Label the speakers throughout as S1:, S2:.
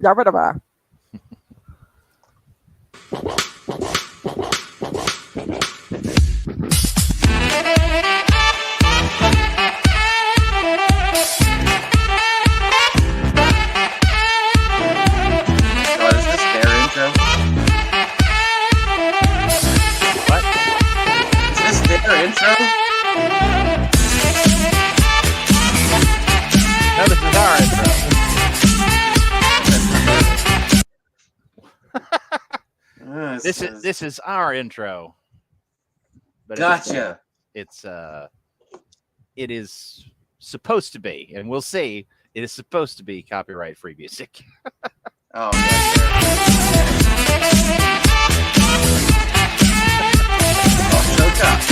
S1: Yabba dabba.
S2: Oh, is this their intro?
S3: What?
S2: Is this their intro?
S3: No, this is our intro. This is our intro. But
S2: Gotcha.
S3: It is supposed to be, and we'll see. It is supposed to be copyright-free music.
S2: Oh, yes, oh, choke up.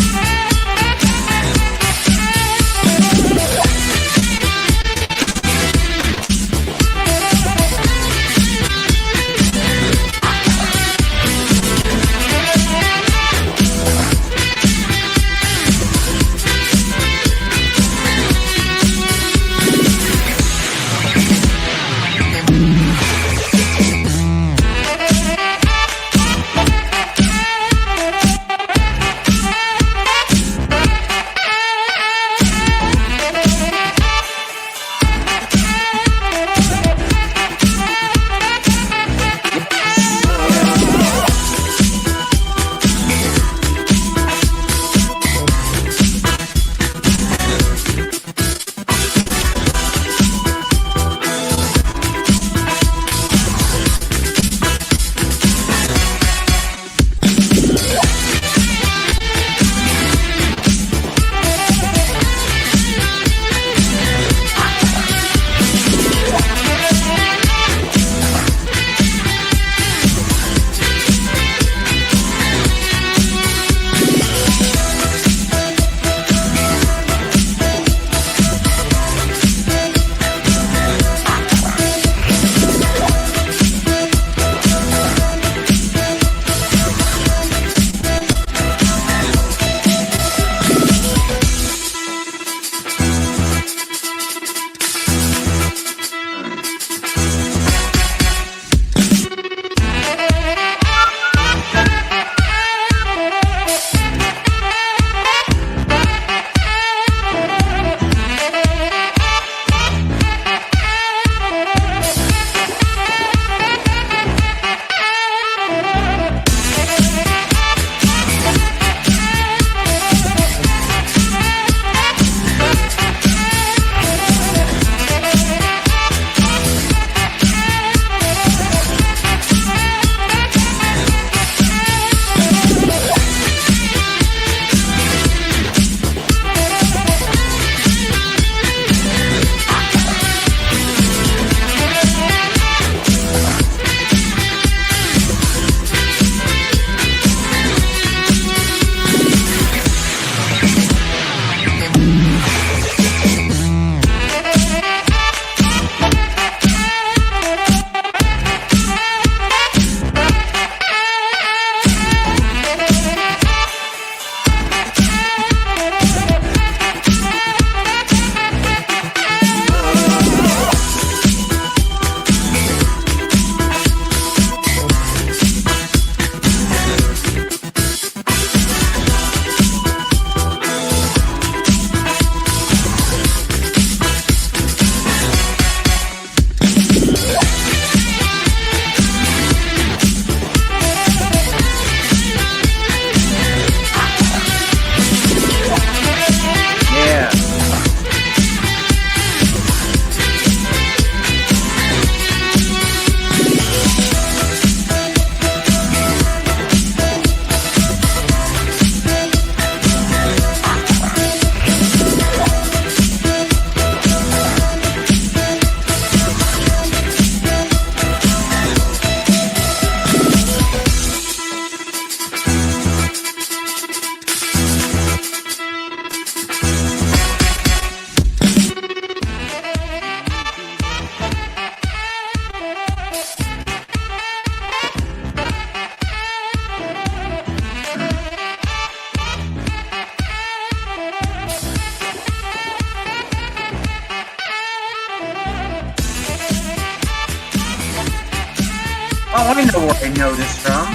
S2: Oh, I know where I know this from.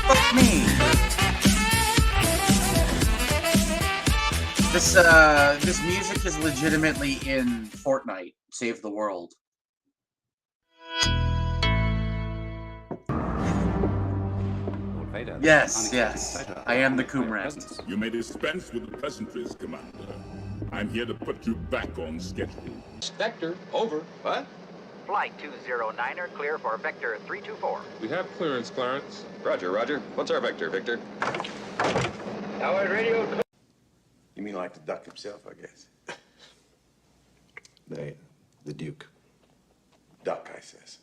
S2: Fuck me. This music is legitimately in Fortnite. Save the world. Yes, yes. I am the Coomrat.
S1: You may dispense with the pleasantries, Commander. I'm here to put you back on schedule.
S4: Vector, over. What?
S5: Flight 209er, clear for Vector 324.
S4: We have clearance, Clarence.
S6: Roger, Roger. What's our vector, Victor?
S5: Howard radio.
S7: You mean like the duck himself, I guess? The Duke. Duck, I says.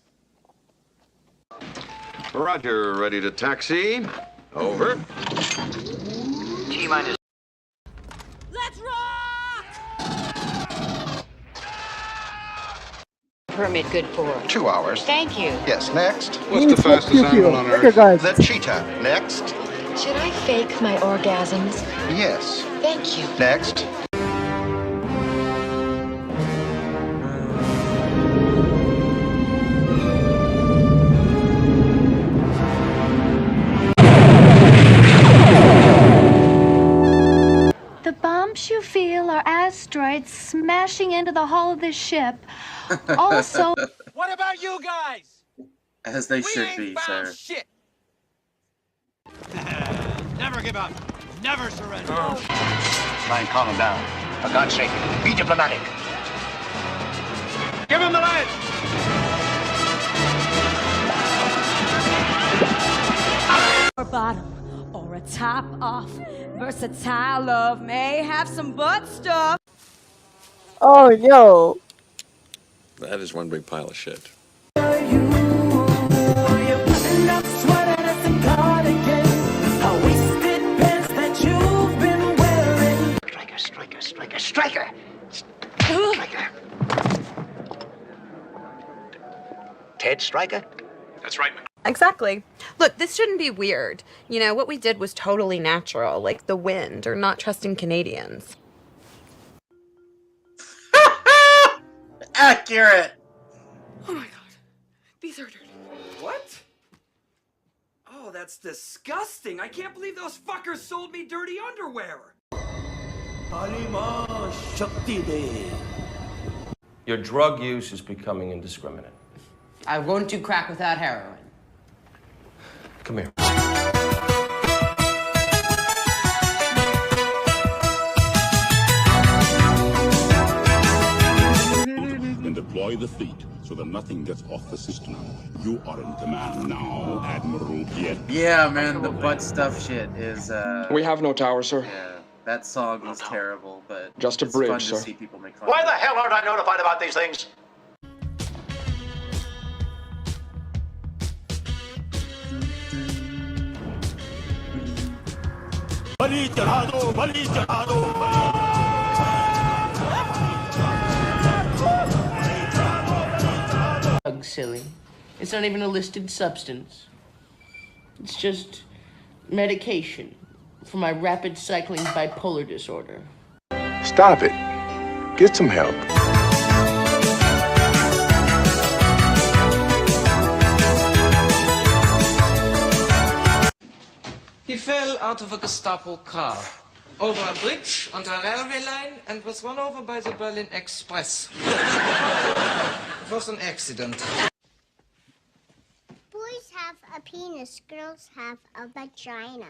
S6: Roger, ready to taxi. Over.
S5: T-minus.
S8: Let's rock!
S9: Permit good for
S6: 2 hours.
S9: Thank you.
S6: Yes, next.
S4: What's the fastest animal on Earth?
S6: The cheetah. Next.
S9: Should I fake my orgasms?
S6: Yes.
S9: Thank you.
S6: Next.
S8: The bumps you feel are asteroids smashing into the hull of this ship. Also,
S10: What about you guys?
S2: As they
S10: We
S2: should
S10: ain't
S2: be,
S10: found
S2: sir.
S10: shit. Never give up. Never surrender.
S5: Line, calm him down. For God's sake, be diplomatic.
S10: Give him the lead.
S8: or bottom, or a top off. Versatile love may have some butt stuff.
S11: Oh no.
S6: That is one big pile of shit.
S5: Striker, striker, striker, striker! Striker. Ted Striker?
S6: That's right.
S12: Exactly. Look, this shouldn't be weird. You know, what we did was totally natural, like the wind or not trusting Canadians.
S2: Accurate!
S10: Oh my god. These are dirty. What? Oh, that's disgusting. I can't believe those fuckers sold me dirty underwear.
S13: Your drug use is becoming indiscriminate.
S9: I won't do crack without heroin.
S13: Come here.
S1: Then deploy the fleet so that nothing gets off the system. You are in command now, Admiral Piet.
S2: Yeah, man, the butt stuff shit is,
S4: We have no tower, sir.
S2: yeah, that song was terrible, but
S4: Just a
S2: it's
S4: bridge,
S2: fun
S4: sir.
S2: to see people make fun
S5: Why
S2: of
S5: the
S2: it.
S5: hell aren't I notified about these things?
S9: Silly. It's not even a listed substance. It's just medication for my rapid cycling bipolar disorder.
S7: Stop it. Get some help.
S10: He fell out of a Gestapo car, over a bridge, onto a railway line, and was run over by the Berlin Express. It was an accident.
S8: Boys have a penis, girls have a vagina.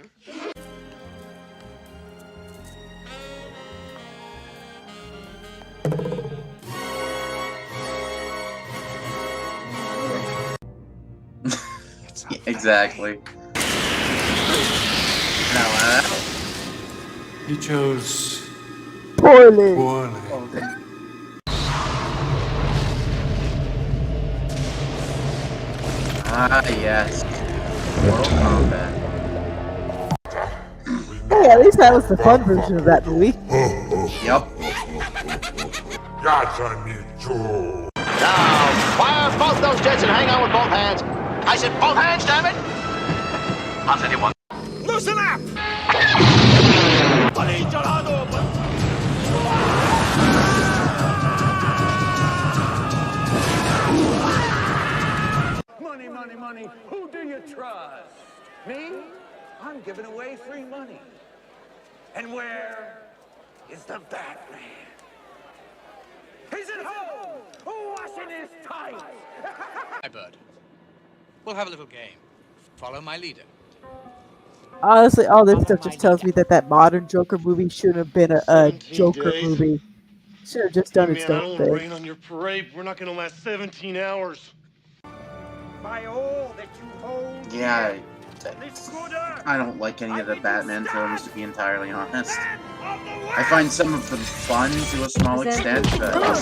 S2: Exactly. Now,
S7: You chose
S11: Poorly.
S7: poorly.
S2: ah, yes. Mortal Kombat.
S11: Hey, at least that was the fun version of that movie.
S2: Yup.
S5: Now, fire both those jets and hang on with both hands. I said both hands, damn it! I'll tell you one.
S10: Loosen up!
S14: Money, money, money. Who do you trust? Me? I'm giving away free money. And where is the Batman? He's at home, washing his tights.
S15: Hi, Bud. We'll have a little game. Follow my leader.
S11: Honestly, all this stuff just tells me that that modern Joker movie shouldn't have been a Joker movie. Should have just done its own thing.
S16: Rain on your parade. We're not going to last 17 hours.
S14: By all that you hold.
S2: Yeah, I don't like any of the Batman films, to be entirely honest. I find some of them fun to a small extent, but...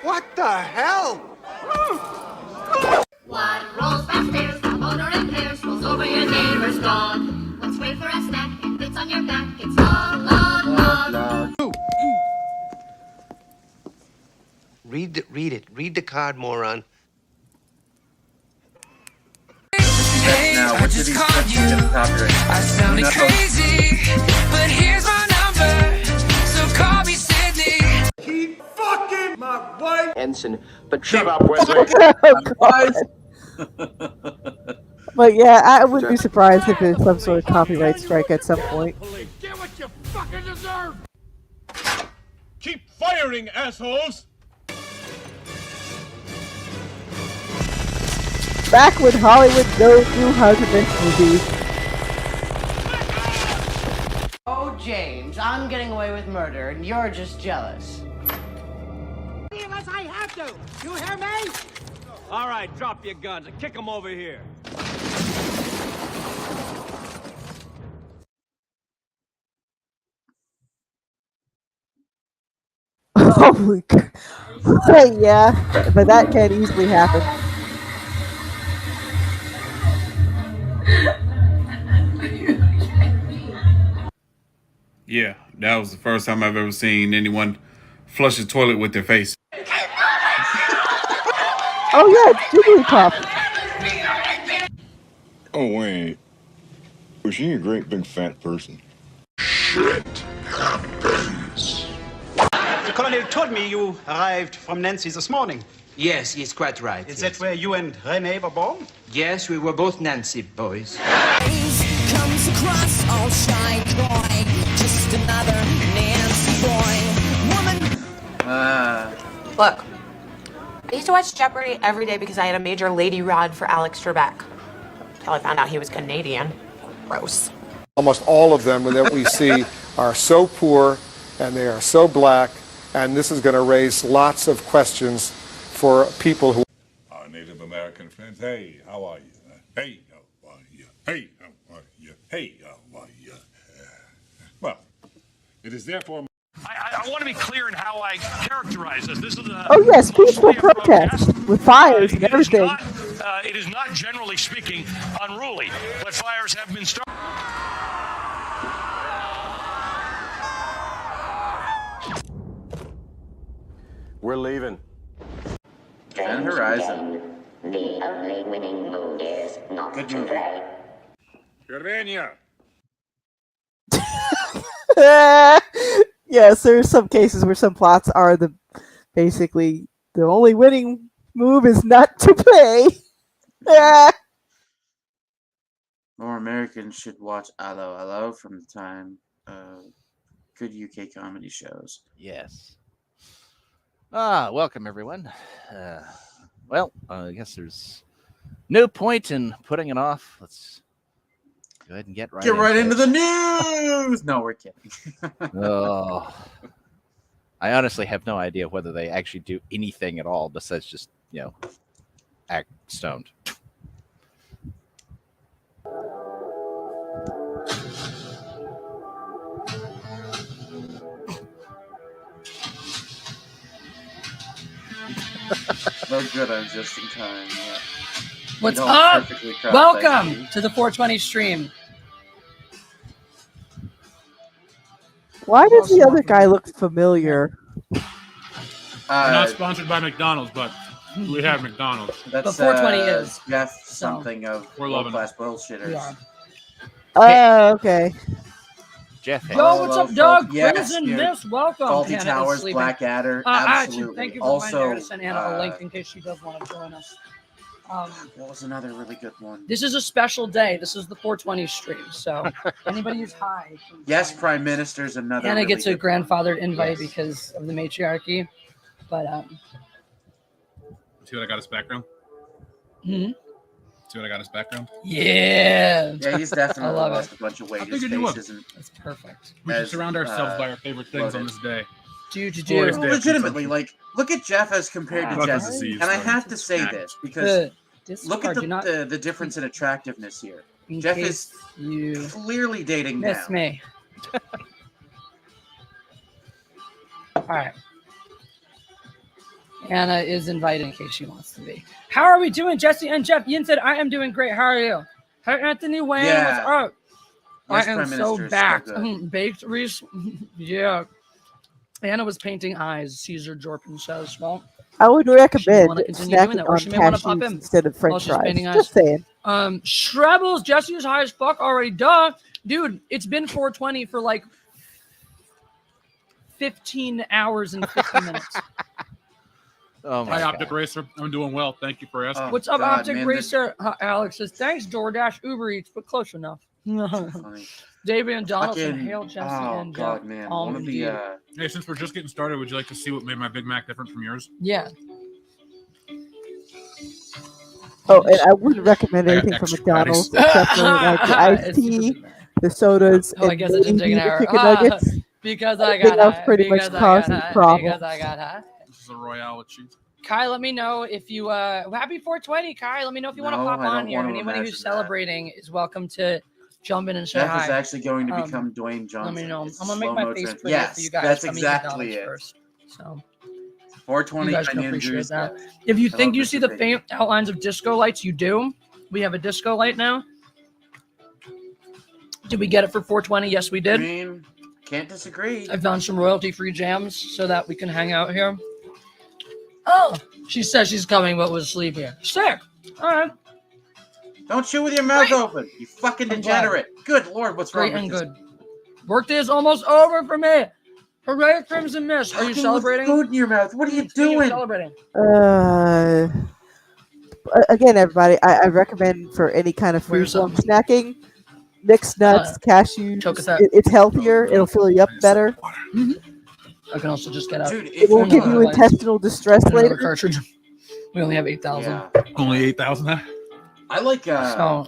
S14: What the hell?
S17: What rolls fast stairs, the motor impairs, rolls over your neighbor's dog. What's great for a snack and fits on your back? It's log.
S18: Read it. Read the card, moron.
S2: Now, which of these clips is just copyright?
S19: I sounded crazy, but here's my number, so call me Sydney.
S14: Keep fucking my wife.
S18: Ensign, but shut up, Wesley.
S11: But yeah, I wouldn't be surprised if there's some sort of copyright strike at some point.
S14: Get what you fucking deserve.
S1: Keep firing, assholes!
S11: Back when Hollywood knew how to make movies.
S9: Oh, James, I'm getting away with murder, and you're just jealous.
S14: Unless I have to. You hear me?
S20: All right, drop your guns and kick them over here.
S11: Holy yeah, but that can easily happen.
S21: Yeah, that was the first time I've ever seen anyone flush a toilet with their face.
S11: Oh yeah, it's Jigglypuff.
S7: Oh, wait. Was she a great big fat person? Shit happens.
S22: The colonel told me you arrived from Nancy this morning.
S15: Yes, he's quite right.
S22: Is that where you and Renee were born?
S15: Yes, we were both Nancy boys.
S19: Comes across all shy boy, just another Nancy boy. Woman.
S12: Look, I used to watch Jeopardy every day because I had a major lady rod for Alex Trebek. Until I found out he was Canadian. Gross.
S23: Almost all of them that we see are so poor and they are so black, and this is going to raise lots of questions for people who...
S1: Our Native American friends, hey, how are you? Hey, how are you? Hey, how are you? Hey, how are you? Well, it is therefore...
S24: I want to be clear in how I characterize this. This is a...
S11: Oh yes, peaceful protest with fires and everything.
S24: It is not, generally speaking, unruly, but fires have been started.
S13: We're leaving.
S2: And Horizon.
S17: The only winning mood is not to play.
S1: Urania.
S11: Yes, there's some cases where some plots are basically the only winning move is not to play.
S2: More Americans should watch Allo Allo from the time of good UK comedy shows.
S3: Yes. Welcome everyone. Well, I guess there's no point in putting it off. Let's go ahead and get right
S2: into the news. No, we're kidding.
S3: Oh, I honestly have no idea whether they actually do anything at all besides just, act stoned.
S2: No good, I'm just in time. Yeah.
S25: What's up? Welcome to the 420 stream.
S11: Why does the other guy look familiar?
S26: We're not sponsored by McDonald's, but we have McDonald's.
S2: That's,
S25: but 420 is.
S2: Jeff something of
S26: We're loving
S2: world-class bullshitters.
S11: Oh, okay.
S3: Jeff.
S25: Yo, what's up, Doug?
S2: Yes,
S25: Crimson
S2: dude.
S25: Mist, welcome.
S2: Faulty
S25: Hannah is
S2: Towers,
S25: sleeping.
S2: Blackadder,
S25: Actually,
S2: absolutely.
S25: thank you for
S2: Also,
S25: reminding her to send Anna a link in case she does want to join us.
S2: What was another really good one?
S25: This is a special day. This is the 420 stream, so anybody who's high.
S2: Yes, Prime Minister's another.
S25: Anna
S2: really
S25: gets a
S2: good
S25: grandfathered invite
S2: Yes.
S25: because of the matriarchy, but
S26: See what I got as background?
S25: hmm?
S26: See what I got as background?
S25: Yeah.
S2: Yeah, he's definitely
S25: I love
S2: lost
S25: it.
S2: a bunch of weight.
S26: I
S2: His
S26: figured you
S2: face
S26: would.
S2: isn't.
S25: That's perfect.
S26: We should
S2: as,
S26: surround ourselves by our favorite things on
S2: loaded.
S26: this day.
S25: Do.
S2: Legitimately, like, look at Jeff as compared to
S26: Lots of
S2: Jessi.
S26: disease,
S2: And I
S26: like,
S2: have to say this because look at
S25: discard,
S2: the difference in attractiveness here.
S25: in
S2: Jeff
S25: case
S2: is
S25: you
S2: clearly dating
S25: miss
S2: down.
S25: me. All right. Anna is invited in case she wants to be. How are we doing, Jessi and Jeff? Ian said, I am doing great. How are you? Hey, Anthony Wayne,
S2: Yeah.
S25: what's up?
S2: Yes,
S25: I am
S2: Prime
S25: so
S2: Minister is
S25: backed.
S2: good.
S25: Baked Reese. Yeah. Anna was painting eyes, Caesar Jorpin says. Well,
S11: I would
S25: she may
S11: recommend
S25: want to continue doing
S11: snacking
S25: that, or
S11: on
S25: she may want to pop
S11: cashews
S25: in
S11: instead of
S25: while
S11: French
S25: she's
S11: fries.
S25: painting eyes.
S11: Just saying.
S25: Shrebbles, Jessi is high as fuck already. Duh. Dude, it's been 420 for like 15 hours and 50 minutes.
S3: Oh my
S26: Hi,
S3: God.
S26: Optic Racer. I'm doing well. Thank you for asking.
S25: What's up,
S2: God,
S25: Optic
S2: man,
S25: Racer? Alex says, thanks, DoorDash, Uber Eats, but close enough.
S2: Funny.
S25: David and Donaldson,
S2: Fucking-
S25: hail Jessi
S2: oh
S25: and
S2: God,
S25: Jeff.
S2: man, one of the
S25: Indeed.
S26: Hey, since we're just getting started, would you like to see what made my Big Mac different from yours?
S25: Yeah.
S11: Oh, and I wouldn't recommend
S26: I got
S11: anything from
S26: extra
S11: McDonald's
S25: patties.
S11: except for like the iced
S25: It's super
S11: tea,
S25: Big Mac.
S11: the sodas,
S25: Oh, I
S11: and
S25: guess it didn't take
S11: maybe
S25: an
S11: the
S25: hour.
S11: chicken nuggets.
S25: Because I
S11: Everything
S25: got
S11: else
S25: high.
S11: pretty much
S25: Because I got
S11: causes
S25: high.
S11: problems.
S25: Because I got high.
S26: This is a Royale with cheese.
S25: Kai, let me know if you happy 420, Kai. Let me know if you want to
S2: No,
S25: pop
S2: I
S25: on
S2: don't
S25: here.
S2: want to
S25: Anybody
S2: imagine
S25: who's
S2: that.
S25: celebrating is welcome to jump in and say
S2: Jeff
S25: hi.
S2: is actually going to become Dwayne Johnson.
S25: Let me know.
S2: It's
S25: I'm gonna make
S2: slow-mo
S25: my face
S2: trans-
S25: prettier
S2: Yes,
S25: for you guys.
S2: that's
S25: I'm eating
S2: exactly
S25: McDonald's
S2: it.
S25: first. So
S2: 420
S25: you guys can
S2: Onion
S25: appreciate
S2: Juice.
S25: that. If you
S2: I
S25: think
S2: love
S25: you
S2: this
S25: see the
S2: opinion.
S25: faint outlines of disco lights, you do. We have a disco light now. Did we get it for 420? Yes, we
S2: I
S25: did.
S2: mean, can't disagree.
S25: I've done some royalty-free jams so that we can hang out here. Oh, she says she's coming but was asleep here. Sick. All right.
S2: Don't chew with your mouth open, you fucking
S25: I'm glad.
S2: degenerate. Good lord, what's wrong
S25: Great
S2: with
S25: and
S2: this?
S25: good. Workday is almost over for me. Hooray, Crimson Mist. Are you
S2: Talking
S25: celebrating?
S2: with food in your mouth. What are you
S25: Speaking of
S2: doing?
S25: celebrating.
S11: Again, everybody, I recommend for any kind of food while snacking, mixed nuts, cashews.
S25: choke us out.
S11: It's healthier. It'll fill you up better.
S25: I can also just get out.
S2: Dude,
S11: It won't give you intestinal distress
S25: another
S11: later.
S25: cartridge. We only have 8,000.
S2: Yeah.
S26: Only 8,000.
S2: I like
S25: So,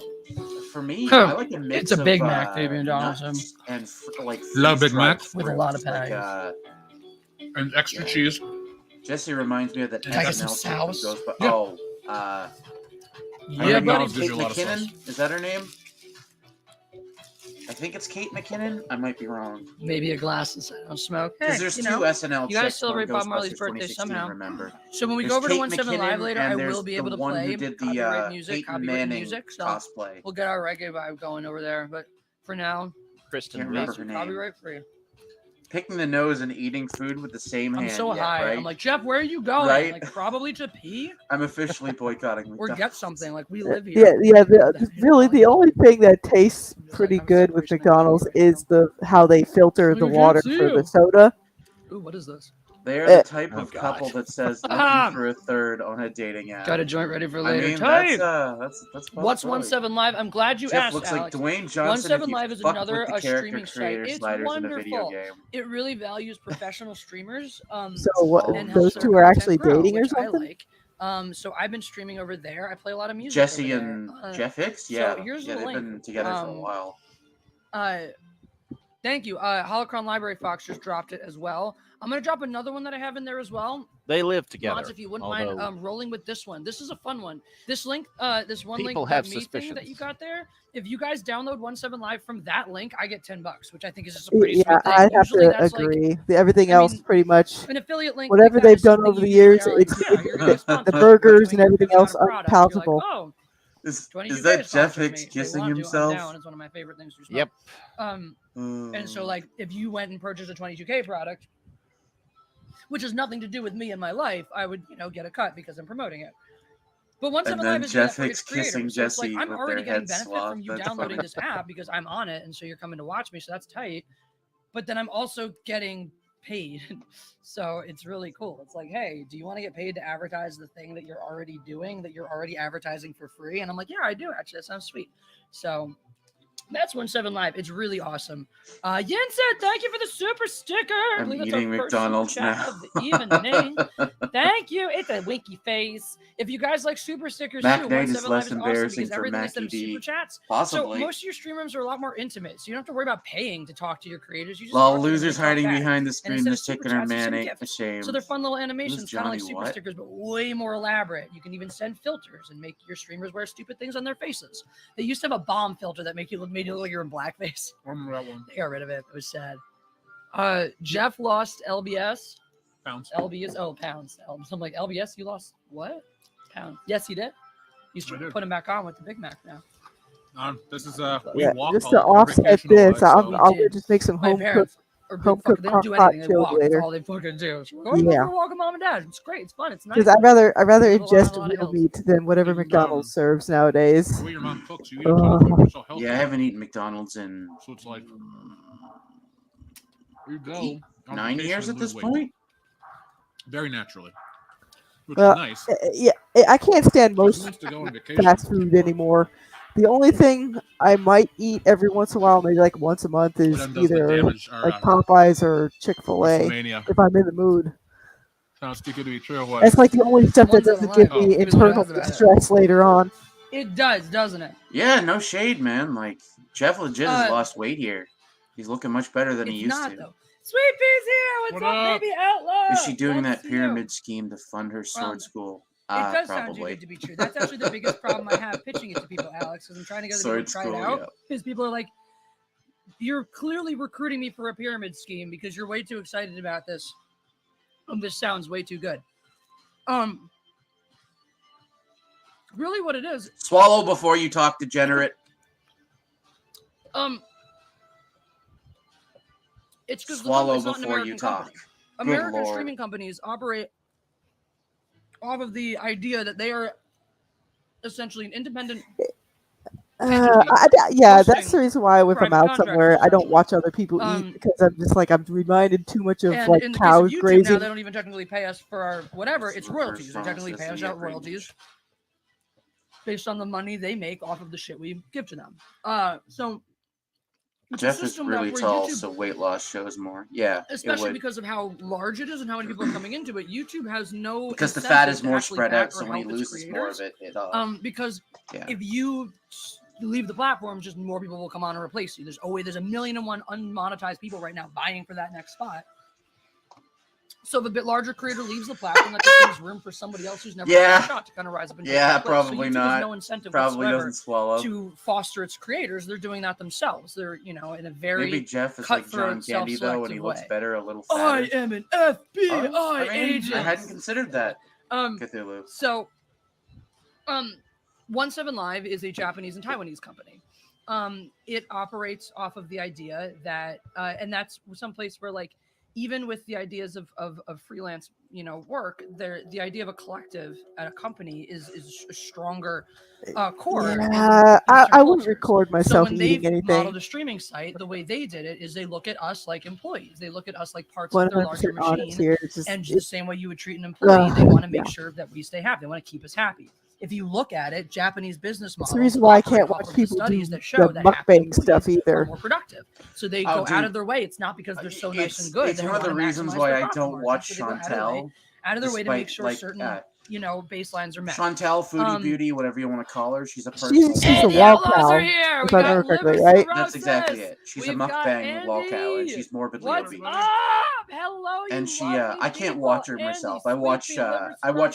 S2: for me, I like a mix
S25: it's a Big
S2: of,
S25: Mac, David Donaldson.
S2: nuts and like
S26: Love Big
S2: freeze-dried
S26: Mac.
S25: With a lot of
S2: fruits,
S25: patties.
S26: And extra cheese.
S2: Jesse reminds me of that
S25: Can I get some
S2: SNL chick who
S25: sauce?
S2: goes, but
S26: Yeah.
S25: Yeah, buddy.
S26: McDonald's gives
S2: Kate
S26: you a lot of sauce.
S2: McKinnon? Is that her name? I think it's Kate McKinnon. I might be wrong.
S25: Maybe a glass since I don't smoke.
S2: Because
S25: Hey,
S2: there's
S25: you
S2: two
S25: know,
S2: SNL
S25: you guys
S2: chicks
S25: celebrate
S2: on
S25: Bob Marley's
S2: Ghostbusters
S25: birthday
S2: 2016,
S25: somehow.
S2: remember?
S25: So when we
S2: There's
S25: go over to
S2: Kate
S25: 17 Live
S2: McKinnon,
S25: later,
S2: and
S25: I
S2: there's
S25: will be
S2: the
S25: able to
S2: one who
S25: play
S2: did the,
S25: copyright music,
S2: Peyton
S25: copyright
S2: Manning
S25: music. So
S2: cosplay.
S25: we'll get our reggae vibe going over there. But for now,
S3: Kristen
S2: Can't
S3: Wiig.
S2: remember her name.
S25: copyright free.
S2: Picking the nose and eating food with the same
S25: I'm
S2: hand.
S25: so
S2: yeah,
S25: high.
S2: right?
S25: I'm like, Jeff, where are you going?
S2: Right?
S25: Like, probably to pee
S2: I'm officially boycotting
S25: or
S2: McDonald's.
S25: get something. Like, we live here.
S11: Yeah. Really, the only thing that tastes pretty good with McDonald's is how they filter the
S25: We can't
S11: water
S25: see
S11: for
S25: you.
S11: the soda.
S25: Ooh, what is this?
S2: They are the type
S3: Oh,
S2: of
S3: God.
S2: couple that says
S25: Ah.
S2: looking for a third on a dating app.
S25: Got a joint ready for
S2: I
S25: later.
S2: mean,
S25: Tight.
S2: that's
S25: What's
S2: possibility.
S25: 17 Live? I'm glad you
S2: Jeff
S25: asked,
S2: looks
S25: Alex.
S2: like Dwayne Johnson.
S25: 17
S2: if you
S25: Live is
S2: fucked
S25: another
S2: with the character
S25: streaming site.
S2: creator
S25: It's
S2: sliders in a video
S25: wonderful.
S2: game.
S25: It really values professional streamers.
S11: So what?
S25: And helps
S11: Those
S25: their
S11: two are
S25: content
S11: actually
S25: grow,
S11: dating or
S25: which I
S11: something?
S25: like. So I've been streaming over there. I play a lot of music.
S2: Jesse
S25: over
S2: and
S25: there.
S2: Jeff Hicks,
S25: so
S2: yeah,
S25: here's
S2: yeah,
S25: the
S2: they've
S25: link.
S2: been together for a while.
S25: Thank you. Holocron Library Fox just dropped it as well. I'm gonna drop another one that I have in there as well.
S3: They live together.
S25: Mods, if you wouldn't
S3: although
S25: mind rolling with this one. This is a fun one. This link, this one
S3: people
S25: link,
S3: have
S25: that me thing
S3: suspicions.
S25: that you got there. If you guys download 17 Live from that link, I get $10, which I think is just a pretty
S11: Yeah,
S25: sweet thing.
S11: I'd have
S25: Usually
S11: to
S25: that's
S11: agree.
S25: like,
S11: Everything
S25: I
S11: else,
S25: mean,
S11: pretty much,
S25: an affiliate link.
S11: whatever
S25: like that
S11: they've
S25: is
S11: done
S25: something
S11: over the
S25: you usually
S11: years,
S25: are like,
S11: it's
S25: yeah, you're gonna sponsor
S11: the
S25: me,
S11: burgers
S25: which
S11: and
S25: when you're
S11: everything
S25: giving out
S11: else
S25: a product, you're
S11: unpalatable.
S25: Like, oh,
S2: Is
S25: 22K
S2: that Jeff
S25: sponsor
S2: Hicks
S25: me. If they
S2: kissing
S25: want to,
S2: himself?
S25: I'm down. It's one of my favorite things to smoke.
S3: Yep.
S25: And so, like, if you went and purchased a 22K product, which has nothing to do with me and my life, I would, get a cut because I'm promoting it. But once
S2: And
S25: I'm
S2: then
S25: alive is
S2: Jeff
S25: for its
S2: Hicks kissing
S25: creators. So it's like
S2: Jessi
S25: I'm
S2: with
S25: already
S2: their
S25: getting
S2: heads
S25: benefit from
S2: swapped.
S25: you
S2: That's
S25: downloading
S2: funny.
S25: this app because I'm on it, and so you're coming to watch me. So that's tight. but then I'm also getting paid. So it's really cool. It's like, hey, do you want to get paid to advertise the thing that you're already doing, that you're already advertising for free? And I'm like, yeah, I do actually. That sounds sweet. So that's 17 Live. It's really awesome. Yen said, thank you for the super sticker. I
S2: I'm
S25: believe that's
S2: eating
S25: our first
S2: McDonald's
S25: super chat
S2: now.
S25: of the evening. Thank you. It's a winky face. If you guys like super stickers
S2: Mac
S25: too,
S2: Knight is
S25: 17 Live
S2: less
S25: is awesome
S2: embarrassing
S25: because
S2: for
S25: everything instead of
S2: Mackie
S25: super
S2: D.
S25: chats.
S2: Possibly.
S25: So most of your stream rooms are a lot more intimate. So you don't have to worry about paying to talk to your creators. You just
S2: While
S25: talk to them and
S2: losers
S25: they talk
S2: hiding
S25: back.
S2: behind the
S25: And
S2: screen
S25: instead of
S2: this
S25: super
S2: chicken or
S25: chats, you send
S2: man ain't
S25: gifts.
S2: ashamed.
S25: So they're fun little animations, kind of like
S2: Johnny
S25: super
S2: what?
S25: stickers, but way more elaborate. You can even send filters and make your streamers wear stupid things on their faces. They used to have a bomb filter that made you look like you're in blackface.
S26: I remember that one.
S25: They got rid of it. It was sad. Jeff lost LBS.
S26: Pounds.
S25: LBS. Oh, pounds. I'm like, LBS, you lost what? Pounds. Yes, he did. He's trying to put him back on with the Big Mac now.
S26: This is we
S11: Yeah,
S26: walk
S11: just
S26: a
S11: to
S26: lot. We're
S11: offset
S26: vacational
S11: this,
S26: life,
S11: I'll
S25: We
S11: go
S25: did.
S11: just make some
S25: My
S11: home
S25: parents
S11: cooked
S25: are big fucking, they don't do anything. They
S11: chilled
S25: walk. That's
S11: later.
S25: all they fucking do. So we're going
S11: Yeah.
S25: for a walk with mom and dad. It's great. It's fun. It's nice.
S11: Because I'd rather
S25: Live
S11: ingest
S25: a lot of
S11: real
S25: hills.
S11: meat than whatever McDonald's serves nowadays.
S26: The way your mom cooks, you eat a ton of food, you're so healthy.
S2: Yeah, I haven't eaten McDonald's in
S26: So it's like, you go. on
S2: 9
S26: vacation
S2: years
S26: and
S2: at this
S26: lose weight.
S2: point.
S26: Very naturally. Which
S11: Well,
S26: is nice.
S11: yeah, I can't stand
S26: Just
S11: most
S26: wants to go on vacation.
S11: fast food anymore. The only thing I might eat every once in a while, maybe like once a month, is
S26: What does the
S11: either
S26: damage or,
S11: like Popeyes or Chick-fil-A
S26: WrestleMania.
S11: if I'm in the mood.
S26: Sounds too good to be true. What?
S11: That's like the only stuff that
S25: One's on
S11: doesn't
S25: the
S11: give
S25: line.
S11: me
S25: Oh.
S11: internal
S25: People ask about it.
S11: distress later on.
S25: It does, doesn't it?
S2: Yeah, no shade, man. Like Jeff legit has
S25: Uh,
S2: lost weight here. He's looking much better than he
S25: It's
S2: used
S25: not
S2: to.
S25: though. Sweet Pea's here. What's
S26: What
S25: up,
S26: up?
S25: baby Outlaw?
S2: Is she doing
S25: Love
S2: that
S25: to see
S2: pyramid
S25: you.
S2: scheme to fund her sword school?
S25: It does sound too
S2: Probably.
S25: good to be true. That's actually the biggest problem I have pitching it to people, Alex, because I'm trying to get them
S2: Sword
S25: to try
S2: school,
S25: it out.
S2: yeah.
S25: Because people are like, you're clearly recruiting me for a pyramid scheme because you're way too excited about this. This sounds way too good. Really what it is,
S2: Swallow before you talk, degenerate.
S25: it's because
S2: Swallow
S25: it's not an
S2: before
S25: American
S2: you talk.
S25: company.
S2: Good
S25: American
S2: Lord.
S25: streaming companies operate off of the idea that they are essentially an independent
S11: Yeah, that's the reason why if I'm
S25: private
S11: out
S25: contractors,
S11: somewhere, I don't watch other people eat because I'm just like I'm reminded too much of
S25: and
S11: like
S25: in the case
S11: cows
S25: of YouTube
S11: grazing.
S25: now, they don't even technically pay us for our whatever. It's royalties. They technically pay us out royalties based on the money they make off of the shit we give to them. So it's a
S2: Jeff is
S25: system that
S2: really
S25: where
S2: tall,
S25: YouTube,
S2: so weight loss shows more. Yeah, it
S25: especially
S2: would.
S25: because of how large it is and how many people are coming into it, YouTube has no
S2: Because the
S25: incentive
S2: fat is
S25: to
S2: more
S25: actually
S2: spread
S25: back
S2: out,
S25: or
S2: so when he
S25: help its
S2: loses more of
S25: creators.
S2: it,
S25: Because
S2: yeah.
S25: if you leave the platform, just more people will come on and replace you. There's 1,000,001 unmonetized people right now vying for that next spot. So if a bit larger creator leaves the platform, that just leaves room for somebody else who's never had a shot to kind of rise up and take
S2: Yeah,
S25: that place.
S2: probably
S25: so YouTube
S2: not.
S25: has no incentive
S2: Probably
S25: whatsoever
S2: doesn't swallow.
S25: to foster its creators. They're doing that themselves. They're, in a very
S2: Maybe Jeff is like John
S25: cutthroat,
S2: Candy though, and he
S25: self-selective
S2: looks
S25: way.
S2: better, a little
S25: I
S2: fatter.
S25: am an FBI
S2: I mean,
S25: agent.
S2: I hadn't considered that. Cthulhu.
S25: So, 17 Live is a Japanese and Taiwanese company. It operates off of the idea that, and that's someplace where, like, even with the ideas of freelance, work, the idea of a collective at a company is a stronger core.
S11: Yeah, I wouldn't record myself
S25: so when
S11: eating
S25: they
S11: anything.
S25: modeled a streaming site, the way they did it is they look at us like employees. They look at us like parts of their larger
S11: 100% honest
S25: machine.
S11: here. It's just-
S25: And just the same way you would treat an employee, they want to make sure that we stay happy. They want to keep us happy. If you look at it, Japanese business models.
S11: That's the reason why I
S25: operate
S11: can't
S25: off
S11: watch
S25: of
S11: people do
S25: studies that show
S11: the
S25: that happy
S11: mukbang
S25: employees
S11: stuff
S25: are
S11: either.
S25: more productive. So they
S2: Oh,
S25: go out
S2: dude.
S25: of their way. It's not because they're so nice and good.
S2: It's
S25: They
S2: one of the
S25: wanna
S2: reasons
S25: maximize
S2: why
S25: their
S2: I
S25: profit
S2: don't
S25: margins,
S2: watch
S25: so they go out of their way to make
S2: despite,
S25: sure
S2: like,
S25: certain baselines are met.
S2: Chantel, Foodie Beauty, whatever you want to call her, she's a person.
S11: She's a wall cow, if I remember correctly, right?
S2: That's exactly it. She's a mukbang wall cow, and she's morbidly obese.
S25: Hello,
S2: And she, I can't watch her myself. I watch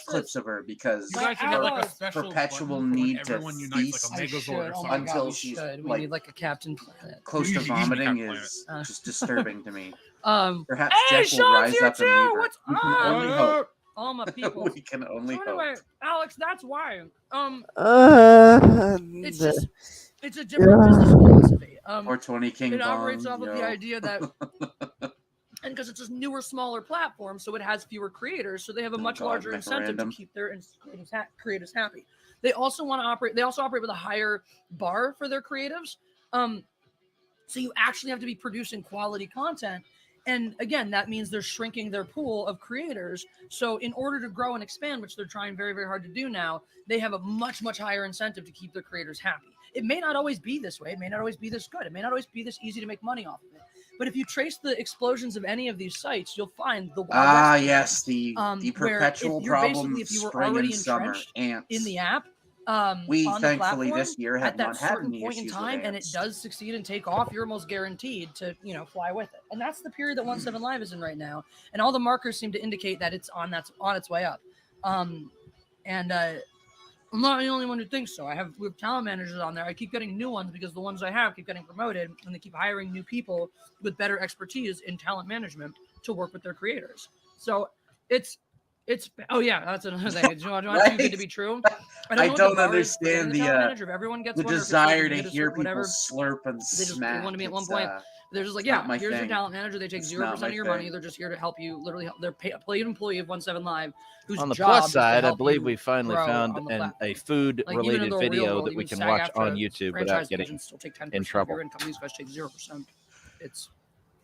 S2: clips of her because
S26: You guys should get like a special
S2: perpetual
S26: button for when
S2: need to
S26: everyone unites, like a
S2: feast
S25: Should.
S26: Megazord or
S25: Oh
S26: something.
S25: my
S2: until
S25: God, we
S2: she's
S25: should. We
S2: like
S25: need like a Captain Planet.
S2: close to
S26: You should
S2: vomiting
S26: have
S2: is just disturbing to me.
S25: Um,
S2: Perhaps
S25: hey,
S2: Jeff will
S25: Sean's
S2: rise
S25: here
S2: up and leave
S25: too.
S2: her.
S25: What's
S2: We can
S25: up?
S2: only hope.
S25: All my people.
S2: We can only
S25: So
S2: hope.
S25: anyway, Alex, that's why. It's just, it's a different business philosophy.
S2: Or 20 King
S25: It operates
S2: Kong,
S25: off of the
S2: yo.
S25: idea that, and because it's a newer, smaller platform, so it has fewer creators, so they have a much
S2: God,
S25: larger incentive to
S2: memorandum.
S25: keep their creators happy. They also want to operate. They also operate with a higher bar for their creatives. So you actually have to be producing quality content. And again, that means they're shrinking their pool of creators. So in order to grow and expand, which they're trying very, very hard to do now, they have a much, much higher incentive to keep their creators happy. It may not always be this way. It may not always be this good. It may not always be this easy to make money off of it. But if you trace the explosions of any of these sites, you'll find the Wild West
S2: yes, the perpetual problem
S25: if you were
S2: spring
S25: already
S2: and summer
S25: entrenched
S2: ants.
S25: in the app,
S2: We
S25: on the
S2: thankfully
S25: platform,
S2: this year have
S25: at that
S2: not had
S25: certain
S2: any
S25: point in
S2: issues
S25: time,
S2: with
S25: and it
S2: ants.
S25: does succeed and take off, you're almost guaranteed to fly with it. And that's the period that 17 Live is in right now, and all the markers seem to indicate that it's on its way up. I'm not the only one who thinks so. We have talent managers on there. I keep getting new ones because the ones I have keep getting promoted, and they keep hiring new people with better expertise in talent management to work with their creators. So it's oh yeah, that's another thing. Do you want too good to be true?
S2: I don't understand the
S25: everyone gets
S2: the
S25: one, or if it's
S2: desire
S25: like
S2: to hear people
S25: whatever.
S2: slurp and
S25: They
S2: smack.
S25: want to be at one point. They're just like,
S2: not
S25: yeah,
S2: my
S25: here's your
S2: thing.
S25: talent manager. They take
S2: It's
S25: 0%
S2: not
S25: of
S2: my
S25: your
S2: thing.
S25: money. They're just here to help you. Literally, they're a paid employee of 17 Live. Whose
S3: On the
S25: job
S3: plus
S25: is to
S3: side, I
S25: help
S3: believe
S25: you
S3: we finally
S25: grow
S3: found
S25: on the platform.
S3: a
S25: Like, even in
S3: food-related
S25: the real
S3: video
S25: world,
S3: that we
S25: even
S3: can watch
S25: SAG-AFTRA
S3: on YouTube without
S25: franchise
S3: getting
S25: agents still take 10%
S3: in
S25: of
S3: trouble.
S25: your income. These guys take 0%.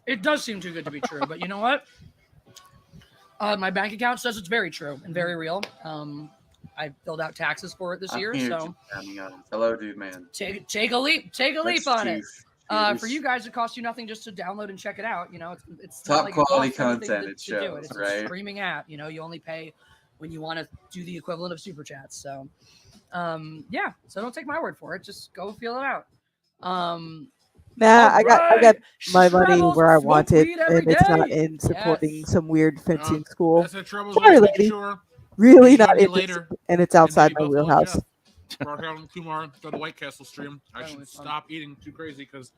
S25: It does seem too good to be true, but you know what? My bank account says it's very true and very real. I filled out taxes for it this year, so
S2: hello, dude, man.
S25: take a leap
S2: Let's
S25: on it.
S2: choose.
S25: For you guys, it costs you nothing just to download and check it out. It's
S2: Top
S25: not like
S2: quality
S25: it costs anything
S2: content, it
S25: to do it.
S2: shows,
S25: It's
S2: right?
S25: a streaming app. You only pay when you want to do the equivalent of super chats. So, yeah. So don't take my word for it. Just go feel it out.
S11: Nah, I got my money
S25: Shrevels,
S11: where I
S25: smoke
S11: want it,
S25: weed every
S11: and it's not
S25: day.
S11: in supporting
S25: Yes.
S11: some weird fencing school.
S26: That's it, Trevor's
S11: Sorry,
S26: always making
S11: lady.
S26: sure
S11: Really
S26: you
S11: not
S26: join me
S11: interested,
S26: later,
S11: and it's outside my
S26: maybe Buffalo
S11: wheelhouse.
S26: Jeff. Raquel and Kumar go to White Castle stream. I should stop eating too crazy because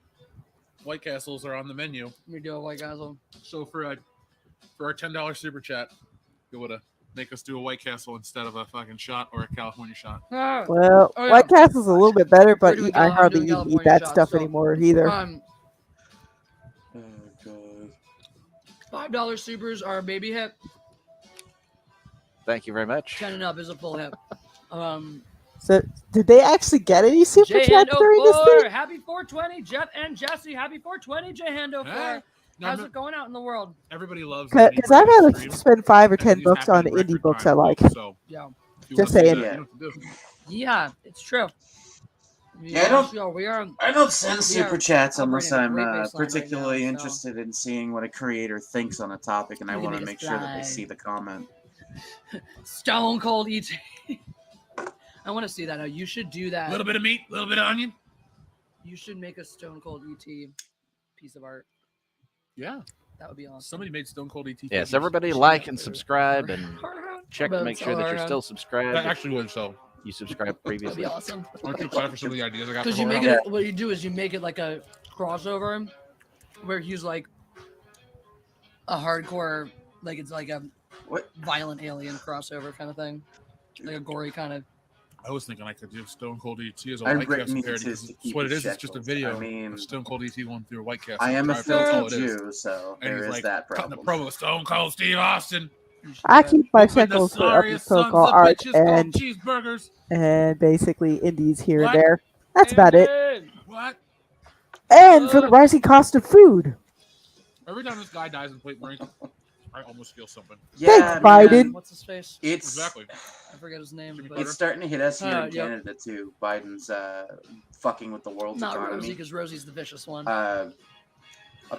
S26: White Castles are on the menu.
S25: We do a White Castle.
S26: So for our $10 super chat, you would make us do a White Castle instead of a fucking shot or a California shot.
S11: Well,
S25: Oh, yeah.
S11: White Castle's a little bit better, but
S25: doing
S11: I
S25: I'm
S11: hardly
S25: doing
S11: even eat
S25: California
S11: that
S25: shots,
S11: stuff
S25: so,
S11: anymore either.
S25: $5 supers are a baby hip.
S3: Thank you very much.
S25: 10 and up is a full hip.
S11: So, did they actually get any super
S25: J
S11: chats
S25: Hando
S11: during this
S25: 4,
S11: thing?
S25: happy 420, Jeff and Jesse, happy 420, J Hando 4. How's it going out in the world?
S26: Everybody loves
S11: Because I'd rather spend $5 or $10 on indie books I like.
S25: Yeah.
S11: Just saying.
S25: Yeah, it's true.
S2: Yeah, I don't send super chats unless I'm particularly interested in seeing what a creator thinks on a topic, and I want to make sure that they see the comment.
S25: Stone Cold ET. I want to see that. Now, you should do that.
S26: A little bit of meat, a little bit of onion.
S25: You should make a Stone Cold ET piece of art.
S26: Yeah.
S25: That would be awesome.
S26: Somebody made Stone Cold ET.
S3: Yes, everybody like and subscribe and check to make sure that you're still subscribed.
S26: That actually would so.
S3: You subscribed previously.
S25: That'd be awesome.
S26: Aren't you excited for some of the ideas I got?
S25: Because you make it. What you do is you make it like a crossover, where he's like a hardcore, like it's like a violent alien crossover kind of thing, like a gory kind of.
S26: I was thinking I could do Stone Cold ET as a
S2: I
S26: White
S2: written
S26: Castle
S2: these
S26: parody.
S2: just to
S26: That's
S2: keep
S26: what it
S2: it
S26: is. It's just a video
S2: I mean,
S26: of Stone Cold ET going through a White Castle.
S2: I am a
S26: That's all
S2: filthy
S26: it is.
S2: Jew, so
S26: And
S2: there
S26: he's
S2: is
S26: like
S2: that
S26: cutting
S2: problem.
S26: a promo with Stone Cold Steve Austin.
S11: I keep my
S26: With the
S11: shekels for up
S26: sorriest
S11: so
S26: sons
S11: called
S26: of
S11: art
S26: bitches called
S11: and
S26: cheeseburgers.
S11: basically indies here
S26: What?
S11: and there. That's about it.
S26: What?
S11: And for the rising cost of food.
S26: Every time this guy dies in Point Break, I almost feel something.
S11: Thanks, Biden.
S25: What's his face?
S2: It's
S26: Exactly.
S25: I forget his name. But
S2: It's starting to hit us here in
S25: yep.
S2: Canada too. Biden's fucking with the world's
S25: Not
S2: economy.
S25: Rosie, because Rosie's the vicious one.
S2: A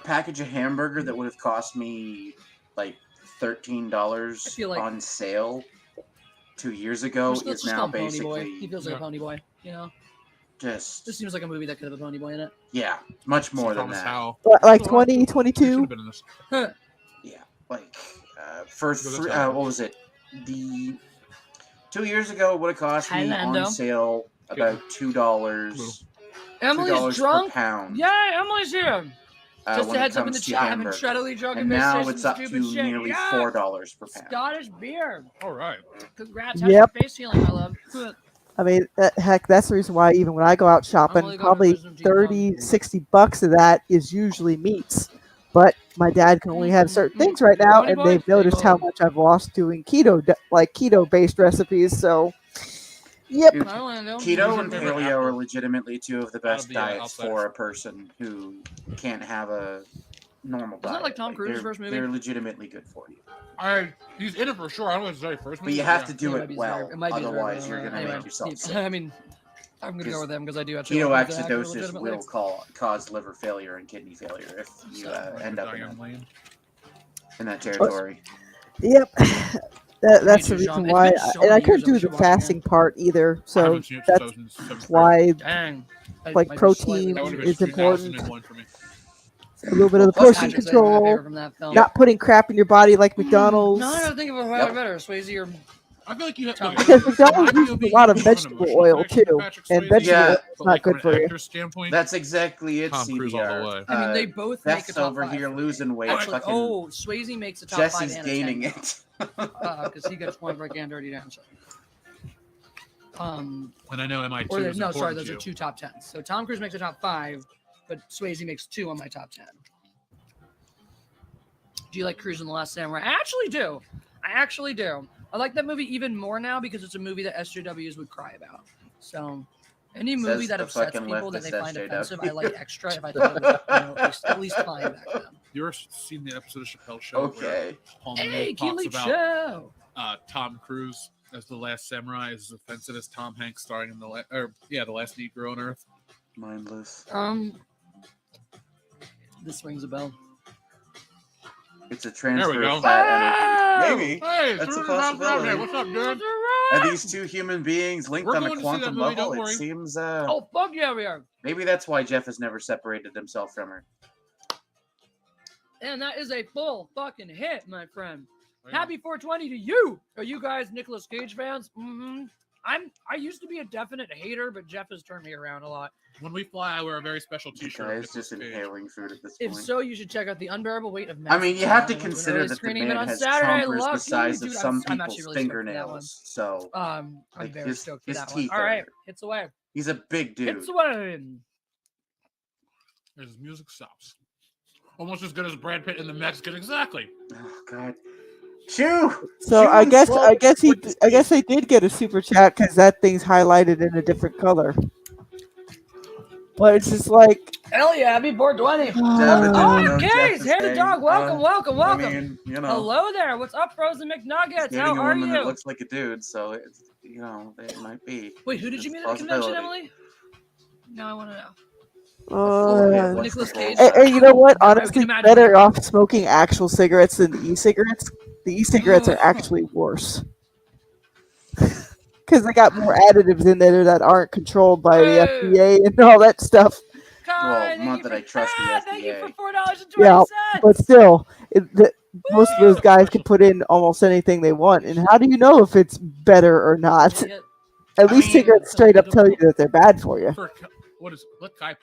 S2: package of hamburger that would have cost me like $13 on sale 2 years ago
S25: Let's
S2: is
S25: just
S2: now
S25: call him Pony
S2: basically
S25: Boy. He feels like a Pony Boy,
S2: just
S25: This seems like a movie that could have a Pony Boy in it.
S2: yeah, much more than that.
S11: Like 2022?
S2: Yeah, like for three, what was it? The 2 years ago it would have cost me
S25: Highlander.
S2: on sale about $2.
S25: Emily's
S2: $2
S25: drunk.
S2: per pound.
S25: Yeah, Emily's here. Just
S2: when
S25: a
S2: it
S25: heads up in the
S2: comes to
S25: chat. I've been
S2: hamburger.
S25: steadily drunk
S2: And
S25: and
S2: now
S25: saying
S2: it's
S25: some
S2: up to
S25: stupid shit.
S2: nearly
S25: Yeah.
S2: $4 per pound.
S25: Scottish beer.
S26: All right.
S25: Congrats.
S11: Yep.
S25: How's your face healing, my love?
S11: I mean, heck, that's the reason why even when I go out shopping, probably 30, 60 bucks of that is usually meats. But my dad can only have certain things right now, and they've noticed how much I've lost doing keto-based recipes. So, Yep.
S2: Dude, keto and paleo are legitimately two of the best diets for a person who can't have a normal diet.
S25: Isn't that like Tom Cruise's first movie?
S2: They're legitimately good for you.
S26: He's in it for sure. I don't know if it's his very first movie.
S2: But you have to do it well,
S25: It might be
S2: otherwise you're going to make yourself sick.
S25: I mean, I'm going to go with him because I do actually.
S2: Ketoacidosis will cause liver failure and kidney failure if you end up in that territory.
S11: Yep. That's the reason why, I couldn't do the fasting part either. So that's why, like, protein is important. A little bit of the portion control, not putting crap in your body like McDonald's.
S25: No, I don't think of it how better. Swayze or
S26: I feel like you have
S11: because McDonald's uses a lot of vegetable oil too, and vegetable oil is not good for you.
S2: That's exactly it.
S26: Tom Cruise all the way.
S25: I mean, they both make a top
S2: over
S25: 5
S2: here losing weight.
S25: Actually, Swayze makes a top 5.
S2: Jesse's gaining it
S25: because he gets point break and dirty dance.
S26: And I know MI2 is
S25: no, sorry,
S26: important
S25: those
S26: to
S25: are 2 top 10s. So Tom Cruise makes a top 5, but Swayze makes 2 on my top 10. Do you like Cruise and the Last Samurai? I actually do. I like that movie even more now because it's a movie that SJWs would cry about. So any movie that upsets people that they find offensive, I like extra if I thought it was at least fine back then.
S26: You ever seen the episode of Chappelle Show?
S2: Okay.
S25: Hey, Keely Show.
S26: Tom Cruise as the Last Samurai is as offensive as Tom Hanks starring in the Last Negro on Earth.
S2: Mindless.
S25: This rings a bell.
S2: It's a transfer of fat energy. Maybe.
S26: Hey,
S2: that's a possibility.
S26: What's up, dude?
S2: Are these two human beings linked on a quantum level? It seems.
S25: Oh, fuck yeah, we are.
S2: Maybe that's why Jeff has never separated himself from her.
S25: And that is a full fucking hit, my friend. Happy 420 to you. Are you guys Nicolas Cage fans? Mm-hmm. I used to be a definite hater, but Jeff has turned me around a lot.
S26: When we fly, I wear a very special T-shirt.
S2: It's just inhaling food at this point.
S25: If so, you should check out The Unbearable Weight of
S2: I mean, you have to consider that the man has chompers the size of some people's fingernails. So,
S25: I'm very stoked for
S2: his
S25: that
S2: teeth
S25: one. All right, hits away.
S2: He's a big dude.
S25: Hits away.
S26: His music stops. Almost as good as Brad Pitt in The Mexican. Exactly.
S2: Oh God. Chew.
S11: So I guess they did get a super chat because that thing's highlighted in a different color. But it's just like,
S25: hell yeah, happy 420. Case, hey the dog, welcome.
S2: I mean, you know.
S25: Hello there. What's up, Frozen McNuggets? How are you?
S2: That looks like a dude, so it's, it might be.
S25: Wait, who did you meet at the convention, Emily? No, I want to know.
S11: Nicolas Cage. And you know what? Honestly, better off smoking actual cigarettes than e-cigarettes. The e-cigarettes are actually worse because they got more additives in there that aren't controlled by the FDA and all that stuff.
S2: Well, not that I trust the FDA.
S25: Thank you for $4.20.
S11: Yeah, but still, most of those guys can put in almost anything they want. And how do you know if it's better or not? At least cigarettes straight up tell you that they're bad for you.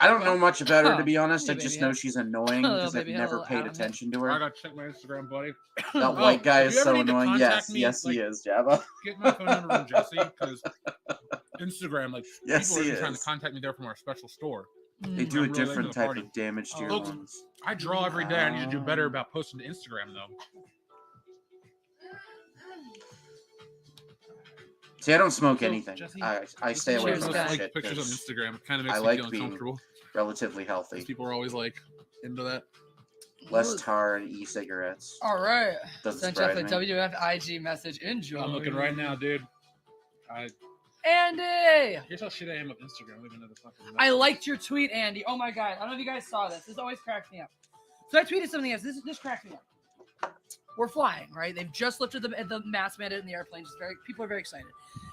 S2: I don't know much about her, to be honest. I just know she's annoying because I've never paid attention to her.
S26: I gotta check my Instagram, buddy.
S2: That white guy is so annoying. Yes, he is, Jabba.
S26: Get my phone number from Jessi because Instagram,
S2: yes,
S26: people are trying to contact me there from our special store.
S2: They do a different type of damage to your lungs.
S26: I draw every day. I need to do better about posting to Instagram, though.
S2: See, I don't smoke anything. I stay away from that shit.
S26: Pictures on Instagram. It kind of makes
S2: I
S26: me
S2: like
S26: feel
S2: being
S26: uncomfortable.
S2: Relatively healthy.
S26: People are always into that.
S2: Less tar and e-cigarettes.
S25: All right.
S2: Doesn't
S25: Sent Jeff a
S2: surprise me.
S25: WFIG message. Enjoy.
S26: I'm looking right now, dude.
S25: Andy!
S26: Here's how shit I am with Instagram. Leave another fucking message.
S25: I liked your tweet, Andy. Oh my God. I don't know if you guys saw this. This always cracks me up. So I tweeted something else. This cracks me up. We're flying, right? They've just lifted the mask mandate in the airplanes. People are very excited.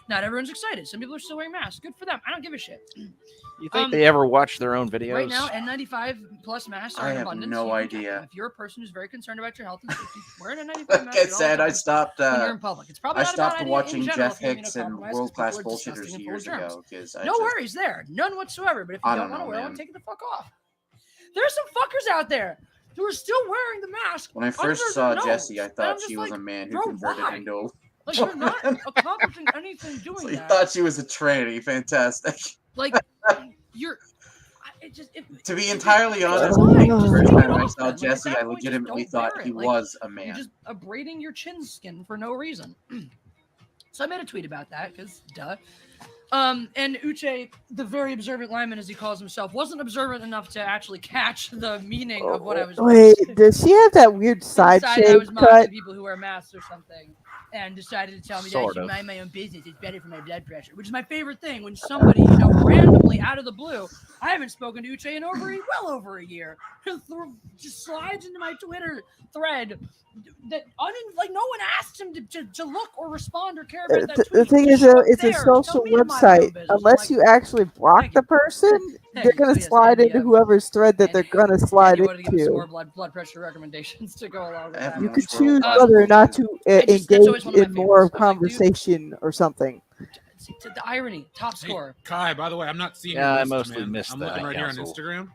S25: Not everyone's excited. Some people are still wearing masks. Good for them. I don't give a shit.
S3: You think they ever watch their own videos?
S25: Right now, N95 plus masks are in abundance.
S2: I have no idea.
S25: If you're a person who's very concerned about your health and safety, wear an N95 mask.
S2: Like I said, I stopped.
S25: When you're in public. It's probably
S2: I
S25: not
S2: stopped watching
S25: general,
S2: Jeff Hicks and World Class Bullshitters years ago.
S25: No worries there, none whatsoever. But if you don't want to wear one, take it the fuck off. There's some fuckers out there who are still wearing the mask.
S2: When I first saw Jessi, I thought she was a man who converted into a.
S25: Like, you're not accomplishing anything doing
S2: so
S25: that.
S2: You thought she was a tranny. Fantastic.
S25: Like, you're...
S2: To be entirely honest, the first time I saw Jessi, I legitimately thought he was a man.
S25: You're just abrading your chin skin for no reason. So I made a tweet about that, because, duh. And Uche, the very observant lineman, as he calls himself, wasn't observant enough to actually catch the meaning of what I was.
S11: Wait, does she have that weird side
S25: Decided I
S11: shave
S25: was mocking
S11: cut?
S25: people who wear masks or something, and decided to tell me that I
S3: Sort
S25: should
S3: of.
S25: mind my own business. It's better for my blood pressure, which is my favorite thing. When somebody, randomly out of the blue, I haven't spoken to Uche in well over a year, just slides into my Twitter thread. That no one asked him to look or respond or care about that tweet.
S11: The thing is, it's a social website. Unless you actually block the person, they're gonna slide into whoever's thread that they're gonna slide
S25: You want to give him some more
S11: into.
S25: blood pressure recommendations to go along with that.
S11: You can choose whether or not to engage in more conversation or something.
S25: The irony, top score.
S26: Kai, by the way, I'm not seeing.
S3: Yeah,
S26: your
S3: I
S26: list,
S3: mostly
S26: man.
S3: missed
S26: I'm
S3: the
S26: looking right here on
S3: council.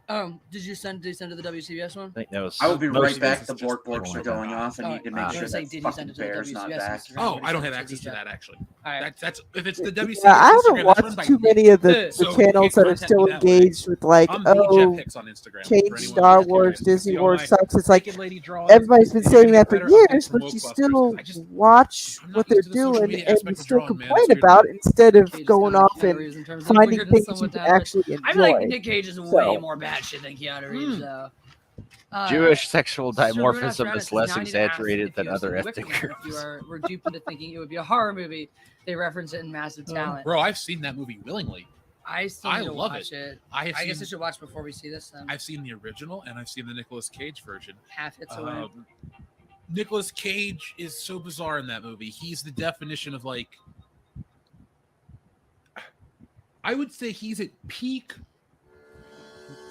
S26: Instagram.
S25: Did you send to the WCBS one?
S3: I think that was.
S2: I will be right
S3: mostly
S2: back.
S3: just
S2: The borks are going off. I need to make sure that fucking bear's not back.
S26: Oh, I don't have access to that actually. That's if it's the WCBS.
S11: Yeah, I
S26: Instagram,
S11: haven't
S26: that's run
S11: watched
S26: by
S11: too
S26: Nick.
S11: many of the
S26: So
S11: channels that are
S26: contact
S11: still
S26: me that way.
S11: engaged with like,
S26: I'm
S11: oh,
S26: Pix on Instagram, for
S11: change
S26: anyone
S11: Star
S26: who's
S11: Wars,
S26: curious.
S11: Disney
S26: See all
S11: Wars
S26: my
S11: sucks. It's like
S26: naked lady drawings.
S11: everybody's been
S26: You're
S11: saying
S26: gonna
S11: that
S26: get
S11: for
S26: better updates
S11: years,
S26: from
S11: but you
S26: Woke
S11: still
S26: Busters.
S11: watch
S26: I'm
S11: what
S26: not
S11: they're
S26: used to the social
S11: doing
S26: media
S11: and
S26: aspect
S11: you
S26: of
S11: still
S26: drawing, man.
S11: complain
S26: It's weird.
S11: about it instead of
S25: Cage is
S11: going
S25: kind of
S11: off and
S25: Keanu Reeves in terms of
S11: finding
S25: weirdness
S11: things
S25: and
S11: you
S25: what
S11: can
S25: that, but
S11: actually enjoy.
S25: I feel like Nick Cage is way
S11: So-
S25: more batshit than Keanu Reeves, though.
S3: Jewish sexual
S25: Sir Runa
S3: dimorphism
S25: Stratus
S3: is less
S25: 90
S3: exaggerated
S25: if
S3: than
S25: you
S3: other
S25: listen to
S3: ethnic
S25: Wicked Man,
S3: groups.
S25: If you were duped into thinking it would be a horror movie, they reference it in Massive Talent.
S26: Bro, I've seen that movie willingly.
S25: I still need to
S26: love
S25: watch it.
S26: I
S25: guess I should watch before we see this then.
S26: I've seen the original and I've seen the Nicolas Cage version.
S25: Half hits away.
S26: Nicolas Cage is so bizarre in that movie. He's the definition of like, I would say he's at peak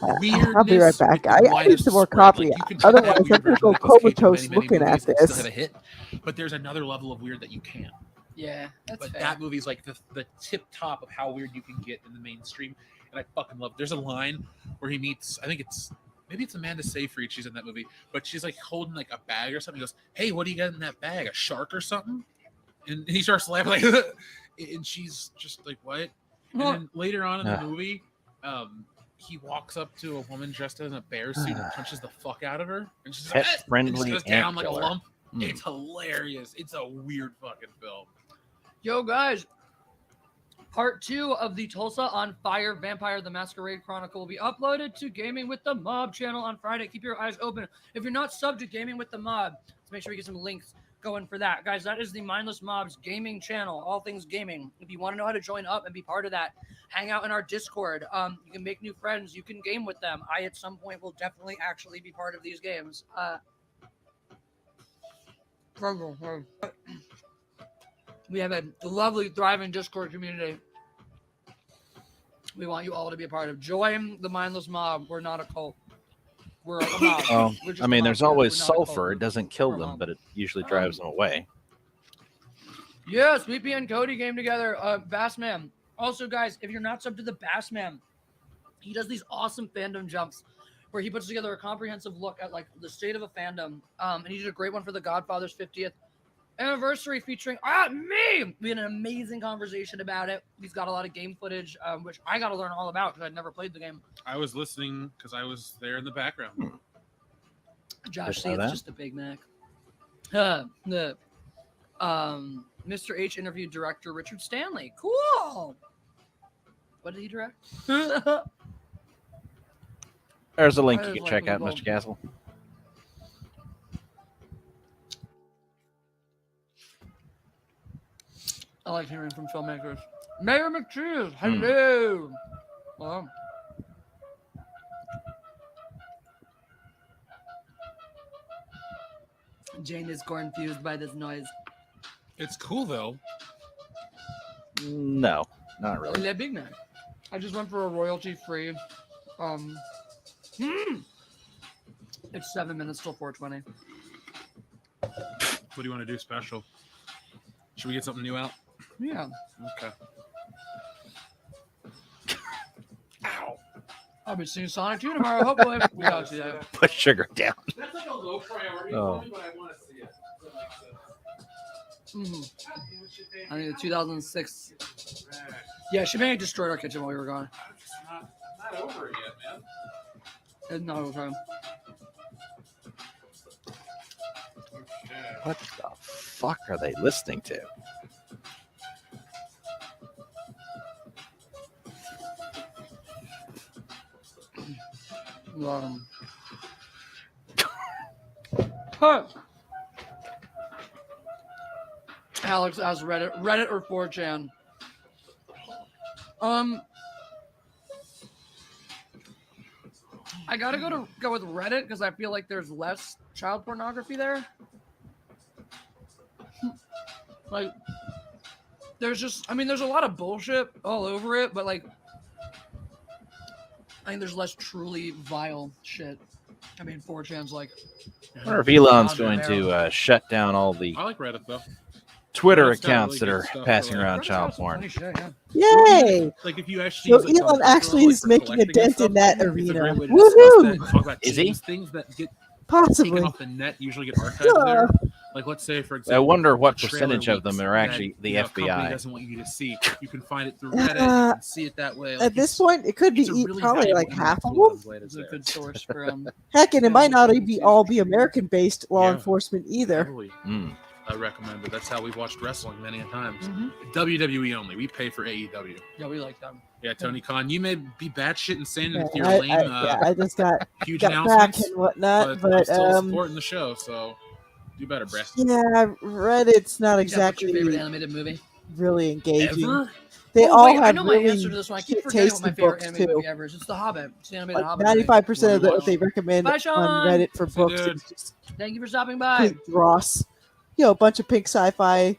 S26: weirdness.
S11: I'll be right back.
S26: with the
S11: I need
S26: widest
S11: some more
S26: spread.
S11: coffee.
S26: Like, you can check
S11: Otherwise,
S26: that
S11: I'm
S26: weird
S11: gonna
S26: version
S11: go
S26: of Nicolas Cage in
S11: comatose
S26: many, many
S11: looking
S26: movies
S11: at
S26: and still
S11: this.
S26: have a hit. But there's another level of weird that you can't.
S25: Yeah, that's
S26: But
S25: fair.
S26: that movie's like the tip top of how weird you can get in the mainstream, and I fucking love it. There's a line where he meets, I think maybe it's Amanda Seyfried. She's in that movie, but she's like holding like a bag or something. He goes, "Hey, what do you got in that bag? A shark or something?" And he starts laughing like, and she's just like, "What?" And then later on in the movie, he walks up to a woman dressed in a bear suit and punches the fuck out of her, and she's like,
S3: Pet-friendly
S26: and she goes down
S3: ant
S26: like a
S3: killer.
S26: lump. It's hilarious. It's a weird fucking film.
S25: Yo, guys. Part 2 of the Tulsa on Fire Vampire the Masquerade Chronicle will be uploaded to Gaming with the Mob channel on Friday. Keep your eyes open. If you're not subbed to Gaming with the Mob, let's make sure we get some links going for that. Guys, that is the Mindless Mob's gaming channel, all things gaming. If you want to know how to join up and be part of that, hang out in our Discord. You can make new friends. You can game with them. I, at some point, will definitely actually be part of these games. We have a lovely, thriving Discord community. We want you all to be a part of. Join the Mindless Mob. We're not a cult. We're a mob.
S3: Oh,
S25: We're just
S3: I
S25: a
S3: mean,
S25: mob.
S3: there's
S25: We're
S3: always
S25: not a cult.
S3: sulfur. It doesn't kill
S25: We're a
S3: them,
S25: mob.
S3: but it usually drives them away.
S25: Yeah, Sweet Pea and Cody game together. Bassman. Also, guys, if you're not subbed to the Bassman, he does these awesome fandom jumps where he puts together a comprehensive look at like the state of a fandom. And he did a great one for the Godfather's 50th anniversary featuring me. We had an amazing conversation about it. He's got a lot of game footage, which I got to learn all about because I'd never played the game.
S26: I was listening because I was there in the background.
S25: Josh,
S3: Didn't
S25: see,
S3: know
S25: it's
S3: that.
S25: just a Big Mac. Mr. H interviewed director Richard Stanley. Cool. What did he direct?
S3: There's a link
S25: I
S3: you
S25: just
S3: can check
S25: like
S3: out,
S25: the
S3: Mr. Castle.
S25: I like hearing from filmmakers. Mayor McCheese, hello. Well, Jane is confused by this noise.
S26: It's cool though.
S3: No, not really.
S25: Le Big Mac. I just went for a royalty-free. It's 7 minutes till 4:20.
S26: What do you want to do special? Should we get something new out?
S25: Yeah.
S26: Okay.
S25: I'll be seeing Sonic 2 tomorrow. Hopefully, we gotta see that.
S3: Put sugar down.
S26: That's like a low priority
S3: Oh.
S26: for me, but I want to see it.
S25: I think the 2006. Yeah, she may have destroyed our kitchen while we were gone.
S26: Not over it yet, man.
S25: It's not okay.
S3: What the fuck are they listening to?
S25: Huh. Alex asked Reddit or 4chan. I gotta go with Reddit because I feel like there's less child pornography there. Like, there's a lot of bullshit all over it, but like, I think there's less truly vile shit. I mean, 4chan's like.
S3: I wonder if Elon's going to shut down all the
S26: I like Reddit though.
S3: Twitter
S26: Reddit's got
S3: accounts
S26: really
S3: that
S26: good
S3: are
S26: stuff
S3: passing
S26: for, like,
S3: around
S26: Reddit's
S3: child
S26: got some
S3: porn.
S26: funny shit, yeah.
S11: Yay!
S26: Like if you actually
S11: So
S26: use, like,
S11: Elon
S26: some
S11: actually
S26: like,
S11: is
S26: for
S11: making a
S26: collecting and
S11: dent
S26: stuff,
S11: in that
S26: it's a
S11: arena.
S26: great way to discuss that.
S11: Woohoo!
S26: Talk about
S3: Is he?
S26: things that get
S11: Possibly.
S26: taken off the net usually get archived there. Like let's say for example,
S3: I wonder what
S26: a trailer
S3: percentage of them
S26: leaks
S3: are actually
S26: that,
S3: the
S26: you know, a company
S3: FBI.
S26: doesn't want you to see. You can find it through Reddit. You can see it that way. Like,
S11: At this point, it could be
S26: really
S11: probably
S26: valuable
S11: like half of
S26: tool
S11: them.
S26: I'm glad it's
S25: It's a
S26: there.
S25: good source for
S11: Heck, and it might not be all be American-based law
S26: Yeah.
S11: enforcement either.
S26: Totally. I recommend it. That's how we've watched wrestling many a times. WWE only. We pay for AEW.
S25: Yeah, we like them.
S26: Yeah, Tony Khan, you may be batshit insane
S11: Yeah,
S26: with your lame
S11: I just got
S26: huge
S11: got back
S26: announcements
S11: and whatnot,
S26: but I'm still
S11: but
S26: supporting the show, so do better, Brett.
S11: yeah, Reddit's not
S25: What's your
S11: exactly
S25: favorite animated movie?
S11: really engaging.
S25: Ever?
S11: They
S25: Oh,
S11: all
S25: wait, I
S11: have
S25: know my
S11: really
S25: answer to this one. I keep
S11: shit
S25: forgetting what my
S11: tasting
S25: favorite
S11: books
S25: animated
S11: too.
S25: movie ever is. It's The Hobbit. It's the animated Hobbit.
S11: 95% of
S25: movie.
S11: what they recommend
S25: Bye,
S11: on
S25: Sean.
S11: Reddit for
S26: See,
S11: books
S26: dude.
S11: is just
S25: Thank you for stopping by.
S11: complete dross. You know, a bunch of pink sci-fi,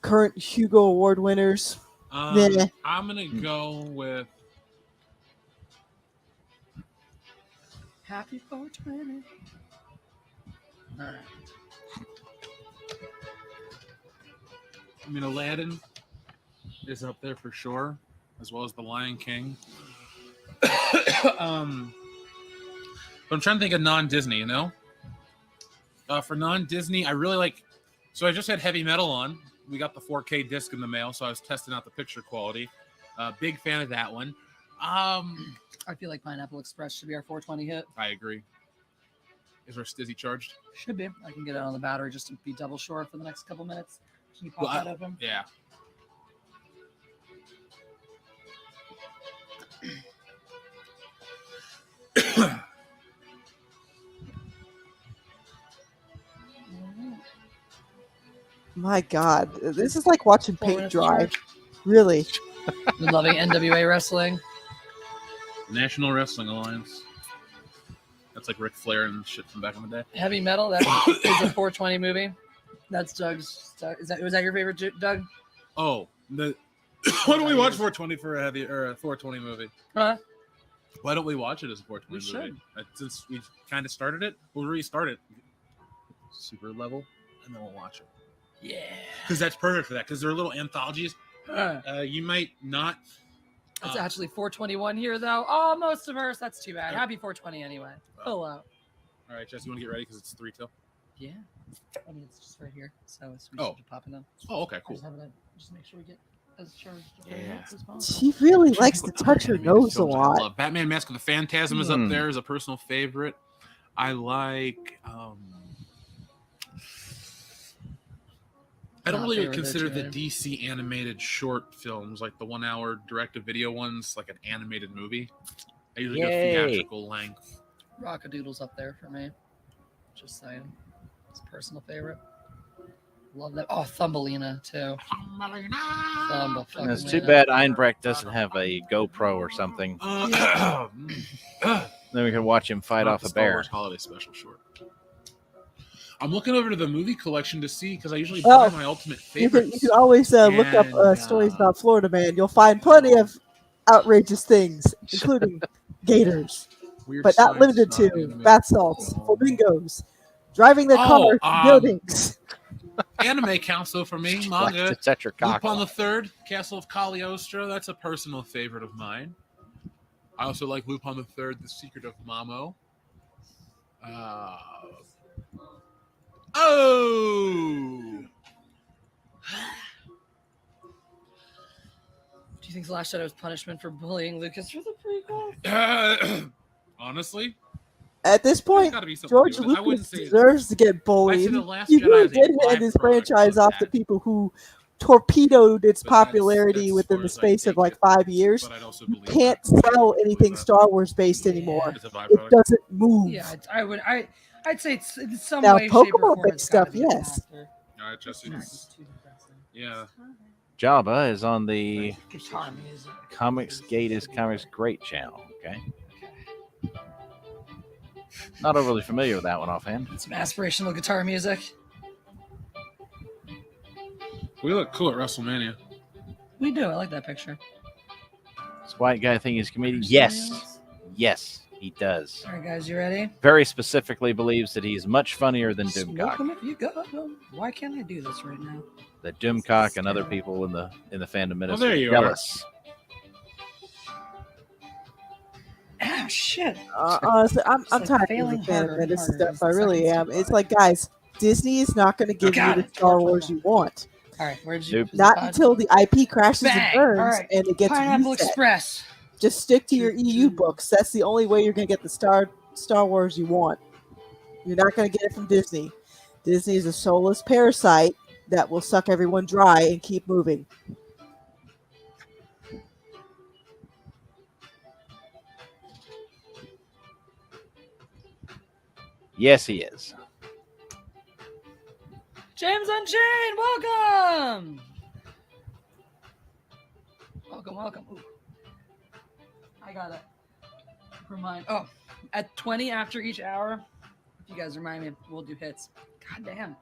S11: current Hugo Award winners. Nah.
S26: I'm gonna go with
S25: Happy 420. All right.
S26: I mean Aladdin is up there for sure, as well as The Lion King. But I'm trying to think of non-Disney, you know? For non-Disney, I really like. So I just had Heavy Metal on. We got the 4K disc in the mail, so I was testing out the picture quality. Big fan of that one.
S25: I feel like Pineapple Express should be our 420 hit.
S26: I agree. Is our Stizzy charged?
S25: Should be. I can get it on the battery just to be double sure for the next couple minutes. Can you pop that open?
S26: Yeah.
S11: My God, this is like watching paint
S25: minutes
S11: dry.
S25: charge.
S11: Really.
S25: Been loving NWA wrestling.
S26: National Wrestling Alliance. That's like Ric Flair and shit from back in the day.
S25: Heavy Metal, that is a 420 movie. That's Doug's. Was that your favorite, Doug?
S26: Oh, why don't we watch 420 for a 420 movie?
S25: Huh?
S26: Why don't we watch it as a 420
S25: We
S26: movie?
S25: should.
S26: Since we kind of started it, we'll restart it. Super level, and then we'll watch it.
S25: Yeah.
S26: Because that's perfect for that. Because they're little anthologies. You might not.
S25: It's actually 421 here, though. Oh, most diverse. That's too bad. Happy 420 anyway. Pull out.
S26: All right, Jess, you want to get ready because it's 3 till?
S25: Yeah. I mean, it's just right here, so it's just popping up.
S26: Oh, okay, cool.
S25: Just make sure we get as charged as possible.
S11: She really likes to touch her nose a lot.
S26: Batman Mask of the Phantasm is up there as a personal favorite. I like. I don't really consider the DC animated short films, like the 1 hour direct-to-video ones, like an animated movie. I usually go theatrical length.
S25: Rockadoodle's up there for me. Just saying. It's a personal favorite. Love that. Oh, Thumbelina, too.
S3: It's too bad Einbrecht doesn't have a GoPro or something. Then we can watch him fight off a
S26: Star
S3: bear.
S26: Wars Holiday Special short. I'm looking over to the movie collection to see because I usually buy my ultimate favorites.
S11: You can always look up stories about Florida Man. You'll find plenty of outrageous things, including gators, but not limited to bath salts, flamingos, driving their car to buildings.
S26: Anime counts though for me. Manga.
S3: to set your cock
S26: Lupin the
S3: off.
S26: Third, Castle of Cagliostro. That's a personal favorite of mine. I also like Lupin the Third, The Secret of Mamo. Oh!
S25: Do you think The Last Shadow is punishment for bullying Lucas for the prequel?
S26: Honestly,
S11: At this point,
S26: gotta be something
S11: George
S26: to do with it. I wouldn't
S11: Lucas
S26: say-
S11: deserves to get bullied.
S26: The Last
S11: He
S26: Jedi
S11: really
S26: is a
S11: did hand his
S26: byproduct
S11: franchise
S26: of
S11: off to people who torpedoed its popularity within the space of like 5 years. You can't sell anything Star Wars based anymore. It doesn't move.
S25: Yeah, I'd say it's in some
S11: Now
S25: way, shape, or
S11: Pokemon
S25: form.
S11: based stuff, yes.
S26: All right, Jesse. Yeah.
S3: Java is on the
S25: Guitar music.
S3: Comics Gate is Comics Great channel. Okay. Not overly familiar with that one offhand.
S25: Some aspirational guitar music.
S26: We look cool at WrestleMania.
S25: We do. I like that picture.
S3: This white guy think he's a comedian? Yes. Yes, he does.
S25: All right, guys, you ready?
S3: Very specifically believes that he's much funnier than Doomcock.
S25: Welcome if you go. Why can't I do this right now?
S3: That Doomcock and other people in the fandom ministry
S26: there you
S3: jealous.
S25: Ah, shit.
S11: Honestly, I'm tired of
S25: failing
S11: the fan
S25: harder
S11: of
S25: and
S11: this
S25: harder
S11: stuff.
S25: as
S11: I
S25: the
S11: really
S25: seconds
S11: am.
S25: go
S11: It's
S25: by.
S11: like, guys, Disney is not going to give you the Star Wars you want.
S25: All right, where'd you?
S11: Not until the IP crashes
S25: Bang!
S11: and burns
S25: All right.
S11: and it gets
S25: Pineapple
S11: reset.
S25: Express.
S11: Just stick to your EU books. That's the only way you're going to get the Star Wars you want. You're not going to get it from Disney. Disney is a soulless parasite that will suck everyone dry and keep moving.
S3: Yes, he is.
S25: James Unchained, welcome. Welcome. Ooh. I gotta remind. Oh, at 20 after each hour, if you guys remind me, we'll do hits. God damn.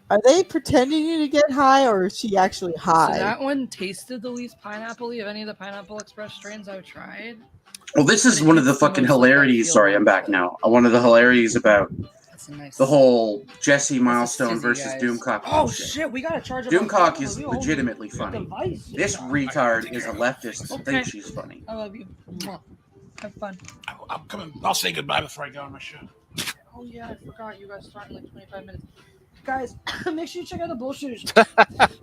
S11: Are they pretending you to get high, or is she actually high?
S25: So that one tasted the least pineapple-y of any of the Pineapple Express strains I've tried.
S2: Well, this is one of the fucking hilarities. Sorry, I'm back now. One of the hilarities about the whole Jessi milestone versus Doomcock.
S25: Oh
S2: bullshit.
S25: shit, we gotta charge up.
S2: Doomcock is legitimately funny. This retard is a leftist.
S25: Okay.
S2: Thinks she's funny.
S25: I love you. Mwah. Have fun.
S24: I'm coming. I'll say goodbye before I go on my show.
S25: Oh yeah, I forgot. You guys start in like 25 minutes. Guys, make sure you check out the bullshitters.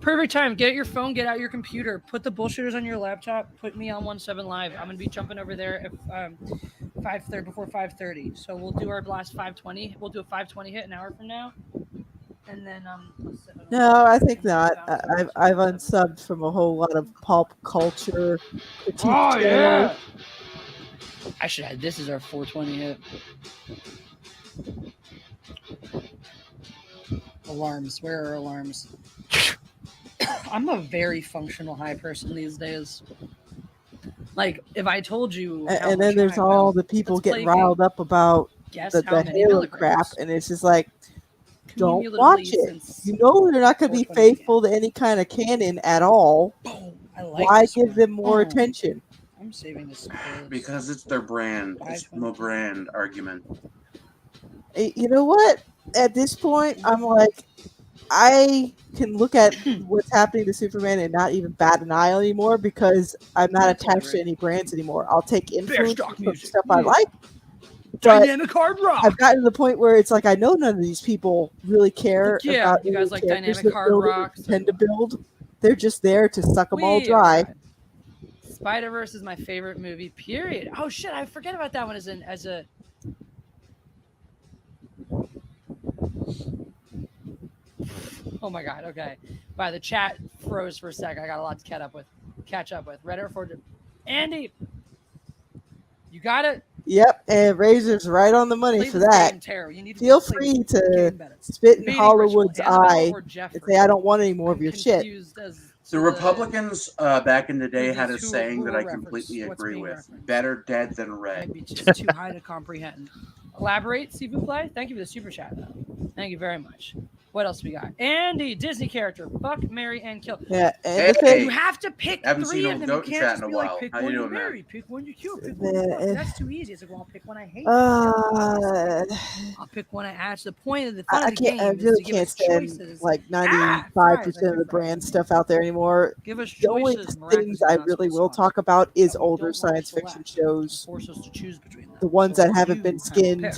S25: Perfect time. Get your phone, get out your computer, put the bullshitters on your laptop, put me on 17 Live. I'm gonna be jumping over there at 5:30 before 5:30. So we'll do our last 5:20. We'll do a 5:20 hit an hour from now. And then
S11: No, I think not. I've unsubbed from a whole lot of pop culture critique channels.
S25: I should have. This is our 4:20 hit. Alarms. Where are alarms? I'm a very functional high person these days. Like, if I told you...
S11: And then there's all the people getting riled up about the Halo crap, and it's just like, don't watch it. You know they're not going to be faithful to any kind of canon at all. Why give them more attention?
S25: I'm saving this.
S2: Because it's their brand. It's my brand argument.
S11: You know what? At this point, I'm like, I can look at what's happening to Superman and not even bat an eye anymore because I'm not attached to any brands anymore. I'll take influence from stuff I like.
S25: Dynamic hard rock.
S11: I've gotten to the point where it's like I know none of these people really care about
S25: you guys like
S11: characters
S25: Dynamic
S11: that
S25: Hard
S11: build
S25: Rock.
S11: tend to build. They're just there to suck them all dry.
S25: Spider-Verse is my favorite movie. Period. Oh shit! I forget about that one as a. Oh my god. Okay. Wow, the chat froze for a second. I got a lot to catch up with. Reddit for Andy. You got it.
S11: Yep, and Razor's right on the money for that. Feel free to spit in Hollywood's eye and say, I don't want any more of your shit.
S2: The Republicans back in the day had a saying that I completely agree with. Better dead than red.
S25: Maybe just too high to comprehend. Elaborate, s'il vous plaît. Thank you for the super chat, though. Thank you very much. What else we got? Andy, Disney character. Fuck, marry, and kill.
S11: Yeah,
S2: hey,
S25: you have to pick
S2: haven't
S25: three
S2: seen
S25: of them.
S2: Old
S25: You
S2: Goat
S25: can't
S2: chat
S25: just
S2: in a
S25: be like,
S2: while.
S25: pick
S2: How
S25: one
S2: you
S25: you
S2: doing, man?
S25: marry, pick one you kill, pick one you fuck. That's too easy. It's like, well, I'll pick one I hate. I'll pick one I add. The point of the fun of the game
S11: I
S25: is
S11: really
S25: to give
S11: can't
S25: us
S11: stand
S25: choices.
S11: like 95% of the brand stuff out there anymore.
S25: Give us
S11: The only
S25: choices,
S11: things I really will talk about is older science fiction shows.
S25: Force us to choose between them.
S11: The ones that haven't been
S25: You
S11: skinned.
S25: pick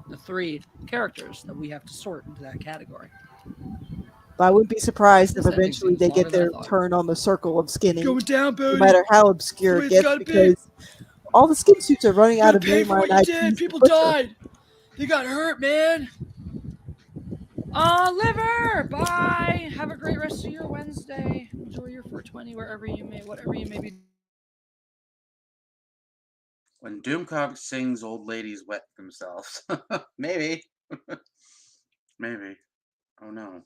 S25: the three characters that we have to sort into that category.
S11: But I wouldn't be surprised if
S25: This ending
S11: eventually
S25: seems
S11: they
S25: longer
S11: get
S25: than I
S11: their
S25: thought.
S11: turn on the circle of skinning.
S25: Going down,
S11: No
S25: baby.
S11: matter how obscure it
S25: It's
S11: gets, because all the skin suits are running out of
S25: pay for what
S11: mainline
S25: you did.
S11: IPs.
S25: People died. They got hurt, man. Liver. Bye. Have a great rest of your Wednesday. Enjoy your 420 whatever you may be.
S2: When Doomcock sings, old ladies wet themselves. Maybe. Maybe. Oh no.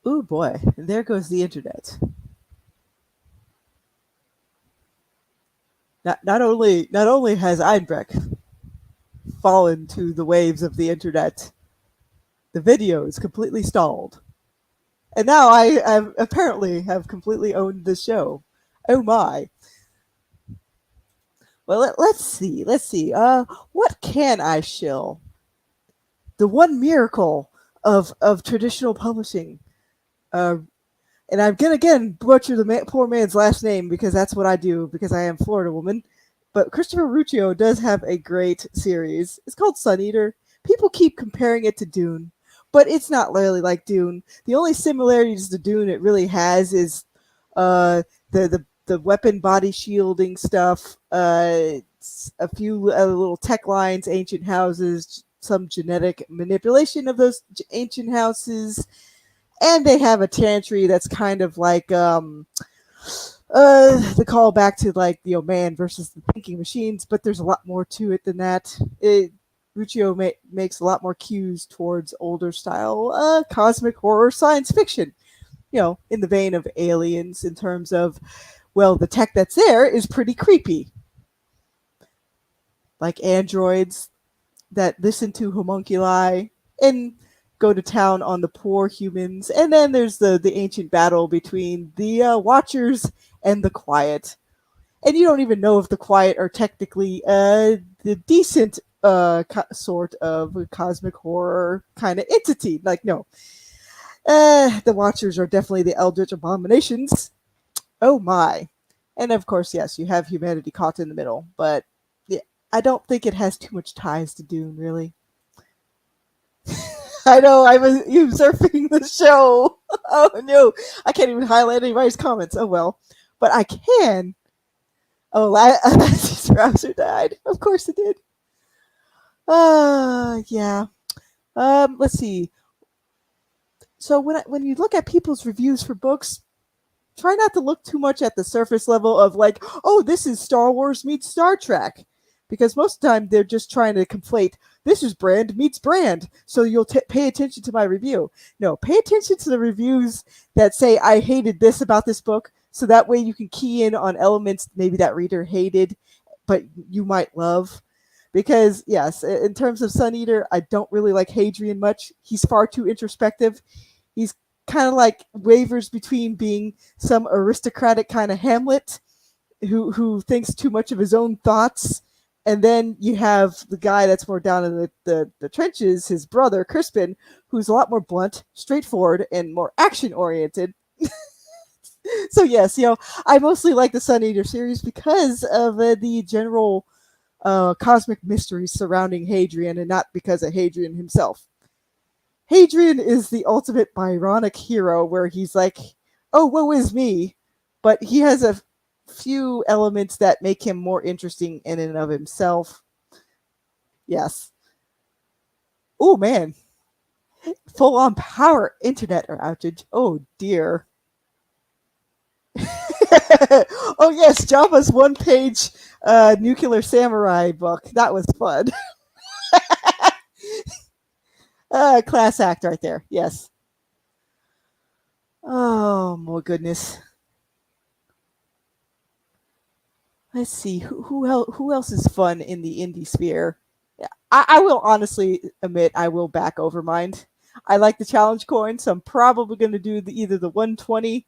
S11: Ooh boy, there goes the internet. Not only has Einbrecht fallen to the waves of the internet, the video is completely stalled. And now I apparently have completely owned the show. Oh my. Well, let's see. What can I shill? The one miracle of traditional publishing. And I'm gonna again butcher the poor man's last name because that's what I do because I am Florida woman. But Christopher Ruccio does have a great series. It's called Sun Eater. People keep comparing it to Dune, but it's not really like Dune. The only similarities to Dune it really has is the weapon body shielding stuff, a few little tech lines, ancient houses, some genetic manipulation of those ancient houses, and they have a chantry that's kind of like the callback to like man versus the thinking machines, but there's a lot more to it than that. Ruccio makes a lot more cues towards older style cosmic horror science fiction, in the vein of Aliens in terms of, well, the tech that's there is pretty creepy, like androids that listen to homunculi and go to town on the poor humans. And then there's the ancient battle between the Watchers and the Quiet. And you don't even know if the Quiet are technically the decent sort of cosmic horror kind of entity. Like, no. The Watchers are definitely the Eldritch abominations. Oh my. And of course, yes, you have humanity caught in the middle. But yeah, I don't think it has too much ties to Dune, really. I know, I'm usurping the show. Oh no, I can't even highlight anybody's comments. Oh well, but I can. Oh, Lassie's browser died. Of course it did. Yeah. Let's see. So when you look at people's reviews for books, try not to look too much at the surface level of like, oh, this is Star Wars meets Star Trek. Because most of the time they're just trying to conflate, this is brand meets brand, so you'll pay attention to my review. No, pay attention to the reviews that say, I hated this about this book, so that way you can key in on elements maybe that reader hated, but you might love. Because, yes, in terms of Sun Eater, I don't really like Hadrian much. He's far too introspective. He's kind of like wavers between being some aristocratic kind of Hamlet who thinks too much of his own thoughts. And then you have the guy that's more down in the trenches, his brother, Crispin, who's a lot more blunt, straightforward, and more action-oriented. So yes, I mostly like the Sun Eater series because of the general cosmic mysteries surrounding Hadrian and not because of Hadrian himself. Hadrian is the ultimate Byronic hero where he's like, oh, woe is me, but he has a few elements that make him more interesting in and of himself. Yes. Oh man. Full on power internet outage. Oh dear. Oh yes, Java's one-page nuclear samurai book. That was fun. Class act right there. Yes. Oh my goodness. Let's see who else is fun in the indie sphere. I will honestly admit I will back Overmind. I like the challenge coin, so I'm probably going to do either the 120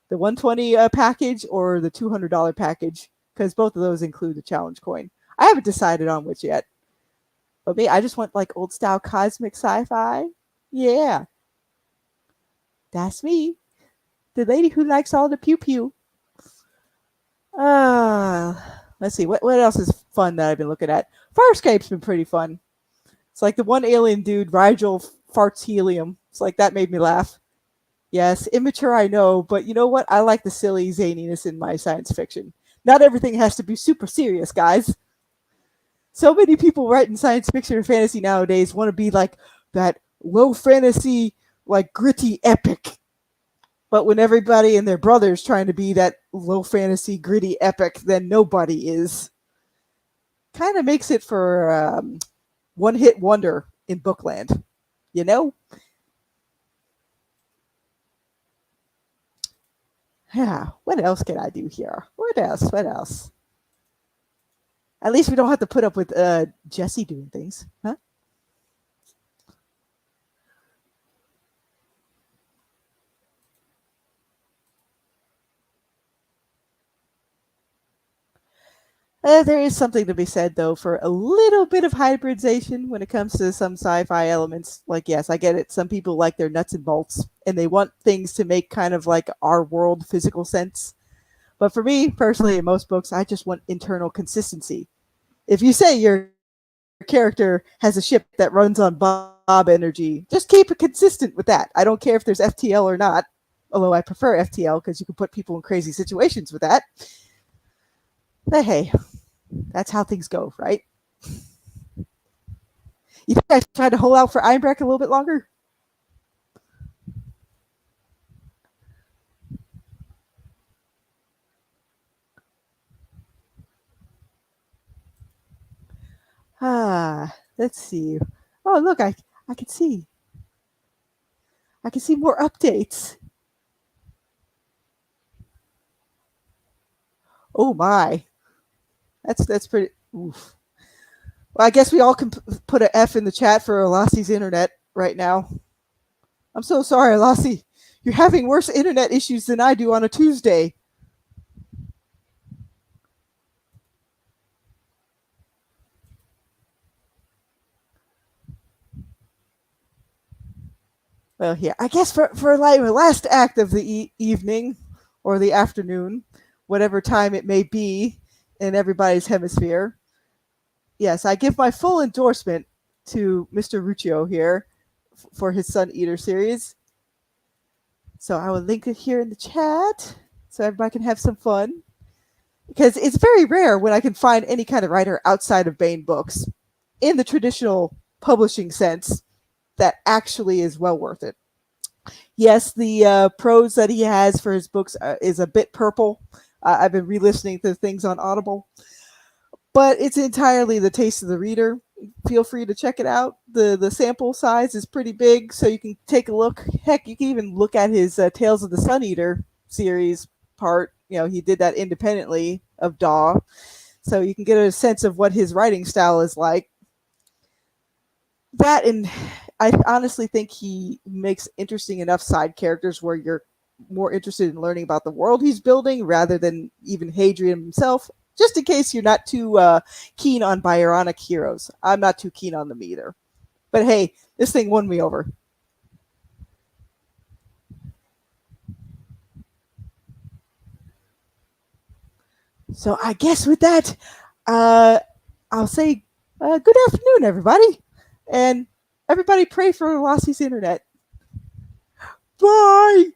S11: the 120 package or the $200 package, because both of those include the challenge coin. I haven't decided on which yet. But me, I just want like old style cosmic sci-fi. Yeah. That's me. The lady who likes all the pew pew. Let's see. What else is fun that I've been looking at? Farscape's been pretty fun. It's like the one alien dude, Rigel, farts helium. It's like that made me laugh. Yes, immature, I know, but you know what? I like the silly zaniness in my science fiction. Not everything has to be super serious, guys. So many people writing science fiction or fantasy nowadays want to be like that low fantasy, like gritty epic. But when everybody and their brother's trying to be that low fantasy, gritty epic, then nobody is. Kind of makes it for one hit wonder in Bookland, you know? Yeah, what else can I do here? What else? At least we don't have to put up with Jessi doing things, huh? There is something to be said, though, for a little bit of hybridization when it comes to some sci-fi elements. Like, yes, I get it. Some people like their nuts and bolts, and they want things to make kind of like our world physical sense. But for me, personally, in most books, I just want internal consistency. If you say your character has a ship that runs on Bob energy, just keep it consistent with that. I don't care if there's FTL or not, although I prefer FTL because you can put people in crazy situations with that. But hey, that's how things go, right? You think I tried to hold out for Einbreck a little bit longer? Let's see. Oh, look, I can see. I can see more updates. Oh my. That's pretty oof. Well, I guess we all can put an F in the chat for Lassie's internet right now. I'm so sorry, Lassie. You're having worse internet issues than I do on a Tuesday. Well, here, I guess for like the last act of the evening or the afternoon, whatever time it may be in everybody's hemisphere. Yes, I give my full endorsement to Mr. Ruccio here for his Sun Eater series. So I will link it here in the chat so everybody can have some fun. Because it's very rare when I can find any kind of writer outside of Bane books in the traditional publishing sense that actually is well worth it. Yes, the prose that he has for his books is a bit purple. I've been re-listening to things on Audible. But it's entirely the taste of the reader. Feel free to check it out. The sample size is pretty big, so you can take a look. Heck, you can even look at his Tales of the Sun Eater series part. You know, he did that independently of Daw, so you can get a sense of what his writing style is like. That, and I honestly think he makes interesting enough side characters where you're more interested in learning about the world he's building rather than even Hadrian himself. Just in case you're not too keen on Byronic heroes. I'm not too keen on them either. But hey, this thing won me over. So I guess with that, I'll say good afternoon, everybody. And everybody pray for Lassie's internet. Bye!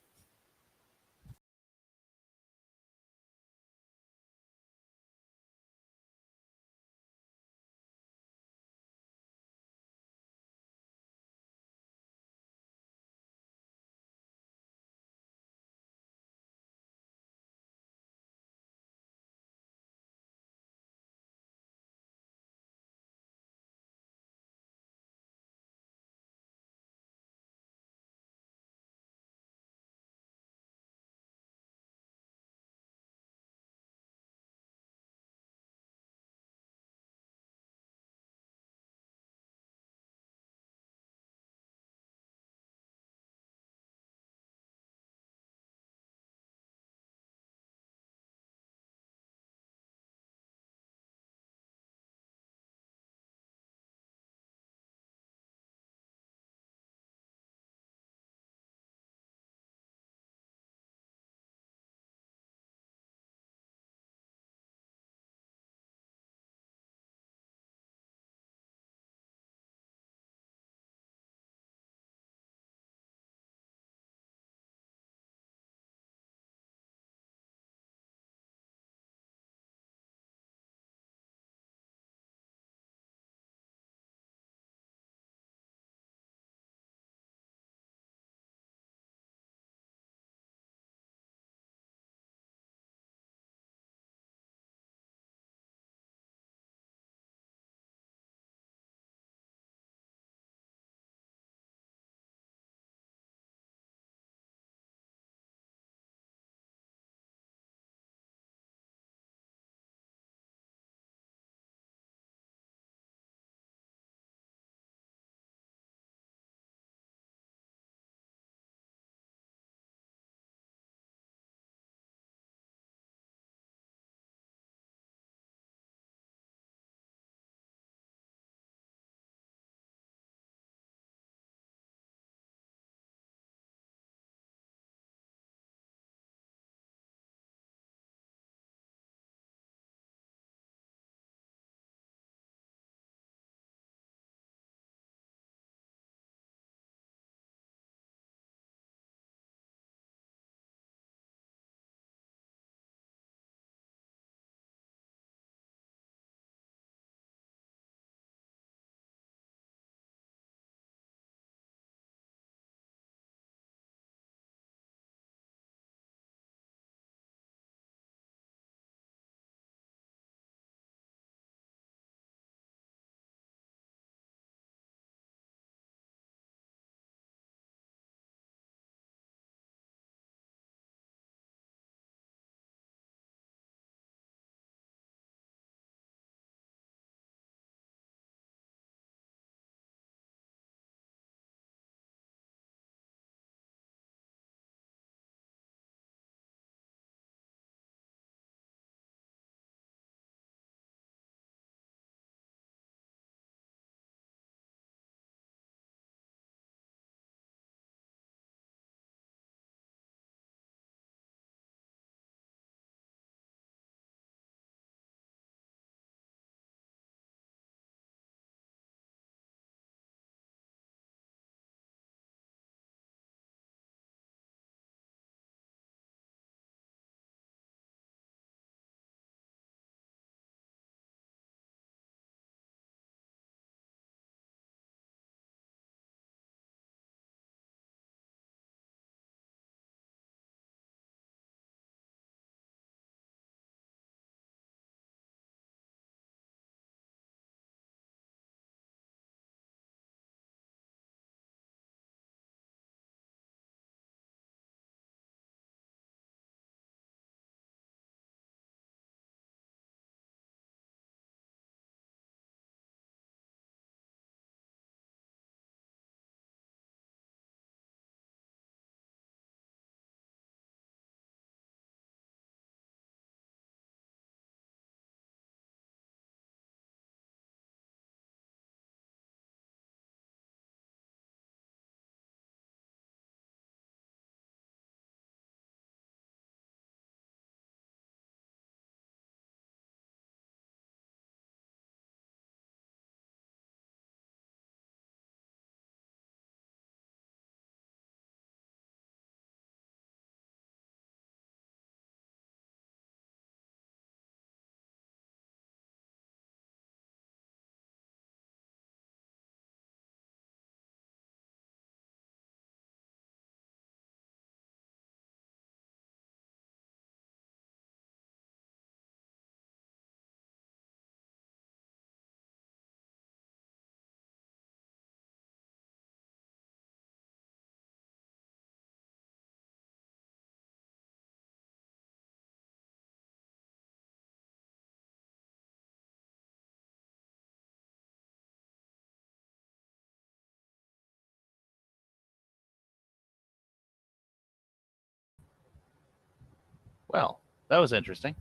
S3: Well, that was interesting.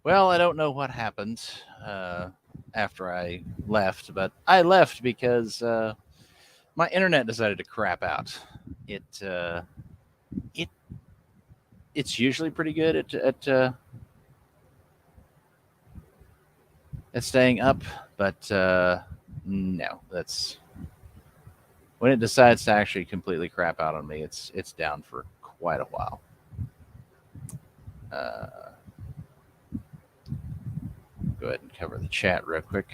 S3: Well, I don't know what happened after I left, but I left because my internet decided to crap out. It's usually pretty good at staying up, but no, that's when it decides to actually completely crap out on me. It's down for quite a while. Go ahead and cover the chat real quick.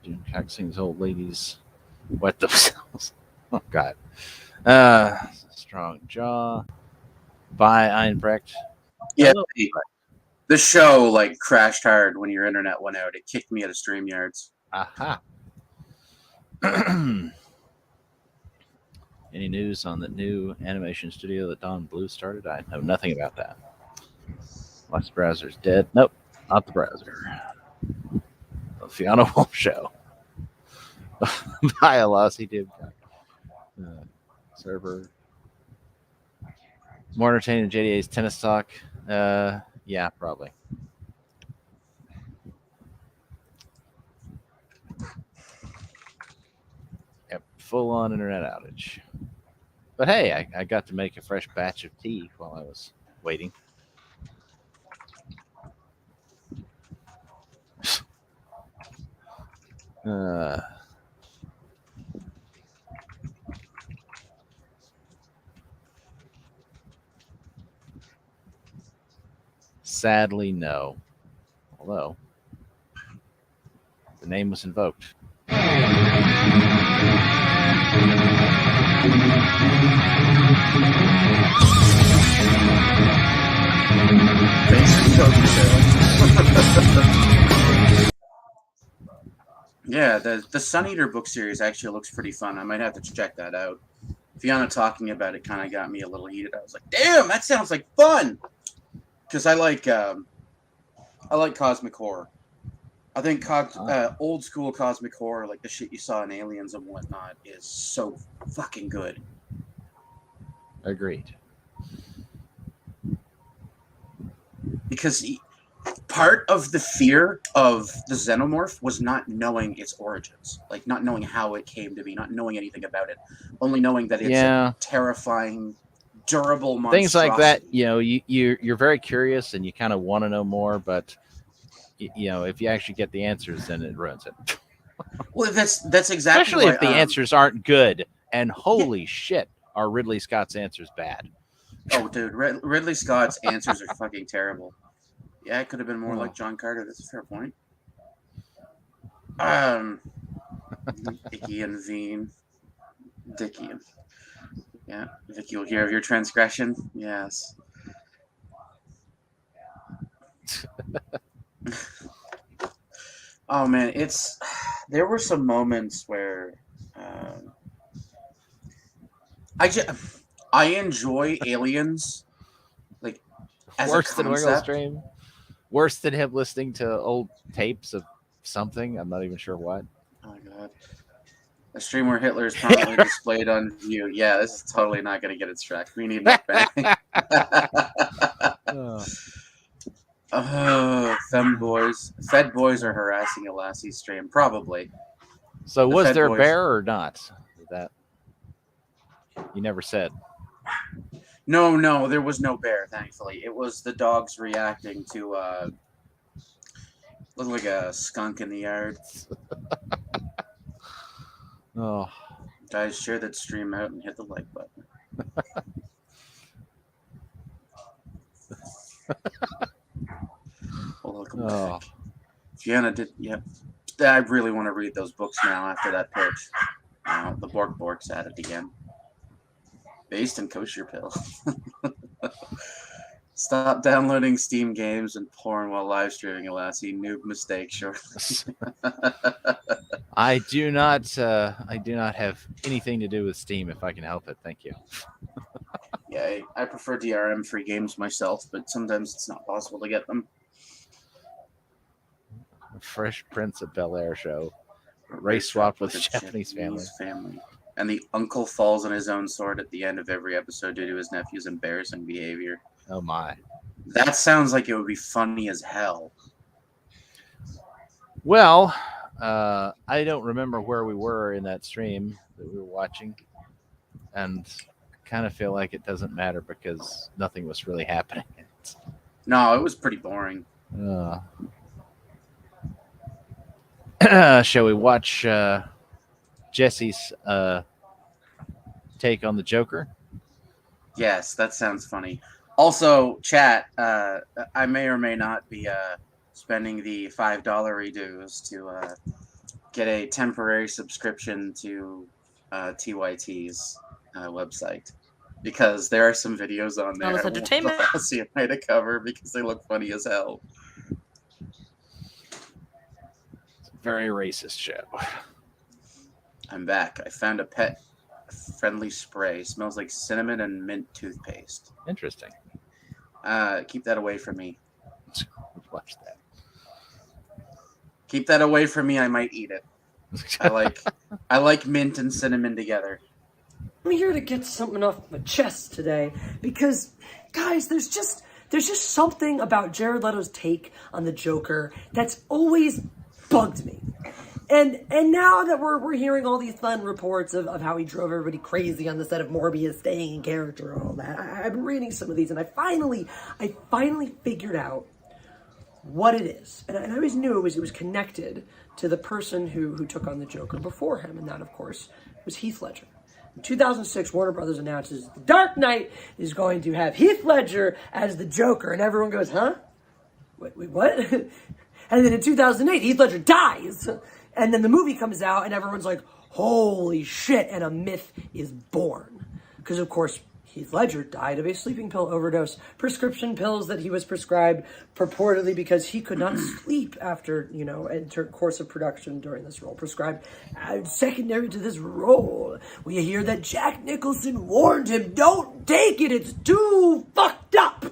S3: June Coxing's old ladies wet themselves. Oh God. Strong jaw. By Einbrecht.
S2: Yeah, the show like crashed hard when your internet went out. It kicked me out of StreamYards.
S3: Aha. Any news on the new animation studio that Don Bluth started? I know nothing about that. Unless the browser's dead. Nope, not the browser. The Fiona Wolf Show. By a lossy dude. Server. More entertaining than JDA's tennis talk. Yeah, probably. Yep, full on internet outage. But hey, I got to make a fresh batch of tea while I was waiting. Sadly, no. Although, the name was invoked.
S2: Yeah, the Sun Eater book series actually looks pretty fun. I might have to check that out. Fiona talking about it kind of got me a little heated. I was like, "Damn, that sounds like fun!" Because I like cosmic horror. I think old school cosmic horror, like the shit you saw in Aliens and whatnot, is so fucking good.
S3: Agreed.
S2: Because part of the fear of the xenomorph was not knowing its origins, like not knowing how it came to be, not knowing anything about it, only knowing that it's a terrifying, durable monstrosity.
S3: Things like that, you're very curious and you kind of want to know more, but if you actually get the answers, then it ruins it.
S2: Well, that's exactly
S3: especially
S2: why,
S3: if the answers aren't good. And holy shit, are Ridley Scott's answers bad?
S2: Oh, dude, Ridley Scott's answers are fucking terrible. Yeah, it could have been more like John Carter. That's a fair point. Icky and Veen. Dickie. Yeah, Vicky will hear of your transgression. Yes. Oh man, there were some moments where I enjoy Aliens, like as
S3: worse
S2: a
S3: than Wiggle
S2: concept.
S3: Stream. Worse than him listening to old tapes of something. I'm not even sure what.
S2: Oh my god. A stream where Hitler is prominently displayed on view. Yeah, this is totally not going to get its track. We need more bang. Fed boys are harassing a Lassie stream. Probably.
S3: So was there a bear or not? That you never said.
S2: No, there was no bear, thankfully. It was the dogs reacting to looked like a skunk in the yard.
S3: Oh.
S2: Guys, share that stream out and hit the like button. Welcome back. Fiona did, yep. I really want to read those books now after that pitch. The Bork's at it again. Based in Kosher Pill. Stop downloading Steam games and porn while live streaming a Lassie. Noob mistake, shortly.
S3: I do not have anything to do with Steam if I can help it. Thank you.
S2: Yeah, I prefer DRM free games myself, but sometimes it's not possible to get them.
S3: Fresh Prince of Bel-Air show. Race swapped with a Japanese family.
S2: And the uncle falls on his own sword at the end of every episode due to his nephew's embarrassing behavior.
S3: Oh my.
S2: That sounds like it would be funny as hell.
S3: Well, I don't remember where we were in that stream that we were watching, and I kind of feel like it doesn't matter because nothing was really happening.
S2: No, it was pretty boring.
S3: Shall we watch Jesse's take on the Joker?
S2: Yes, that sounds funny. Also, chat, I may or may not be spending the $5 dues to get a temporary subscription to TYT's website. Because there are some videos on there
S9: Honest entertainment.
S2: I'll see if I to cover because they look funny as hell.
S3: It's a very racist show.
S2: I'm back. I found a pet-friendly spray. Smells like cinnamon and mint toothpaste.
S3: Interesting.
S2: Keep that away from me.
S3: Watch that.
S2: Keep that away from me. I might eat it. I like mint and cinnamon together.
S4: I'm here to get something off my chest today because, guys, there's just something about Jared Leto's take on the Joker that's always bugged me. And now that we're hearing all these fun reports of how he drove everybody crazy on the set of Morbius, staying in character and all that, I've been reading some of these, and I finally figured out what it is. And I always knew it was connected to the person who took on the Joker before him, and that, of course, was Heath Ledger. In 2006, Warner Brothers announces The Dark Knight is going to have Heath Ledger as the Joker, and everyone goes, huh? Wait, what? And then in 2008, Heath Ledger dies, and then the movie comes out, and everyone's like, holy shit, and a myth is born. Because, of course, Heath Ledger died of a sleeping pill overdose, prescription pills that he was prescribed purportedly because he could not sleep after, a course of production during this role. Prescribed secondary to this role. We hear that Jack Nicholson warned him, don't take it, it's too fucked up.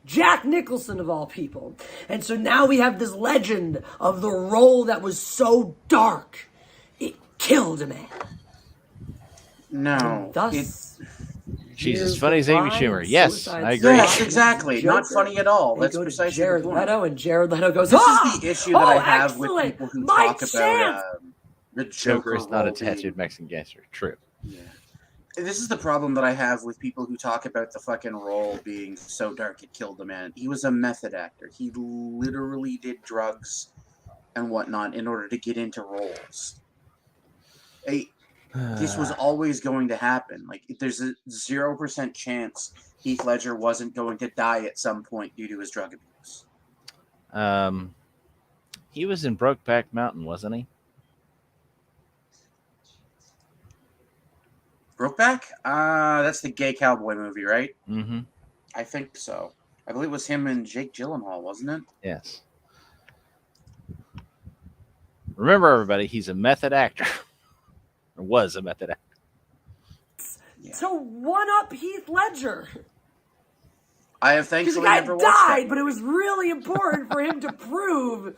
S4: Jack Nicholson, of all people. And so now we have this legend of the role that was so dark, it killed a man.
S2: No.
S4: Thus...
S3: She's as funny as Amy Schumer. Yes, I agree.
S2: Yes, exactly. Not funny at all. That's
S4: go to
S2: precisely
S4: Jared
S2: the point.
S4: Leto, and Jared Leto goes,
S2: This
S4: ah!
S2: is the issue that I have
S4: excellent!
S2: with people who
S4: My
S2: talk
S4: chance!
S2: about the
S3: Joker is not a
S2: role being-
S3: tattooed Mexican gangster. True.
S2: This is the problem that I have with people who talk about the fucking role being so dark it killed the man. He was a method actor. He literally did drugs and whatnot in order to get into roles. This was always going to happen. Like, there's a 0% chance Heath Ledger wasn't going to die at some point due to his drug abuse.
S3: He was in Brokeback Mountain, wasn't he?
S2: Brokeback? That's the gay cowboy movie, right?
S3: Mm-hmm.
S2: I think so. I believe it was him and Jake Gyllenhaal, wasn't it?
S3: Yes. Remember, everybody, he's a method actor. Or was a method actor.
S4: To one-up Heath Ledger.
S2: I have
S4: Because the
S2: thankfully
S4: guy
S2: never watched
S4: died,
S2: that.
S4: but it was really important for him to prove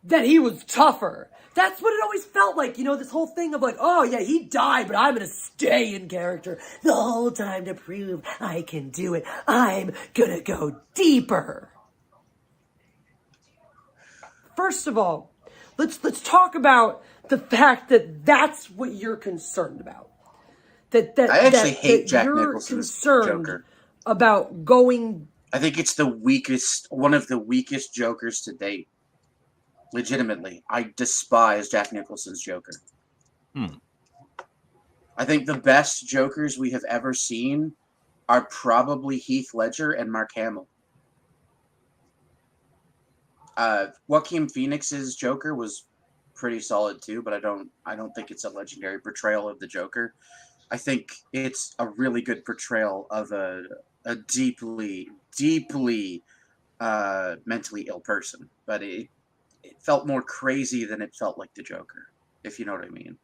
S4: that he was tougher. That's what it always felt like. This whole thing of like, oh yeah, he died, but I'm going to stay in character the whole time to prove I can do it. I'm going to go deeper. First of all, let's talk about the fact that that's what you're concerned about. That
S2: I actually hate Jack
S4: you're
S2: Nicholson's
S4: concerned
S2: Joker.
S4: About going.
S2: I think it's one of the weakest Jokers to date. Legitimately, I despise Jack Nicholson's Joker. I think the best Jokers we have ever seen are probably Heath Ledger and Mark Hamill. Joaquin Phoenix's Joker was pretty solid too, but I don't think it's a legendary portrayal of the Joker. I think it's a really good portrayal of a deeply mentally ill person, but it felt more crazy than it felt like the Joker, if you know what I mean.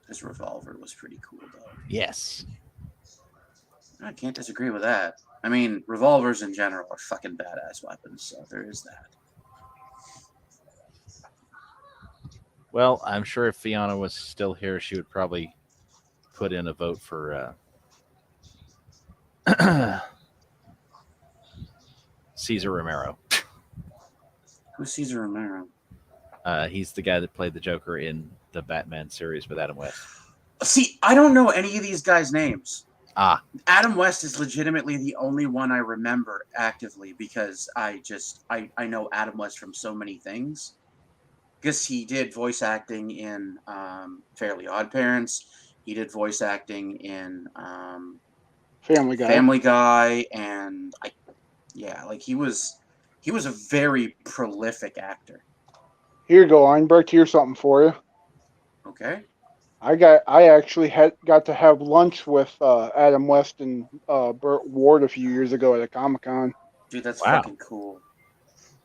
S2: His revolver was pretty cool, though.
S3: Yes.
S2: I can't disagree with that. I mean, revolvers in general are fucking badass weapons, so there is that.
S3: Well, I'm sure if Fiona was still here, she would probably put in a vote for Cesar Romero.
S2: Who's Cesar Romero?
S3: He's the guy that played the Joker in the Batman series with Adam West.
S2: See, I don't know any of these guys' names.
S3: Ah.
S2: Adam West is legitimately the only one I remember actively because I know Adam West from so many things. Because he did voice acting in Fairly Odd Parents. He did voice acting in
S5: Family Guy.
S2: Family Guy, and he was a very prolific actor.
S5: Here you go, Einberg. Here's something for you.
S2: Okay.
S5: I actually got to have lunch with Adam West and Burt Ward a few years ago at a Comic-Con.
S2: Dude, that's fucking cool.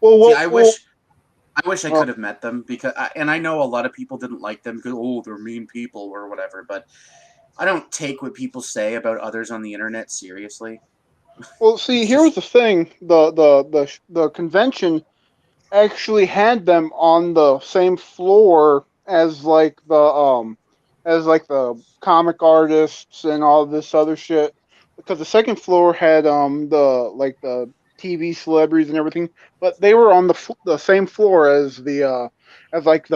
S5: Well,
S2: see, I wish I could have met them because, and I know a lot of people didn't like them because they're mean people or whatever. But I don't take what people say about others on the internet seriously.
S5: Well, see, here was the thing: the convention actually had them on the same floor as like the comic artists and all this other shit, because the second floor had the TV celebrities and everything, but they were on the same floor as the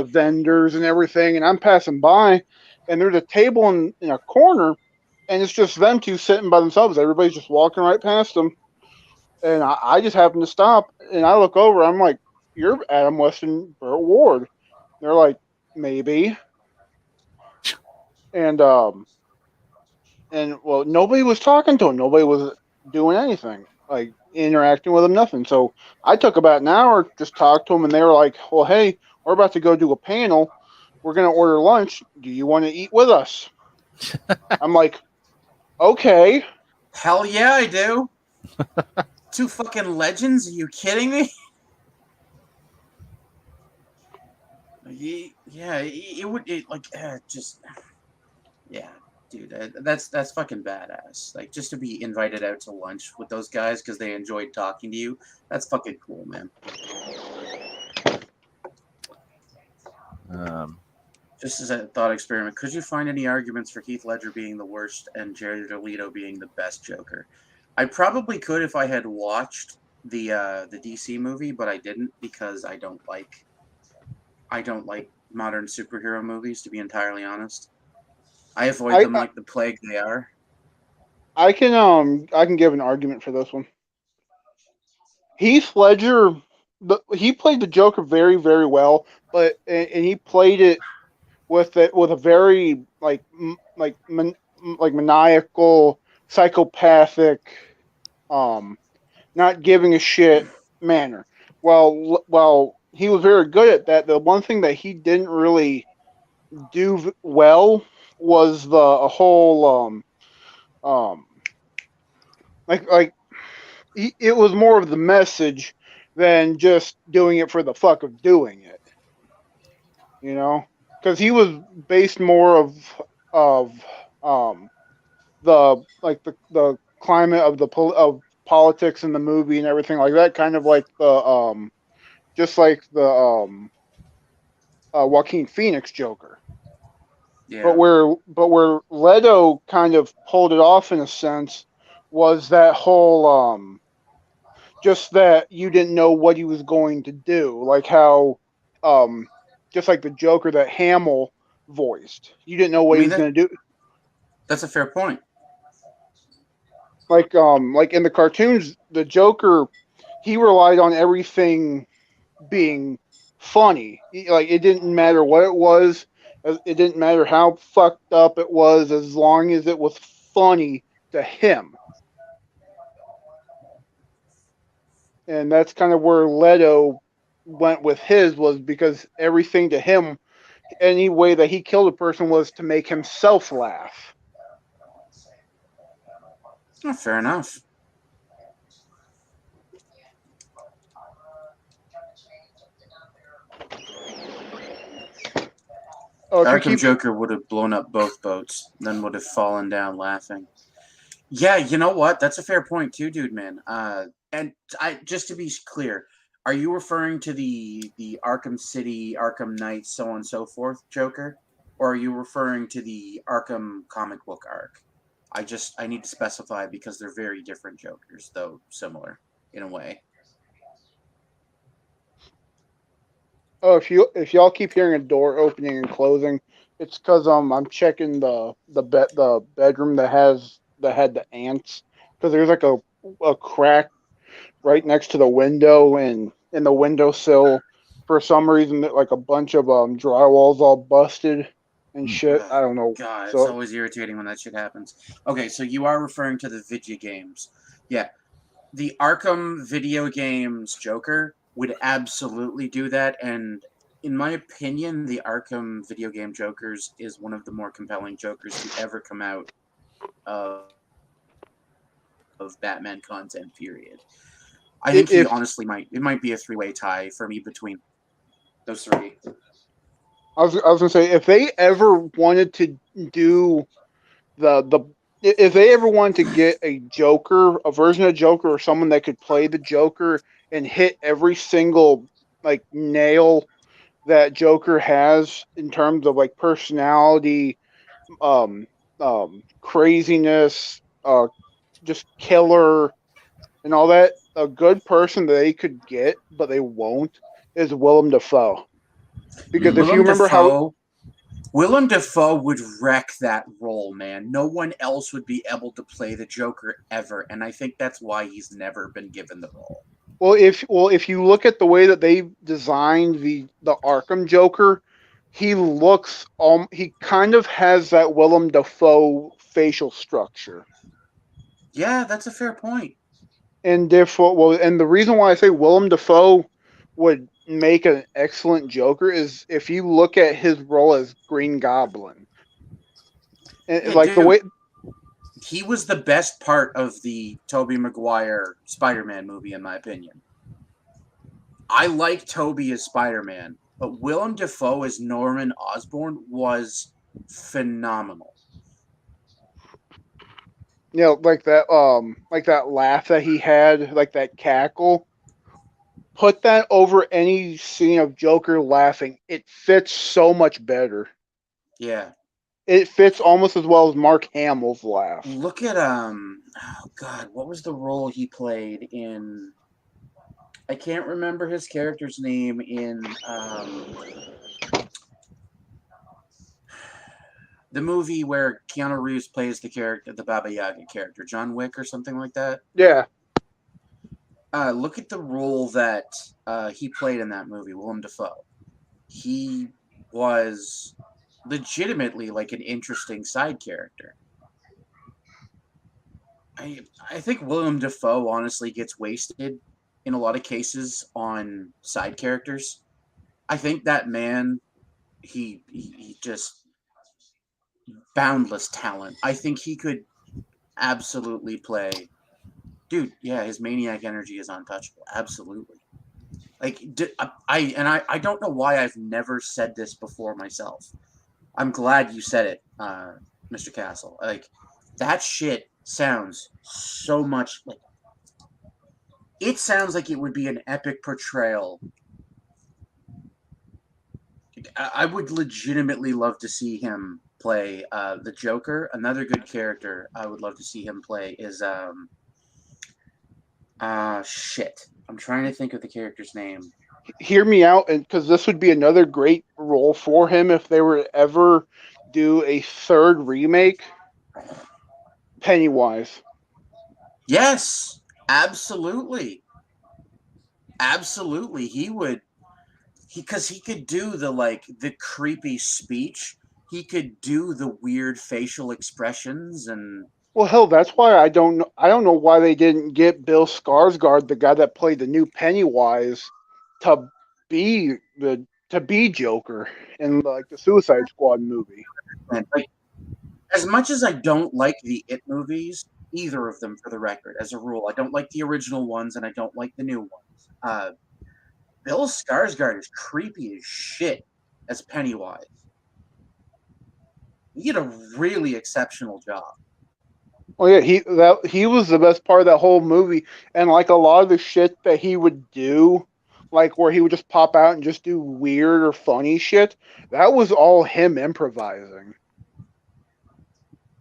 S5: vendors and everything. And I'm passing by, and there's a table in a corner, and it's just them two sitting by themselves. Everybody's just walking right past them, and I just happen to stop, and I look over. I'm like, "You're Adam West and Burt Ward." They're like, "Maybe." And well, nobody was talking to him. Nobody was doing anything, like interacting with him, nothing. So I took about an hour, just talked to him, and they were like, "Well, hey, we're about to go do a panel. We're gonna order lunch. Do you want to eat with us?" I'm like, "Okay."
S2: Hell yeah, I do. Two fucking legends? Are you kidding me? Yeah, it would yeah, dude, that's fucking badass. Like, just to be invited out to lunch with those guys because they enjoyed talking to you, that's fucking cool, man. Just as a thought experiment, could you find any arguments for Heath Ledger being the worst and Jared Leto being the best Joker? I probably could if I had watched the DC movie, but I didn't because I don't like modern superhero movies, to be entirely honest. I avoid them like the plague they are.
S5: I can give an argument for this one. Heath Ledger, he played the Joker very, very well, and he played it with a very maniacal, psychopathic, not giving a shit manner. Well, he was very good at that. The one thing that he didn't really do well was the whole it was more of the message than just doing it for the fuck of doing it, you know, because he was based more of the climate of of politics in the movie and everything like that, kind of like the just like the Joaquin Phoenix Joker.
S2: Yeah.
S5: But where Leto kind of pulled it off in a sense was that whole just that you didn't know what he was going to do, like how just like the Joker that Hamill voiced, you didn't know what he was going to do.
S2: That's a fair point.
S5: Like in the cartoons, the Joker, he relied on everything being funny. Like, it didn't matter what it was. It didn't matter how fucked up it was, as long as it was funny to him. And that's kind of where Leto went with his, was because everything to him, any way that he killed a person, was to make himself laugh.
S2: Oh, fair enough. Arkham Joker would have blown up both boats, then would have fallen down laughing. Yeah, you know what? That's a fair point too, dude, man. And just to be clear, Are you referring to the Arkham City, Arkham Knight, so on and so forth Joker? Or are you referring to the Arkham comic book arc? I need to specify because they're very different Jokers, though similar in a way.
S5: Oh, if y'all keep hearing a door opening and closing, it's because I'm checking the bedroom that had the ants, because there's like a crack right next to the window, and in the windowsill for some reason that like a bunch of drywall's all busted and shit. I don't know.
S2: God, it's
S5: So
S2: always irritating when that shit happens. Okay, so you are referring to the video games. Yeah. The Arkham video games Joker would absolutely do that, and in my opinion, the Arkham video game Jokers is one of the more compelling Jokers to ever come out of Batman content, period. I think he honestly might be a three-way tie for me between those three.
S5: I was gonna say, if they ever wanted to do if they ever wanted to get a Joker, a version of Joker, or someone that could play the Joker and hit every single like nail that Joker has in terms of like personality, craziness, just killer and all that, a good person that they could get, but they won't, is Willem Dafoe. Because if you remember
S2: Willem Dafoe would wreck that role, man. No one else would be able to play the Joker ever, and I think that's why he's never been given the role.
S5: Well, if you look at the way that they designed the Arkham Joker, he kind of has that Willem Dafoe facial structure.
S2: Yeah, that's a fair point.
S5: And therefore, and the reason why I say Willem Dafoe would make an excellent Joker is if you look at his role as Green Goblin, and
S2: Yeah,
S5: like
S2: dude,
S5: the way
S2: he was the best part of the Tobey Maguire Spider-Man movie, in my opinion. I like Tobey as Spider-Man, but Willem Dafoe as Norman Osborn was phenomenal.
S5: you know, like that laugh that he had, like that cackle. Put that over any scene of Joker laughing. It fits so much better.
S2: Yeah.
S5: It fits almost as well as Mark Hamill's laugh.
S2: Look at oh God, what was the role he played in? I can't remember his character's name in the movie where Keanu Reeves plays the Baba Yaga character, John Wick or something like that.
S5: Yeah.
S2: Look at the role that he played in that movie, Willem Dafoe. He was legitimately like an interesting side character. I think Willem Dafoe honestly gets wasted in a lot of cases on side characters. I think that man, he just boundless talent. I think he could absolutely play. Dude, yeah, his maniac energy is untouchable. Absolutely. Like, I don't know why I've never said this before myself. I'm glad you said it, Mr. Castle. Like, that shit sounds so much like. It sounds like it would be an epic portrayal. I would legitimately love to see him play the Joker. Another good character I would love to see him play is shit. I'm trying to think of the character's name.
S5: Hear me out, and because this would be another great role for him if they were to ever do a third remake. Pennywise.
S2: Yes, absolutely. Absolutely. He would, because he could do the creepy speech. He could do the weird facial expressions and.
S5: Well, hell, that's why I don't know why they didn't get Bill Skarsgård, the guy that played the new Pennywise, to be Joker in like the Suicide Squad movie.
S2: Like, as much as I don't like the It movies, either of them for the record, as a rule, I don't like the original ones and I don't like the new ones. Bill Skarsgård is creepy as shit as Pennywise. He did a really exceptional job.
S5: Oh yeah, he was the best part of that whole movie, and like a lot of the shit that he would do, like where he would just pop out and just do weird or funny shit, that was all him improvising.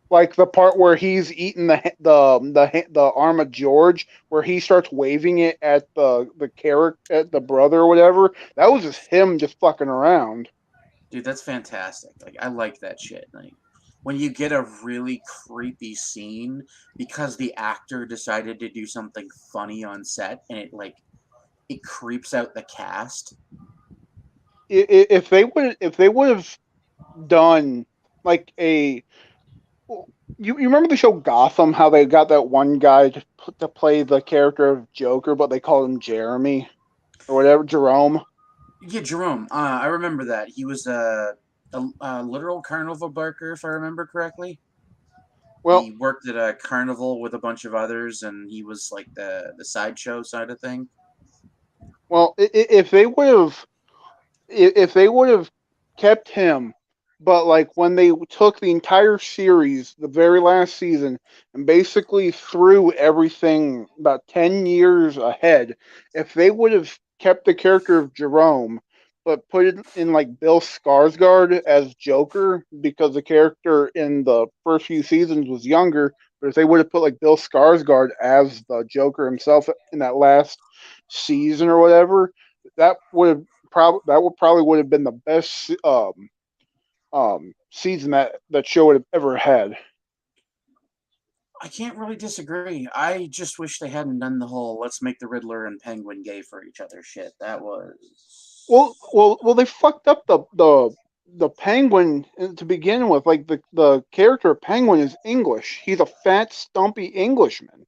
S5: Like the part where he's eating the arm of George, where he starts waving it at the character, at the brother or whatever. That was just him just fucking around.
S2: Dude, that's fantastic. Like, I like that shit. Like, when you get a really creepy scene because the actor decided to do something funny on set, and it creeps out the cast.
S5: If they would have done like a, you remember the show Gotham? How they got that one guy to play the character of Joker, but they called him Jeremy or whatever, Jerome.
S2: Yeah, Jerome. I remember that. He was a literal carnival barker, if I remember correctly.
S5: Well,
S2: he worked at a carnival with a bunch of others, and he was like the sideshow side of thing.
S5: Well, if they would have kept him, but like when they took the entire series, the very last season, and basically threw everything about 10 years ahead, if they would have kept the character of Jerome, but put it in like Bill Skarsgård as Joker, because the character in the first few seasons was younger, but if they would have put like Bill Skarsgård as the Joker himself in that last season or whatever, that would probably would have been the best season that show would have ever had.
S2: I can't really disagree. I just wish they hadn't done the whole "let's make the Riddler and Penguin gay for each other" shit. That was
S5: well. They fucked up the Penguin to begin with. Like the character of Penguin is English. He's a fat, stumpy Englishman.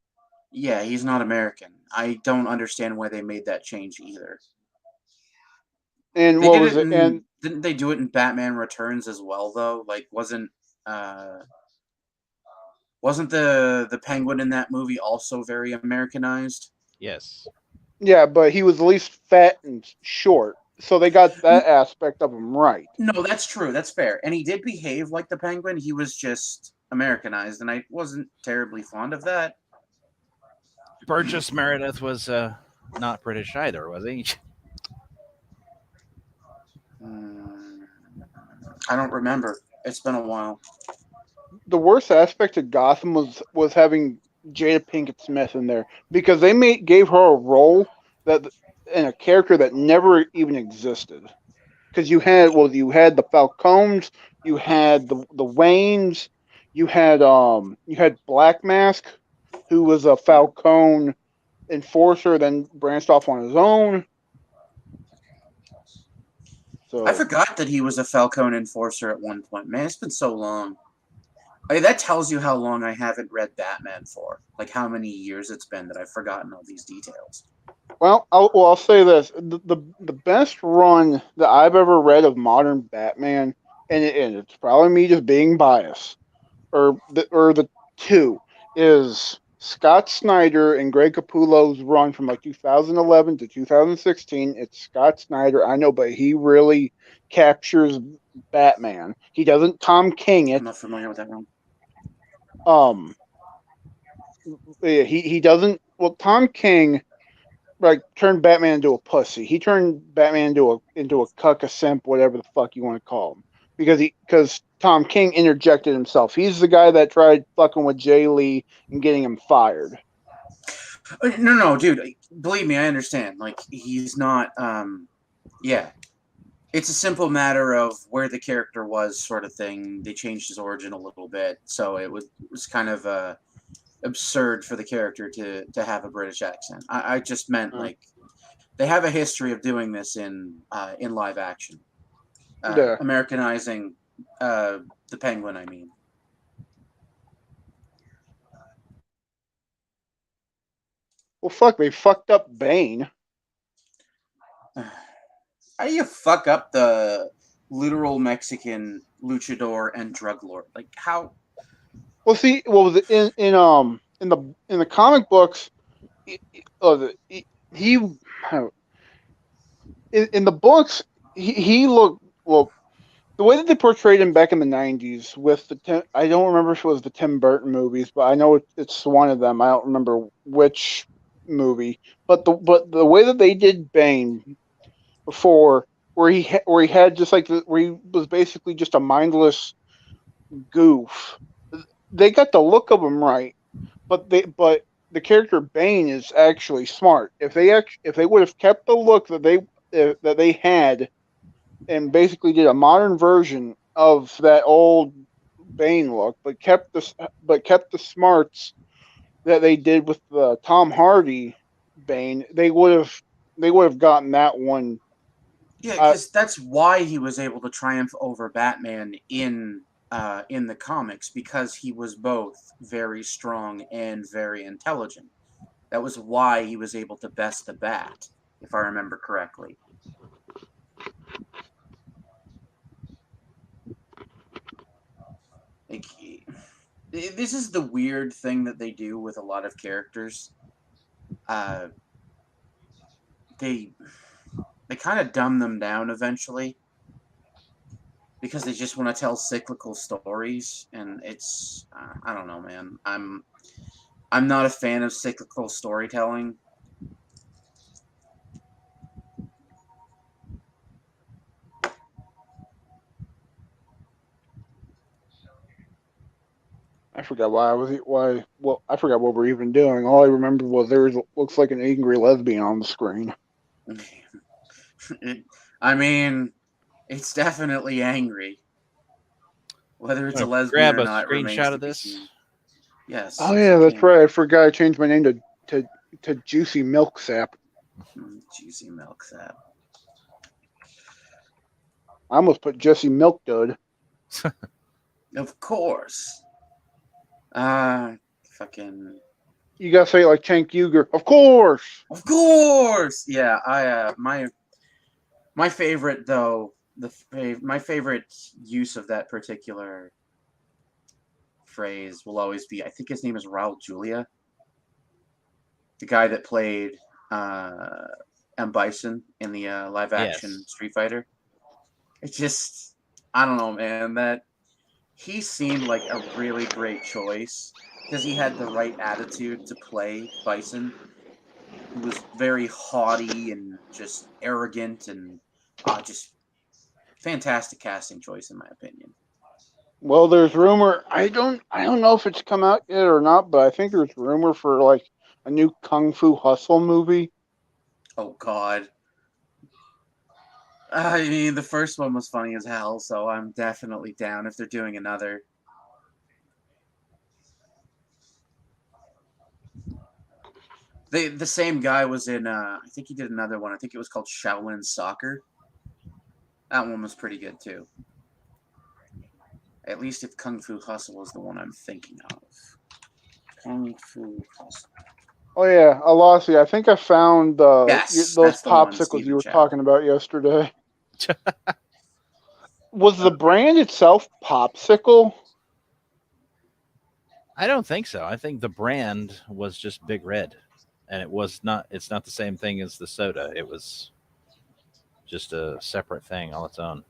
S2: Yeah, he's not American. I don't understand why they made that change either.
S5: And
S2: they
S5: what was it? And
S2: didn't they do it in Batman Returns as well, though? Like, wasn't the Penguin in that movie also very Americanized?
S3: Yes.
S5: Yeah, but he was at least fat and short, so they got that aspect of him right.
S2: No, that's true. That's fair. And he did behave like the Penguin. He was just Americanized, and I wasn't terribly fond of that.
S3: Burgess Meredith was not British either, was he?
S2: I don't remember. It's been a while.
S5: The worst aspect of Gotham was having Jada Pinkett Smith in there, because they gave her a role and a character that never even existed. Because you had the Falcones, you had the Waynes, you had Black Mask, who was a Falcone enforcer, then branched off on his own. So
S2: I forgot that he was a Falcone enforcer at one point. Man, it's been so long. I mean, that tells you how long I haven't read Batman for. Like how many years it's been that I've forgotten all these details.
S5: Well, I'll say this: the best run that I've ever read of modern Batman, and it's probably me just being biased, or the two, is Scott Snyder and Greg Capullo's run from like 2011 to 2016. It's Scott Snyder, I know, but he really captures Batman. He doesn't Tom King it.
S2: I'm not familiar with that one.
S5: He doesn't. Well, Tom King like turned Batman into a pussy. He turned Batman into a cuck, a simp, whatever the fuck you want to call him, because Tom King interjected himself. He's the guy that tried fucking with Jay Lee and getting him fired.
S2: No, dude. Believe me, I understand. Like, he's not. Yeah, it's a simple matter of where the character was, sort of thing. They changed his origin a little bit, so it was kind of absurd for the character to have a British accent. I just meant like they have a history of doing this in live action, Americanizing the Penguin. I mean,
S5: well, fuck, they fucked up Bane.
S2: How do you fuck up the literal Mexican luchador and drug lord? Like how?
S5: Well, see, in the comic books, he in the books he looked, well, the way that they portrayed him back in the 90s with I don't remember if it was the Tim Burton movies, but I know it's one of them. I don't remember which movie, but the way that they did Bane before, where he had just like where he was basically just a mindless goof. They got the look of him right, but the character Bane is actually smart. If they would have kept the look that they had, and basically did a modern version of that old Bane look, but kept the smarts that they did with the Tom Hardy Bane, they would have gotten that one.
S2: Yeah, because that's why he was able to triumph over Batman in the comics, because he was both very strong and very intelligent. That was why he was able to best the Bat, if I remember correctly. Like, this is the weird thing that they do with a lot of characters. They kind of dumb them down eventually, because they just want to tell cyclical stories, and it's I don't know, man. I'm not a fan of cyclical storytelling.
S5: I forgot I forgot what we're even doing. All I remember was looks like an angry lesbian on the screen.
S2: I mean, it's definitely angry. Whether it's a lesbian
S3: grab
S2: or
S3: a
S2: not
S3: screenshot of this.
S2: Yes.
S5: Oh yeah, that's right. I forgot I changed my name to Juicy Milk Sap.
S2: Juicy Milk Sap.
S5: I almost put Jesse Milk Dud.
S2: Of course. Fucking.
S5: You gotta say it like Cenk Uygur. Of course.
S2: Of course. Yeah. My favorite though. My favorite use of that particular phrase will always be, I think his name is Raul Julia, the guy that played M. Bison in the live action Street Fighter. It's just, I don't know, man, that he seemed like a really great choice because he had the right attitude to play Bison. He was very haughty and just arrogant, and just fantastic casting choice in my opinion.
S5: Well, there's rumor. I don't know if it's come out yet or not, but I think there's rumor for like a new Kung Fu Hustle movie.
S2: Oh God. I mean, the first one was funny as hell, so I'm definitely down if they're doing another. The same guy was in, I think he did another one. I think it was called Shaolin Soccer. That one was pretty good, too. At least if Kung Fu Hustle is the one I'm thinking of. Kung Fu Hustle.
S5: Oh yeah, Alossi, I think I found
S2: yes,
S5: those popsicles you were talking about yesterday. Was the brand itself Popsicle?
S3: I don't think so. I think the brand was just Big Red, and it's not the same thing as the soda. It was just a separate thing all its own.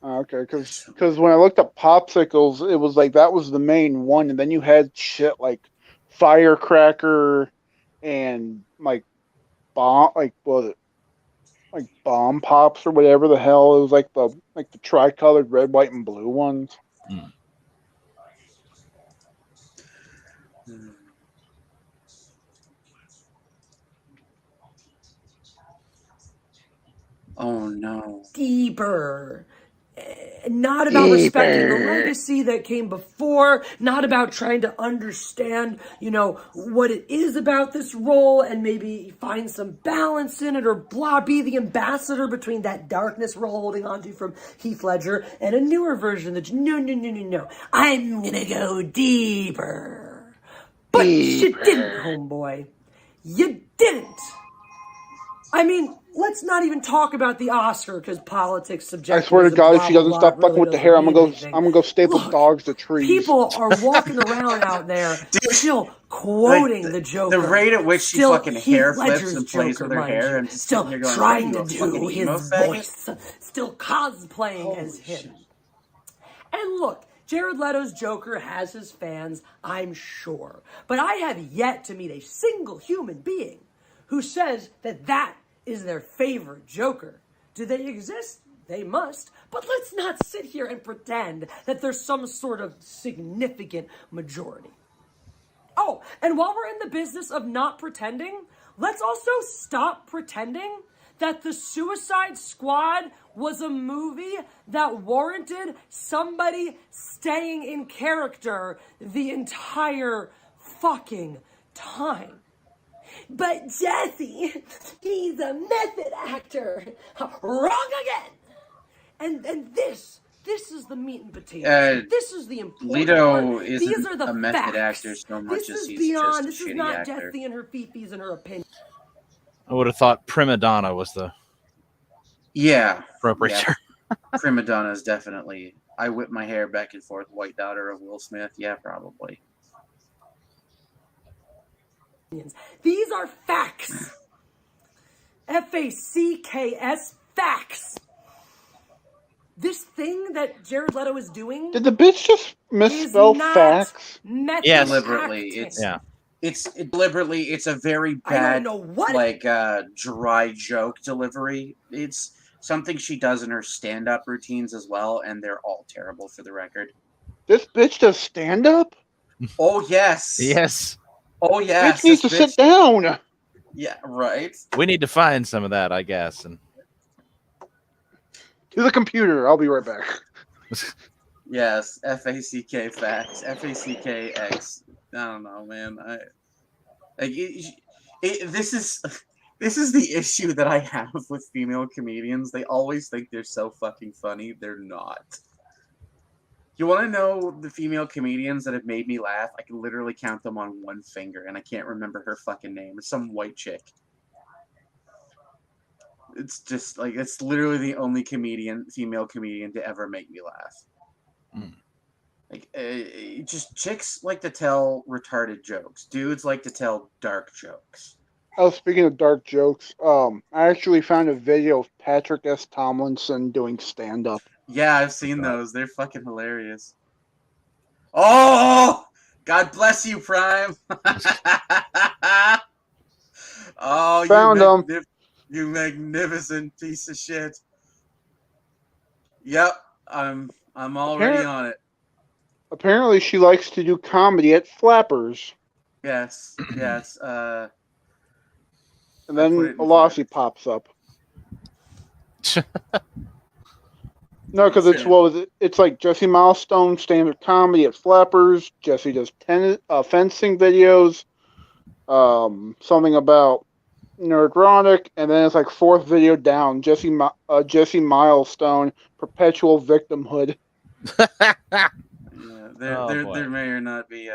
S5: Okay, because when I looked up popsicles, it was like that was the main one, and then you had shit like Firecracker and like bomb pops or whatever the hell. It was like the tricolored red, white, and blue ones.
S3: Mm.
S2: Oh no.
S4: Deeper. Not about respecting the legacy that came before, not about trying to understand, what it is about this role and maybe find some balance in it or be the ambassador between that darkness we're all holding on to from Heath Ledger and a newer version that, no. I'm gonna go deeper. But you didn't, homeboy. You didn't. I mean, let's not even talk about the Oscar because politics subjective.
S5: I swear to God, if she doesn't stop fucking with the hair, I'm gonna go staple dogs to trees.
S4: People are walking around out there still quoting the Joker.
S2: The rate at which she fucking hair flips and plays with her hair, and
S4: still trying to do his voice, still cosplaying as him. And look, Jared Leto's Joker has his fans, I'm sure, but I have yet to meet a single human being who says that that is their favorite Joker. Do they exist? They must. But let's not sit here and pretend that there's some sort of significant majority. Oh, and while we're in the business of not pretending, let's also stop pretending that The Suicide Squad was a movie that warranted somebody staying in character the entire fucking time. But Jessi, he's a method actor. Wrong again. And this is the meat and potatoes. This is the important
S2: Leto
S4: part.
S2: isn't
S4: These are the
S2: a method
S4: facts.
S2: actor so much
S4: This
S2: as
S4: is
S2: he's
S4: beyond.
S2: just a
S4: This is
S2: shitty
S4: not
S2: actor.
S4: Jessi and her fifis and her opinion.
S3: I would have thought prima donna was the appropriate term.
S2: Prima donna is definitely. I whip my hair back and forth. White daughter of Will Smith. Yeah, probably.
S4: These are facts. F-A-C-K-S, facts. This thing that Jared Leto is doing.
S5: Did the bitch just misspell facts?
S2: Yes, deliberately. It's deliberately. It's a very bad, dry joke delivery. It's something she does in her stand-up routines as well, and they're all terrible for the record.
S5: This bitch does stand-up?
S2: Oh yes.
S3: Yes.
S2: Oh yes.
S5: Bitch needs to sit down.
S2: Yeah. Right.
S3: We need to find some of that, I guess. And
S5: to the computer. I'll be right back.
S2: Yes. F-A-C-K facts. F-A-C-K-X. I don't know, man. This is the issue that I have with female comedians. They always think they're so fucking funny. They're not. You want to know the female comedians that have made me laugh? I can literally count them on one finger, and I can't remember her fucking name. It's some white chick. It's just like, it's literally the only female comedian to ever make me laugh. Like, just chicks like to tell retarded jokes. Dudes like to tell dark jokes.
S5: Oh, speaking of dark jokes, I actually found a video of Patrick S. Tomlinson doing stand-up.
S2: Yeah, I've seen those. They're fucking hilarious. Oh! God bless you, Prime. Oh,
S5: found him.
S2: You magnificent piece of shit. Yep, I'm already on it.
S5: Apparently, she likes to do comedy at Flappers.
S2: Yes, yes.
S5: And then a Lassie pops up. No, because it's it's like Jessi Milestone standard comedy at Flappers. Jessi does fencing videos. Something about Nerdronic, and then it's like fourth video down. Jessi Milestone, perpetual victimhood.
S2: There may or not be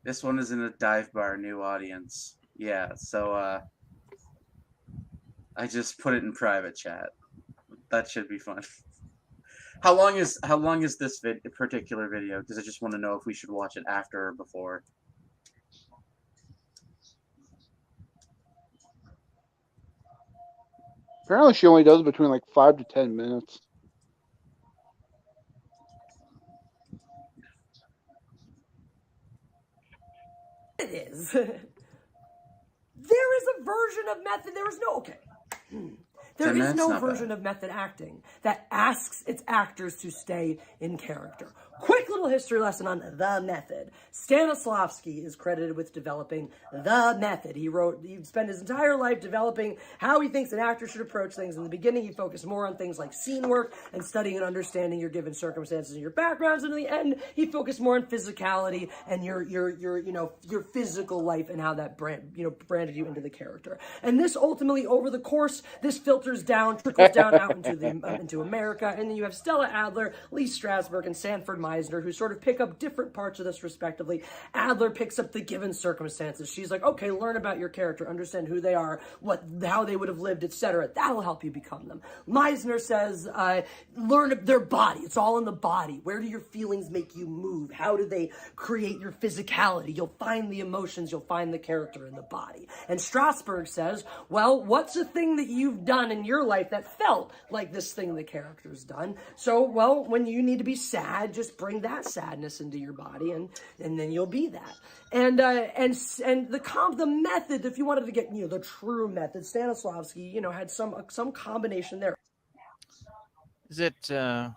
S2: this one is in a dive bar, new audience. Yeah, so I just put it in private chat. That should be fun. How long is this particular video? Because I just want to know if we should watch it after or before.
S5: Apparently, she only does between like 5 to 10 minutes.
S4: It is. There is a version of method. There is no. Okay. There is no version of method acting that asks its actors to stay in character. Quick little history lesson on The Method. Stanislavski is credited with developing The Method. He spent his entire life developing how he thinks an actor should approach things. In the beginning, he focused more on things like scene work and studying and understanding your given circumstances and your backgrounds. And in the end, he focused more on physicality and your physical life and how that branded you into the character. And this ultimately, over the course, this trickles down out into America. And then you have Stella Adler, Lee Strasberg, and Sanford Meisner, who sort of pick up different parts of this respectively. Adler picks up the given circumstances. She's like, okay, learn about your character, understand who they are, how they would have lived, etc. That'll help you become them. Meisner says, learn their body. It's all in the body. Where do your feelings make you move? How do they create your physicality? You'll find the emotions, you'll find the character in the body. And Strasberg says, well, what's a thing that you've done in your life that felt like this thing, the character? character's done. So, well, when you need to be sad, just bring that sadness into your body, and then you'll be that. And the method, if you wanted to get the true method, Stanislavski had some combination there.
S3: Is it? Are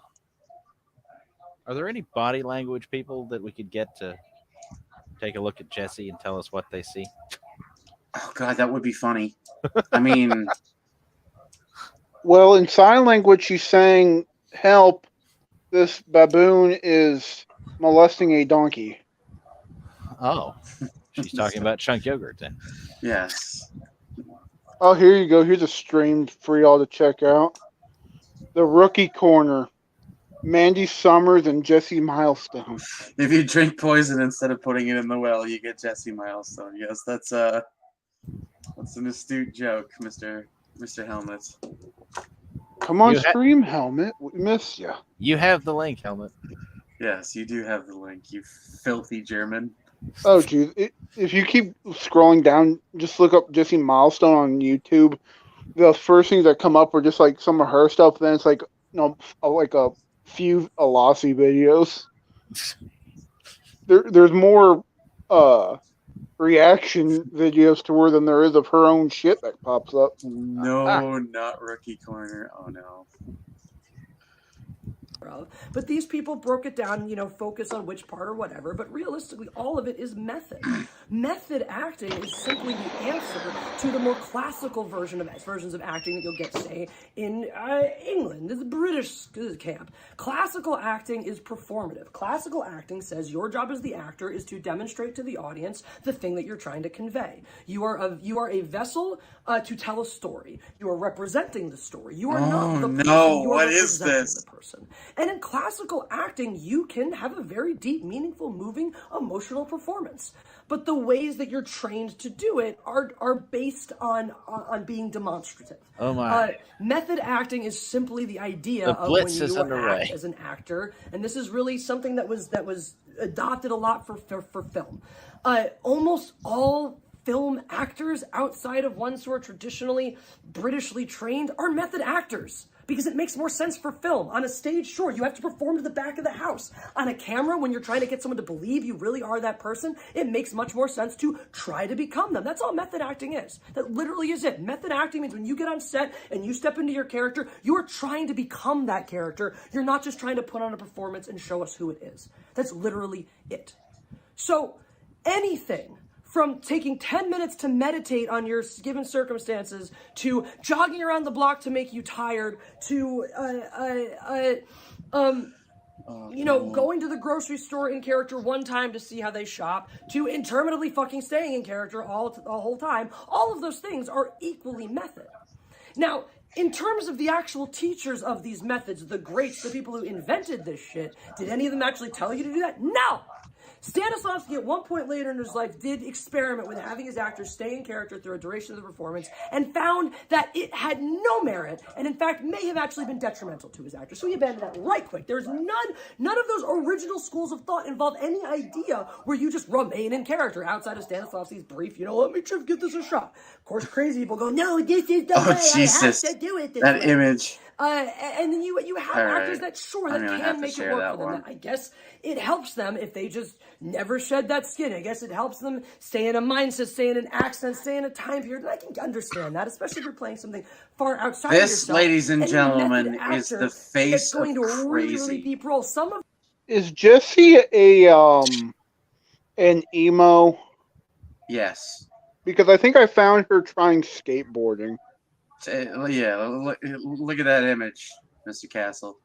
S3: there any body language people that we could get to take a look at Jessi and tell us what they see?
S2: Oh God, that would be funny. I mean,
S5: well, in sign language, she's saying, "Help! This baboon is molesting a donkey."
S3: Oh, she's talking about chunk yogurt then.
S2: Yes.
S5: Oh, here you go. Here's a stream for y'all to check out. The Rookie Corner. Mandy Summers and Jessi Milestone.
S2: If you drink poison instead of putting it in the well, you get Jessi Milestone. Yes, that's an astute joke, Mr. Helmet.
S5: Come on, stream, Helmet. We miss you.
S3: You have the link, Helmet.
S2: Yes, you do have the link, you filthy German.
S5: Oh, geez. If you keep scrolling down, just look up Jessi Milestone on YouTube. The first things that come up are just like some of her stuff. Then it's like like a few Alasi videos. There's more reaction videos to her than there is of her own shit that pops up.
S2: No, not Rookie Corner. Oh no.
S4: But these people broke it down, focus on which part or whatever, but realistically, all of it is method. Method acting is simply the answer to the more classical versions of acting that you'll get, say, in England, the British camp. Classical acting is performative. Classical acting says your job as the actor is to demonstrate to the audience the thing that you're trying to convey. You are a vessel to tell a story. You are representing the story. You are not the person.
S2: No,
S4: you are
S2: what is this?
S4: The person. And in classical acting, you can have a very deep, meaningful, moving, emotional performance. But the ways that you're trained to do it are based on being demonstrative.
S3: Oh my!
S4: Method acting is simply the idea of when you act as an actor, and this is really something that was adopted a lot for film. Almost all film actors outside of ones who are traditionally Britishly trained are method actors. Because it makes more sense for film. On a stage, sure, you have to perform to the back of the house. On a camera, when you're trying to get someone to believe you really are that person, it makes much more sense to try to become them. That's all method acting is. That literally is it. Method acting means when you get on set and you step into your character, you are trying to become that character. You're not just trying to put on a performance and show us who it is. That's literally it. So, anything from taking 10 minutes to meditate on your given circumstances, to jogging around the block to make you tired, to, going to the grocery store in character one time to see how they shop, to interminably fucking staying in character the whole time, all of those things are equally method. Now, in terms of the actual teachers of these methods, the greats, the people who invented this shit, did any of them actually tell you to do that? No! Stanislavski, at one point later in his life, did experiment with having his actors stay in character through a duration of the performance and found that it had no merit and, in fact, may have actually been detrimental to his actors. So he abandoned that right quick. There's none of those original schools of thought involve any idea where you just remain in character outside of Stanislavski's brief, let me just give this a shot. Of course, crazy people go, no, this is the way
S2: Jesus.
S4: I have to do it this
S2: that
S4: way.
S2: Image.
S4: And then you have actors that can make it work for them.
S2: One.
S4: I guess it helps them if they just never shed that skin. I guess it helps them stay in a mindset, stay in an accent, stay in a time period. And I can understand that, especially if you're playing something far outside of yourself.
S2: This, ladies and gentlemen, is the face of
S4: going to a really, really
S2: crazy.
S4: deep role.
S5: Is Jessi an emo?
S2: Yes.
S5: Because I think I found her trying skateboarding.
S2: Yeah, look at that image, Mr. Castle.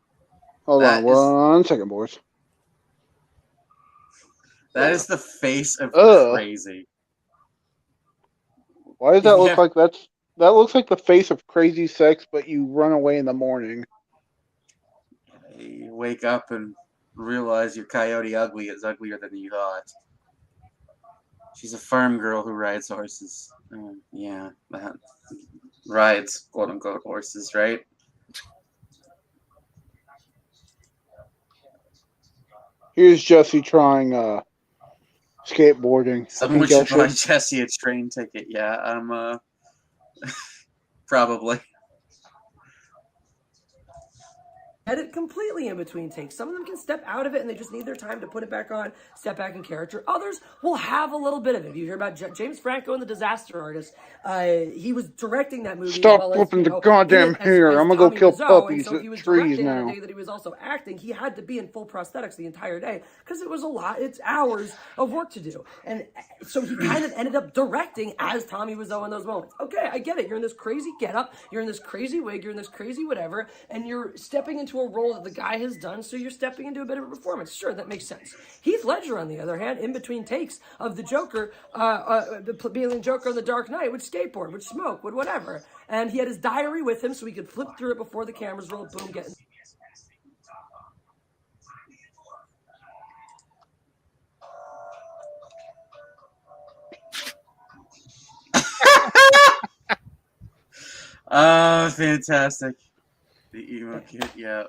S5: Hold on 1 second, boys.
S2: That is the face of crazy.
S5: Why does that look like that looks like the face of crazy sex, but you run away in the morning.
S2: You wake up and realize your coyote ugly is uglier than you thought. She's a farm girl who rides horses. Yeah, that rides quote unquote horses, right?
S5: Here's Jessi trying skateboarding.
S2: Someone should buy Jessi a train ticket. Yeah, probably.
S4: it completely in between takes. Some of them can step out of it and they just need their time to put it back on, step back in character. Others will have a little bit of it. If you hear about James Franco and the Disaster Artist, he was directing that movie.
S5: Stop
S4: as well
S5: flipping
S4: as,
S5: the goddamn hair. I'm gonna go kill puppies
S4: so
S5: at
S4: he was
S5: trees
S4: directing on
S5: now.
S4: the day that he was also acting. He had to be in full prosthetics the entire day because it was a lot. It's hours of work to do. And so he kind of ended up directing as Tommy Wiseau in those moments. Okay, I get it. You're in this crazy getup. You're in this crazy wig. You're in this crazy whatever. And you're stepping into a role that the guy has done, so you're stepping into a bit of a performance. Sure, that makes sense. Heath Ledger, on the other hand, in between takes of the Joker, being the Joker on The Dark Knight, would skateboard, would smoke, would whatever. And he had his diary with him so he could flip through it before the cameras rolled, boom, get
S2: Fantastic. The emo kid, yeah.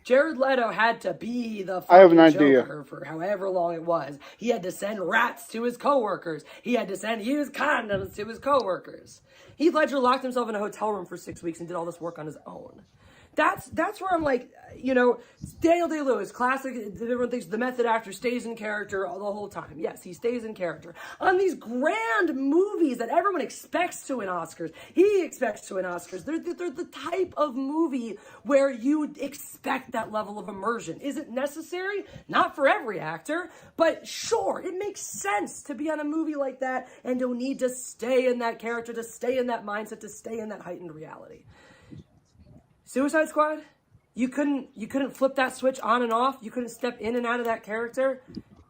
S4: Jared Leto had to be the
S5: I have an
S4: fucking
S5: idea.
S4: Joker for however long it was. He had to send rats to his coworkers. He had to send used condoms to his coworkers. Heath Ledger locked himself in a hotel room for 6 weeks and did all this work on his own. That's where I'm like, you know, Daniel Day-Lewis, classic. Everyone thinks the method actor stays in character the whole time. Yes, he stays in character. On these grand movies that everyone expects to win Oscars, he expects to win Oscars. They're the type of movie where you expect that level of immersion. Is it necessary? Not for every actor, but sure, it makes sense to be on a movie like that and to need to stay in that character, to stay in that mindset, to stay in that heightened reality. Suicide Squad, you couldn't flip that switch on and off. You couldn't step in and out of that character.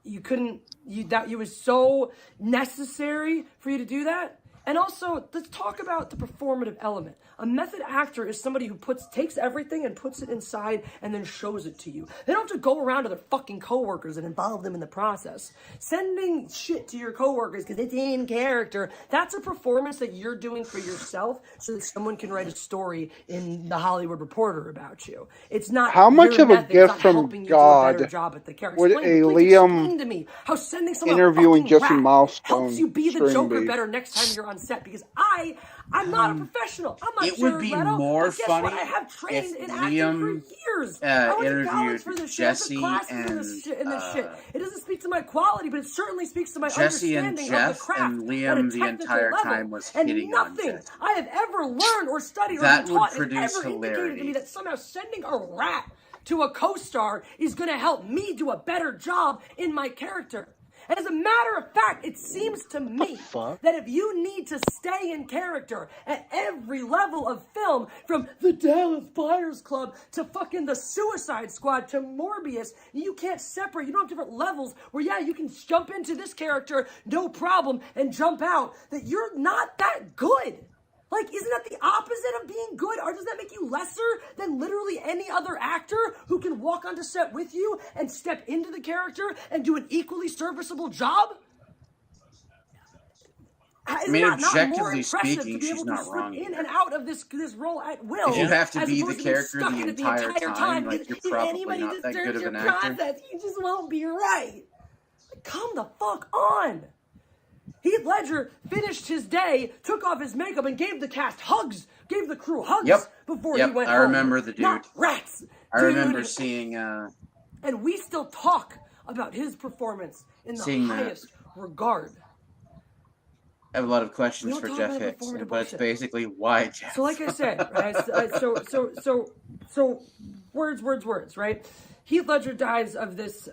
S4: It was so necessary for you to do that. And also, let's talk about the performative element. A method actor is somebody who takes everything and puts it inside and then shows it to you. They don't have to go around to their fucking coworkers and involve them in the process. Sending shit to your coworkers because it's in character, that's a performance that you're doing for yourself so that someone can write a story in the Hollywood Reporter about you. It's not
S5: How much
S4: your
S5: of a
S4: method,
S5: gift
S4: it's not
S5: from
S4: helping you
S5: God
S4: do a better job at the character.
S5: would
S4: Explain to me how sending someone
S5: interviewing
S4: a
S5: Jesse
S4: fucking rat
S5: Milestone
S4: helps you be the
S5: stream
S4: Joker
S5: be?
S4: better next time you're on set, because I'm not a professional. I'm not
S2: It would
S4: Jared
S2: be
S4: Leto,
S2: more
S4: but guess
S2: funny
S4: what? I have trained
S2: if
S4: in acting
S2: Liam,
S4: for years. I went to
S2: interviewed
S4: college for this shit. I
S2: Jessi
S4: took classes in this shit. It doesn't speak to my quality, but it certainly speaks to my
S2: Jessi and
S4: understanding of
S2: Jeff
S4: the craft
S2: and
S4: at a
S2: Liam the
S4: technical
S2: entire
S4: level.
S2: time was
S4: And
S2: hitting on
S4: nothing
S2: Jessi.
S4: I have ever learned or studied or
S2: That
S4: been
S2: would
S4: taught has
S2: produce
S4: ever indicated to
S2: hilarity.
S4: me that somehow sending a rat to a co-star is going to help me do a better job in my character. And as a matter of fact, it seems to me that if you need to stay in character at every level of film, from the Dallas Buyers Club to fucking the Suicide Squad to Morbius, you can't separate. You don't have different levels where, yeah, you can jump into this character, no problem, and jump out, that you're not that good. Like, isn't that the opposite of being good? Or does that make you lesser than literally any other actor who can walk onto set with you and step into the character and do an equally serviceable job?
S2: I mean,
S4: Not more
S2: objectively
S4: impressive
S2: speaking,
S4: to be
S2: she's
S4: able to
S2: not
S4: slip
S2: wrong
S4: in
S2: either.
S4: and out of this role at will.
S2: If you have to
S4: as
S2: be
S4: opposed
S2: the
S4: to being
S2: character
S4: stuck
S2: the
S4: in it
S2: entire time, like,
S4: because
S2: you're
S4: if
S2: probably
S4: anybody
S2: not that
S4: disturbs
S2: good of
S4: your
S2: an actor.
S4: process, you just won't be right. Like, come the fuck on. Heath Ledger finished his day, took off his makeup, and gave the cast hugs, gave the crew hugs before he went home.
S2: I remember the dude.
S4: Not rats.
S2: I
S4: dude.
S2: remember seeing.
S4: And we still talk about his performance in the
S2: Seeing that.
S4: highest regard.
S2: I have a lot of questions
S4: We
S2: for
S4: don't
S2: Jeff
S4: talk about
S2: Hicks,
S4: performative
S2: but it's
S4: bullshit.
S2: basically why Jeff.
S4: So like I said, right, so words, right? Heath Ledger dies of this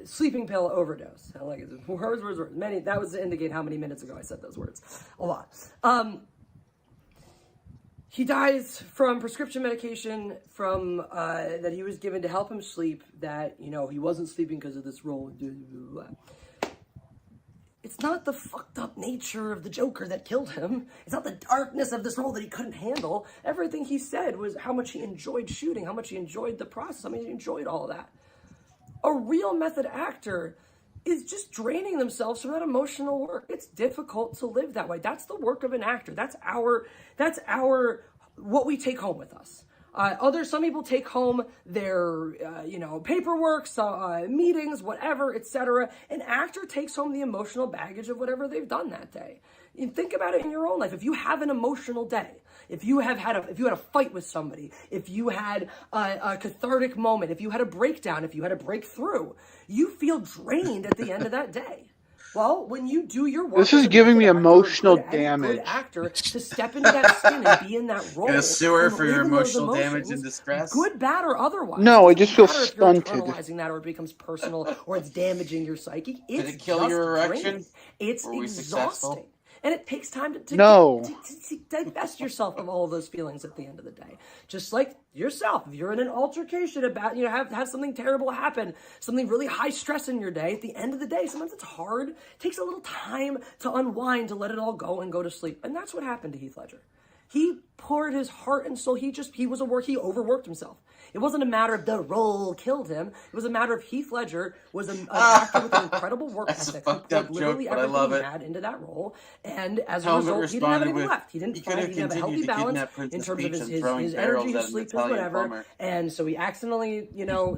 S4: sleeping pill overdose. I like it. Words. Many. That was to indicate how many minutes ago I said those words. A lot. He dies from prescription medication from that he was given to help him sleep. That, you know, he wasn't sleeping because of this role. It's not the fucked up nature of the Joker that killed him. It's not the darkness of this role that he couldn't handle. Everything he said was how much he enjoyed shooting, how much he enjoyed the process, how much he enjoyed all of that. A real method actor is just draining themselves from that emotional work. It's difficult to live that way. That's the work of an actor. That's our what we take home with us. Some people take home their, paperwork, meetings, whatever, etc. An actor takes home the emotional baggage of whatever they've done that day. You think about it in your own life. If you have an emotional day, if you had a fight with somebody, if you had a cathartic moment, if you had a breakdown, if you had a breakthrough, you feel drained at the end of that day. Well, when you do your work,
S5: this is giving me emotional damage.
S4: Good actor to step into that skin and be in that role.
S2: Gonna sue her for your emotional damage and distress.
S4: Good, bad, or otherwise.
S5: No, I just feel
S4: stunted.
S5: stunted.
S4: If you're internalizing that, or it becomes personal, or it's damaging your psyche.
S2: Did it kill your erection?
S4: Draining. It's exhausting. And it takes time to divest yourself of all of those feelings at the end of the day. Just like yourself, if you're in an altercation about, have something terrible happen, something really high stress in your day, at the end of the day, sometimes it's hard. It takes a little time to unwind, to let it all go and go to sleep. And that's what happened to Heath Ledger. He poured his heart and soul. He overworked himself. It wasn't a matter of the role killed him. It was a matter of Heath Ledger was an actor with an incredible work ethic. He poured literally everything he had into that role. And as a result, he didn't have anything left. He didn't have a healthy balance in terms of his energy, his sleep, his whatever. And so he accidentally,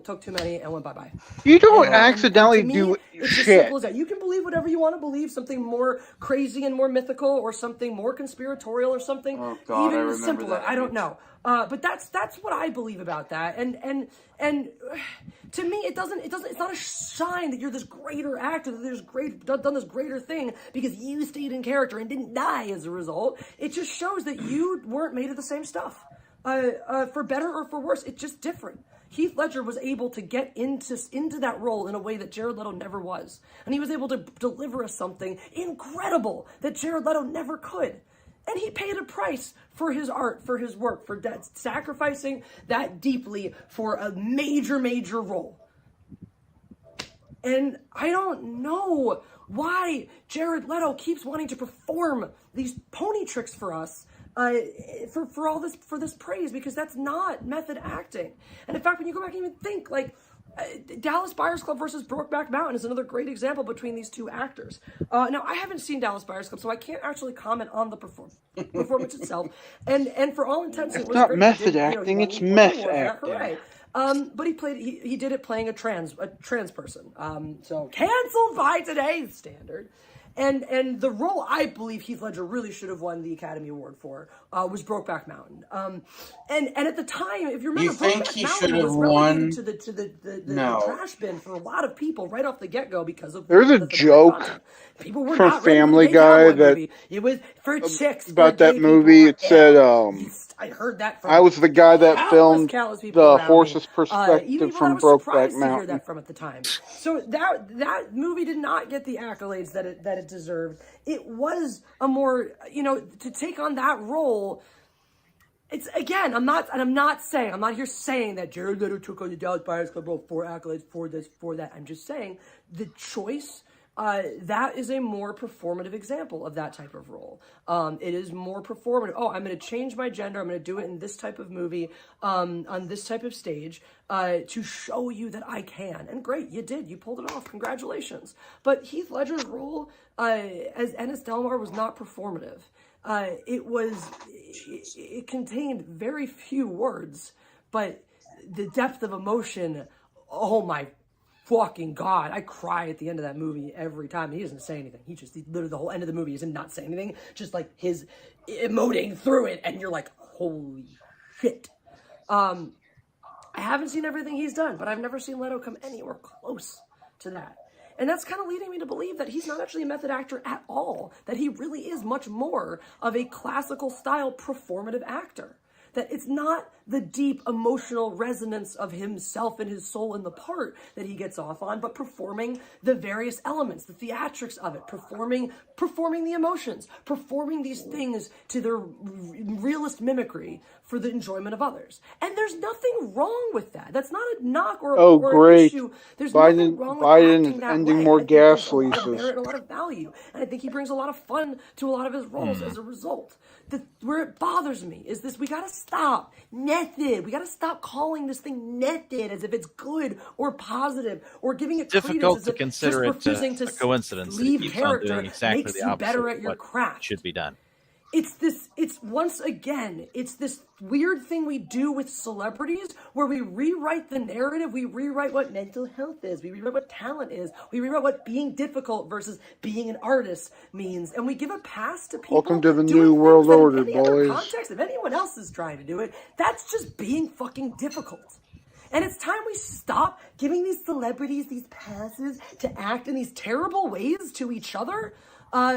S4: took too many and went bye-bye.
S5: You don't accidentally do
S4: it's
S5: shit.
S4: as simple as that. You can believe whatever you want to believe, something more crazy and more mythical, or something more conspiratorial, or something even simpler. I don't know. But that's what I believe about that. And to me, it's not a sign that you're this greater actor, that done this greater thing because you stayed in character and didn't die as a result. It just shows that you weren't made of the same stuff. For better or for worse, it's just different. Heath Ledger was able to get into that role in a way that Jared Leto never was. And he was able to deliver us something incredible that Jared Leto never could. And he paid a price for his art, for his work, for sacrificing that deeply for a major, major role. And I don't know why Jared Leto keeps wanting to perform these pony tricks for us, for this praise, because that's not method acting. And in fact, when you go back and even think, Dallas Buyers Club versus Brokeback Mountain is another great example between these two actors. Now, I haven't seen Dallas Buyers Club, so I can't actually comment on the performance itself. And for all intents,
S5: it's not method acting; it's meth acting.
S4: Hooray. But he did it playing a trans person. So canceled by today's standard. And the role I believe Heath Ledger really should have won the Academy Award for was Brokeback Mountain. And at the time, if you remember, Brokeback Mountain was relegated to the trash bin for a lot of people right off the get-go because of
S5: there's a joke
S4: people were
S5: from
S4: not
S5: Family Guy that
S4: it was for chicks
S5: about that movie. It said,
S4: I heard that from
S5: I was the guy that filmed the horse's
S4: even
S5: perspective from
S4: I was
S5: Brokeback
S4: surprised to hear
S5: Mountain.
S4: that from at the time. So that movie did not get the accolades that it deserved. It was a more, to take on that role. It's again, I'm not here saying that Jared Leto took on the Dallas Buyers Club role for accolades for this, for that. I'm just saying the choice. That is a more performative example of that type of role. It is more performative. Oh, I'm going to change my gender. I'm going to do it in this type of movie, on this type of stage, to show you that I can. And great, you did. You pulled it off. Congratulations. But Heath Ledger's role as Ennis Delmar was not performative. It contained very few words, but the depth of emotion, oh my fucking God, I cry at the end of that movie every time. He doesn't say anything. He literally the whole end of the movie is him not saying anything, just like his emoting through it, and you're like, holy shit. I haven't seen everything he's done, but I've never seen Leto come anywhere close to that. And that's kind of leading me to believe that he's not actually a method actor at all, that he really is much more of a classical style performative actor. That it's not the deep emotional resonance of himself and his soul in the part that he gets off on, but performing the various elements, the theatrics of it, performing the emotions, performing these things to their realist mimicry for the enjoyment of others. And there's nothing wrong with that. That's not a knock or an issue. There's nothing wrong with acting that
S5: ending
S4: way.
S5: more gas
S4: leases.
S5: leases.
S4: Merit, a lot of value. And I think he brings a lot of fun to a lot of his roles as a result. Where it bothers me is this: we gotta stop method. We gotta stop calling this thing method as if it's good or positive or giving it
S3: difficult
S4: credence
S3: to consider it a coincidence that he keeps on doing exactly the opposite
S4: better at
S3: of
S4: your
S3: what
S4: craft.
S3: should be done.
S4: it's once again, it's this weird thing we do with celebrities where we rewrite the narrative, we rewrite what mental health is, we rewrite what talent is, we rewrite what being difficult versus being an artist means, and we give a pass to people.
S5: Welcome to the
S4: doing
S5: new
S4: things
S5: world
S4: that in
S5: order,
S4: any other
S5: boys.
S4: context, if anyone else is trying to do it, that's just being fucking difficult. And it's time we stop giving these celebrities these passes to act in these terrible ways to each other.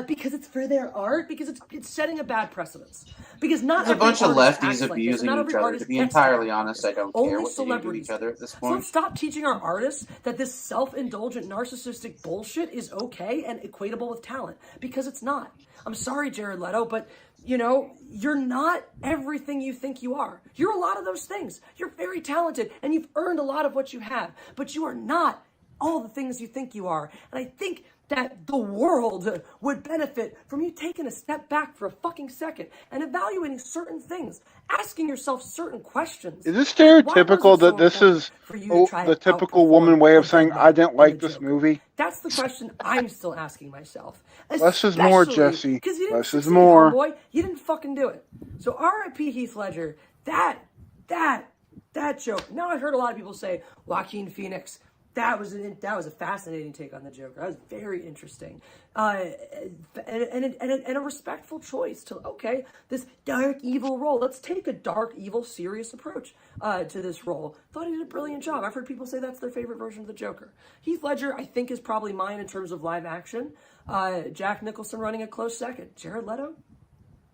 S4: Because it's for their art, because it's setting a bad precedence. Because not
S2: There's a bunch of
S4: artist
S2: lefties
S4: acts like this,
S2: abusing
S4: not
S2: each
S4: every
S2: other.
S4: artist
S2: To be
S4: gets
S2: entirely
S4: that.
S2: honest, I don't
S4: Only
S2: care what they do to
S4: celebrities
S2: each other at this
S4: So
S2: point.
S4: let's stop teaching our artists that this self-indulgent, narcissistic bullshit is okay and equatable with talent, because it's not. I'm sorry, Jared Leto, but you're not everything you think you are. You're a lot of those things. You're very talented, and you've earned a lot of what you have, but you are not all the things you think you are. And I think that the world would benefit from you taking a step back for a fucking second and evaluating certain things, asking yourself certain questions.
S5: Is this
S4: Why was it
S5: stereotypical
S4: so
S5: that this
S4: important
S5: is
S4: for you to try
S5: the
S4: to
S5: typical
S4: outperform
S5: woman way of
S4: a
S5: saying,
S4: good
S5: I
S4: man
S5: didn't
S4: in
S5: like
S4: the
S5: this
S4: Joker?
S5: movie?
S4: That's the question I'm still asking myself.
S5: Less is more, Jessie.
S4: Because you didn't
S5: Less is
S4: succeed,
S5: more.
S4: homeboy. You didn't fucking do it. So R.I.P. Heath Ledger. That joke. Now I've heard a lot of people say Joaquin Phoenix. That was a fascinating take on the Joker. That was very interesting, and a respectful choice to this dark evil role. Let's take a dark evil serious approach to this role. Thought he did a brilliant job. I've heard people say that's their favorite version of the Joker. Heath Ledger, I think, is probably mine in terms of live action. Jack Nicholson running a close second. Jared Leto,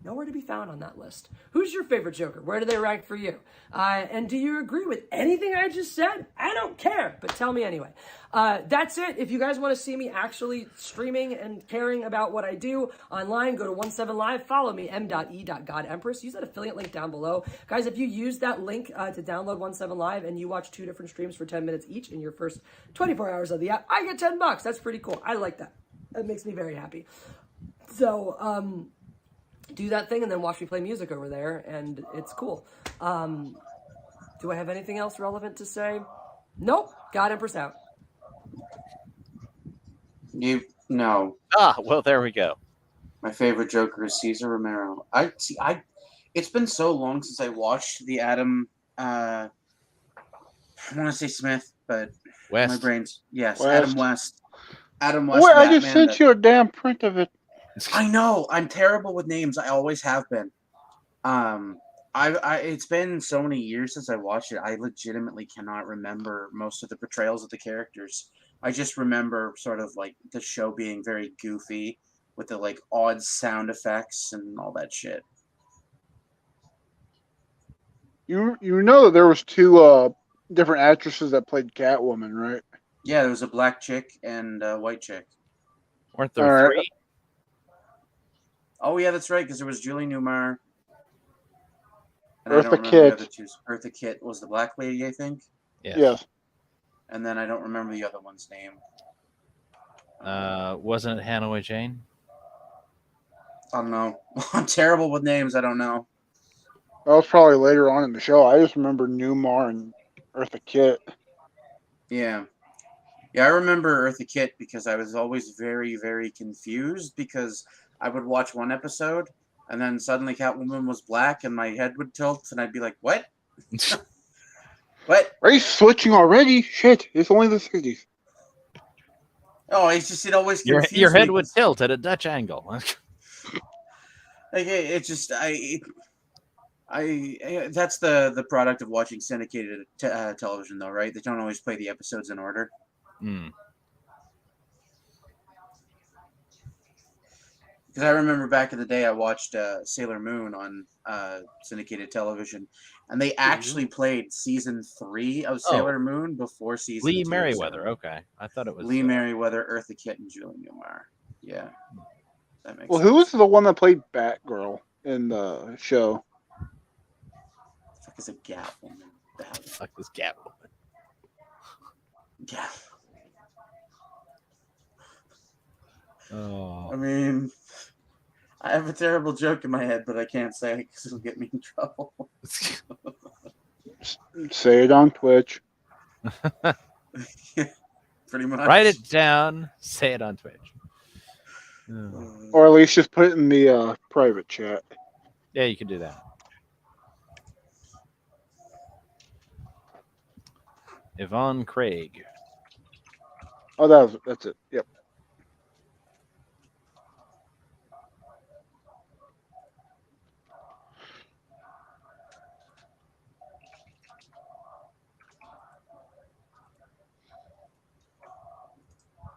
S4: nowhere to be found on that list. Who's your favorite Joker? Where do they rank for you? And do you agree with anything I just said? I don't care, but tell me anyway. That's it. If you guys want to see me actually streaming and caring about what I do online, go to 17live, follow me, m.e.godempress. Use that affiliate link down below. Guys, if you use that link to download 17live and you watch 2 different streams for 10 minutes each in your first 24 hours of the app, I get $10. That's pretty cool. I like that. That makes me very happy. So, do that thing and then watch me play music over there, and it's cool. Do I have anything else relevant to say? Nope. God Empress out.
S2: No.
S3: Well, there we go.
S2: My favorite Joker is Cesar Romero. It's been so long since I watched the Adam. I want to say Smith, but
S3: West.
S2: My brain's
S5: West.
S2: Adam West. Adam West.
S5: Wait, I just sent you a damn print of it.
S2: I know. I'm terrible with names. I always have been. It's been so many years since I watched it. I legitimately cannot remember most of the portrayals of the characters. I just remember sort of like the show being very goofy with the odd sound effects and all that shit.
S5: You know that there was 2 different actresses that played Catwoman, right?
S2: Yeah, there was a black chick and a white chick.
S3: Weren't there 3?
S2: Oh yeah, that's right. Because there was Julie Newmar. And
S5: Eartha Kitt.
S2: Eartha Kitt was the black lady, I think.
S5: Yes.
S2: And then I don't remember the other one's name.
S3: Wasn't it Hanaway Jane?
S2: I don't know. I'm terrible with names. I don't know.
S5: That was probably later on in the show. I just remember Newmar and Eartha Kitt.
S2: Yeah. Yeah, I remember Eartha Kitt because I was always very, very confused because I would watch one episode and then suddenly Catwoman was black and my head would tilt and I'd be like, what? What?
S5: Race switching already? Shit, it's only the 60s.
S2: Oh, it's just, it always confused
S3: Your head
S2: me.
S3: would tilt at a Dutch angle.
S2: It just, that's the product of watching syndicated television though, right? They don't always play the episodes in order. Because I remember back in the day, I watched Sailor Moon on syndicated television, and they actually played season 3 of Sailor Moon before season 2.
S3: Lee Merriweather. Okay, I thought it was
S2: Lee Merriweather, Eartha Kitt, and Julie Newmar. Yeah, that makes
S5: Well,
S2: sense.
S5: who was the one that played Batgirl in the show?
S2: Fuck is a Catwoman?
S3: Fuck is Catwoman?
S2: Yeah.
S3: Oh.
S2: I mean, I have a terrible joke in my head, but I can't say it because it'll get me in trouble.
S5: Say it on Twitch.
S2: Pretty much.
S3: Write it down. Say it on Twitch.
S5: Or at least just put it in the private chat.
S3: Yeah, you can do that. Yvonne Craig.
S5: Oh, that's it. Yep.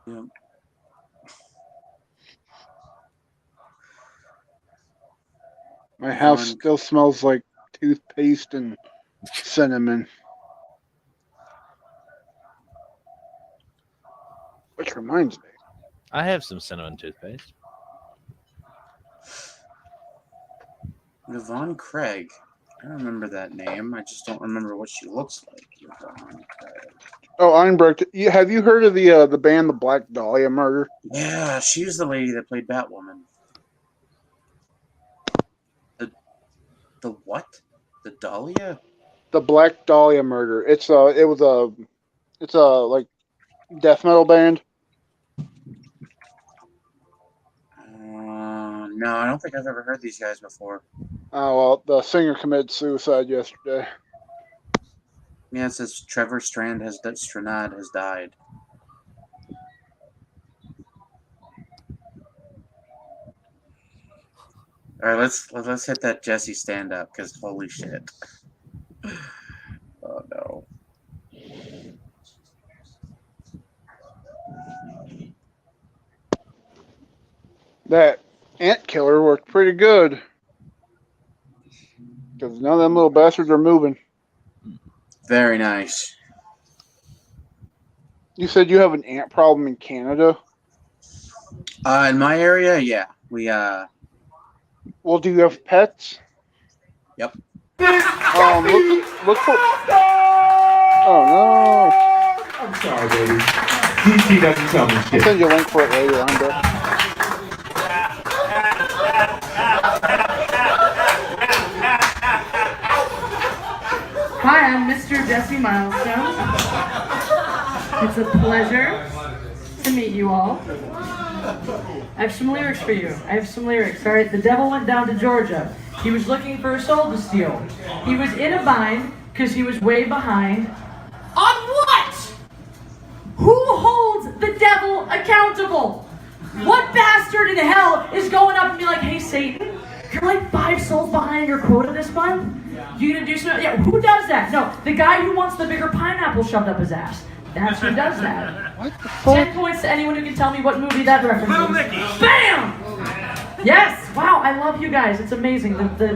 S2: Yep.
S5: My house still smells like toothpaste and cinnamon. Which reminds me.
S3: I have some cinnamon toothpaste.
S2: Yvonne Craig. I remember that name. I just don't remember what she looks like. Yvonne Craig.
S5: Oh, Einbrecht. Have you heard of the band the Black Dahlia Murder?
S2: Yeah, she's the lady that played Batwoman. The what? The Dahlia?
S5: The Black Dahlia Murder. It's a like death metal band.
S2: No, I don't think I've ever heard these guys before.
S5: Oh well, the singer committed suicide yesterday.
S2: Yeah, it says Trevor Strnad has died. All right, let's hit that Jessi stand up because holy shit. Oh no.
S5: That ant killer worked pretty good. Because none of them little bastards are moving.
S2: Very nice.
S5: You said you have an ant problem in Canada?
S2: In my area, yeah. We
S5: Well, do you have pets?
S2: Yep.
S5: Look for. Oh no.
S6: I'm sorry, baby. DC doesn't tell me shit.
S5: I'll send you a link for it later on, bro.
S25: Hi, I'm Mr. Jessi Milestone. It's a pleasure to meet you all. I have some lyrics for you. All right, the devil went down to Georgia. He was looking for a soul to steal. He was in a bind because he was way behind. On what? Who holds the devil accountable? What bastard in hell is going up and be like, hey, Satan, you're like 5 souls behind your quota this month? You gonna do something? Yeah, who does that? No, the guy who wants the bigger pineapple shoved up his ass. That's who does that.
S5: What the fuck?
S25: 10 points to anyone who can tell me what movie that reference is.
S24: Little Nicky.
S25: Bam! Yes! Wow, I love you guys. It's amazing. The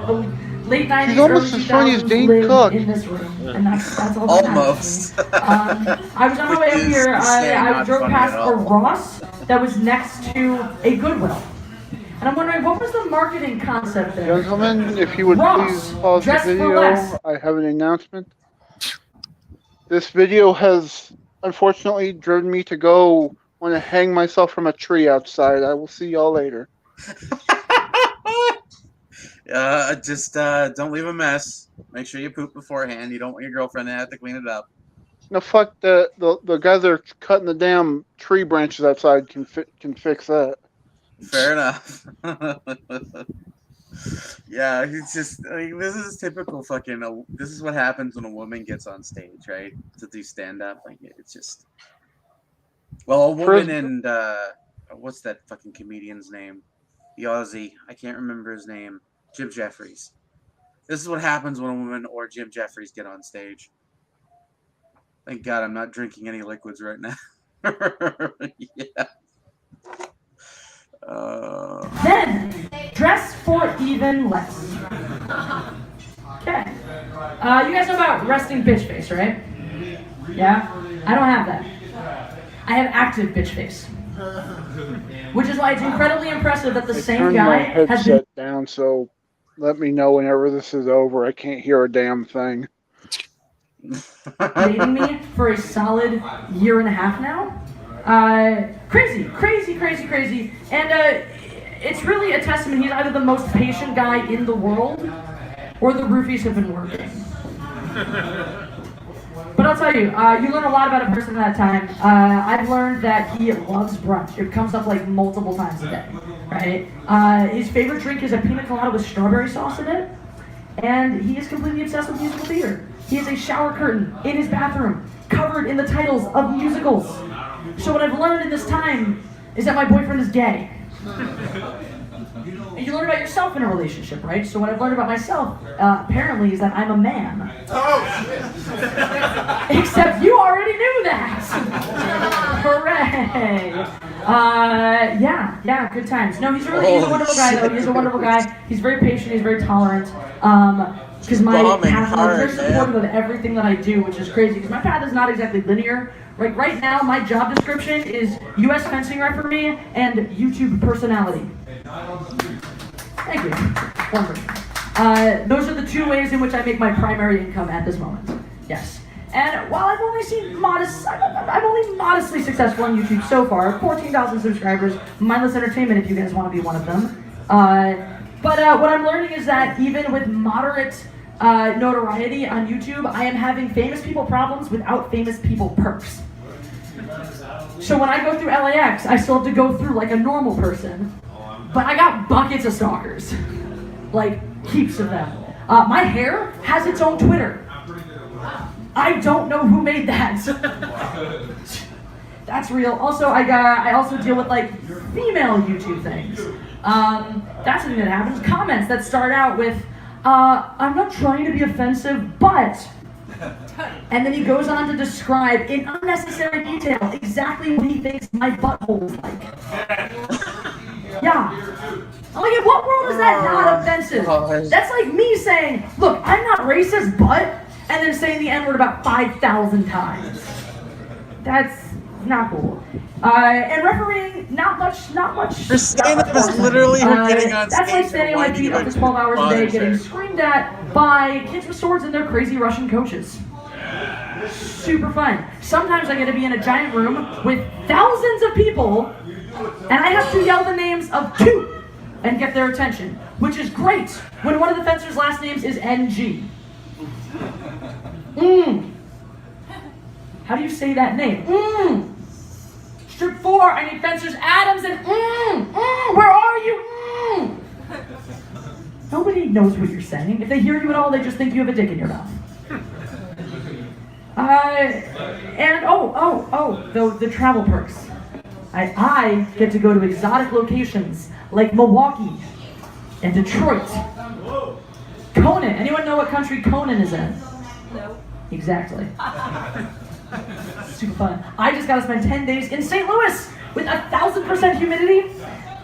S25: late 90s,
S5: She's almost
S25: early
S5: as funny as
S25: 2000s
S5: Dane
S25: live
S5: Cook.
S25: in this room. And that's all that
S2: Almost.
S25: I was on my way up here. I drove past a Ross that was next to a Goodwill. And I'm wondering, what was the marketing concept there?
S5: Gentlemen, if you would
S25: Ross,
S5: please pause the
S25: dress for
S5: video,
S25: less.
S5: I have an announcement. This video has unfortunately driven me to go want to hang myself from a tree outside. I will see y'all later.
S2: Just don't leave a mess. Make sure you poop beforehand. You don't want your girlfriend to have to clean it up.
S5: No, fuck the guys that are cutting the damn tree branches outside can fix that.
S2: Fair enough. Yeah, it's just this is typical fucking. This is what happens when a woman gets on stage, right? To do stand up, like it's just. Well, a woman and what's that fucking comedian's name? The Aussie. I can't remember his name. Jim Jeffries. This is what happens when a woman or Jim Jeffries get on stage. Thank God I'm not drinking any liquids right now. Yeah.
S25: Then, dress for even less. Okay. You guys know about resting bitch face, right? Yeah? I don't have that. I have active bitch face. Which is why it's incredibly impressive that the same
S5: Turn
S25: guy
S5: my
S25: has
S5: headset
S25: been
S5: down, so let me know whenever this is over. I can't hear a damn thing.
S25: dating me for a solid year and a half now. Crazy. And it's really a testament. He's either the most patient guy in the world or the roofies have been working.
S8: But I'll tell you, you learn a lot about a person in that time. I've learned that he loves brunch. It comes up like multiple times a day, right? His favorite drink is a pina colada with strawberry sauce in it, and he is completely obsessed with musical theater. He has a shower curtain in his bathroom covered in the titles of musicals. So what I've learned in this time is that my boyfriend is gay. And you learn about yourself in a relationship, right? So what I've learned about myself, apparently, is that I'm a man. Oh, shit. Except you already knew that. Hooray. Yeah, good times. No, he's a wonderful guy, though. He's a wonderful guy. He's very patient. He's very tolerant. Because my path is very supportive of everything that I do, which is crazy. Because my path is not exactly linear. Like right now, my job description is U.S. fencing referee and YouTube personality. Thank you. Wonderful. Those are the two ways in which I make my primary income at this moment. Yes. And while I've only seen I'm only modestly successful on YouTube so far. 14,000 subscribers. Mindless entertainment, if you guys want to be one of them. But what I'm learning is that even with moderate notoriety on YouTube, I am having famous people problems without famous people perks. So when I go through LAX, I still have to go through like a normal person, but I got buckets of stalkers, like heaps of them. My hair has its own Twitter. I don't know who made that. That's real. Also, I also deal with like female YouTube things. That's something that happens. Comments that start out with, I'm not trying to be offensive, but... And then he goes on to describe in unnecessary detail exactly what he thinks my butthole is like. Yeah. I'm like, in what world is that not offensive? That's like me saying, look, I'm not racist, but... And then saying the N-word about 5,000 times. That's not cool. And refereeing, not much.
S10: Her stand-up is literally her getting on stage.
S8: That's like standing on my feet up to 12 hours a day, getting screamed at by kids with swords and their crazy Russian coaches. Super fun. Sometimes I get to be in a giant room with thousands of people, and I have to yell the names of 2 and get their attention, which is great when one of the fencers' last names is NG. How do you say that name? Strip 4, I need fencers Adams and where are you? Nobody knows what you're saying. If they hear you at all, they just think you have a dick in your mouth. And the travel perks. I get to go to exotic locations like Milwaukee and Detroit. Conan. Anyone know what country Conan is in? No. Exactly. Super fun. I just got to spend 10 days in St. Louis with 1,000% humidity,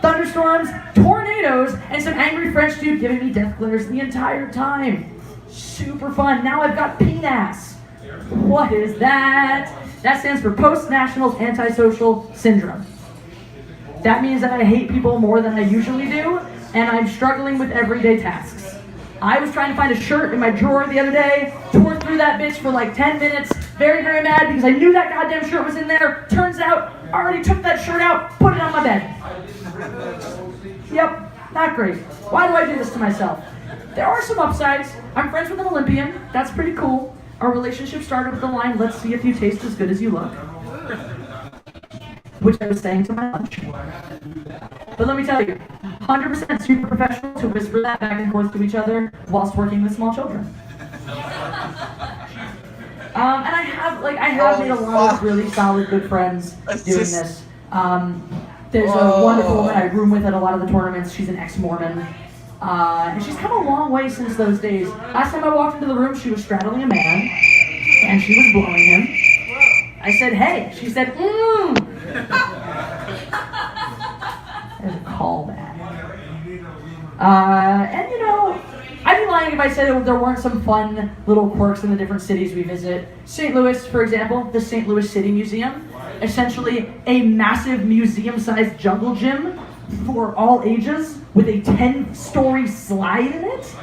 S8: thunderstorms, tornadoes, and some angry French dude giving me death glares the entire time. Super fun. Now I've got PNAS. What is that? That stands for Post-National Antisocial Syndrome. That means that I hate people more than I usually do, and I'm struggling with everyday tasks. I was trying to find a shirt in my drawer the other day, tore through that bitch for like 10 minutes, very, very mad because I knew that goddamn shirt was in there. Turns out, I already took that shirt out, put it on my bed. Yep, not great. Why do I do this to myself? There are some upsides. I'm friends with an Olympian. That's pretty cool. Our relationship started with the line, let's see if you taste as good as you look. Which I was saying to my lunch. But let me tell you, 100% super professional to whisper that back and forth to each other whilst working with small children. And I have made a lot of really solid, good friends doing this. There's a wonderful woman I room with at a lot of the tournaments. She's an ex-Mormon. And she's come a long way since those days. Last time I walked into the room, she was straddling a man, and she was blowing him. I said, hey. She said, There's a callback. And you know, I'd be lying if I said there weren't some fun little quirks in the different cities we visit. St. Louis, for example, the St. Louis City Museum, essentially a massive museum-sized jungle gym for all ages with a 10-story slide in it.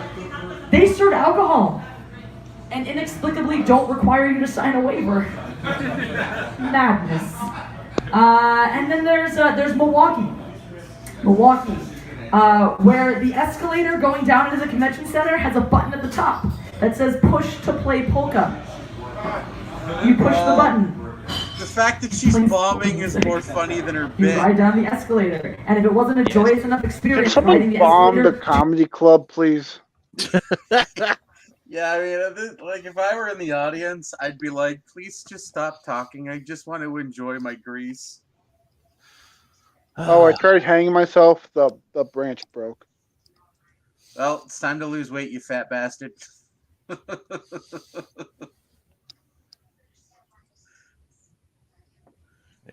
S8: They serve alcohol and inexplicably don't require you to sign a waiver. Madness. And then there's Milwaukee, where the escalator going down into the convention center has a button at the top that says push to play polka. You push the button.
S10: The fact that she's bombing is more funny than her
S8: You
S10: bit.
S8: ride down the escalator, and if it wasn't a joyous enough
S5: Can
S8: experience
S5: someone
S8: riding the
S5: bomb the
S8: escalator,
S5: comedy club, please?
S2: Yeah, I mean, like if I were in the audience, I'd be like, please just stop talking. I just want to enjoy my grease.
S5: Oh, I tried hanging myself. The branch broke.
S2: Well, it's time to lose weight, you fat bastard.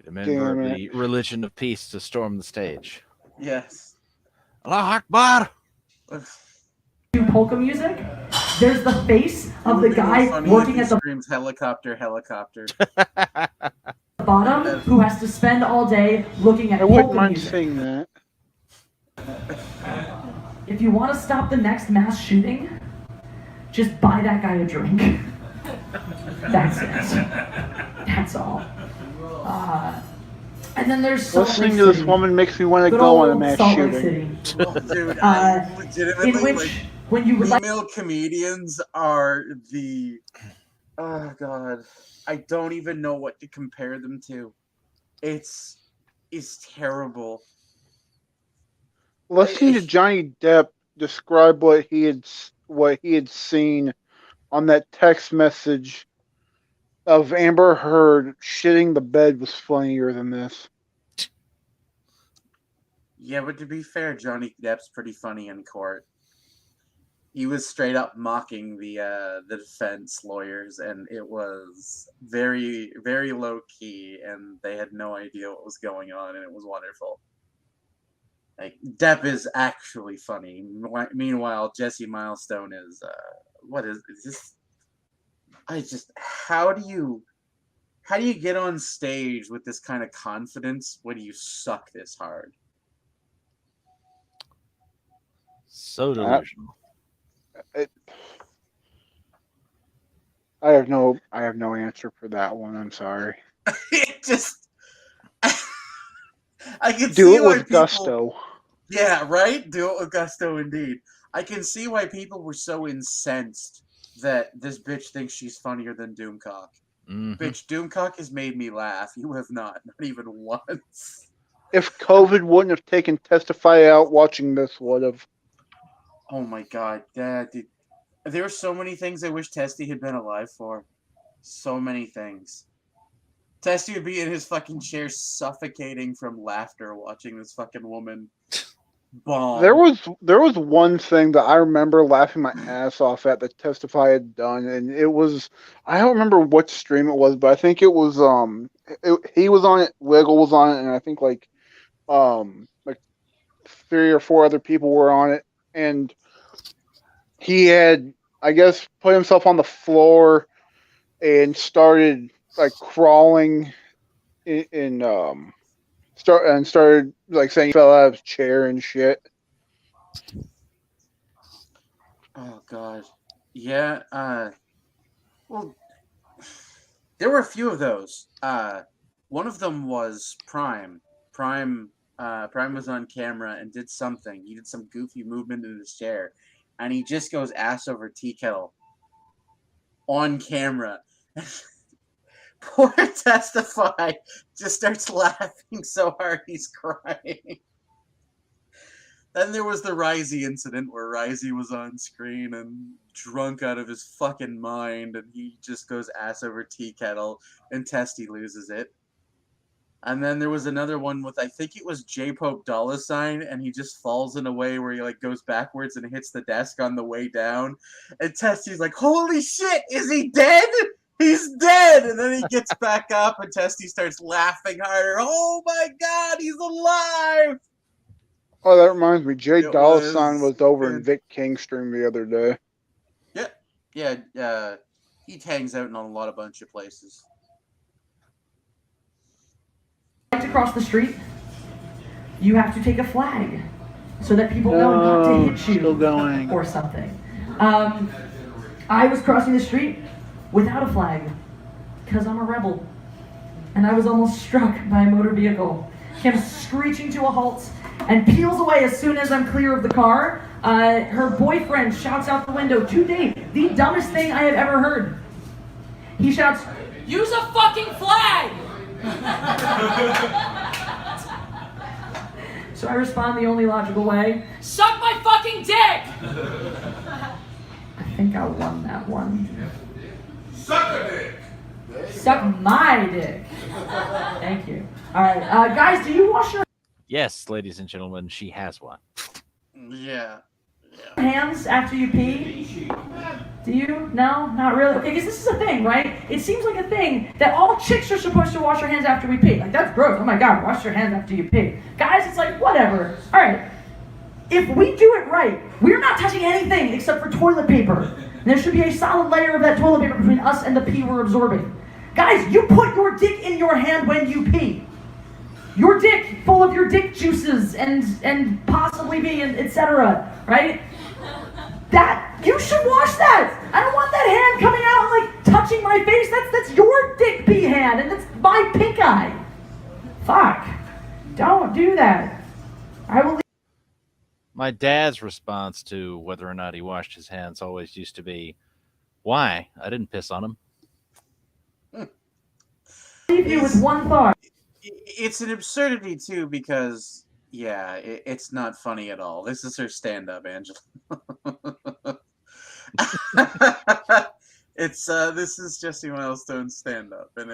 S3: A member of the religion of peace to storm the stage.
S2: Yes.
S3: Allah Akbar!
S8: do polka music. There's the face of the guy working at the
S2: screams helicopter, helicopter.
S8: bottom who has to spend all day looking at polka music.
S5: Saying that.
S8: If you want to stop the next mass shooting, just buy that guy a drink. That's it. That's all. And then there's Salt
S5: listening
S8: Lake
S5: to this
S8: City.
S5: woman makes me want to
S8: Good
S5: go on a
S8: old
S5: mass
S8: Salt Lake
S5: shooting.
S8: City.
S2: Dude, I legitimately,
S8: in which,
S2: like,
S8: when you
S2: female comedians are the, oh god, I don't even know what to compare them to. It's terrible.
S5: Listening to Johnny Depp describe what he had seen on that text message of Amber Heard shitting the bed was funnier than this.
S2: Yeah, but to be fair, Johnny Depp's pretty funny in court. He was straight up mocking the defense lawyers, and it was very, very low key, and they had no idea what was going on, and it was wonderful. Like, Depp is actually funny. Meanwhile, Jessi Milestone is how do you get on stage with this kind of confidence when you suck this hard?
S3: So delusional.
S5: I have no answer for that one. I'm sorry.
S2: It just I can
S5: do
S2: see
S5: it
S2: why
S5: with
S2: people,
S5: gusto.
S2: Yeah, right? Do it with gusto indeed. I can see why people were so incensed that this bitch thinks she's funnier than Doomcock.
S3: Mm-hmm.
S2: Bitch, Doomcock has made me laugh. You have not even once.
S5: If COVID wouldn't have taken Testify out, watching this would have.
S2: Oh my god, dude. There were so many things I wish Testy had been alive for. So many things. Testy would be in his fucking chair suffocating from laughter watching this fucking woman bomb.
S5: There was one thing that I remember laughing my ass off at that Testify had done, and it was, I don't remember what stream it was, but I think it was he was on it, Wiggle was on it, and I think like 3 or 4 other people were on it, and he had, I guess, put himself on the floor and started like crawling started like saying he fell out of his chair and shit.
S2: Oh god. Yeah, well, there were a few of those. One of them was Prime. Prime was on camera and did something. He did some goofy movement in his chair, and he just goes ass over tea kettle on camera. Poor Testify just starts laughing so hard he's crying. Then there was the Risey incident where Risey was on screen and drunk out of his fucking mind, and he just goes ass over tea kettle, and Testy loses it. And then there was another one with, I think it was J-Pope $, and he just falls in a way where he like goes backwards and hits the desk on the way down. And Testy's like, holy shit, is he dead? He's dead! And then he gets back up and Testy starts laughing harder. Oh my god, he's alive!
S5: Oh, that reminds me, Jay Dollasign was over in Vic King's stream the other day.
S2: Yeah, he hangs out in a bunch of places.
S8: To cross the street, you have to take a flag so that people know not to hit you or something. I was crossing the street without a flag because I'm a rebel, and I was almost struck by a motor vehicle. Came screeching to a halt and peels away as soon as I'm clear of the car. Her boyfriend shouts out the window, to date, the dumbest thing I have ever heard. He shouts, Use a fucking flag! So I respond the only logical way. Suck my fucking dick! I think I won that one.
S1: Suck a dick!
S8: Suck my dick. Thank you. All right, guys, do you wash your
S3: Yes, ladies and gentlemen, she has one.
S2: Yeah.
S8: hands after you pee? Do you? No? Not really? Okay, because this is a thing, right? It seems like a thing that all chicks are supposed to wash their hands after we pee. Like, that's gross. Oh my god, wash your hands after you pee. Guys, it's like, whatever. Alright. If we do it right, we're not touching anything except for toilet paper. And there should be a solid layer of that toilet paper between us and the pee we're absorbing. Guys, you put your dick in your hand when you pee. Your dick full of your dick juices and possibly pee and etc. Right? That you should wash that. I don't want that hand coming out and like touching my face. That's your dick pee hand and that's my pink eye. Fuck. Don't do that. I will.
S3: My dad's response to whether or not he washed his hands always used to be, "Why? I didn't piss on him."
S8: Leave you with one thought.
S2: It's an absurdity too because yeah, it's not funny at all. This is her stand-up, Angela. This is Jessi Milestone's stand-up, and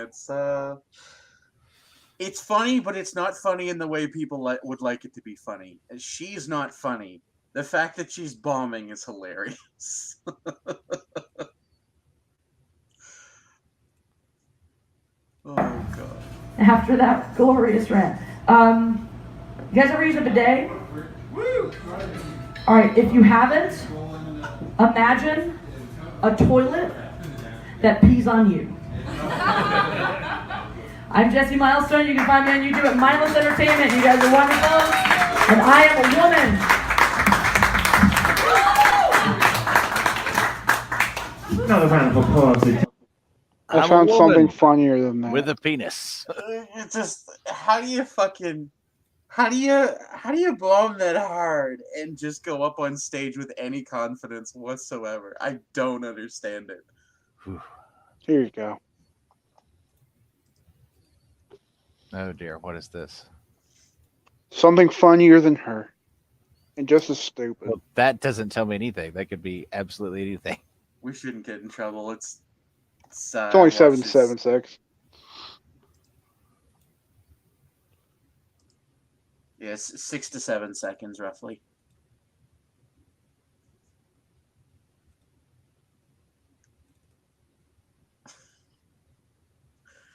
S2: it's funny, but it's not funny in the way people would like it to be funny. She's not funny. The fact that she's bombing is hilarious. Oh god.
S8: After that glorious rant. You guys ever use a bidet?
S2: Woo!
S8: Alright, if you haven't, imagine a toilet that pees on you. I'm Jessi Milestone. You can find me on YouTube at Mindless Entertainment. You guys are wonderful. And I am a woman.
S5: Another round of applause. I
S3: I'm
S5: found
S3: a
S5: something
S3: woman
S5: funnier than that.
S3: with a penis.
S2: It's just how do you bomb that hard and just go up on stage with any confidence whatsoever? I don't understand it.
S5: Here you go.
S3: Oh dear, what is this?
S5: Something funnier than her. And just as stupid.
S3: Well, that doesn't tell me anything. That could be absolutely anything.
S2: We shouldn't get in trouble. It's
S5: only 7.76.
S2: Yes, 6 to 7 seconds roughly.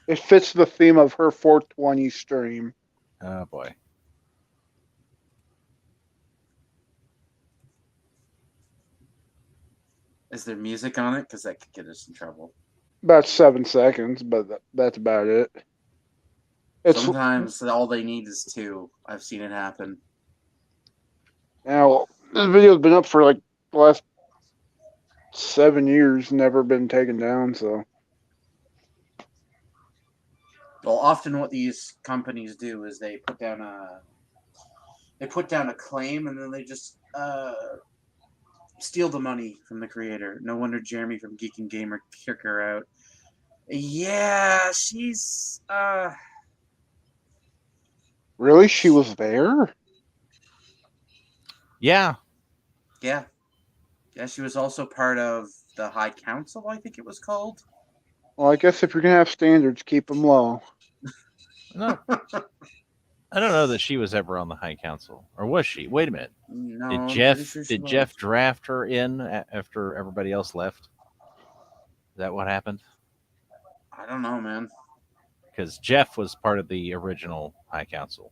S5: It fits the theme of her 420 stream.
S3: Oh boy.
S2: Is there music on it? Because that could get us in trouble.
S5: About 7 seconds, but that's about it.
S2: Sometimes all they need is 2. I've seen it happen.
S5: Now, this video's been up for like the last 7 years, never been taken down, so.
S2: Well, often what these companies do is they put down a claim and then they just steal the money from the creator. No wonder Jeremy from Geek and Gamer kicked her out. Yeah, she's
S5: Really? She was there?
S3: Yeah.
S2: Yeah. Yeah, she was also part of the High Council, I think it was called.
S5: Well, I guess if you're going to have standards, keep them low.
S3: No. I don't know that she was ever on the High Council. Or was she? Wait a minute.
S2: No,
S3: Did
S2: I'm
S3: Jeff
S2: pretty sure she
S3: did
S2: was.
S3: Jeff draft her in after everybody else left? Is that what happened?
S2: I don't know, man.
S3: Because Jeff was part of the original High Council.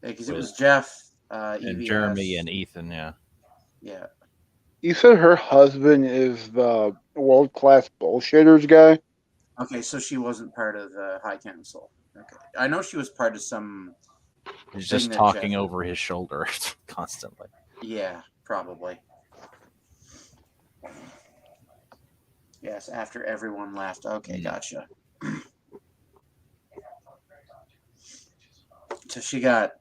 S2: Yeah, because it was Jeff,
S3: and
S2: EVS.
S3: Jeremy and Ethan, yeah.
S2: Yeah.
S5: You said her husband is the world-class bullshitters guy?
S2: Okay, so she wasn't part of the High Council. Okay. I know she was part of some...
S3: He's just
S2: thing that
S3: talking
S2: Jeff-
S3: over his shoulder constantly.
S2: Yeah, probably. Yes, after everyone left. Okay, gotcha. So she got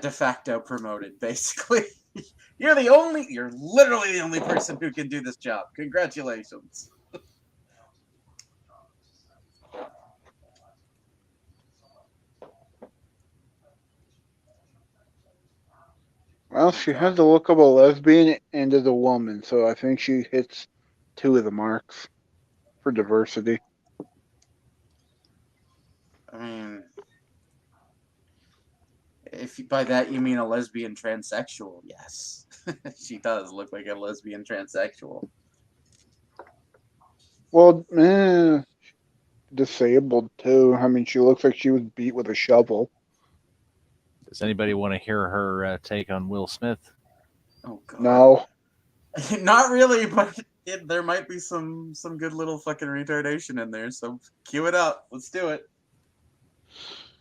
S2: de facto promoted, basically. You're literally the only person who can do this job. Congratulations.
S5: Well, she has the look of a lesbian and as a woman, so I think she hits 2 of the marks for diversity.
S2: I mean, if by that you mean a lesbian transsexual, yes. She does look like a lesbian transsexual.
S5: Well, disabled too. I mean, she looks like she was beat with a shovel.
S3: Does anybody want to hear her take on Will Smith?
S2: Oh God.
S5: No.
S2: Not really, but there might be some good little fucking retardation in there. So cue it up. Let's do it.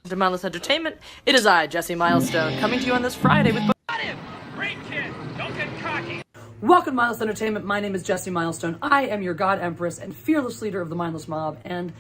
S7: To Mindless Entertainment, it is I, Jessi Milestone, coming to you on this Friday with.
S24: Great kid. Don't get cocky.
S4: Welcome to Mindless Entertainment. My name is Jessi Milestone. I am your God Empress and fearless leader of the Mindless Mob. And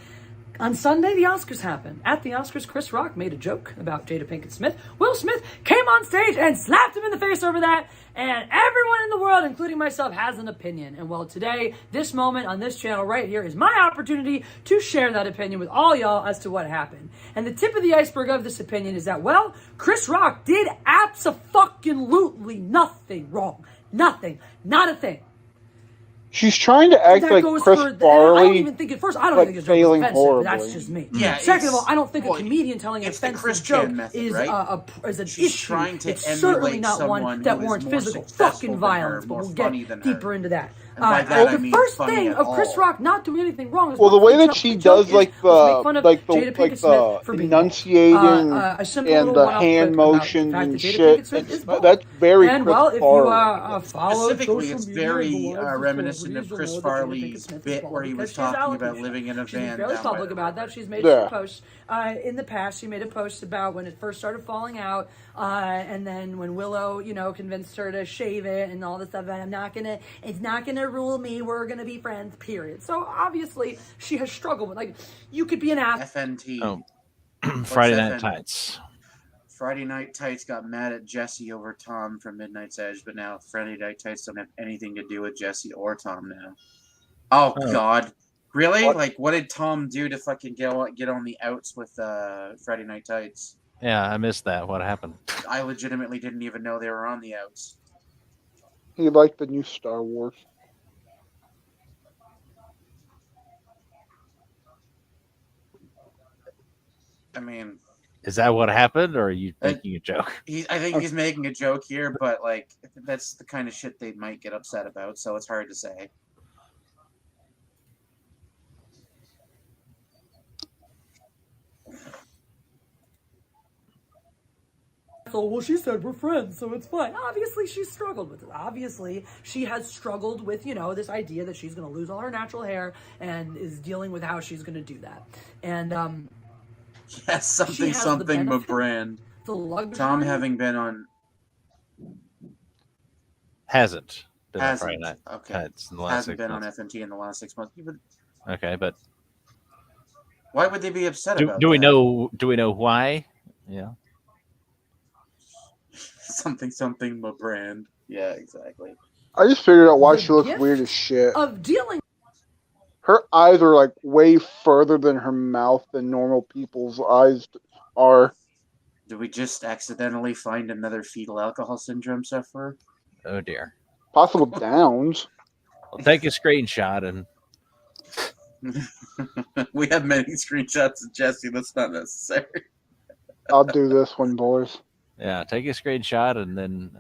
S4: on Sunday, the Oscars happened. At the Oscars, Chris Rock made a joke about Jada Pinkett Smith. Will Smith came on stage and slapped him in the face over that. And everyone in the world, including myself, has an opinion. And well, today, this moment on this channel right here is my opportunity to share that opinion with all y'all as to what happened. And the tip of the iceberg of this opinion is that, well, Chris Rock did abso-fucking-lutely nothing wrong. Nothing. Not a thing.
S5: She's trying to act like Chris Farley.
S4: I don't even think at first. I don't
S5: like
S4: think it's
S5: failing
S4: offensive.
S5: horribly.
S4: But that's just me.
S2: Yeah.
S4: Second of all, I don't think a comedian telling an offensive joke
S2: method,
S4: is
S2: right?
S4: Is an
S2: She's
S4: issue.
S2: trying to
S4: It's certainly
S2: emulate
S4: not one
S2: someone
S4: that
S2: who is
S4: warrants
S2: more
S4: physical
S2: successful
S4: fucking
S2: than
S4: violence.
S2: her,
S4: But
S2: more
S4: we'll
S2: funny
S4: get
S2: than
S4: deeper
S2: her.
S4: into that.
S2: And by that, I
S4: The
S2: mean
S4: first
S2: funny
S4: thing
S2: at
S4: of Chris
S2: all.
S4: Rock not doing anything wrong is
S5: Well, the way that she does
S4: make fun of Jada Pinkett Smith for being
S5: enunciating
S4: a simple
S5: and
S4: little
S5: the
S4: one-off
S5: hand
S4: clip about the
S5: motions
S4: fact
S5: and
S4: that Jada
S5: shit,
S4: Pinkett Smith is bald.
S5: that's very
S4: And
S5: Chris
S4: well, if you
S5: Farley.
S4: follow
S2: Specifically,
S4: social
S2: it's
S4: media,
S2: very
S4: the world of
S2: reminiscent of
S4: celebrities,
S2: Chris
S4: you'll know that Jada
S2: Farley's
S4: Pinkett Smith is
S2: bit
S4: bald
S2: where he
S4: because
S2: was
S4: she has
S2: talking about
S4: alopecia.
S2: living in a
S4: She's been
S2: van
S4: fairly
S2: down by
S4: public
S2: the
S4: about
S2: river.
S4: that. She's made
S5: Yeah.
S4: some posts. In the past, she made a post about when it first started falling out, and then when Willow, convinced her to shave it and all this stuff. And it's not gonna rule me. We're gonna be friends. Period. So obviously, she has struggled with you could be an athlete.
S2: FNT.
S3: Oh, Friday Night
S2: FN?
S3: Tights.
S2: Friday Night Tights got mad at Jessi over Tom from Midnight's Edge, but now Friday Night Tights don't have anything to do with Jessi or Tom now. Oh. God. Really? What did Tom do to fucking get on the outs with Friday Night Tights?
S3: Yeah, I missed that. What happened?
S2: I legitimately didn't even know they were on the outs.
S5: He liked the new Star Wars.
S2: I mean,
S3: Is that what happened, or are you making a joke?
S2: I think he's making a joke here, but that's the kind of shit they might get upset about, so it's hard to say.
S4: So, well, she said we're friends, so it's fine. Obviously, she's struggled with it. Obviously, she has struggled with, this idea that she's going to lose all her natural hair and is dealing with how she's going to do that. And,
S2: yes, something but brand. Tom having been on...
S3: Hasn't been on Friday Night Tights in the last 6 months.
S2: Hasn't been on FNT in the last 6 months.
S3: Okay, but...
S2: Why would they be upset about
S3: do we
S2: that?
S3: Do we know why? Yeah.
S2: Something but brand. Yeah, exactly.
S5: I just figured out why she looks weird as shit.
S4: Of dealing.
S5: Her eyes are way further than her mouth than normal people's eyes are.
S2: Did we just accidentally find another fetal alcohol syndrome sufferer?
S3: Oh dear.
S5: Possible Downs.
S3: I'll take a screenshot and.
S2: We have many screenshots of Jessi. That's not necessary.
S5: I'll do this one, boys.
S3: Yeah, take a screenshot and then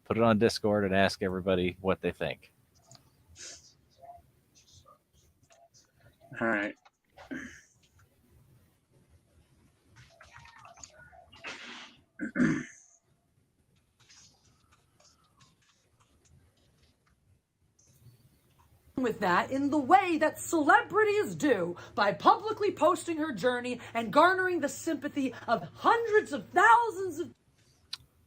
S3: put it on Discord and ask everybody what they think.
S2: All right.
S4: With that in the way that celebrities do by publicly posting her journey and garnering the sympathy of hundreds of thousands of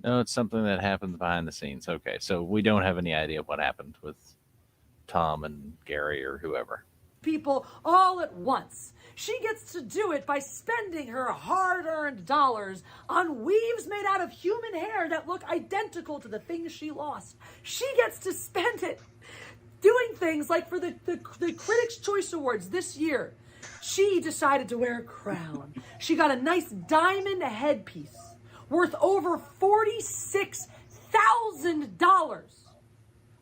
S3: No, it's something that happens behind the scenes. Okay, so we don't have any idea what happened with Tom and Gary or whoever.
S4: people all at once. She gets to do it by spending her hard-earned dollars on weaves made out of human hair that look identical to the things she lost. She gets to spend it doing things like for the Critics' Choice Awards this year. She decided to wear a crown. She got a nice diamond headpiece worth over $46,000 $1,000.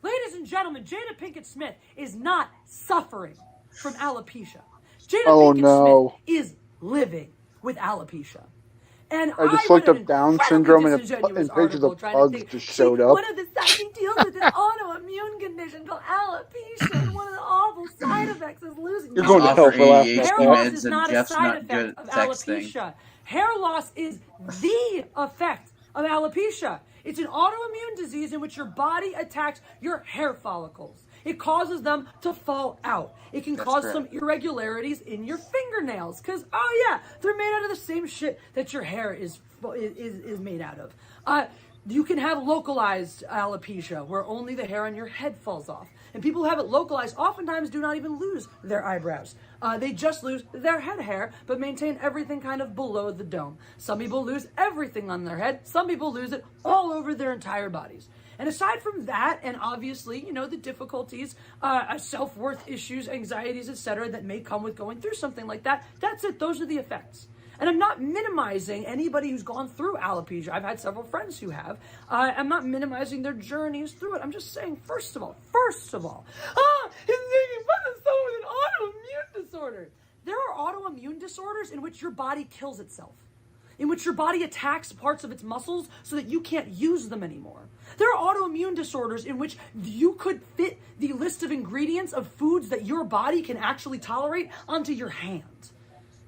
S4: Ladies and gentlemen, Jada Pinkett Smith is not suffering from alopecia. Jada Pinkett Smith is living with alopecia. And
S5: I just looked up Down syndrome and pictures of pugs just showed up.
S4: One of the sides he deals with an autoimmune condition called alopecia, and one of the awful side effects is losing.
S5: You're going to hell for laughing.
S4: Hair loss is not a side effect of alopecia. Hair loss is the effect of alopecia. It's an autoimmune disease in which your body attacks your hair follicles. It causes them to fall out. It can cause some irregularities in your fingernails because, oh yeah, they're made out of the same shit that your hair is made out of. You can have localized alopecia where only the hair on your head falls off. And people who have it localized oftentimes do not even lose their eyebrows. They just lose their head hair, but maintain everything kind of below the dome. Some people lose everything on their head. Some people lose it all over their entire bodies. And aside from that, and obviously, you know, the difficulties, self-worth issues, anxieties, etc., that may come with going through something like that, that's it. Those are the effects. And I'm not minimizing anybody who's gone through alopecia. I've had several friends who have. I'm not minimizing their journeys through it. I'm just saying, first of all, he's making fun of someone with an autoimmune disorder. There are autoimmune disorders in which your body kills itself, in which your body attacks parts of its muscles so that you can't use them anymore. There are autoimmune disorders in which you could fit the list of ingredients of foods that your body can actually tolerate onto your hand.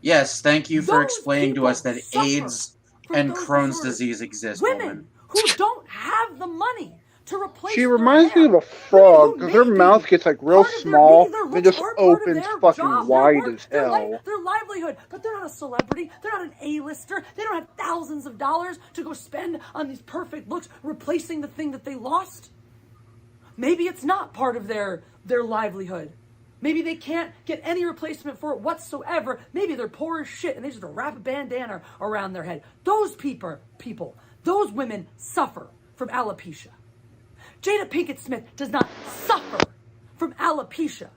S2: Yes, thank you for explaining to us that AIDS and Crohn's disease exist, woman.
S4: Who don't have the money to replace
S5: She reminds me of a frog because her mouth gets like real small and just opens fucking wide as hell.
S4: Their livelihood, but they're not a celebrity. They're not an A-lister. They don't have thousands of dollars to go spend on these perfect looks replacing the thing that they lost. Maybe it's not part of their livelihood. Maybe they can't get any replacement for it whatsoever. Maybe they're poor as shit and they just wrap a bandana around their head. Those people, those women suffer from alopecia. Jada Pinkett Smith does not suffer from alopecia.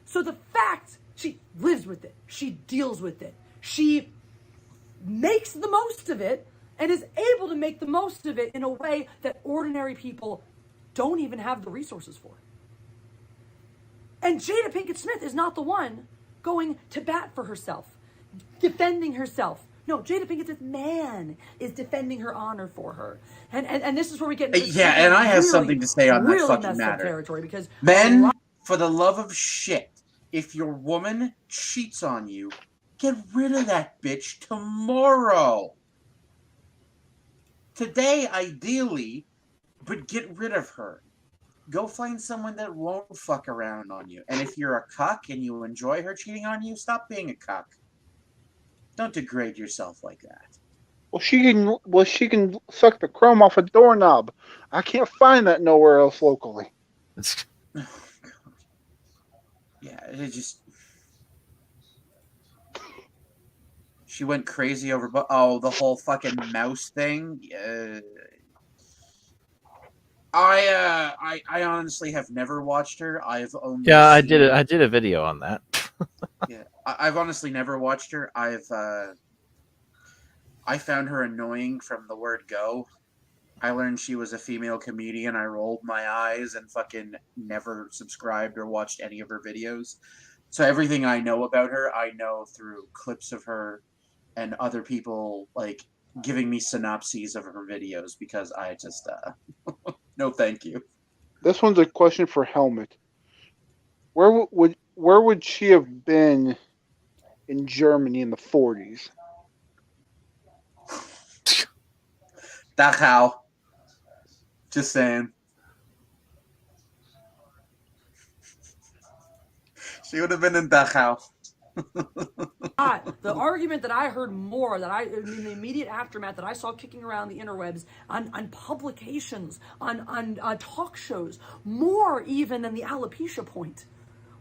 S4: So the fact she lives with it, she deals with it, she makes the most of it and is able to make the most of it in a way that ordinary people don't even have the resources for. And Jada Pinkett Smith is not the one going to bat for herself, defending herself. No, Jada Pinkett Smith's man is defending her honor for her. And this is where we get into
S2: and I have something to say on that fucking matter.
S4: Territory because
S2: men, for the love of shit, if your woman cheats on you, get rid of that bitch tomorrow. Today, ideally, but get rid of her. Go find someone that won't fuck around on you. And if you're a cuck and you enjoy her cheating on you, stop being a cuck. Don't degrade yourself like that.
S5: Well, she can suck the chrome off a doorknob. I can't find that nowhere else locally.
S2: Yeah, it just... She went crazy over... the whole fucking mouse thing? I honestly have never watched her. I've only
S3: I did a video on that.
S2: Yeah, I've honestly never watched her. I found her annoying from the word go. I learned she was a female comedian. I rolled my eyes and fucking never subscribed or watched any of her videos. So everything I know about her, I know through clips of her and other people like giving me synopses of her videos because I just no thank you.
S5: This one's a question for Helmet. Where would she have been in Germany in the 40s?
S2: Dachau. Just saying. She would have been in Dachau.
S4: The argument that I heard more, in the immediate aftermath that I saw kicking around the interwebs on publications, on talk shows, more even than the alopecia point,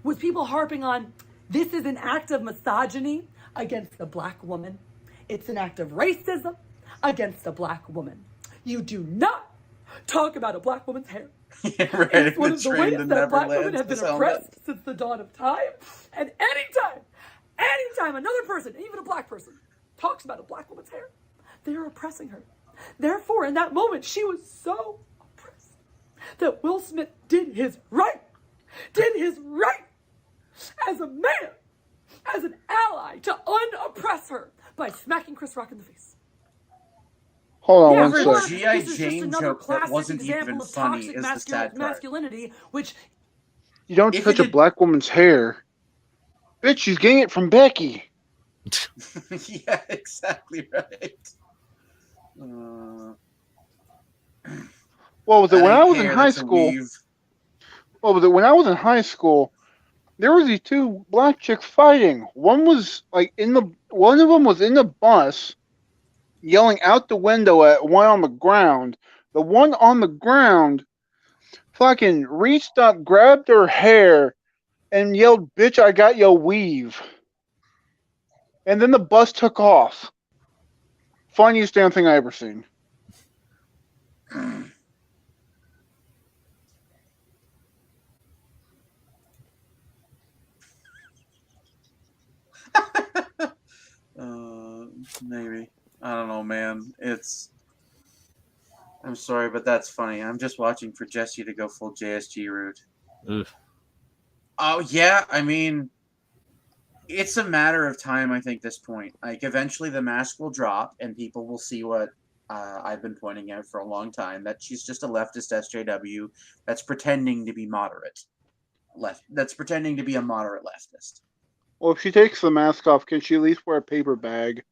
S4: with people harping on, this is an act of misogyny against a black woman. It's an act of racism against a black woman. You do not talk about a black woman's hair.
S2: Yeah, right.
S4: It's one of the ways that black women have been oppressed since the dawn of time. And anytime another person, even a black person, talks about a black woman's hair, they are oppressing her. Therefore, in that moment, she was so oppressed that Will Smith did his right as a man, as an ally, to unoppress her by smacking Chris Rock in the face.
S5: Hold on
S2: Every
S5: one second.
S2: G.I.
S4: This is just
S2: Jane
S4: another
S2: joke that
S4: classic
S2: wasn't
S4: example
S2: even
S4: of
S2: funny
S4: toxic
S2: is the sad part.
S4: masculinity, which
S5: You don't
S2: If
S5: touch
S2: it
S5: a
S2: had-
S5: black woman's hair. Bitch, she's getting it from Becky.
S2: Yeah, exactly right.
S5: What was it?
S2: That
S5: When I
S2: ain't
S5: was in
S2: hair,
S5: high
S2: that's a
S5: school.
S2: weave.
S5: What was it? When I was in high school, there was these two black chicks fighting. One was like one of them was in the bus, yelling out the window at one on the ground. The one on the ground fucking reached up, grabbed her hair, and yelled, "Bitch, I got your weave." And then the bus took off. Funniest damn thing I ever seen.
S2: Maybe. I don't know, man. I'm sorry, but that's funny. I'm just watching for Jessi to go full JSG route.
S3: Oof.
S2: Oh, yeah, I mean, it's a matter of time, I think, this point. Like, eventually the mask will drop, and people will see what I've been pointing out for a long time, that she's just a leftist SJW that's pretending to be moderate. That's pretending to be a moderate leftist.
S5: Well, if she takes the mask off, can she at least wear a paper bag?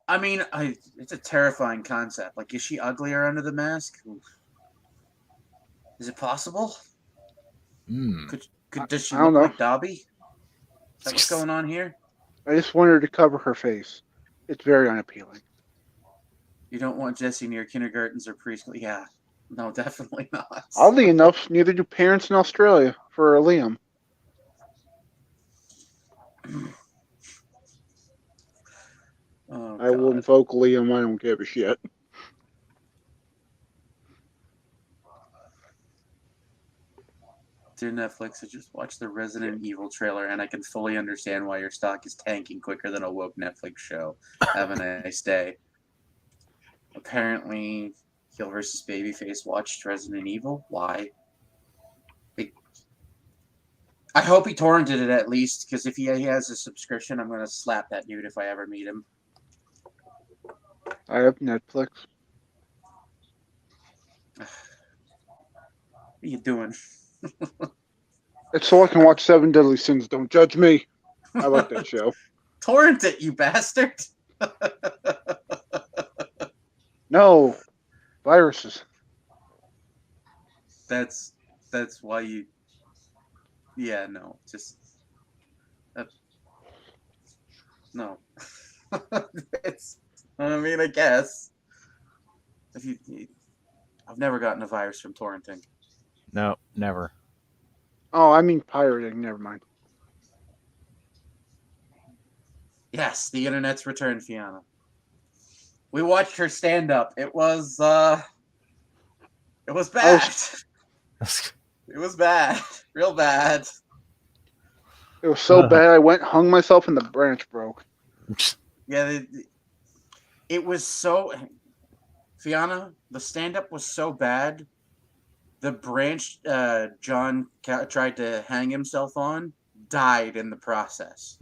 S2: I mean, it's a terrifying concept. Like, is she uglier under the mask? Oof. Is it possible? Does she
S5: I don't
S2: look
S5: know.
S2: like Dobby? Is that what's going on here?
S5: I just want her to cover her face. It's very unappealing.
S2: You don't want Jessi near kindergartens or preschool? Yeah. No, definitely not.
S5: Oddly enough, neither do parents in Australia for Liam.
S2: Oh,
S5: I will invoke Liam. I don't give a shit.
S2: Dear Netflix, I just watched the Resident Evil trailer, and I can fully understand why your stock is tanking quicker than a woke Netflix show. Have a nice day. Apparently, Heel vs. Babyface watched Resident Evil. Why? I hope he torrented it at least, because if he has a subscription, I'm going to slap that dude if I ever meet him.
S5: I have Netflix.
S2: What are you doing?
S5: It's so I can watch Seven Deadly Sins. Don't judge me. I like that show.
S2: Torrent it, you bastard!
S5: No. Viruses.
S2: That's why you... Yeah, no. Just... no. I mean, I guess. I've never gotten a virus from torrenting.
S3: No, never.
S5: Oh, I mean pirating. Never mind.
S2: Yes, the internet's returned, Fiona. We watched her stand up. It was bad. It was bad. Real bad.
S5: It was so bad I went hung myself and the branch broke.
S2: Yeah, it was so... Fiona, the stand-up was so bad, the branch John tried to hang himself on died in the process.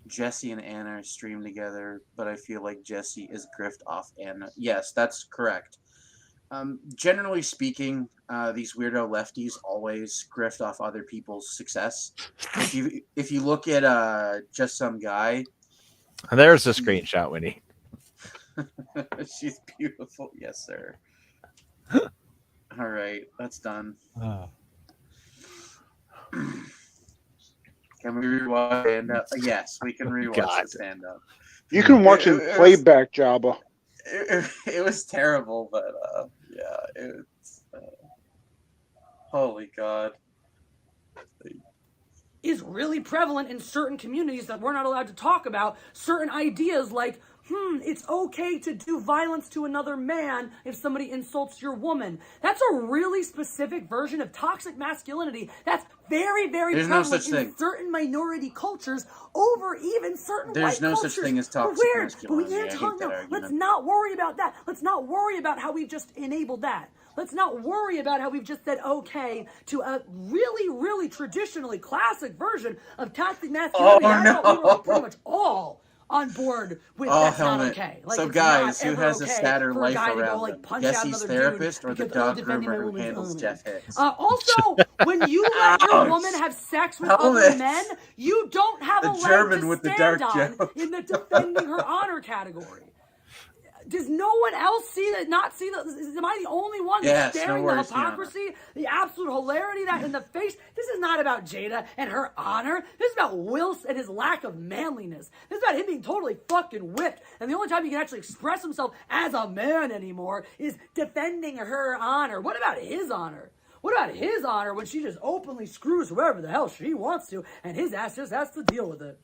S2: Jessi and Anna are streamed together, but I feel like Jessi is grift off Anna. Yes, that's correct. Generally speaking, these weirdo lefties always grift off other people's success. If you look at Just Some Guy...
S3: There's a screenshot we need.
S2: She's beautiful. Yes, sir. All right, that's done.
S3: Oh.
S2: Can we rewatch stand-up? Yes, we can rewatch the stand-up.
S5: You can watch it playback, Jabba.
S2: It was terrible, but yeah, it's holy God.
S4: Is really prevalent in certain communities that we're not allowed to talk about. Certain ideas like it's okay to do violence to another man if somebody insults your woman. That's a really specific version of toxic masculinity that's very, very
S2: There's no
S4: prevalent
S2: such thing.
S4: in certain minority cultures over even certain
S2: There's
S4: white
S2: no
S4: cultures.
S2: such thing as toxic
S4: But we
S2: masculinity.
S4: can't
S2: I hate
S4: talk
S2: that
S4: now.
S2: argument.
S4: Let's not worry about that. Let's not worry about how we've just enabled that. Let's not worry about how we've just said okay to a really, really traditionally classic version of toxic masculinity. I thought we were pretty much all on board with that's
S2: Helmet.
S4: not okay. Like,
S2: So
S4: it's
S2: guys,
S4: not
S2: who
S4: ever
S2: has a
S4: okay
S2: sadder
S4: for a
S2: life
S4: guy to go,
S2: around
S4: like,
S2: them?
S4: punch out
S2: Jesse's
S4: another
S2: therapist
S4: dude
S2: or the
S4: because,
S2: dog
S4: defending my
S2: groomer who
S4: woman's
S2: handles
S4: honor.
S2: Jeff Hicks?
S4: Also, when you let your woman have sex with other
S2: Helmet.
S4: men, you don't have
S2: The
S4: a leg
S2: German
S4: to
S2: with the
S4: stand
S2: dark
S4: on
S2: joke.
S4: in the defending her honor category. Does no one else see that? Not see that? Am I the only one
S2: Yes,
S4: staring
S2: no
S4: the
S2: worries,
S4: hypocrisy, the absolute hilarity that in the face? This is not about Jada and her honor. This is about Wills and his lack of manliness. This is about him being totally fucking whipped. And the only time he can actually express himself as a man anymore is defending her honor. What about his honor? What about his honor when she just openly screws whoever the hell she wants to, and his ass just has to deal with it?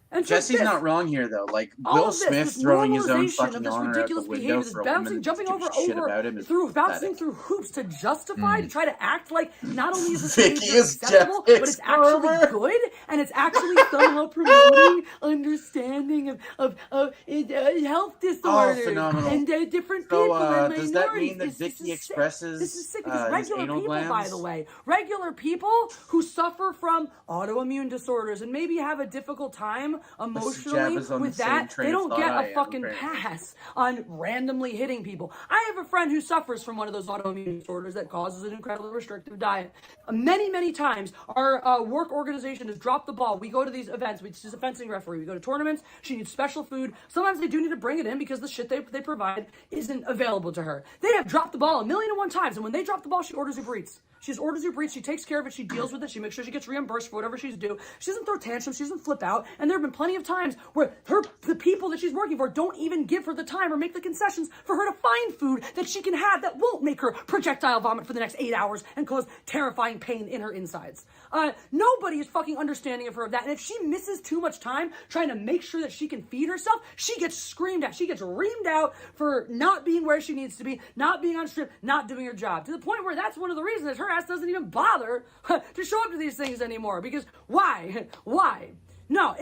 S4: And so
S2: Jesse's
S4: this-
S2: not wrong here, though. Like,
S4: all
S2: Will
S4: of this,
S2: Smith
S4: this
S2: throwing his own
S4: normalization
S2: fucking
S4: of this
S2: honor out the
S4: ridiculous
S2: window
S4: behavior, this
S2: for a woman
S4: bouncing,
S2: that
S4: jumping
S2: gives
S4: over,
S2: a shit about him is
S4: through bouncing
S2: pathetic.
S4: through hoops to justify, to try to act like not only is this behavior
S2: Vicky is
S4: acceptable,
S2: Jeff
S4: but it's actually
S2: Hicks
S4: good, and it's actually somehow promoting understanding of health disorders
S2: phenomenal.
S4: and different
S2: So,
S4: people and
S2: does that
S4: minorities.
S2: mean that
S4: This
S2: Vicky
S4: is sick.
S2: expresses
S4: This is sick
S2: his
S4: because regular
S2: anal
S4: people, by
S2: glands?
S4: the way, regular people who suffer from autoimmune disorders and maybe have a difficult time emotionally
S2: Jabba's on
S4: with
S2: the same
S4: that,
S2: train
S4: they
S2: of
S4: don't
S2: thought
S4: get
S2: I
S4: a
S2: am,
S4: fucking
S2: apparently.
S4: pass on randomly hitting people. I have a friend who suffers from one of those autoimmune disorders that causes an incredibly restrictive diet. Many, many times, our work organization has dropped the ball. We go to these events. She's a fencing referee. We go to tournaments. She needs special food. Sometimes they do need to bring it in because the shit they provide isn't available to her. They have dropped the ball 1,000,001 times, and when they drop the ball, she orders Uber Eats. She just orders Uber Eats. She takes care of it. She deals with it. She makes sure she gets reimbursed for whatever she's due. She doesn't throw tantrums. She doesn't flip out. And there have been plenty of times where the people that she's working for don't even give her the time or make the concessions for her to find food that she can have that won't make her projectile vomit for the next 8 hours and cause terrifying pain in her insides. Nobody is fucking understanding of her of that. And if she misses too much time trying to make sure that she can feed herself, she gets screamed at. She gets reamed out for not being where she needs to be, not being on strip, not doing her job. To the point where that's one of the reasons that her ass doesn't even bother to show up to these things anymore. Because why? Why? No,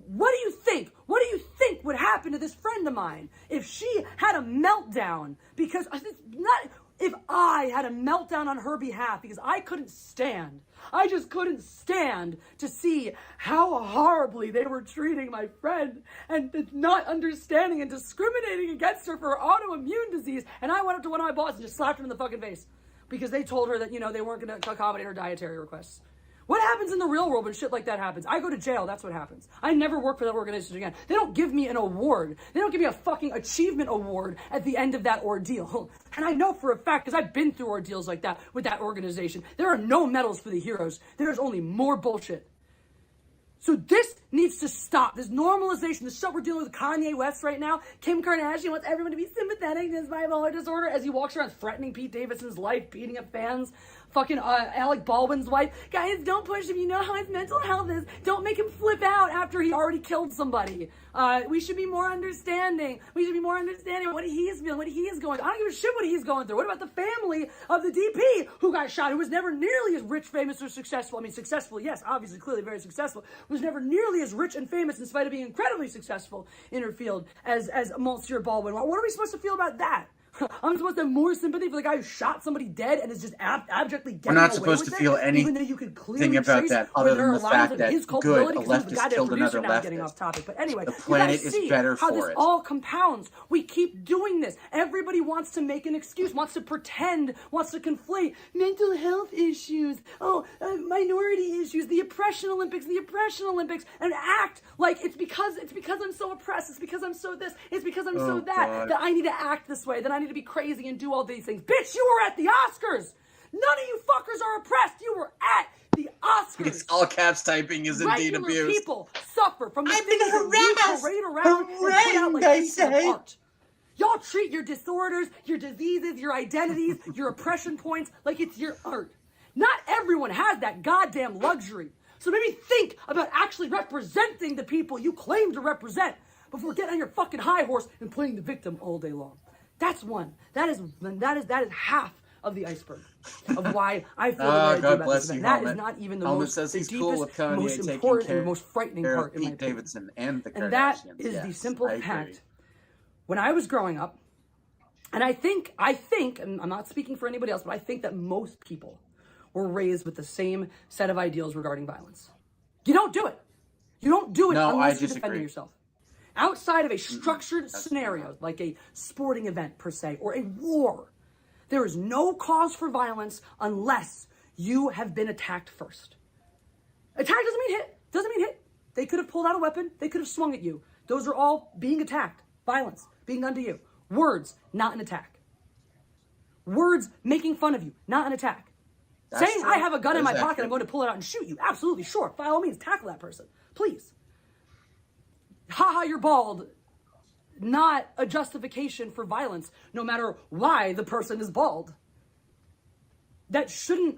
S4: what do you think? What do you think would happen to this friend of mine if she had a meltdown? Because if I had a meltdown on her behalf because I just couldn't stand to see how horribly they were treating my friend and not understanding and discriminating against her for her autoimmune disease. And I went up to one of my bosses and just slapped him in the fucking face because they told her that, they weren't going to accommodate her dietary requests. What happens in the real world when shit like that happens? I go to jail, that's what happens. I never work for that organization again. They don't give me an award. They don't give me a fucking achievement award at the end of that ordeal. And I know for a fact, because I've been through ordeals like that with that organization, there are no medals for the heroes. There's only more bullshit. So this needs to stop. This normalization, the stuff we're dealing with Kanye West right now. Kim Kardashian wants everyone to be sympathetic to his bipolar disorder as he walks around threatening Pete Davidson's life, beating up fans. Fucking Alec Baldwin's wife. Guys, don't push him. You know how his mental health is. Don't make him flip out after he already killed somebody. We should be more understanding. We should be more understanding what he is feeling, what he is going through. I don't give a shit what he's going through. What about the family of the DP who got shot, who was never nearly as rich, famous, or successful? I mean, successful, yes, obviously, clearly very successful. Was never nearly as rich and famous in spite of being incredibly successful in her field as Monsieur Baldwin. What are we supposed to feel about that? I'm supposed to have more sympathy for the guy who shot somebody dead and is just abjectly getting
S2: We're not
S4: away
S2: supposed
S4: with
S2: to
S4: it,
S2: feel
S4: even though you could clearly
S2: anything about
S4: trace
S2: that
S4: where
S2: other
S4: there
S2: than
S4: are
S2: the
S4: lines
S2: fact
S4: of
S2: that
S4: his
S2: good,
S4: culpability
S2: a
S4: because he's the
S2: leftist
S4: goddamn
S2: killed
S4: producer.
S2: another
S4: Now I'm getting
S2: leftist.
S4: off topic, but anyway,
S2: The
S4: you
S2: planet
S4: guys
S2: is
S4: see
S2: better
S4: how
S2: for
S4: this
S2: it.
S4: all compounds. We keep doing this. Everybody wants to make an excuse, wants to pretend, wants to conflate mental health issues, minority issues, the oppression Olympics, and act like it's because I'm so oppressed, it's because I'm so this, it's because I'm so that I need to act this way, that I need to be crazy and do all these things. Bitch, you were at the Oscars. None of you fuckers are oppressed. You were at the Oscars.
S2: It's all caps typing is indeed
S4: Regular
S2: abused.
S4: people suffer from the things that you parade around and put out like pieces of art. Y'all treat your disorders, your diseases, your identities, your oppression points like it's your art. Not everyone has that goddamn luxury. So maybe think about actually representing the people you claim to represent. before getting on your fucking high horse and playing the victim all day long. That's one. That is half of the iceberg of why I feel the way I do about this event. That is not even the
S2: Helmet
S4: most,
S2: says
S4: the
S2: he's
S4: deepest,
S2: cool with Kanye
S4: most
S2: taking
S4: important,
S2: care
S4: and most frightening part in my
S2: Pete
S4: opinion.
S2: Davidson and the Kardashians.
S4: And that is
S2: yes,
S4: the simple
S2: I
S4: fact.
S2: agree.
S4: When I was growing up, and I think, and I'm not speaking for anybody else, but I think that most people were raised with the same set of ideals regarding violence. You don't do it. You don't do it unless you're defending yourself. Outside of a structured scenario, like a sporting event per se, or a war, there is no cause for violence unless you have been attacked first. Attack doesn't mean hit. Doesn't mean hit. They could have pulled out a weapon. They could have swung at you. Those are all being attacked. Violence being done to you. Words, not an attack. Words making fun of you, not an attack. Saying I have a gun in my pocket, I'm going to pull it out and shoot you. Absolutely, sure. By all means, tackle that person. Please. Haha, you're bald. Not a justification for violence, no matter why the person is bald. That shouldn't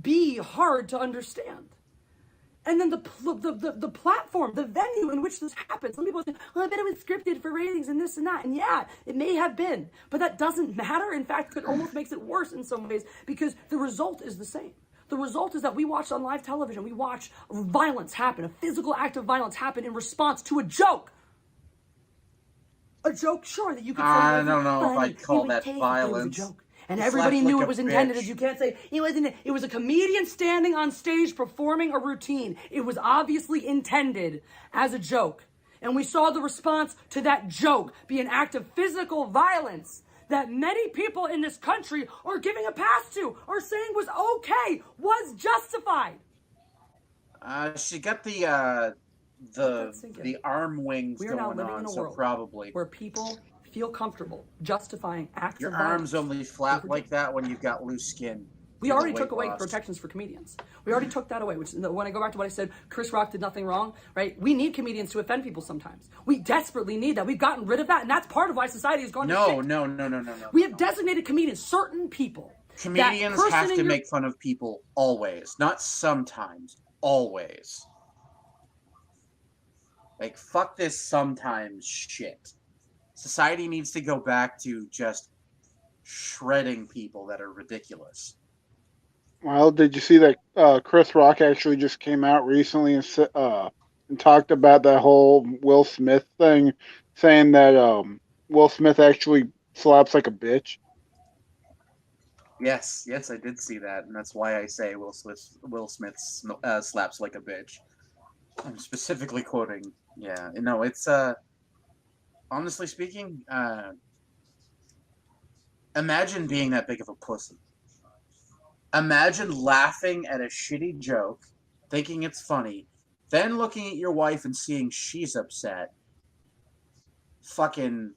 S4: be hard to understand. And then the platform, the venue in which this happens. Some people say, well, I bet it was scripted for ratings and this and that. And yeah, it may have been. But that doesn't matter. In fact, it almost makes it worse in some ways because the result is the same. The result is that we watch on live television, we watch violence happen, a physical act of violence happen in response to a joke. A joke, sure, that you could say,
S2: I don't know if I'd call that violence.
S4: It was a joke. And everybody knew it was intended, as you can't say, it wasn't. It was a comedian standing on stage performing a routine. It was obviously intended as a joke. And we saw the response to that joke be an act of physical violence that many people in this country are giving a pass to, are saying was okay, was justified.
S2: She got the arm wings
S4: we are now
S2: going
S4: living
S2: on,
S4: in a
S2: so
S4: world
S2: probably.
S4: where people feel comfortable justifying acts
S2: Your
S4: of violence.
S2: arms only flap like that when you've got loose skin.
S4: We already took away protections for comedians. We already took that away, which when I go back to what I said, Chris Rock did nothing wrong, right? We need comedians to offend people sometimes. We desperately need that. We've gotten rid of that, and that's part of why society has gone to shit.
S2: No.
S4: We have designated comedians, certain people.
S2: Comedians have to make fun of people always, not sometimes, always. Like, fuck this sometimes shit. Society needs to go back to just shredding people that are ridiculous.
S5: Well, did you see that Chris Rock actually just came out recently and talked about that whole Will Smith thing, saying that Will Smith actually slaps like a bitch?
S2: Yes, I did see that, and that's why I say Will Smith slaps like a bitch. I'm specifically quoting. Yeah, no, it's honestly speaking, imagine being that big of a pussy. Imagine laughing at a shitty joke, thinking it's funny, then looking at your wife and seeing she's upset, fucking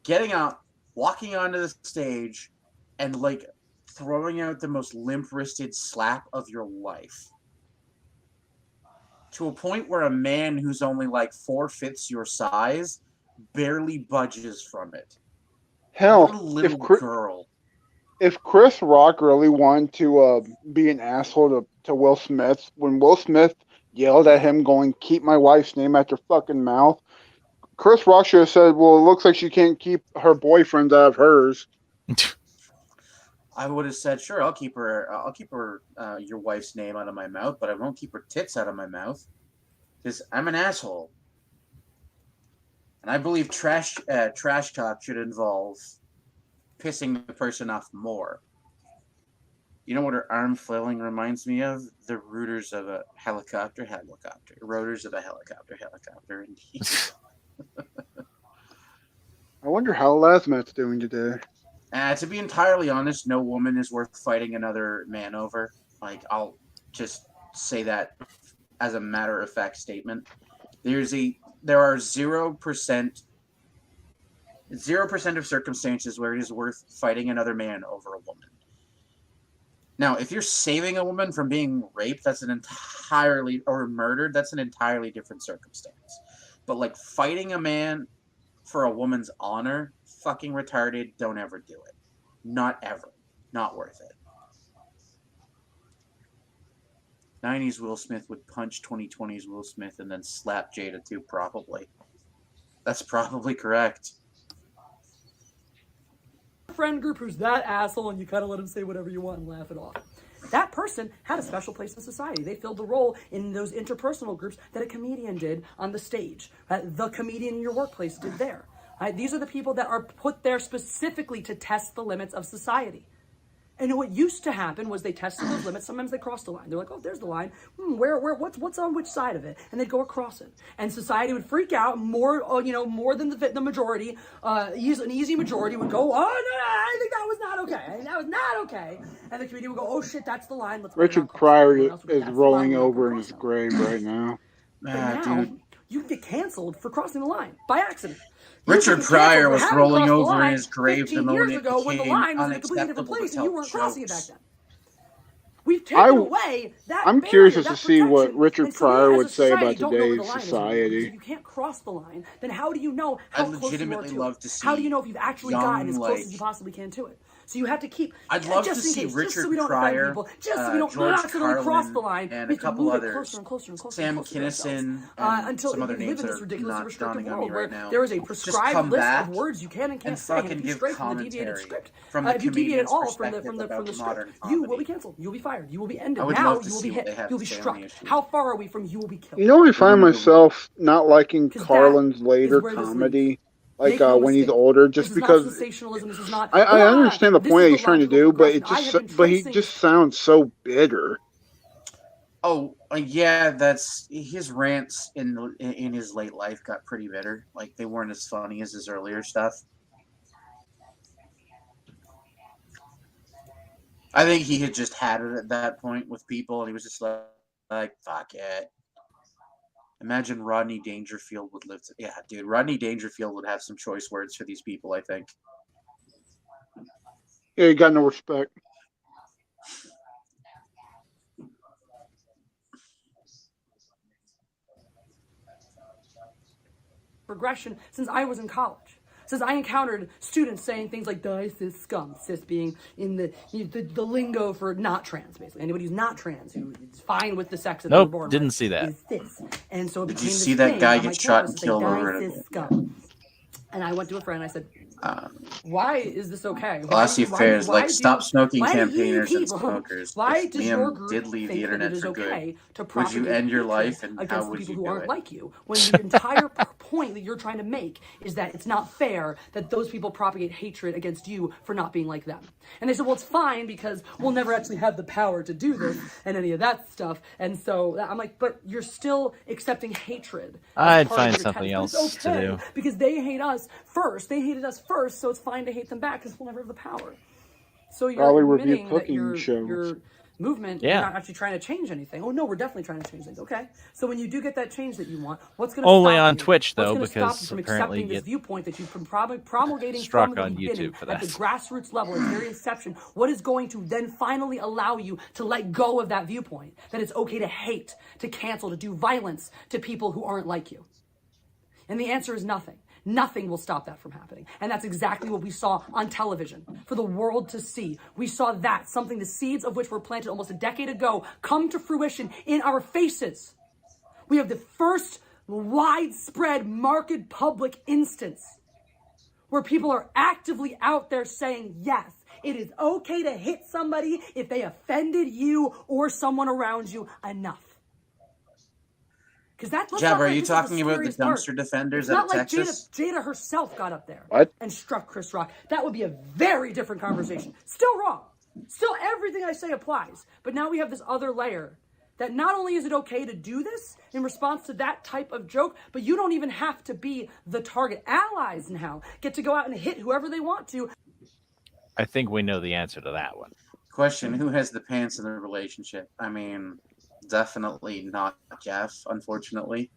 S2: getting up, walking onto the stage, and like throwing out the most limp-wristed slap of your life. To a point where a man who's only like 4/5 your size barely budges from it.
S5: Hell,
S2: what a little girl.
S5: If Chris Rock really wanted to be an asshole to Will Smith, when Will Smith yelled at him going, "Keep my wife's name out your fucking mouth," Chris Rock should have said, "Well, it looks like she can't keep her boyfriend out of hers."
S2: I would have said, "Sure, I'll keep her your wife's name out of my mouth, but I won't keep her tits out of my mouth because I'm an asshole." And I believe trash talk should involve pissing the person off more. You know what her arm flailing reminds me of? The rotors of a helicopter. Rotors of a helicopter, indeed.
S5: I wonder how Lasmat's doing today.
S2: To be entirely honest, no woman is worth fighting another man over. Like, I'll just say that as a matter-of-fact statement. There are 0% of circumstances where it is worth fighting another man over a woman. Now, if you're saving a woman from being raped, or murdered, that's an entirely different circumstance. But like fighting a man for a woman's honor, fucking retarded, don't ever do it. Not ever. Not worth it. 90s Will Smith would punch 2020's Will Smith and then slap Jada too, probably. That's probably correct.
S4: Friend group who's that asshole and you kind of let him say whatever you want and laugh it off. That person had a special place in society. They filled the role in those interpersonal groups that a comedian did on the stage, the comedian in your workplace did there. These are the people that are put there specifically to test the limits of society. And what used to happen was they tested those limits. Sometimes they crossed the line. They're like, oh, there's the line. What's on which side of it? And they'd go across it. And society would freak out more than the majority. An easy majority would go, oh, no, I think that was not okay. That was not okay. And the comedian would go, oh, shit, that's the line.
S5: Richard Pryor is rolling over in his grave right now.
S4: But now, you can get canceled for crossing the line by accident.
S2: Richard Pryor was rolling over in his grave the moment it
S4: ago when the
S2: became
S4: line was in a completely different
S2: unacceptable
S4: place
S2: to
S4: and you
S2: tell
S4: weren't crossing it back
S2: jokes.
S4: then. We've taken away that
S5: I'm
S4: barrier,
S5: curious as
S4: that
S5: to see what
S4: protection,
S5: Richard
S4: and so we
S5: Pryor
S4: as a
S5: would say about
S4: society don't know where the
S5: today's
S4: line is.
S5: society.
S4: If you can't cross the line, then how do you know how
S2: I'd
S4: close you are
S2: legitimately
S4: to
S2: love
S4: it?
S2: to see
S4: How do you know if you've actually
S2: young,
S4: gotten as close
S2: like-
S4: as you possibly can to it? So you have to keep.
S2: I'd love
S4: just
S2: to
S4: in
S2: see
S4: case,
S2: Richard
S4: just so we don't
S2: Pryor,
S4: offend people, just so we don't
S2: George
S4: accidentally cross the
S2: Carlin,
S4: line,
S2: and
S4: we
S2: a
S4: have to
S2: couple
S4: move it
S2: others.
S4: closer and closer and closer.
S2: Sam
S4: and closer to ourselves,
S2: Kinison,
S4: until
S2: some other
S4: we live
S2: names
S4: in
S2: that
S4: this
S2: are
S4: ridiculously
S2: not
S4: restrictive
S2: dawning on
S4: world
S2: me
S4: where
S2: right now.
S4: there is a
S2: Just
S4: prescribed
S2: come
S4: list
S2: back
S4: of words you can and can't
S2: and
S4: say. And
S2: fucking
S4: if you
S2: give
S4: stray from the deviated
S2: commentary
S4: script,
S2: from the
S4: if you deviate at
S2: comedian's
S4: all from the
S2: perspective about
S4: script,
S2: modern
S4: you will
S2: comedy.
S4: be canceled. You will be fired. You will be ended.
S2: I would
S4: Now
S2: love to
S4: you will
S2: see
S4: be
S2: what
S4: hit.
S2: they have
S4: You will be
S2: to say on
S4: struck.
S2: the issue.
S4: How far are we from you will be killed?
S5: You know, I find myself not liking
S4: 'Cause that
S5: Carlin's later
S4: is where this
S5: comedy, like
S4: Make no
S5: when he's
S4: mistake.
S5: older,
S4: This
S5: just
S4: is not
S5: because
S4: sensationalism. This is not.
S5: I understand the
S4: this
S5: point
S4: is
S5: that he's trying to
S4: logical
S5: do, but it
S4: progression. I
S5: just
S4: have been
S5: but he
S4: tracing
S5: just sounds so bitter.
S2: Oh, yeah, that's his rants in his late life got pretty bitter. Like they weren't as funny as his earlier stuff. I think he had just had it at that point with people, and he was just like fuck it. Imagine Rodney Dangerfield would live. Yeah, dude, Rodney Dangerfield would have some choice words for these people. I think.
S5: Yeah, he got no respect.
S4: progression since I was in college. Since I encountered students saying things like "die cis scum," cis being in the lingo for not trans, basically anybody who's not trans who is fine with the sex that they were born
S3: Didn't
S4: with
S3: see that.
S4: is cis. And so it
S2: Did
S4: became
S2: you
S4: this
S2: see that
S4: thing
S2: guy
S4: on my
S2: get shot
S4: campus
S2: and
S4: to say,
S2: killed
S4: "Die
S2: over
S4: cis
S2: it?"
S4: scum." And I went to a friend and I said, "Why is this okay?
S2: Classy affairs like stop smoking
S4: why do you
S2: campaigners and
S4: people-
S2: smokers.
S4: Why
S2: If
S4: does your
S2: Liam
S4: group
S2: did leave the
S4: think that
S2: internet
S4: it is
S2: for
S4: okay
S2: good,
S4: to
S2: would you
S4: propagate
S2: end your
S4: hatred
S2: life and how
S4: against
S2: would
S4: people
S2: you
S4: who
S2: do
S4: aren't
S2: it?
S4: like you? When the entire point that you're trying to make is that it's not fair that those people propagate hatred against you for not being like them." And they said, "Well, it's fine because we'll never actually have the power to do this and any of that stuff." And so I'm like, but you're still accepting hatred.
S3: I'd find something else to do.
S4: Because they hate us first. They hated us first, so it's fine to hate them back because we'll never have the power. So you're
S5: Probably review
S4: admitting that
S5: cooking shows.
S4: your movement,
S3: Yeah.
S4: you're not actually trying to change anything. Oh no, we're definitely trying to change things. Okay, so when you do get that change that you want, what's going to
S3: Only
S4: stop
S3: on
S4: you?
S3: Twitch,
S4: What's
S3: though,
S4: gonna stop
S3: because
S4: you from
S3: apparently
S4: accepting this
S3: get
S4: viewpoint that you've been promulgating
S3: struck
S4: from the
S3: on
S4: beginning
S3: YouTube for
S4: at the
S3: that.
S4: grassroots level, at the very inception? What is going to then finally allow you to let go of that viewpoint? That it's okay to hate, to cancel, to do violence to people who aren't like you? And the answer is nothing. Nothing will stop that from happening. And that's exactly what we saw on television for the world to see. We saw that, something the seeds of which were planted almost a decade ago, come to fruition in our faces. We have the first widespread market public instance where people are actively out there saying, yes, it is okay to hit somebody if they offended you or someone around you enough.
S2: Jab, are you talking about the dumpster defenders
S4: It's
S2: out
S4: not
S2: of
S4: like
S2: Texas?
S4: Jada herself got up there
S5: What?
S4: and struck Chris Rock. That would be a very different conversation. Still wrong. Still everything I say applies. But now we have this other layer that not only is it okay to do this in response to that type of joke, but you don't even have to be the target. Allies now get to go out and hit whoever they want to.
S3: I think we know the answer to that one.
S2: Question: who has the pants in the relationship? I mean, definitely not Jeff, unfortunately.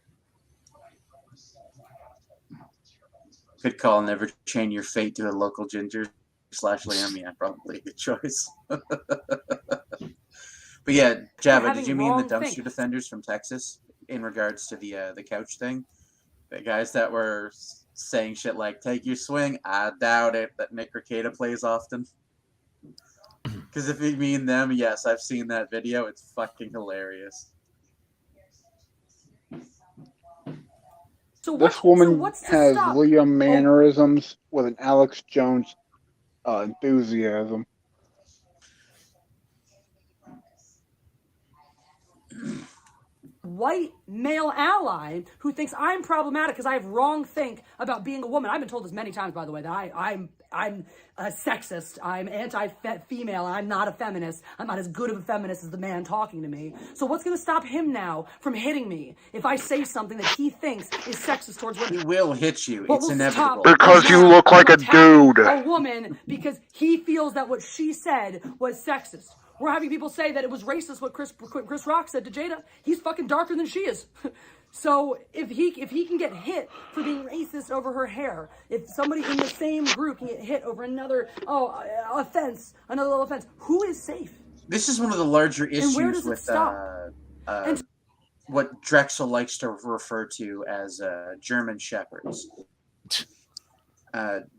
S2: Good call. Never chain your fate to a local ginger / Liam. Yeah, probably a good choice. But yeah, Jabba, did you mean the dumpster defenders from Texas in regards to the couch thing? The guys that were saying shit like "take your swing." I doubt it that Nick Rekieta plays often. Because if you mean them, yes, I've seen that video. It's fucking hilarious.
S5: This woman has Liam mannerisms with an Alex Jones enthusiasm.
S4: White male ally who thinks I'm problematic because I have wrong think about being a woman. I've been told this many times, by the way, that I'm a sexist. I'm anti-female. I'm not a feminist. I'm not as good of a feminist as the man talking to me. So what's going to stop him now from hitting me if I say something that he thinks is sexist towards women?
S2: He will hit you.
S4: What
S2: It's
S4: will
S2: inevitable.
S4: stop
S5: Because you look like a dude.
S4: a woman because he feels that what she said was sexist. We're having people say that it was racist what Chris Rock said to Jada. He's fucking darker than she is. So if he can get hit for being racist over her hair, if somebody in the same group can get hit over another offense, another little offense, who is safe?
S2: This is one of the larger issues
S4: where does it
S2: with
S4: stop?
S2: what Drexel likes to refer to as German shepherds.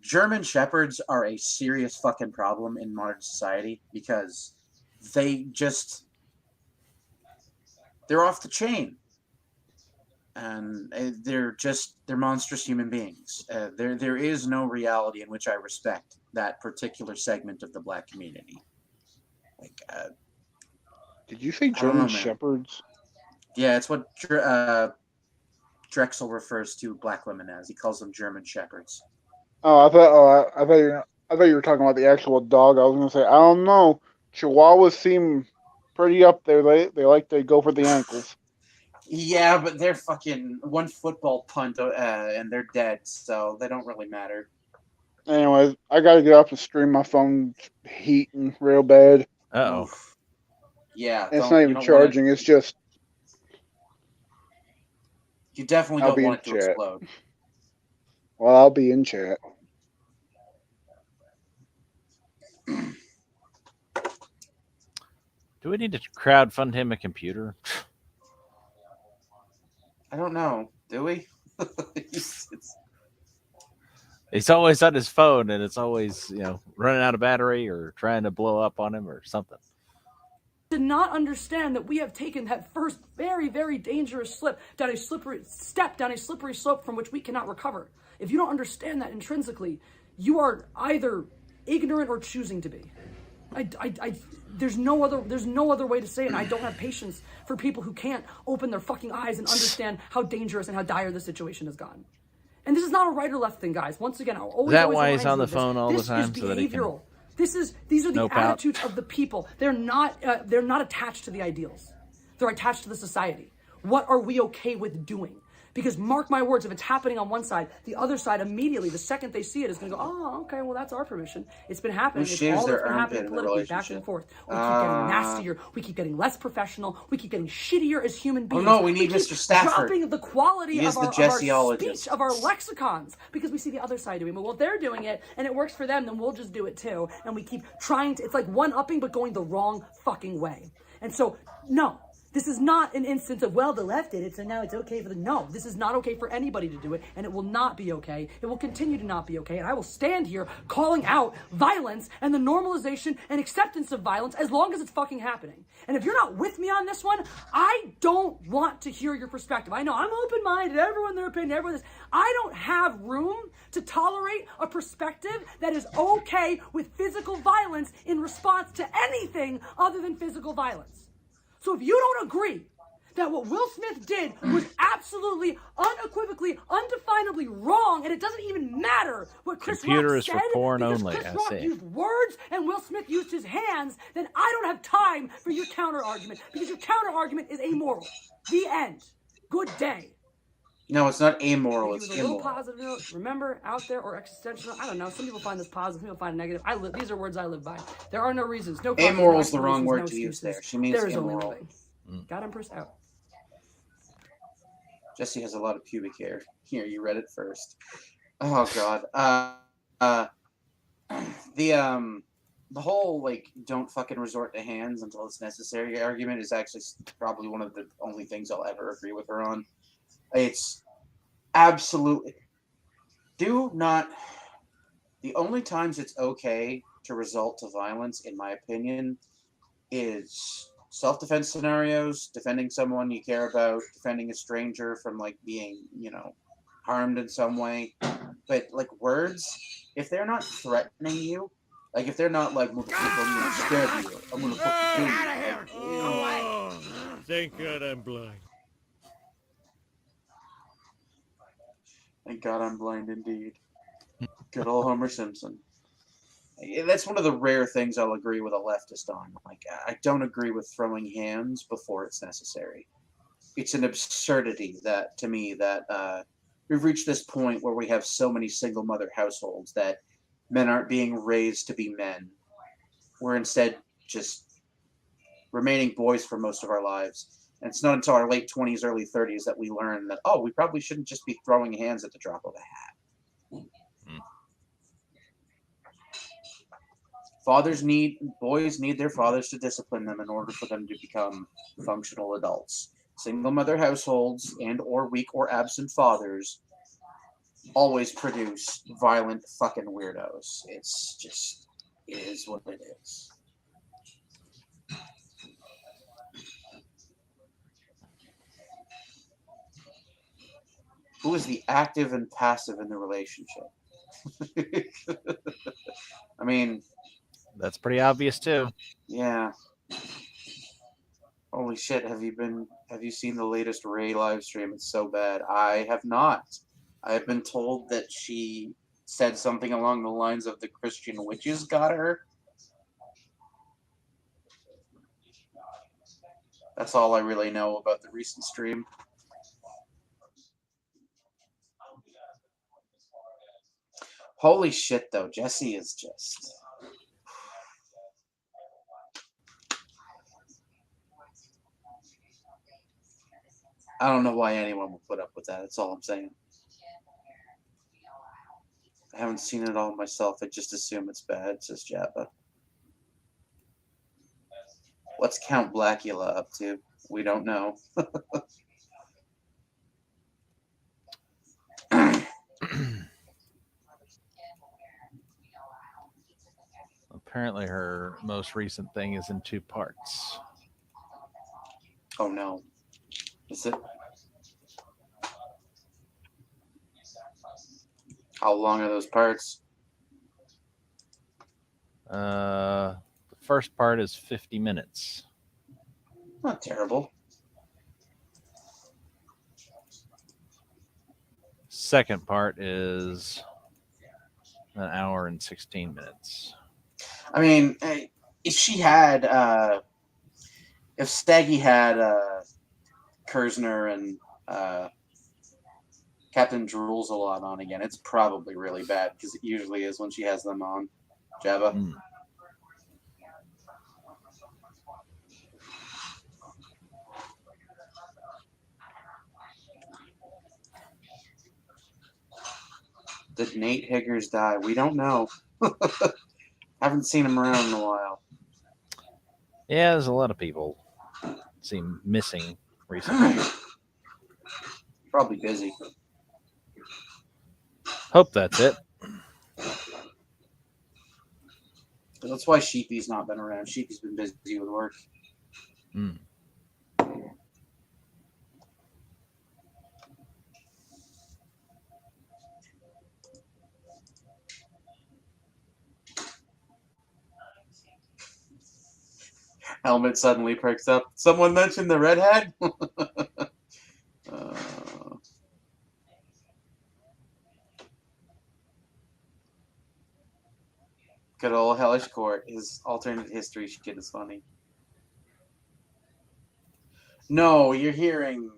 S2: German shepherds are a serious fucking problem in modern society because they're off the chain. And they're monstrous human beings. There is no reality in which I respect that particular segment of the black community. Like,
S5: did you say German shepherds?
S2: Yeah, it's what Drexel refers to black women as. He calls them German shepherds.
S5: Oh, I thought you were talking about the actual dog. I was gonna say, I don't know. Chihuahuas seem pretty up there. They like to go for the ankles.
S2: Yeah, but they're fucking one football punt and they're dead, so they don't really matter.
S5: Anyways, I gotta get off the stream. My phone's heating real bad.
S3: Uh-oh.
S2: Yeah.
S5: It's not even charging. It's just...
S2: You definitely don't want it to explode.
S5: Well, I'll be in chat.
S3: Do we need to crowdfund him a computer?
S2: I don't know. Do we?
S3: He's always on his phone, and it's always, running out of battery or trying to blow up on him or something.
S4: Did not understand that we have taken that first very, very dangerous step down a slippery slope from which we cannot recover. If you don't understand that intrinsically, you are either ignorant or choosing to be. There's no other way to say it. And I don't have patience for people who can't open their fucking eyes and understand how dangerous and how dire the situation has gotten. And this is not a right or left thing, guys. Once again, I'll always.
S3: Is that why he's on the phone all the time?
S4: This is behavioral. These are the attitudes of the people. They're not attached to the ideals. They're attached to the society. What are we okay with doing? Because mark my words, if it's happening on one side, the other side immediately, the second they see it, is going to go, oh, okay, well, that's our permission. It's been happening. It's all that's been happening politically, back and forth. We keep getting nastier. We keep getting less professional. We keep getting shittier as human beings.
S2: Oh, no, we need Mr. Stafford.
S4: Dropping the quality of our speech, of our lexicons, because we see the other side doing it. Well, if they're doing it, and it works for them, then we'll just do it too. And we keep trying to, it's like one-upping, but going the wrong fucking way. And so, no. This is not an instance of, well, the left did it, so now it's okay for the... No, this is not okay for anybody to do it, and it will not be okay. It will continue to not be okay, and I will stand here calling out violence and the normalization and acceptance of violence as long as it's fucking happening. And if you're not with me on this one, I don't want to hear your perspective. I know, I'm open-minded, everyone their opinion, everyone this. I don't have room to tolerate a perspective that is okay with physical violence in response to anything other than physical violence. So if you don't agree that what Will Smith did was absolutely, unequivocally, undefinably wrong, and it doesn't even matter what Chris Rock said,
S3: for porn
S4: because
S3: only,
S4: Chris Rock used words and Will Smith used his hands, then I don't have time for your counter-argument, because your counter-argument is amoral. The end. Good day.
S2: No, it's not amoral, it's immoral.
S4: A little positive note, remember, out there, or existential, I don't know, some people find this positive, some people find it negative. These are words I live by. There are no reasons, no causes,
S2: amoral is the
S4: no
S2: wrong word
S4: no
S2: to use
S4: excuses.
S2: there. She means
S4: there is
S2: immoral.
S4: only living. God Empress out.
S2: Jessi has a lot of pubic hair. Here, you read it first. Oh, God. The whole, like, don't fucking resort to hands until it's necessary argument is actually probably one of the only things I'll ever agree with her on. It's absolutely... The only times it's okay to result to violence, in my opinion, is self-defense scenarios, defending someone you care about, defending a stranger from like being, harmed in some way. But like words, if they're not threatening you, like if they're not like, I'm gonna stab you, I'm gonna fucking kill you.
S14: Thank God I'm blind.
S2: Thank God I'm blind indeed. Good old Homer Simpson. That's one of the rare things I'll agree with a leftist on. Like, I don't agree with throwing hands before it's necessary. It's an absurdity that, to me, that we've reached this point where we have so many single mother households that men aren't being raised to be men. We're instead just remaining boys for most of our lives. And it's not until our late 20s, early 30s that we learn that, we probably shouldn't just be throwing hands at the drop of a hat. Boys need their fathers to discipline them in order for them to become functional adults. Single mother households and or weak or absent fathers always produce violent fucking weirdos. It's just, it is what it is. Who is the active and passive in the relationship? I mean,
S3: that's pretty obvious too.
S2: Yeah. Holy shit, have you seen the latest Ray live stream? It's so bad. I have not. I have been told that she said something along the lines of the Christian witches got her. That's all I really know about the recent stream. Holy shit, though. Jessi is just... I don't know why anyone would put up with that. That's all I'm saying. I haven't seen it all myself. I just assume it's bad, says Jabba. What's Count Blackula up to? We don't know.
S3: Apparently her most recent thing is in 2 parts.
S2: Oh no. Is it? How long are those parts?
S3: The first part is 50 minutes.
S2: Not terrible.
S3: Second part is an hour and 16 minutes.
S2: I mean, if she had, if Staggy had Kersner and Captain Drools a lot on again, it's probably really bad, because it usually is when she has them on. Jabba? Did Nate Higgers die? We don't know. Haven't seen him around in a while.
S3: Yeah, there's a lot of people seem missing recently.
S2: Probably busy.
S3: Hope that's it.
S2: That's why Sheepy's not been around. Sheepy's been busy with work. Helmet suddenly perks up. Someone mentioned the redhead? Good old Hellish Court. His alternate history shit is funny. No, you're hearing...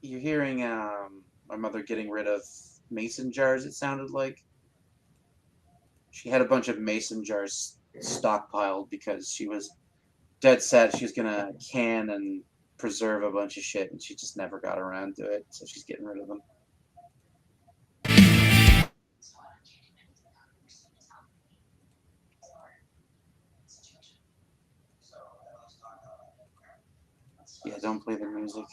S2: You're hearing my mother getting rid of mason jars, it sounded like. She had a bunch of mason jars stockpiled because she was dead set she was going to can and preserve a bunch of shit, and she just never got around to it, so she's getting rid of them. Yeah, don't play the music.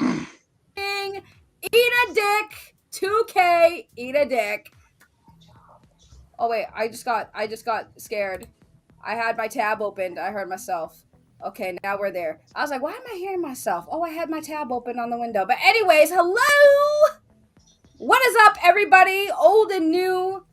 S16: Eat a dick. 2K. Eat a dick.
S15: Oh wait, I just got scared. I had my tab opened. I heard myself. Okay, now we're there. I was like, why am I hearing myself? Oh, I had my tab open on the window. But anyways, hello! What is up, everybody? Old and new.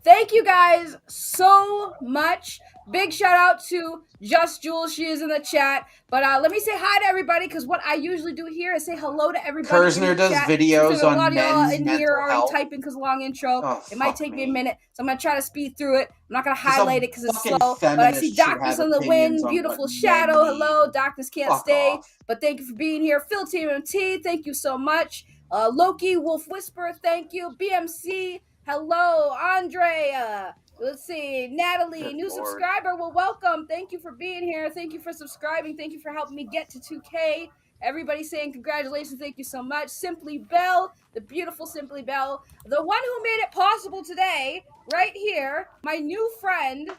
S15: Thank you guys so much. Big shout out to Just Jules. She is in the chat. But let me say hi to everybody, because what I usually do here is say hello to everybody in
S2: Kersner
S15: the
S2: does
S15: chat.
S2: videos
S15: Since a lot
S2: on
S15: of y'all
S2: men's
S15: in here
S2: mental
S15: are already
S2: health.
S15: typing because long intro.
S2: Oh,
S15: it might take me a minute, so I'm going to try to speed through it. I'm not going to highlight it because it's
S2: fucking
S15: slow. But I see
S2: feminist should
S15: Darkness
S2: have
S15: on the
S2: opinions
S15: Wind,
S2: on
S15: Beautiful
S2: what
S15: Shadow.
S2: men need.
S15: Hello, Darkness can't
S2: Fuck
S15: stay.
S2: off.
S15: But thank you for being here. Phil TMT, thank you so much. Loki, Wolf Whisper, thank you. BMC, hello. Andrea, let's see. Natalie,
S2: Good
S15: new
S2: Lord.
S15: subscriber. Well, welcome. Thank you for being here. Thank you for subscribing. Thank you for helping me get to 2K. Everybody saying congratulations. Thank you so much. Simply Belle, the beautiful Simply Belle, the one who made it possible today, right here, my new friend.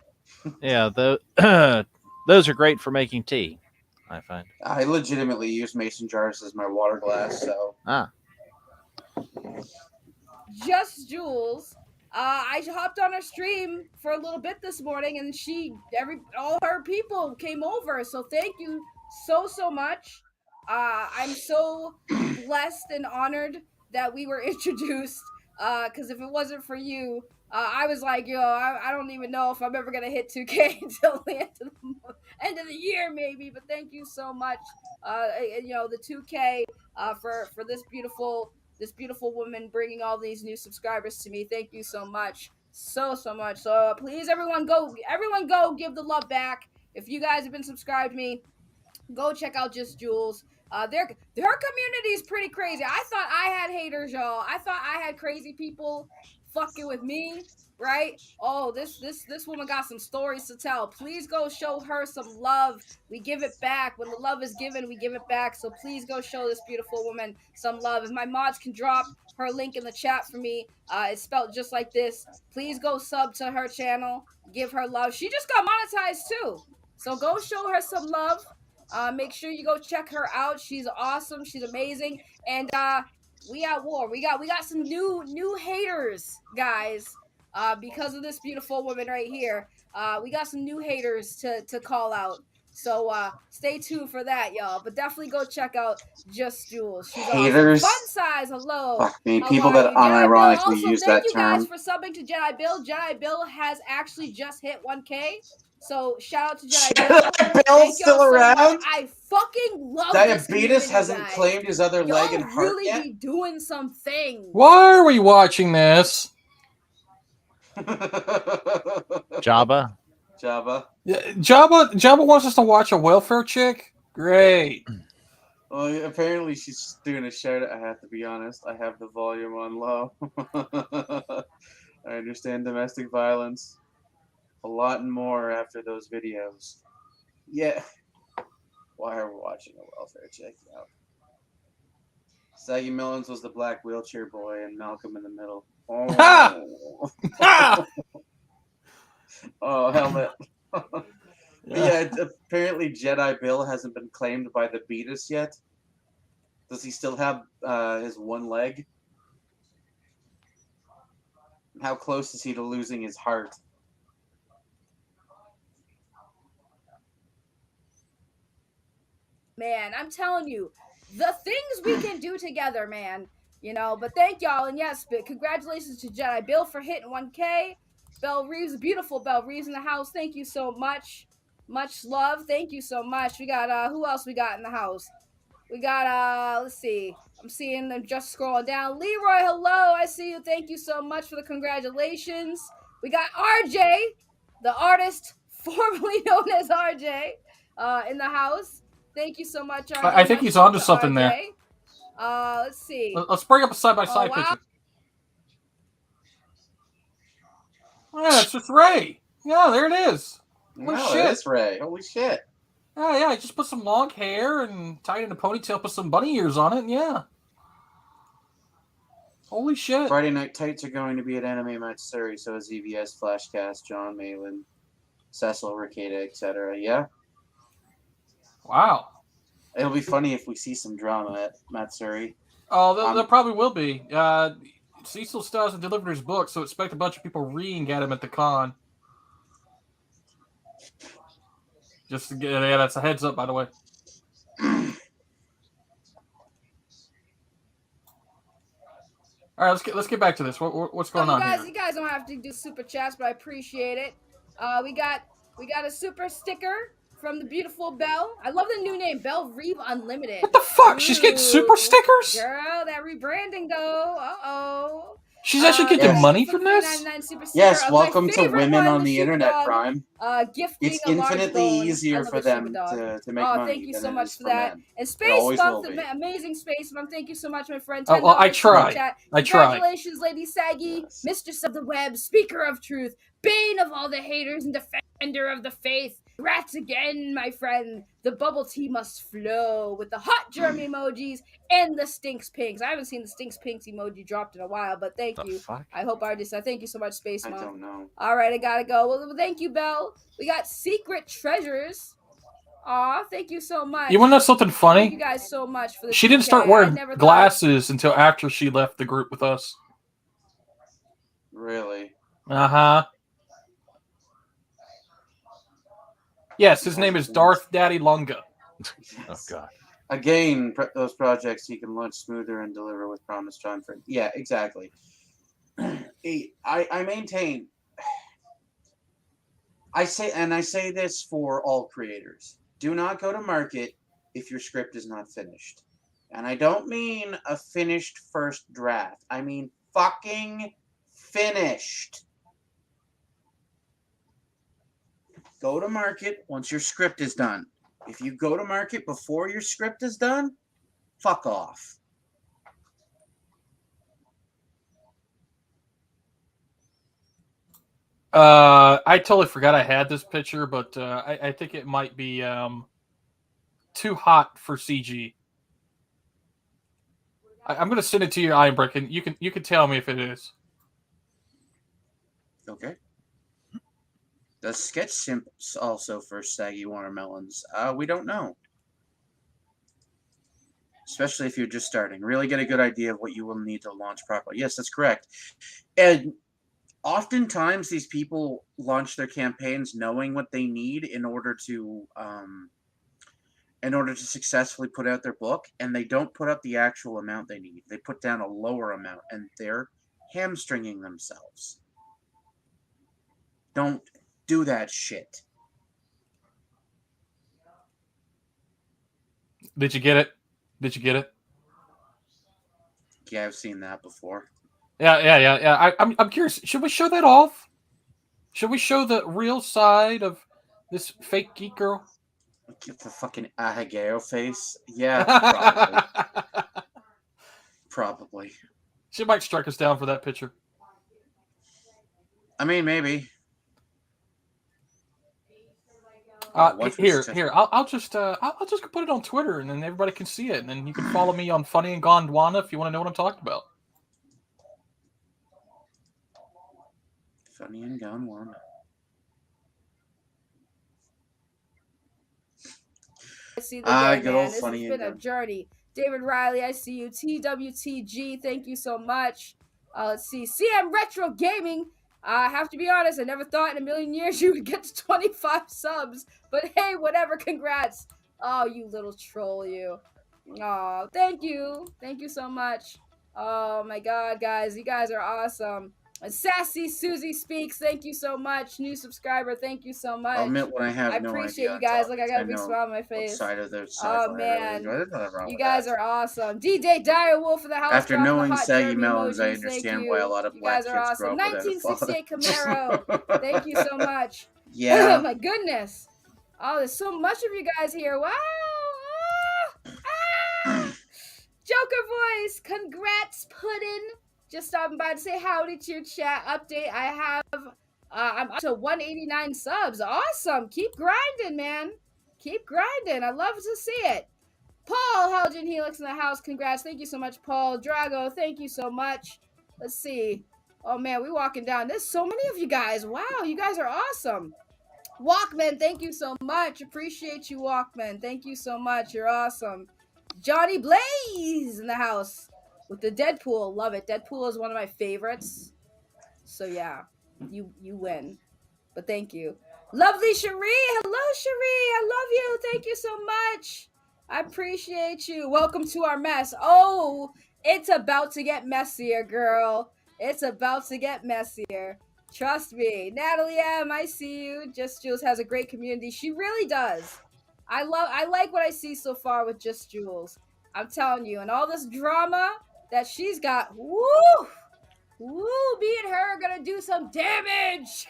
S3: Yeah, those are great for making tea, I find.
S2: I legitimately use mason jars as my water glass, so.
S15: Just Jules. I hopped on her stream for a little bit this morning, and all her people came over. So thank you so much. I'm so blessed and honored that we were introduced. Because if it wasn't for you, I was like, I don't even know if I'm ever gonna hit 2K until the end of the year, maybe. But thank you so much. The 2K for this beautiful woman bringing all these new subscribers to me. Thank you so much. So much. So please, everyone go give the love back. If you guys have been subscribed to me, go check out Just Jules. Her community is pretty crazy. I thought I had haters, y'all. I thought I had crazy people fucking with me, right? Oh, this woman got some stories to tell. Please go show her some love. We give it back. When the love is given, we give it back. So please go show this beautiful woman some love. If my mods can drop her link in the chat for me, it's spelled just like this. Please go sub to her channel. Give her love. She just got monetized too. So go show her some love. Make sure you go check her out. She's awesome. She's amazing. And we at war. We got some new haters, guys. Because of this beautiful woman right here. We got some new haters to call out. So stay tuned for that, y'all. But definitely go check out Just Jules. She's
S2: Haters?
S15: awesome. Fun size, hello.
S2: Fuck me.
S15: How
S2: People
S15: are
S2: that
S15: you? Jedi Bill,
S2: unironically
S15: also,
S2: use
S15: thank
S2: that
S15: you guys
S2: term.
S15: for subbing to Jedi Bill. Jedi Bill has actually just hit 1K. So shout out to Jedi Bill.
S2: Bill's still around?
S15: So I fucking love
S2: Diabetes hasn't claimed his other leg and heart
S15: really
S2: yet.
S15: be doing some things.
S16: Why are we watching this?
S3: Jabba.
S16: Yeah, Jabba wants us to watch a welfare chick? Great.
S2: Well, apparently she's doing a shout out. I have to be honest. I have the volume on low. I understand domestic violence. A lot and more after those videos. Yeah. Why are we watching a welfare chick? Yeah. Saggy Millens was the black wheelchair boy and Malcolm in the Middle. Oh, oh helmet. Yeah, apparently Jedi Bill hasn't been claimed by the Beatus yet. Does he still have his one leg? How close is he to losing his heart?
S15: Man, I'm telling you, the things we can do together, man. But thank y'all, and yes, but congratulations to Jedi Bill for hitting 1K. Belle Reeves, beautiful Belle Reeves in the house. Thank you so much. Much love. Thank you so much. We got who else we got in the house? We got let's see. I'm seeing them just scrolling down. Leroy, hello. I see you. Thank you so much for the congratulations. We got RJ, the artist formerly known as RJ, in the house. Thank you so much, RJ.
S16: I think he's onto something
S15: RJ.
S16: there.
S15: Let's see.
S16: Let's bring up a side-by-side picture. Yeah, it's just Ray. Yeah, there it is. Holy shit.
S2: It's Ray. Holy shit.
S16: Yeah, I just put some long hair and tied it in a ponytail, put some bunny ears on it, and yeah. Holy shit.
S2: Friday Night Tights are going to be at Anime Matsuri, so is EVS, Flashcast, John Malin, Cecil, Ricada, etc. Yeah?
S16: Wow.
S2: It'll be funny if we see some drama at Matsuri.
S16: Oh, there probably will be. Cecil still hasn't delivered his book, so expect a bunch of people reading at him at the con. Just to get, yeah, that's a heads up, by the way. All right, let's get back to this. What's going on here?
S15: You guys don't have to do super chats, but I appreciate it. We got a super sticker from the beautiful Belle. I love the new name, Belle Reeve Unlimited.
S16: What the fuck? She's getting super stickers?
S15: Girl, that rebranding though. Uh-oh.
S16: She's actually getting money from this?
S2: Yes, welcome to Women on the Internet, Prime.
S15: Gifting
S2: It's
S15: a large
S2: infinitely
S15: bone.
S2: easier for them to make money.
S15: Thank you
S2: than
S15: so
S2: it
S15: much
S2: is
S15: for that.
S2: men.
S15: And
S2: It
S15: Space
S2: always
S15: Bump,
S2: will be.
S15: the amazing Space Bump. Thank you so much, my friend.
S16: Oh, well, I
S15: $10
S16: try.
S15: super chat.
S16: I try.
S15: Congratulations, Lady Saggy, Mistress of the Web, Speaker of Truth, Bane of all the haters, and Defender of the Faith. Rats again, my friend. The bubble tea must flow with the hot germ emojis and the stinks pinks. I haven't seen the stinks pinks emoji dropped in a while, but thank you.
S3: Fuck?
S15: I hope I just thank you so much, Space
S2: I
S15: Mom.
S2: don't know.
S15: All right, I gotta go. Well, thank you, Belle. We got Secret Treasures. Aw, thank you so much.
S16: You want to know something funny?
S15: Thank you guys so much for the
S16: She didn't start
S15: 2K. I
S16: wearing
S15: never thought-
S16: glasses until after she left the group with us.
S2: Really?
S16: Uh-huh. Yes, his name is Darth Daddy Lunga.
S3: Oh, God.
S2: Again, those projects you can launch smoother and deliver with promised time frame. Yeah, exactly. I maintain. I say this for all creators: do not go to market if your script is not finished. And I don't mean a finished first draft. I mean fucking finished. Go to market once your script is done. If you go to market before your script is done, fuck off.
S16: I totally forgot I had this picture, but I think it might be too hot for CG. I'm going to send it to you, Ironbrick, and you can tell me if it is.
S2: Okay. The sketch simps also for saggy watermelons. We don't know. Especially if you're just starting. Really get a good idea of what you will need to launch properly. Yes, that's correct. And oftentimes these people launch their campaigns knowing what they need in order to successfully put out their book, and they don't put up the actual amount they need. They put down a lower amount, and they're hamstringing themselves. Don't do that shit.
S16: Did you get it? Did you get it?
S2: Yeah, I've seen that before.
S16: Yeah. I'm curious. Should we show that off? Should we show the real side of this fake geek girl?
S2: Get the fucking Ahageo face. Yeah, probably. Probably.
S16: She might strike us down for that picture.
S2: I mean, maybe.
S16: Here. I'll just put it on Twitter, and then everybody can see it, and then you can follow me on Funny and Gondwana if you want to know what I'm talking about.
S2: Funny and Gondwana.
S15: I see the day,
S2: good
S15: man.
S2: old
S15: This has
S2: Funny
S15: been
S2: and
S15: a journey. David Riley, I see you. TWTG, thank you so much. Let's see. CM Retro Gaming. I have to be honest, I never thought in a million years you would get to 25 subs. But hey, whatever, congrats. Oh, you little troll, you. Oh, thank you. Thank you so much. Oh my god, guys. You guys are awesome. And Sassy Susie Speaks, thank you so much. New subscriber, thank you so much.
S2: I'll admit when I have no
S15: appreciate
S2: idea
S15: you guys.
S2: on
S15: Look, I got a
S2: topics,
S15: big
S2: know
S15: smile on my
S2: what
S15: face.
S2: side of the
S15: Oh
S2: sci-fi I really
S15: man,
S2: enjoy. There's nothing wrong
S15: you
S2: with
S15: guys
S2: that.
S15: are awesome. D-Day Dire Wolf of the house.
S2: After
S15: dropping the
S2: knowing
S15: hot
S2: saggy
S15: Jeremy
S2: melons, I
S15: emojis. Thank
S2: understand
S15: you.
S2: why a lot of
S15: You
S2: black
S15: guys are
S2: kids grow
S15: awesome.
S2: up without a father.
S15: 1968 Camaro. Thank you so much.
S2: Yeah.
S15: Oh my goodness. Oh, there's so much of you guys here. Wow. Joker voice. Congrats, Puddin'. Just stopping by to say howdy to your chat update. I have I'm up to 189 subs. Awesome. Keep grinding, man. Keep grinding. I love to see it. Paul Helgen Helix in the house. Congrats. Thank you so much, Paul. Drago, thank you so much. Let's see. Oh man, we walking down. There's so many of you guys. Wow, you guys are awesome. Walkman, thank you so much. Appreciate you, Walkman. Thank you so much. You're awesome. Johnny Blaze in the house. with the Deadpool. Love it. Deadpool is one of my favorites. So yeah, you win. But thank you. Lovely Cherie. Hello, Cherie. I love you. Thank you so much. I appreciate you. Welcome to our mess. Oh, it's about to get messier, girl. It's about to get messier. Trust me. Natalie M, I see you. Just Jules has a great community. She really does. I like what I see so far with Just Jules. I'm telling you. And all this drama that she's got. Woo! Woo! Me and her are gonna do some damage.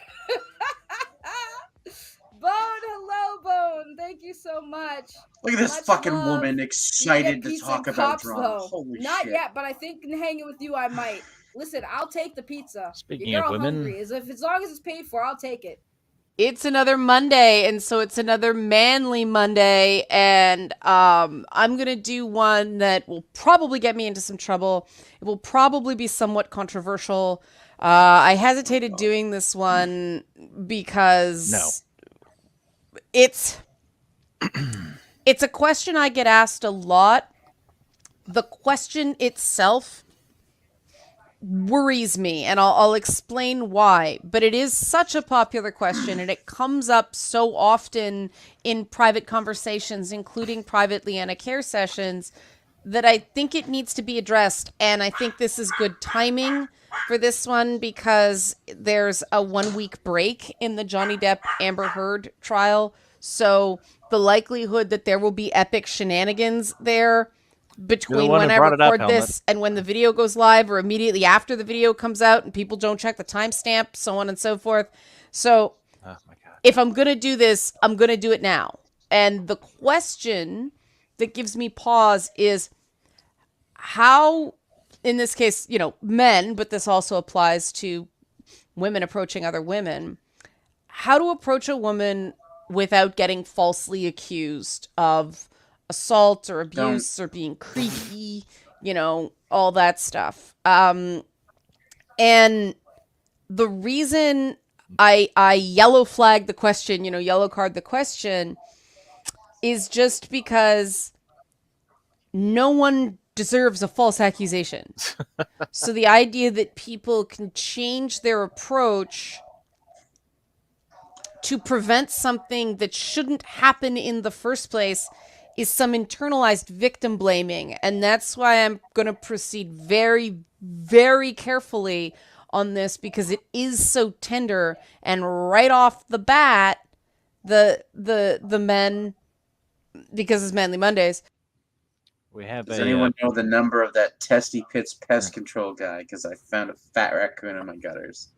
S15: Bone, hello, Bone. Thank you so much.
S2: Look at this
S15: Much
S2: fucking
S15: love.
S2: woman
S15: Do you
S2: excited
S15: get
S2: to
S15: pizza
S2: talk
S15: and
S2: about
S15: pops,
S2: drama.
S15: though?
S2: Holy
S15: Not
S2: shit.
S15: yet, but I think hanging with you, I might. Listen, I'll take the pizza.
S3: Speaking
S15: Your
S3: of
S15: girl
S3: women-
S15: hungry. As long as it's paid for, I'll take it.
S12: It's another Monday, and so it's another manly Monday, and I'm gonna do one that will probably get me into some trouble. It will probably be somewhat controversial. I hesitated doing this one because it's a question I get asked a lot. The question itself worries me, and I'll explain why. But it is such a popular question, and it comes up so often in private conversations, including private Leanna Care sessions, that I think it needs to be addressed. And I think this is good timing for this one because there's a 1 week break in the Johnny Depp Amber Heard trial. So the likelihood that there will be epic shenanigans there between when I record this and when the video goes live, or immediately after the video comes out and people don't check the timestamp, so on and so forth. So if I'm going to do this, I'm going to do it now. And the question that gives me pause is how, in this case, men, but this also applies to women approaching other women, how to approach a woman without getting falsely accused of assault or abuse or being creepy, all that stuff. And the reason I yellow flag the question, yellow card the question, is just because no one deserves a false accusation. So the idea that people can change their approach to prevent something that shouldn't happen in the first place is some internalized victim blaming. And that's why I'm going to proceed very, very carefully on this, because it is so tender. And right off the bat, the men, because it's Manly Mondays.
S2: Does anyone know the number of that Testy Pits pest control guy? Because I found a fat raccoon in my gutters.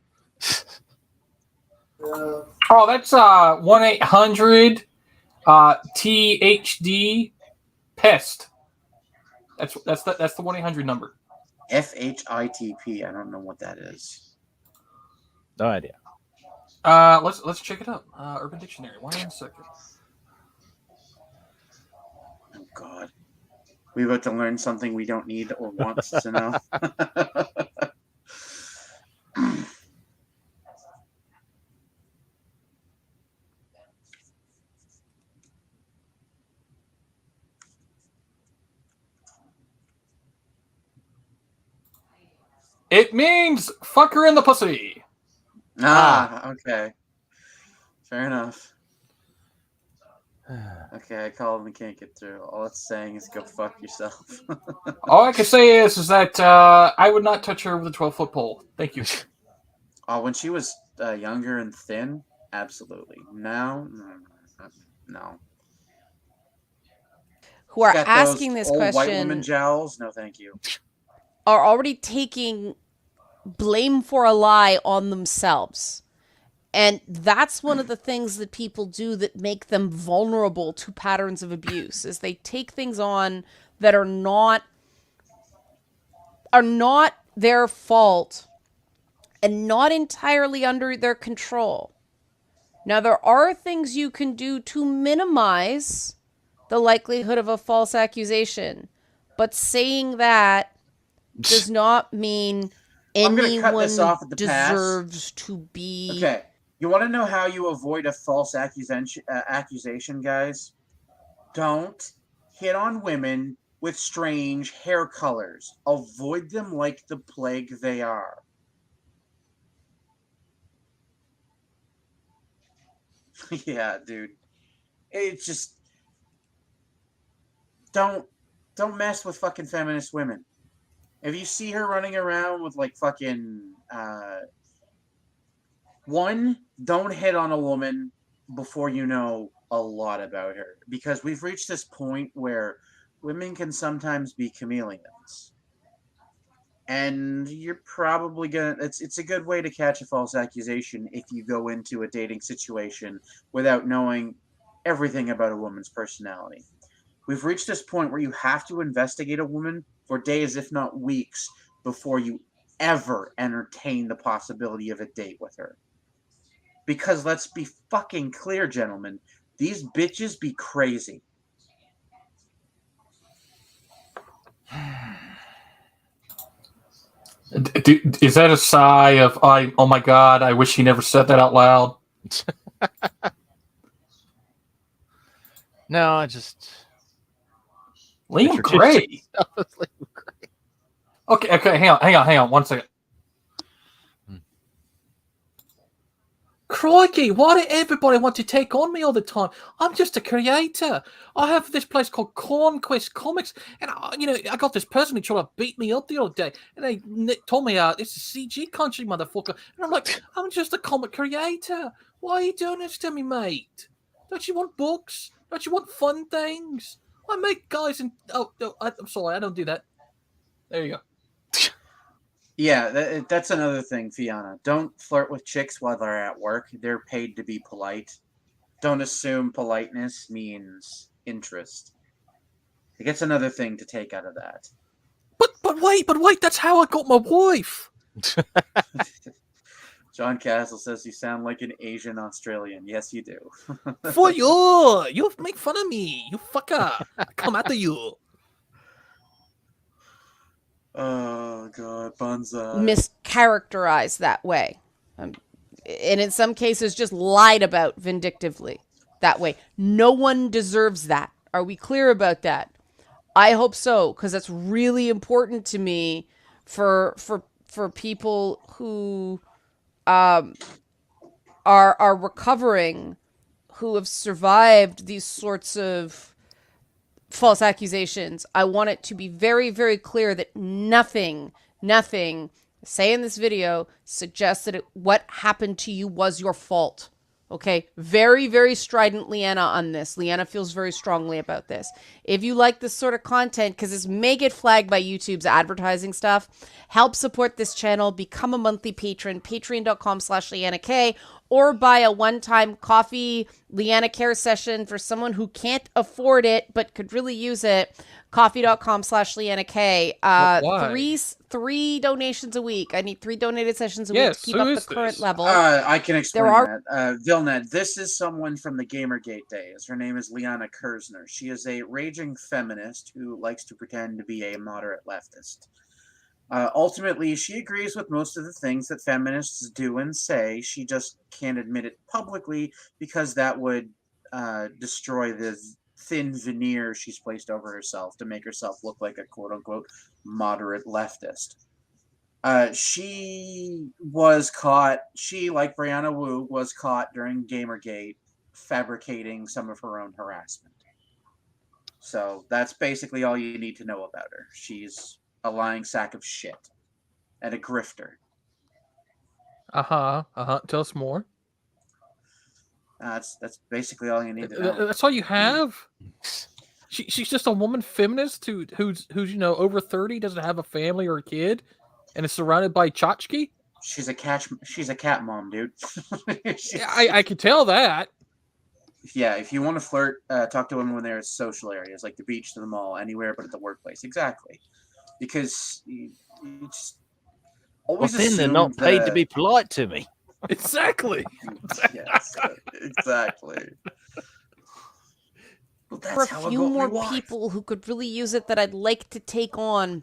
S16: Oh, that's 1-800 THD pest. That's the 1-800 number.
S2: FHITP. I don't know what that is.
S3: No idea.
S16: Let's check it out. Urban Dictionary. 1 second.
S2: Oh God, we about to learn something we don't need or want to know.
S16: It means fucker in the pussy.
S2: Okay. Fair enough. Okay, I called and can't get through. All it's saying is go fuck yourself.
S16: All I can say is that I would not touch her with a 12-foot pole. Thank you.
S2: Oh, when she was younger and thin, absolutely. Now, no.
S12: Who are
S2: Got
S12: asking
S2: those
S12: this
S2: old
S12: question
S2: white woman jowls? No, thank you.
S12: are already taking blame for a lie on themselves. And that's one of the things that people do that make them vulnerable to patterns of abuse, is they take things on that are not their fault and not entirely under their control. Now, there are things you can do to minimize the likelihood of a false accusation, but saying that does not mean anyone deserves to be...
S2: Okay, you want to know how you avoid a false accusation, guys? Don't hit on women with strange hair colors. Avoid them like the plague they are. Yeah, dude. It's just don't mess with fucking feminist women. If you see her running around with like fucking one, don't hit on a woman before you know a lot about her, because we've reached this point where women can sometimes be chameleons. And you're probably gonna it's a good way to catch a false accusation if you go into a dating situation without knowing everything about a woman's personality. We've reached this point where you have to investigate a woman for days, if not weeks, before you ever entertain the possibility of a date with her. Because let's be fucking clear, gentlemen, these bitches be crazy.
S16: Is that a sigh of oh my god, I wish he never said that out loud?
S3: No, I just
S16: Liam Gray. Okay, hang on 1 second. Crikey, why do everybody want to take on me all the time? I'm just a creator. I have this place called Conquest Comics, and I got this person who tried to beat me up the other day, and they told me it's a CG country, motherfucker. And I'm like, I'm just a comic creator. Why are you doing this to me, mate? Don't you want books? Don't you want fun things? I make guys and I'm sorry, I don't do that. There you go.
S2: Yeah, that's another thing, Fiona. Don't flirt with chicks while they're at work. They're paid to be polite. Don't assume politeness means interest. I guess another thing to take out of that.
S16: But wait, that's how I got my wife.
S2: John Castle says you sound like an Asian Australian. Yes, you do.
S16: For you make fun of me, you fucker. I come after you.
S2: Oh god, Banzai.
S12: Mischaracterized that way, and in some cases just lied about vindictively that way. No one deserves that. Are we clear about that? I hope so, because that's really important to me for people who are recovering, who have survived these sorts of false accusations. I want it to be very, very clear that nothing say in this video suggests that what happened to you was your fault. Okay, very, very strident Leanna on this. Leanna feels very strongly about this. If you like this sort of content, because this may get flagged by YouTube's advertising stuff, help support this channel, become a monthly patron, patreon.com/LeannaK, or buy a one-time coffee Leanna Care session for someone who can't afford it but could really use it. Coffee.com/LeannaK. Three donations a week. I need 3 donated sessions a week to keep up the current level.
S2: I can explain that. Vilnet, this is someone from the Gamergate days. Her name is Liana Kersner. She is a raging feminist who likes to pretend to be a moderate leftist. Ultimately, she agrees with most of the things that feminists do and say. She just can't admit it publicly because that would destroy the thin veneer she's placed over herself to make herself look like a quote-unquote moderate leftist. She was caught, like Brianna Wu, was caught during Gamergate fabricating some of her own harassment. So that's basically all you need to know about her. She's a lying sack of shit and a grifter.
S16: Tell us more.
S2: That's basically all you need to know.
S16: That's all you have? She's just a woman feminist who's over 30, doesn't have a family or a kid, and is surrounded by tchotchke?
S2: She's a cat mom, dude.
S16: I can tell that.
S2: Yeah, if you want to flirt, talk to women when they're at social areas, like the beach, to the mall, anywhere but at the workplace. Exactly. Because you just always assume
S3: they're not paid to be polite to me.
S16: Exactly.
S2: Yes, exactly. Well,
S12: there are a few more people who could really use it that I'd like to take on,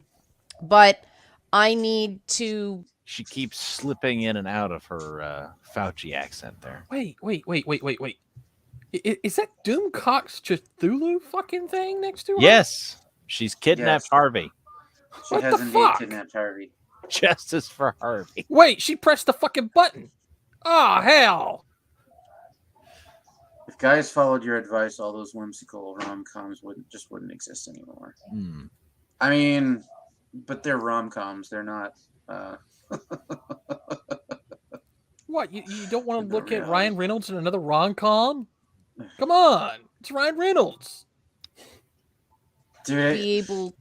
S12: but I need to...
S3: She keeps slipping in and out of her Fauci accent there.
S16: Wait. Is that Doomcock's Cthulhu fucking thing next to her?
S3: Yes. She's kidnapped
S2: Yes.
S3: Harvey.
S2: She
S16: What
S2: has
S16: the
S2: indeed
S16: fuck?
S2: kidnapped Harvey.
S3: Justice for Harvey.
S16: Wait, she pressed the fucking button. Oh, hell.
S2: If guys followed your advice, all those whimsical rom-coms wouldn't exist anymore.
S3: Hmm.
S2: I mean, but they're rom-coms. They're not.
S16: What, you don't want to
S2: The
S16: look at
S2: reality.
S16: Ryan Reynolds in another rom-com? Come on. It's Ryan Reynolds.
S2: Dude,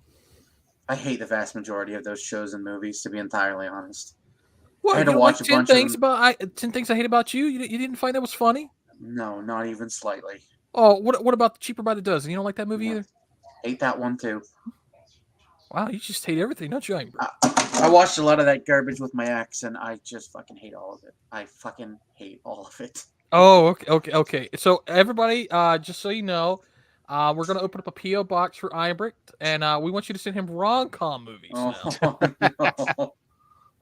S2: I hate the vast majority of those shows and movies, to be entirely honest.
S16: What,
S2: I had
S16: you
S2: to
S16: don't
S2: watch
S16: like
S2: a bunch
S16: 10 Things I Hate About You? You didn't find that was funny?
S2: No, not even slightly.
S16: Oh, what about Cheaper by the Dozen? You don't like that movie either?
S2: Hate that one too.
S16: Wow, you just hate everything, don't you, Amber?
S2: I watched a lot of that garbage with my ex, and I just fucking hate all of it. I fucking hate all of it.
S16: Oh, okay. So everybody, just so you know, we're gonna open up a PO box for Ibert, and we want you to send him rom-com movies.
S2: Oh no,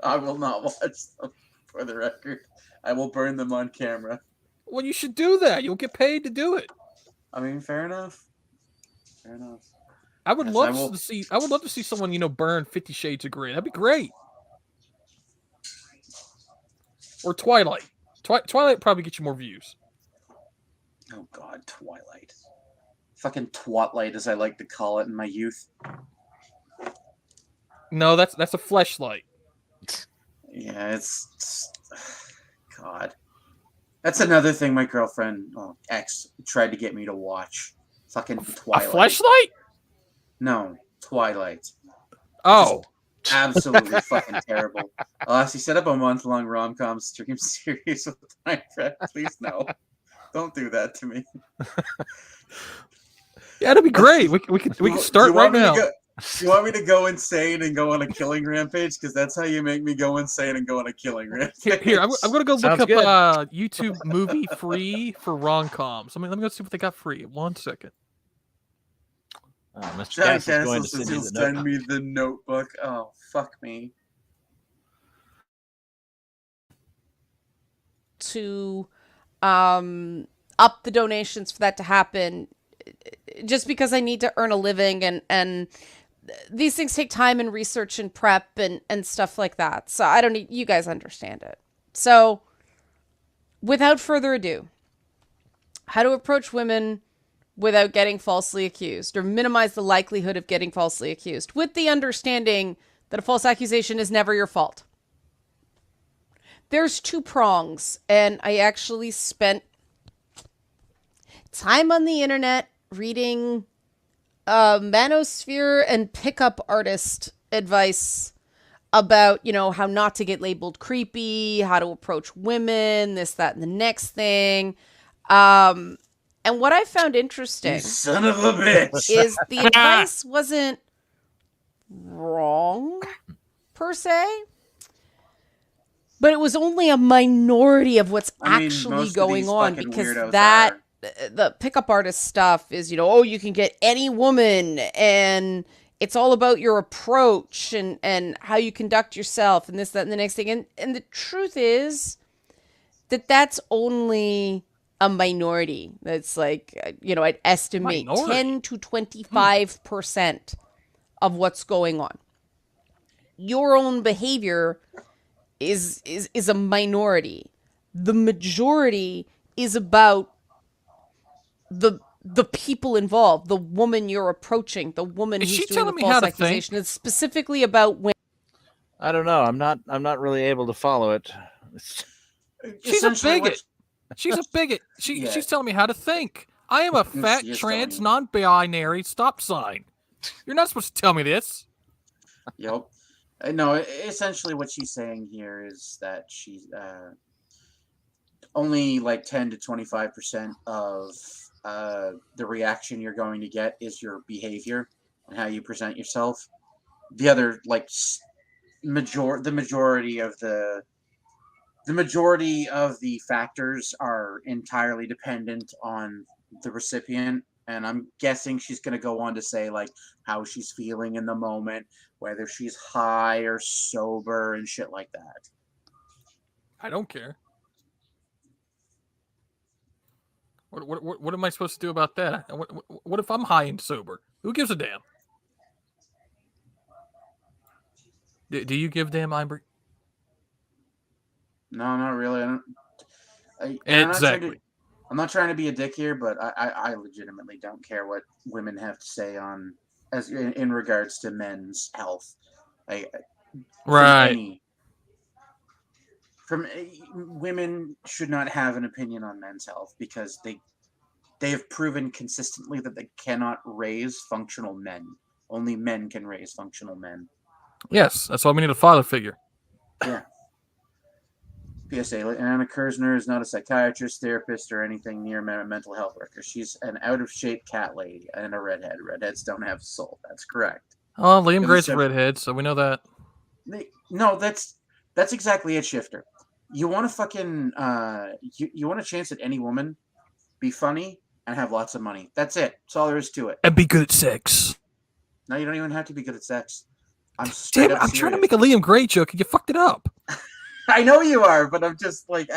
S2: I will not watch them. For the record, I will burn them on camera.
S16: Well, you should do that. You'll get paid to do it.
S2: I mean, fair enough. Fair enough.
S16: I would
S2: Yes,
S16: love to see. I would love to see someone burn 50 Shades of Grey. That'd be great. Or Twilight. Twilight probably get you more views.
S2: Oh God, Twilight. Fucking Twatlight, as I like to call it in my youth.
S16: No, that's a fleshlight.
S2: Yeah, it's God. That's another thing my girlfriend, ex, tried to get me to watch. Fucking Twilight.
S16: A fleshlight?
S2: No, Twilight.
S16: Oh.
S2: Just absolutely fucking terrible. He set up a month-long rom-com stream series with my friend. Please no. Don't do that to me.
S16: Yeah, that'd be great. We can start right now.
S2: Do you want me to go insane and go on a killing rampage? Because that's how you make me go insane and go on a killing rampage.
S16: Here, I'm going to go look
S3: Sounds
S16: up
S3: good.
S16: YouTube movie free for rom-coms. Let me go see what they got free. 1 second.
S3: Mr.
S2: Jack
S3: Cass is going
S2: Castle
S3: to
S2: says
S3: send
S2: he'll
S3: you the
S2: send
S3: notebook.
S2: me the notebook. Oh, fuck me.
S12: To up the donations for that to happen, just because I need to earn a living, and these things take time and research and prep and stuff like that. So I don't need, you guys understand it. So without further ado, how to approach women without getting falsely accused, or minimize the likelihood of getting falsely accused, with the understanding that a false accusation is never your fault. There's 2 prongs, and I actually spent time on the internet reading manosphere and pickup artist advice about, how not to get labeled creepy, how to approach women, this, that, and the next thing. And what I found interesting,
S2: You son of a bitch,
S12: is the advice wasn't wrong per se, but it was only a minority of what's actually
S2: most of
S12: going
S2: these
S12: on,
S2: fucking
S12: because
S2: weirdos
S12: that the pickup artist stuff is, you can get any woman, and it's all about your approach and how you conduct yourself, and this, that, and the next thing. And the truth is that that's only a minority. That's like, I'd estimate
S16: Minority?
S12: 10 to 25% of what's going on. Your own behavior is a minority. The majority is about the people involved, the woman you're approaching, the woman who's doing the false accusation. It's specifically about women.
S3: I don't know. I'm not really able to follow it.
S16: She's a bigot. She's a bigot. She's telling me how to think. I am a fat,
S2: is
S16: trans,
S2: telling
S16: non-binary stop sign. You're not supposed to tell me this.
S2: Yep. No, essentially what she's saying here is that she's only like 10 to 25% of the reaction you're going to get is your behavior and how you present yourself. The other, like, the majority of the factors are entirely dependent on the recipient. And I'm guessing she's going to go on to say, like, how she's feeling in the moment, whether she's high or sober and shit like that.
S16: I don't care. What am I supposed to do about that? What if I'm high and sober? Who gives a damn? Do you give damn Ivory?
S2: No, not really.
S16: Exactly.
S2: I'm not trying to be a dick here, but I legitimately don't care what women have to say on in regards to men's health.
S16: Right.
S2: Women should not have an opinion on men's health because they have proven consistently that they cannot raise functional men. Only men can raise functional men.
S16: Yes, that's why we need a father figure.
S2: Yeah. PSA, Anna Kersner is not a psychiatrist, therapist, or anything near mental health worker. She's an out-of-shape cat lady and a redhead. Redheads don't have a soul. That's correct.
S16: Oh, Liam Gray's a redhead, so we know that.
S2: No, that's exactly it, Shifter. You want to fucking you want a chance at any woman, be funny and have lots of money. That's it. That's all there is to it.
S16: And be good at sex.
S2: No, you don't even have to be good at sex. I'm
S16: trying to make a Liam Gray joke and you fucked it up.
S2: I know you are, but I'm just like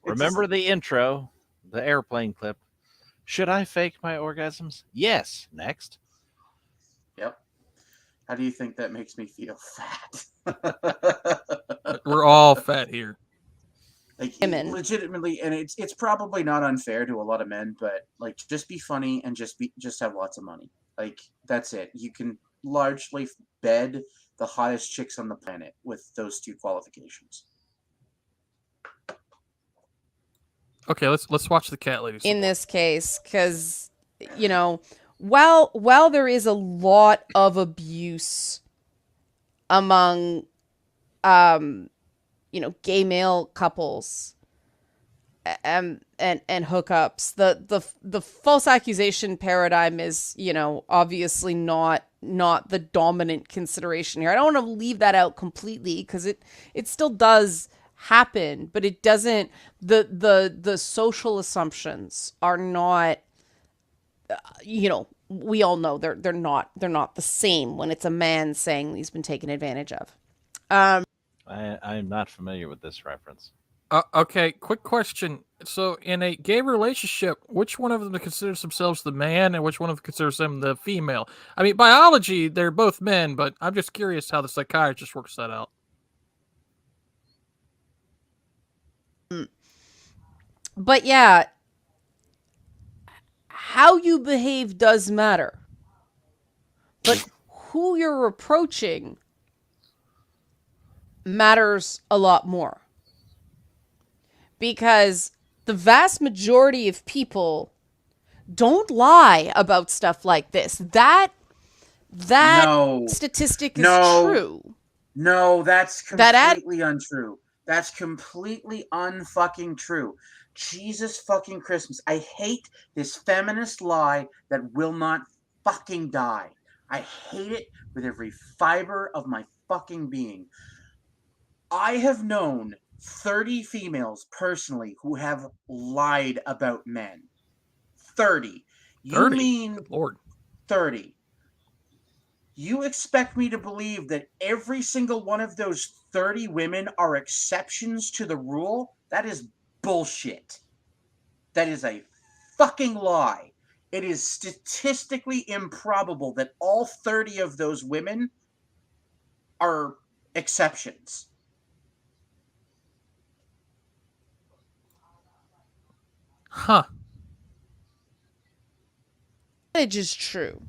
S3: Remember the intro, the airplane clip. Should I fake my orgasms? Yes. Next.
S2: Yep. How do you think that makes me feel fat?
S16: We're all fat here.
S2: Like legitimately, and it's probably not unfair to a lot of men, but like just be funny and just have lots of money. Like that's it. You can largely bed the hottest chicks on the planet with those two qualifications.
S16: Okay, let's watch the cat lady.
S12: In this case, because while there is a lot of abuse among gay male couples and hookups, the false accusation paradigm is obviously not the dominant consideration here. I don't want to leave that out completely because it still does happen, but it doesn't. The social assumptions are not. We all know they're not the same when it's a man saying he's been taken advantage of.
S3: I'm not familiar with this reference.
S16: Okay, quick question. So, in a gay relationship, which one of them considers themselves the man and which one of them considers them the female? I mean, biology, they're both men, but I'm just curious how the psychiatrist works that out.
S12: But yeah, how you behave does matter. But who you're approaching matters a lot more. Because the vast majority of people don't lie about stuff like this. That statistic is true.
S2: No, that's completely untrue. That's completely unfucking true. Jesus fucking Christmas. I hate this feminist lie that will not fucking die. I hate it with every fiber of my fucking being. I have known 30 females personally who have lied about men. 30. You mean
S16: Lord.
S2: 30. You expect me to believe that every single one of those 30 women are exceptions to the rule? That is bullshit. That is a fucking lie. It is statistically improbable that all 30 of those women are exceptions.
S16: Huh.
S12: It is true.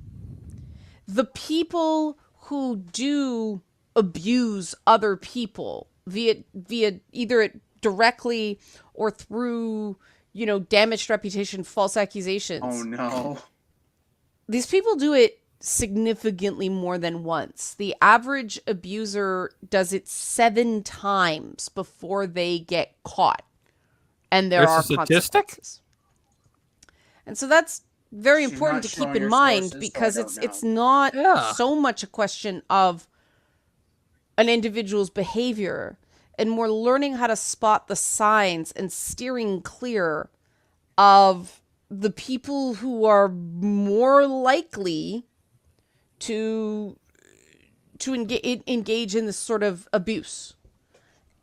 S12: The people who do abuse other people via either it directly or through, damaged reputation, false accusations.
S2: Oh no.
S12: These people do it significantly more than once. The average abuser does it 7 times before they get caught. And there are consequences. And so that's very important to keep in mind because it's not so much a question of an individual's behavior and more learning how to spot the signs and steering clear of the people who are more likely to engage in this sort of abuse.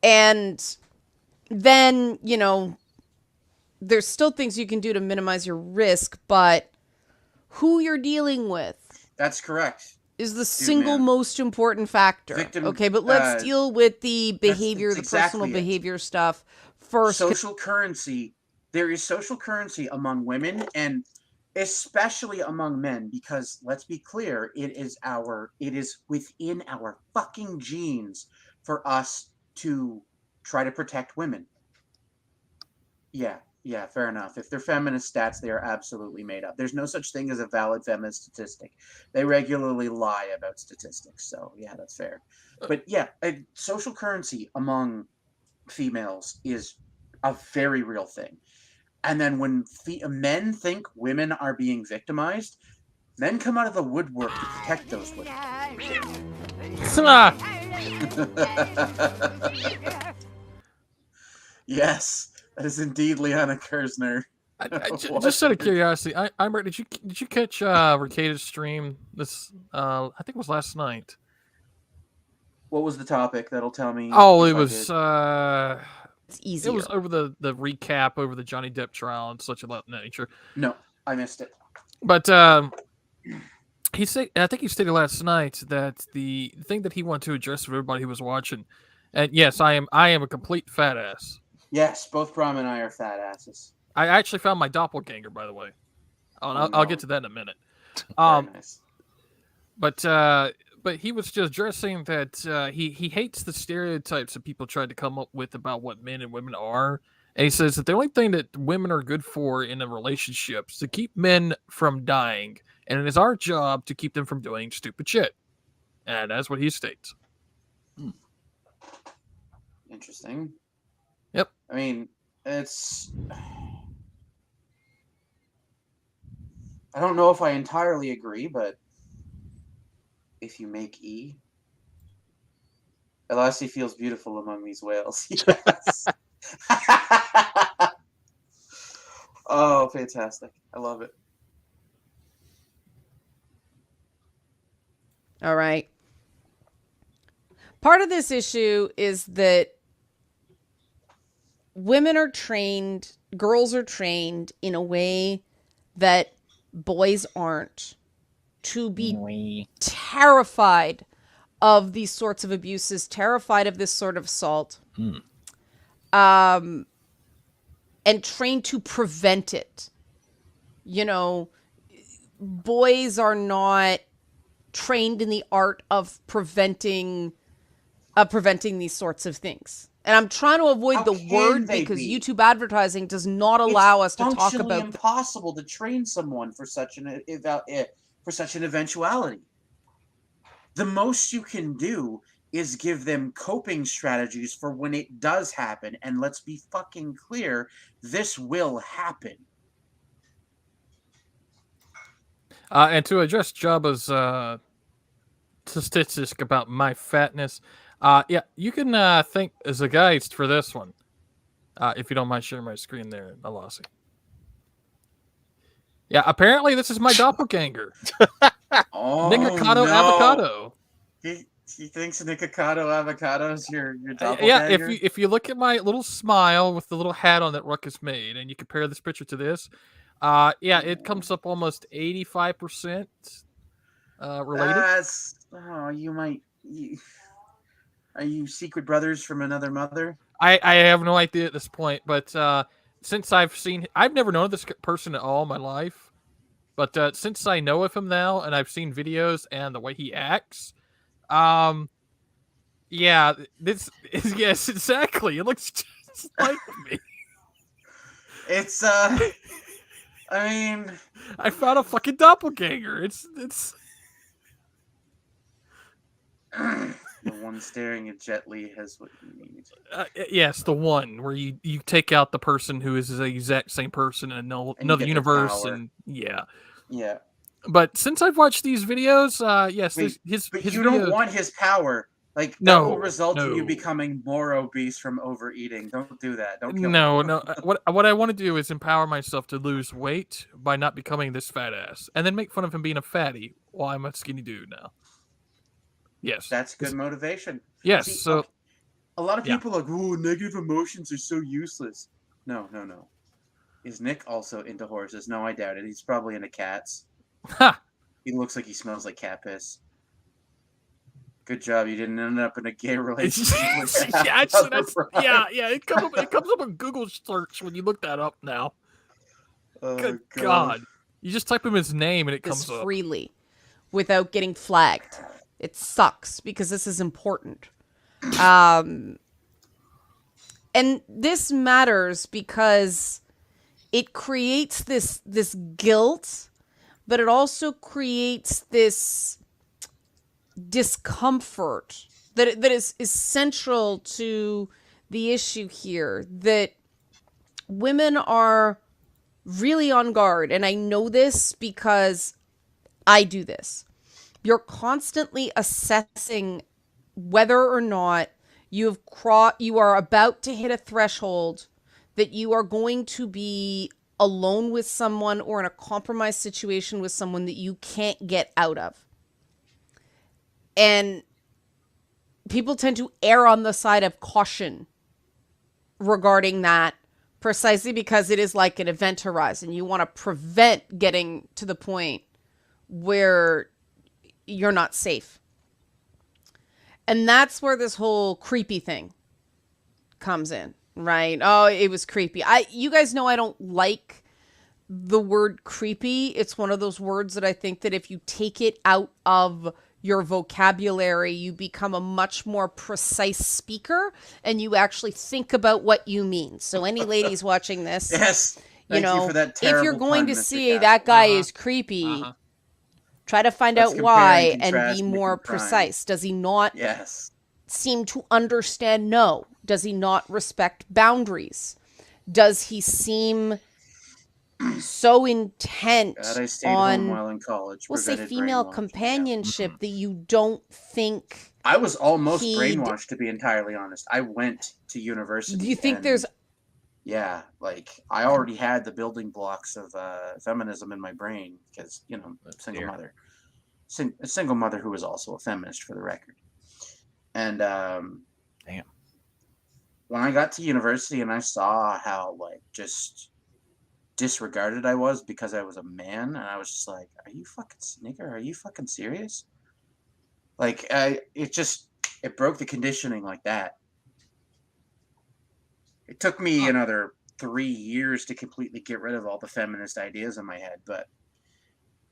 S12: And then, there's still things you can do to minimize your risk, but who you're dealing with.
S2: That's correct.
S12: is the single most important factor. Okay, but let's deal with the behavior, the personal behavior stuff first.
S2: Social currency. There is social currency among women and especially among men, because let's be clear, it is within our fucking genes for us to try to protect women. Yeah, fair enough. If they're feminist stats, they are absolutely made up. There's no such thing as a valid feminist statistic. They regularly lie about statistics, so yeah, that's fair. But yeah, social currency among females is a very real thing. And then when men think women are being victimized, men come out of the woodwork to protect those women. Yes, that is indeed Liana Kersner.
S18: Just out of curiosity, Imber, did you catch Ricada's stream this? I think it was last night.
S2: What was the topic? That'll tell me.
S18: Oh, it was.
S12: It's easier.
S18: It was over the recap over the Johnny Depp trial and such of that nature.
S2: No, I missed it.
S18: But he said, I think he stated last night that the thing that he wanted to address for everybody who was watching, and yes, I am a complete fat ass.
S2: Yes, both Brom and I are fat asses.
S18: I actually found my doppelganger, by the way. I'll get to that in a minute.
S2: Very nice.
S18: But he was just addressing that he hates the stereotypes that people tried to come up with about what men and women are. And he says that the only thing that women are good for in a relationship is to keep men from dying. And it is our job to keep them from doing stupid shit. And that's what he states.
S2: Interesting.
S18: Yep.
S2: I mean, it's... I don't know if I entirely agree, but if you make E, Elassie feels beautiful among these whales. Yes. Oh, fantastic. I love it.
S12: All right. Part of this issue is that women are trained, girls are trained in a way that boys aren't, to be terrified of these sorts of abuses, terrified of this sort of assault, and trained to prevent it. You know, boys are not trained in the art of preventing these sorts of things. And I'm trying to avoid the word because YouTube advertising does not allow us to talk about.
S2: It's functionally impossible to train someone for such an eventuality. The most you can do is give them coping strategies for when it does happen. And let's be fucking clear, this will happen.
S18: And to address Jabba's statistic about my fatness, yeah, you can thank Zagaist for this one. If you don't mind sharing my screen there, Alassi. Yeah, apparently this is my doppelganger.
S2: Oh,
S18: Nikocado
S2: no.
S18: Avocado.
S2: He thinks Nikocado Avocado is your doppelganger?
S18: Yeah, if you look at my little smile with the little hat on that Ruckus made, and you compare this picture to this, yeah, it comes up almost 85% related.
S2: Are you secret brothers from another mother?
S18: I have no idea at this point, but since I've never known this person at all in my life, but since I know of him now and I've seen videos and the way he acts, yeah, this is, yes, exactly. It looks just like me.
S2: It's I mean,
S18: I found a fucking doppelganger. It's
S2: the one staring at Jet Li has what you need.
S18: Yes, the one where you take out the person who is the exact same person in another universe, and yeah. But since I've watched these videos, yes, his
S2: you don't want his power. Like, that will result in you becoming more obese from overeating. Don't do that. Don't kill him.
S18: No. What I want to do is empower myself to lose weight by not becoming this fat ass, and then make fun of him being a fatty while I'm a skinny dude now. Yes,
S2: that's good motivation.
S18: Yes,
S2: See,
S18: so
S2: a lot of people are like, "Oh, negative emotions are so useless." No. Is Nick also into horses? No, I doubt it. He's probably into cats.
S18: Ha!
S2: He looks like he smells like cat piss. Good job. You didn't end up in a gay relationship. with
S18: Yeah, actually,
S2: other
S18: that's
S2: bride.
S18: yeah. It comes up on Google search when you look that up now.
S2: Oh,
S18: Good God. You just type him his name and it
S12: this
S18: comes up.
S12: freely without getting flagged. It sucks because this is important. And this matters because it creates this guilt, but it also creates this discomfort that is central to the issue here, that women are really on guard. And I know this because I do this. You're constantly assessing whether or not you are about to hit a threshold that you are going to be alone with someone or in a compromised situation with someone that you can't get out of. And people tend to err on the side of caution regarding that, precisely because it is like an event horizon. You want to prevent getting to the point where you're not safe. And that's where this whole creepy thing comes in, right? Oh, it was creepy. You guys know I don't like the word creepy. It's one of those words that I think that if you take it out of your vocabulary, you become a much more precise speaker and you actually think about what you mean. So any ladies watching this,
S2: Yes.
S12: you know,
S2: for that
S12: if you're
S2: terrible
S12: going
S2: pun,
S12: to
S2: Mr.
S12: see
S2: Cat.
S12: that guy is creepy, try to find
S2: Let's
S12: out
S2: compare
S12: why
S2: and
S12: and
S2: contrast
S12: be
S2: and
S12: more
S2: crime.
S12: precise. Does he not
S2: Yes.
S12: seem to understand no? Does he not respect boundaries? Does he seem so intent
S2: God, I stayed home
S12: on,
S2: while in college.
S12: we'll say,
S2: prevented
S12: female
S2: brainwashing.
S12: companionship that you don't think
S2: I was almost
S12: he'd-
S2: brainwashed, to be entirely honest. I went to university.
S12: Do you think
S2: and,
S12: there's
S2: Yeah, like I already had the building blocks of feminism in my brain because single mother, a single mother who was also a feminist, for the record. And
S3: damn,
S2: when I got to university and I saw how just disregarded I was because I was a man, and I was just like, "Are you fucking nigger? Are you fucking serious?" Like it broke the conditioning like that. It took me another 3 years to completely get rid of all the feminist ideas in my head, but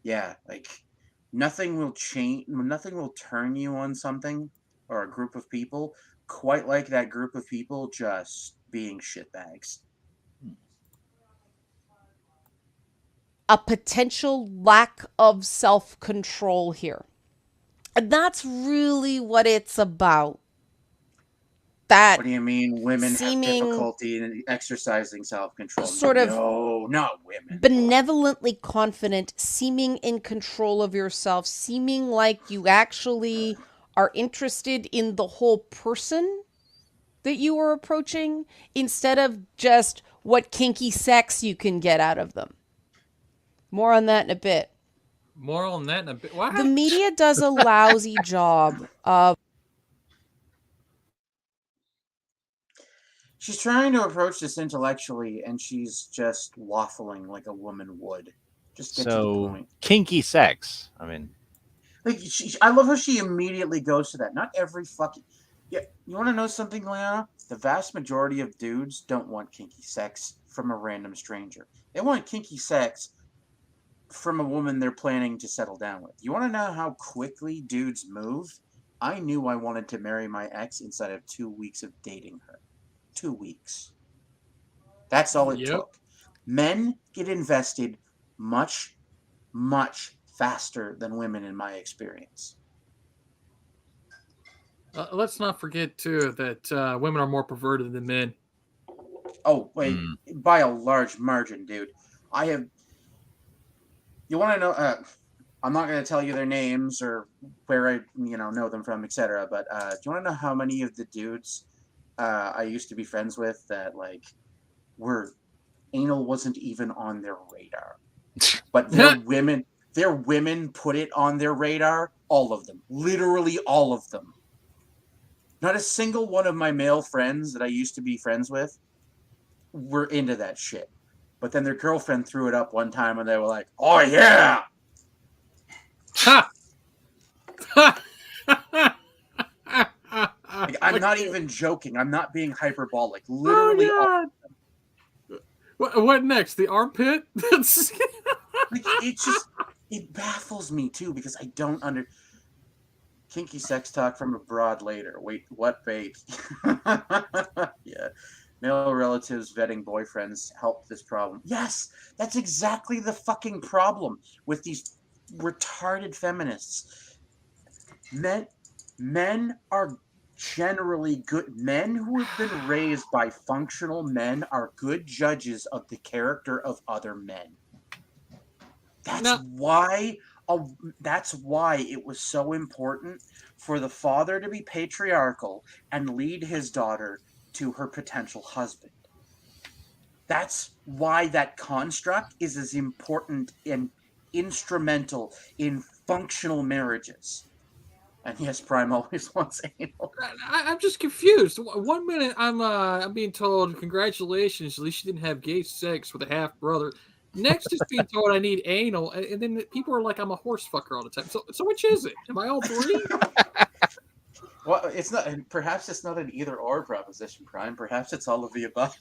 S2: yeah, nothing will change, nothing will turn you on something or a group of people quite like that group of people just being shitbags.
S12: a potential lack of self-control here? And that's really what it's about. That
S2: What do you mean women have
S12: seeming
S2: difficulty in exercising self-control?
S12: sort of
S2: No, not women.
S12: benevolently confident, seeming in control of yourself, seeming like you actually are interested in the whole person that you are approaching instead of just what kinky sex you can get out of them. More on that in a bit.
S16: More on that in a bit. What?
S12: The media does a lousy job of...
S2: She's trying to approach this intellectually, and she's just waffling like a woman would. Just get to the
S3: So
S2: point.
S3: kinky sex. I mean,
S2: I love how she immediately goes to that. Not every fucking... Yeah, you want to know something, Leona? The vast majority of dudes don't want kinky sex from a random stranger. They want kinky sex from a woman they're planning to settle down with. You want to know how quickly dudes move? I knew I wanted to marry my ex inside of 2 weeks of dating her. 2 weeks. That's all it took. Men get invested much, much faster than women in my experience.
S16: Let's not forget, too, that women are more perverted than men.
S2: Oh, wait. By a large margin, dude. You want to know... I'm not going to tell you their names or where I know them from, etc. But do you want to know how many of the dudes I used to be friends with that anal wasn't even on their radar, but their women put it on their radar? All of them, literally all of them. Not a single one of my male friends that I used to be friends with were into that shit. But then their girlfriend threw it up one time, and they were like, "Oh yeah!"
S16: Ha!
S2: I'm not even joking. I'm not being hyperbolic. Literally,
S18: Oh, God. What next? The armpit? That's
S2: it baffles me too because I don't kinky sex talk from abroad later. Wait, what, babe? Yeah. Male relatives vetting boyfriends help this problem. Yes, that's exactly the fucking problem with these retarded feminists. Men are generally good. Men who have been raised by functional men are good judges of the character of other men. That's why it was so important for the father to be patriarchal and lead his daughter to her potential husband. That's why that construct is as important and instrumental in functional marriages. And yes, Prime always wants anal.
S18: I'm just confused. 1 minute I'm being told congratulations, at least you didn't have gay sex with a half brother. Next is being told I need anal, and then people are like I'm a horse fucker all the time. So which is it? Am I all three?
S2: Well, it's not. Perhaps it's not an either or proposition, Prime. Perhaps it's all of the above.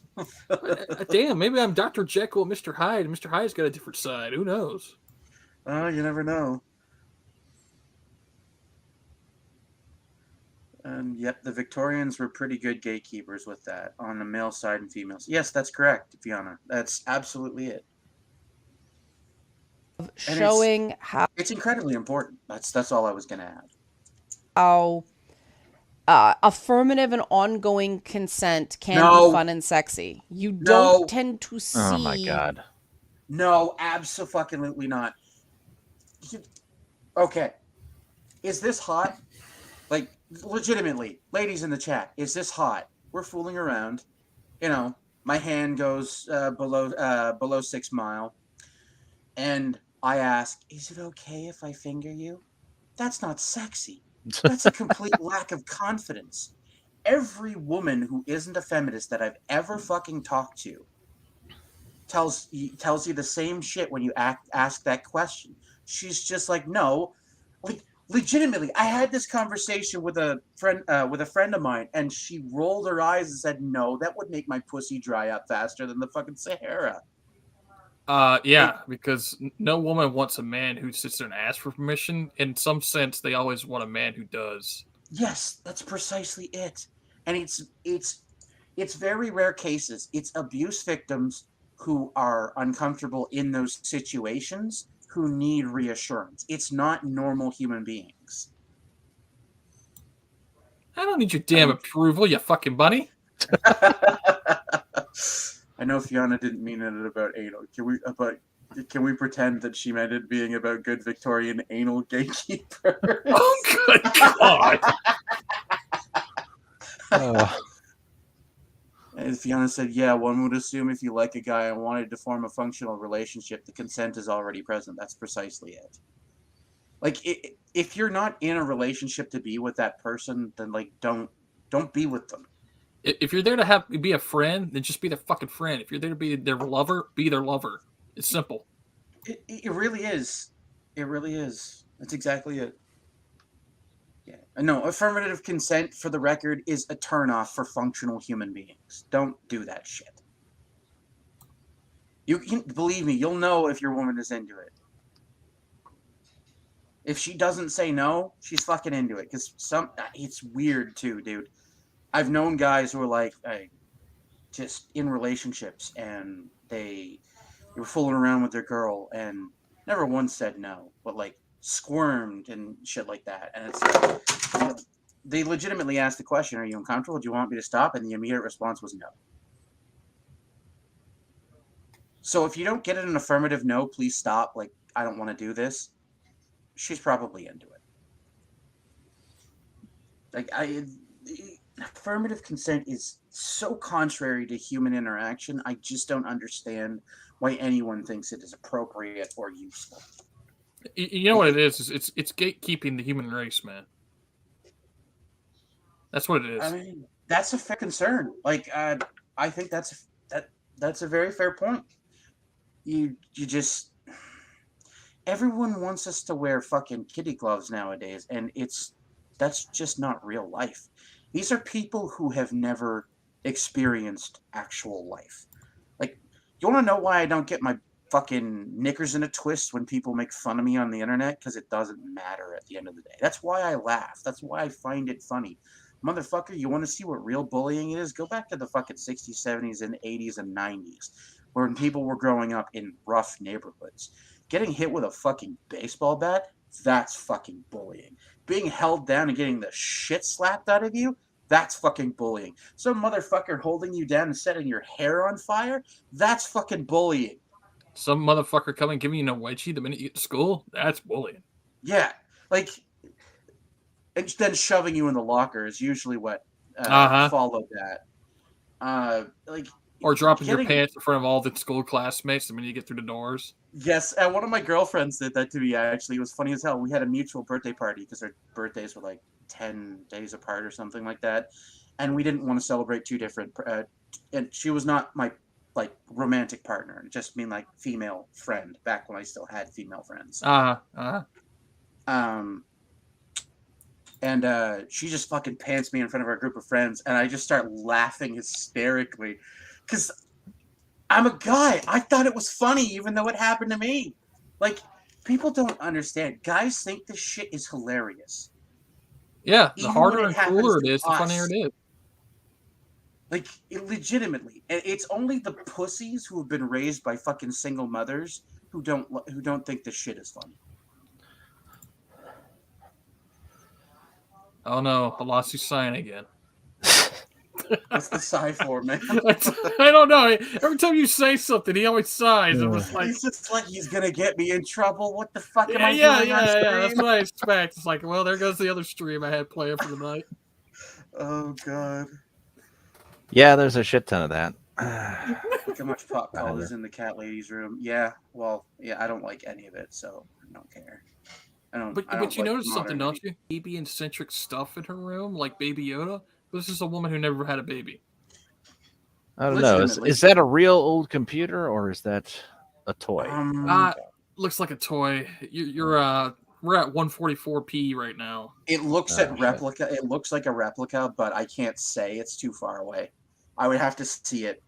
S18: Damn, maybe I'm Dr. Jekyll and Mr. Hyde, and Mr. Hyde's got a different side. Who knows?
S2: Oh, you never know. Yep, the Victorians were pretty good gatekeepers with that on the male side and females. Yes, that's correct, Fiona. That's absolutely it.
S12: Showing how
S2: it's incredibly important. That's all I was going to add.
S12: How affirmative and ongoing consent can be fun and sexy. You don't tend to see.
S3: Oh my God.
S2: No, absolutely not. Okay, is this hot? Like, legitimately, ladies in the chat, is this hot? We're fooling around. You know, my hand goes below 6 mile, and I ask, "Is it okay if I finger you?" That's not sexy. That's a complete lack of confidence. Every woman who isn't a feminist that I've ever fucking talked to tells you the same shit when you ask that question. She's just like, no, like legitimately. I had this conversation with a friend of mine, and she rolled her eyes and said, "No, that would make my pussy dry up faster than the fucking Sahara."
S18: Yeah, because no woman wants a man who sits there and asks for permission. In some sense, they always want a man who does.
S2: Yes, that's precisely it. And it's very rare cases. It's abuse victims who are uncomfortable in those situations who need reassurance. It's not normal human beings.
S18: I don't need your damn approval, you fucking bunny.
S2: I know Fiona didn't mean it about anal. Can we pretend that she meant it being about good Victorian anal gatekeepers?
S18: Oh, good God.
S2: And Fiona said, yeah, one would assume if you like a guy and wanted to form a functional relationship, the consent is already present. That's precisely it. Like, if you're not in a relationship to be with that person, then, like, don't be with them.
S18: If you're there to be a friend, then just be their fucking friend. If you're there to be their lover, be their lover. It's simple.
S2: It really is. It really is. That's exactly it. Yeah. No, affirmative consent, for the record, is a turnoff for functional human beings. Don't do that shit. You can believe me, you'll know if your woman is into it. If she doesn't say no, she's fucking into it. Because it's weird too, dude. I've known guys who are like, just in relationships, and they were fooling around with their girl and never once said no, but like squirmed and shit like that. And it's like, you know, they legitimately asked the question, "Are you uncomfortable? Do you want me to stop?" And the immediate response was no. So if you don't get an affirmative no, please stop. Like, I don't want to do this. She's probably into it. Like, affirmative consent is so contrary to human interaction. I just don't understand why anyone thinks it is appropriate or useful.
S18: You know what it is? It's gatekeeping the human race, man. That's what it is.
S2: I mean, that's a fair concern. Like, I think that's a very fair point. You just, everyone wants us to wear fucking kitty gloves nowadays, and that's just not real life. These are people who have never experienced actual life. Like, you want to know why I don't get my fucking knickers in a twist when people make fun of me on the internet? Because it doesn't matter at the end of the day. That's why I laugh. That's why I find it funny. Motherfucker, you want to see what real bullying is? Go back to the fucking 60s, 70s, and 80s and 90s, when people were growing up in rough neighborhoods. Getting hit with a fucking baseball bat, that's fucking bullying. Being held down and getting the shit slapped out of you, that's fucking bullying. Some motherfucker holding you down and setting your hair on fire, that's fucking bullying.
S18: Some motherfucker coming giving you a wedgie the minute you get to school, that's bullying.
S2: Yeah, like, and then shoving you in the locker is usually what followed that. Like,
S18: or dropping your pants in front of all the school classmates the minute you get through the doors.
S2: Yes, and one of my girlfriends did that to me, actually. It was funny as hell. We had a mutual birthday party because our birthdays were like 10 days apart or something like that. And we didn't want to celebrate two different... and she was not my, like, romantic partner. It just mean, like, female friend, back when I still had female friends. And she just fucking pants me in front of our group of friends, and I just start laughing hysterically. Because I'm a guy. I thought it was funny, even though it happened to me. Like, people don't understand. Guys think this shit is hilarious.
S18: Yeah, the
S2: Even
S18: harder
S2: when
S18: and
S2: it happens
S18: cooler it
S2: to
S18: is, the
S2: us.
S18: funnier it is.
S2: Like, legitimately. It's only the pussies who have been raised by fucking single mothers who don't think this shit is funny.
S18: Oh no, I lost you sign again.
S2: What's the sigh for, man?
S18: I don't know. Every time you say something, he always sighs. I'm just like,
S2: he's just like, he's gonna get me in trouble. What the fuck am I doing
S18: yeah,
S2: on stream?
S18: that's what I expect. It's like, well, there goes the other stream I had planned for the night.
S2: Oh god.
S3: Yeah, there's a shit ton of that.
S2: Look how much pop colors in the cat lady's room. Yeah, well, yeah, I don't like any of it, so I don't care.
S18: But you notice something, don't you? Baby-centric stuff in her room, like Baby Yoda. This is a woman who never had a baby.
S3: I don't know. Is that a real old computer or is that a toy?
S18: Looks like a toy. We're at 144p right now.
S2: It looks at replica. It looks like a replica, but I can't say. It's too far away. I would have to see it.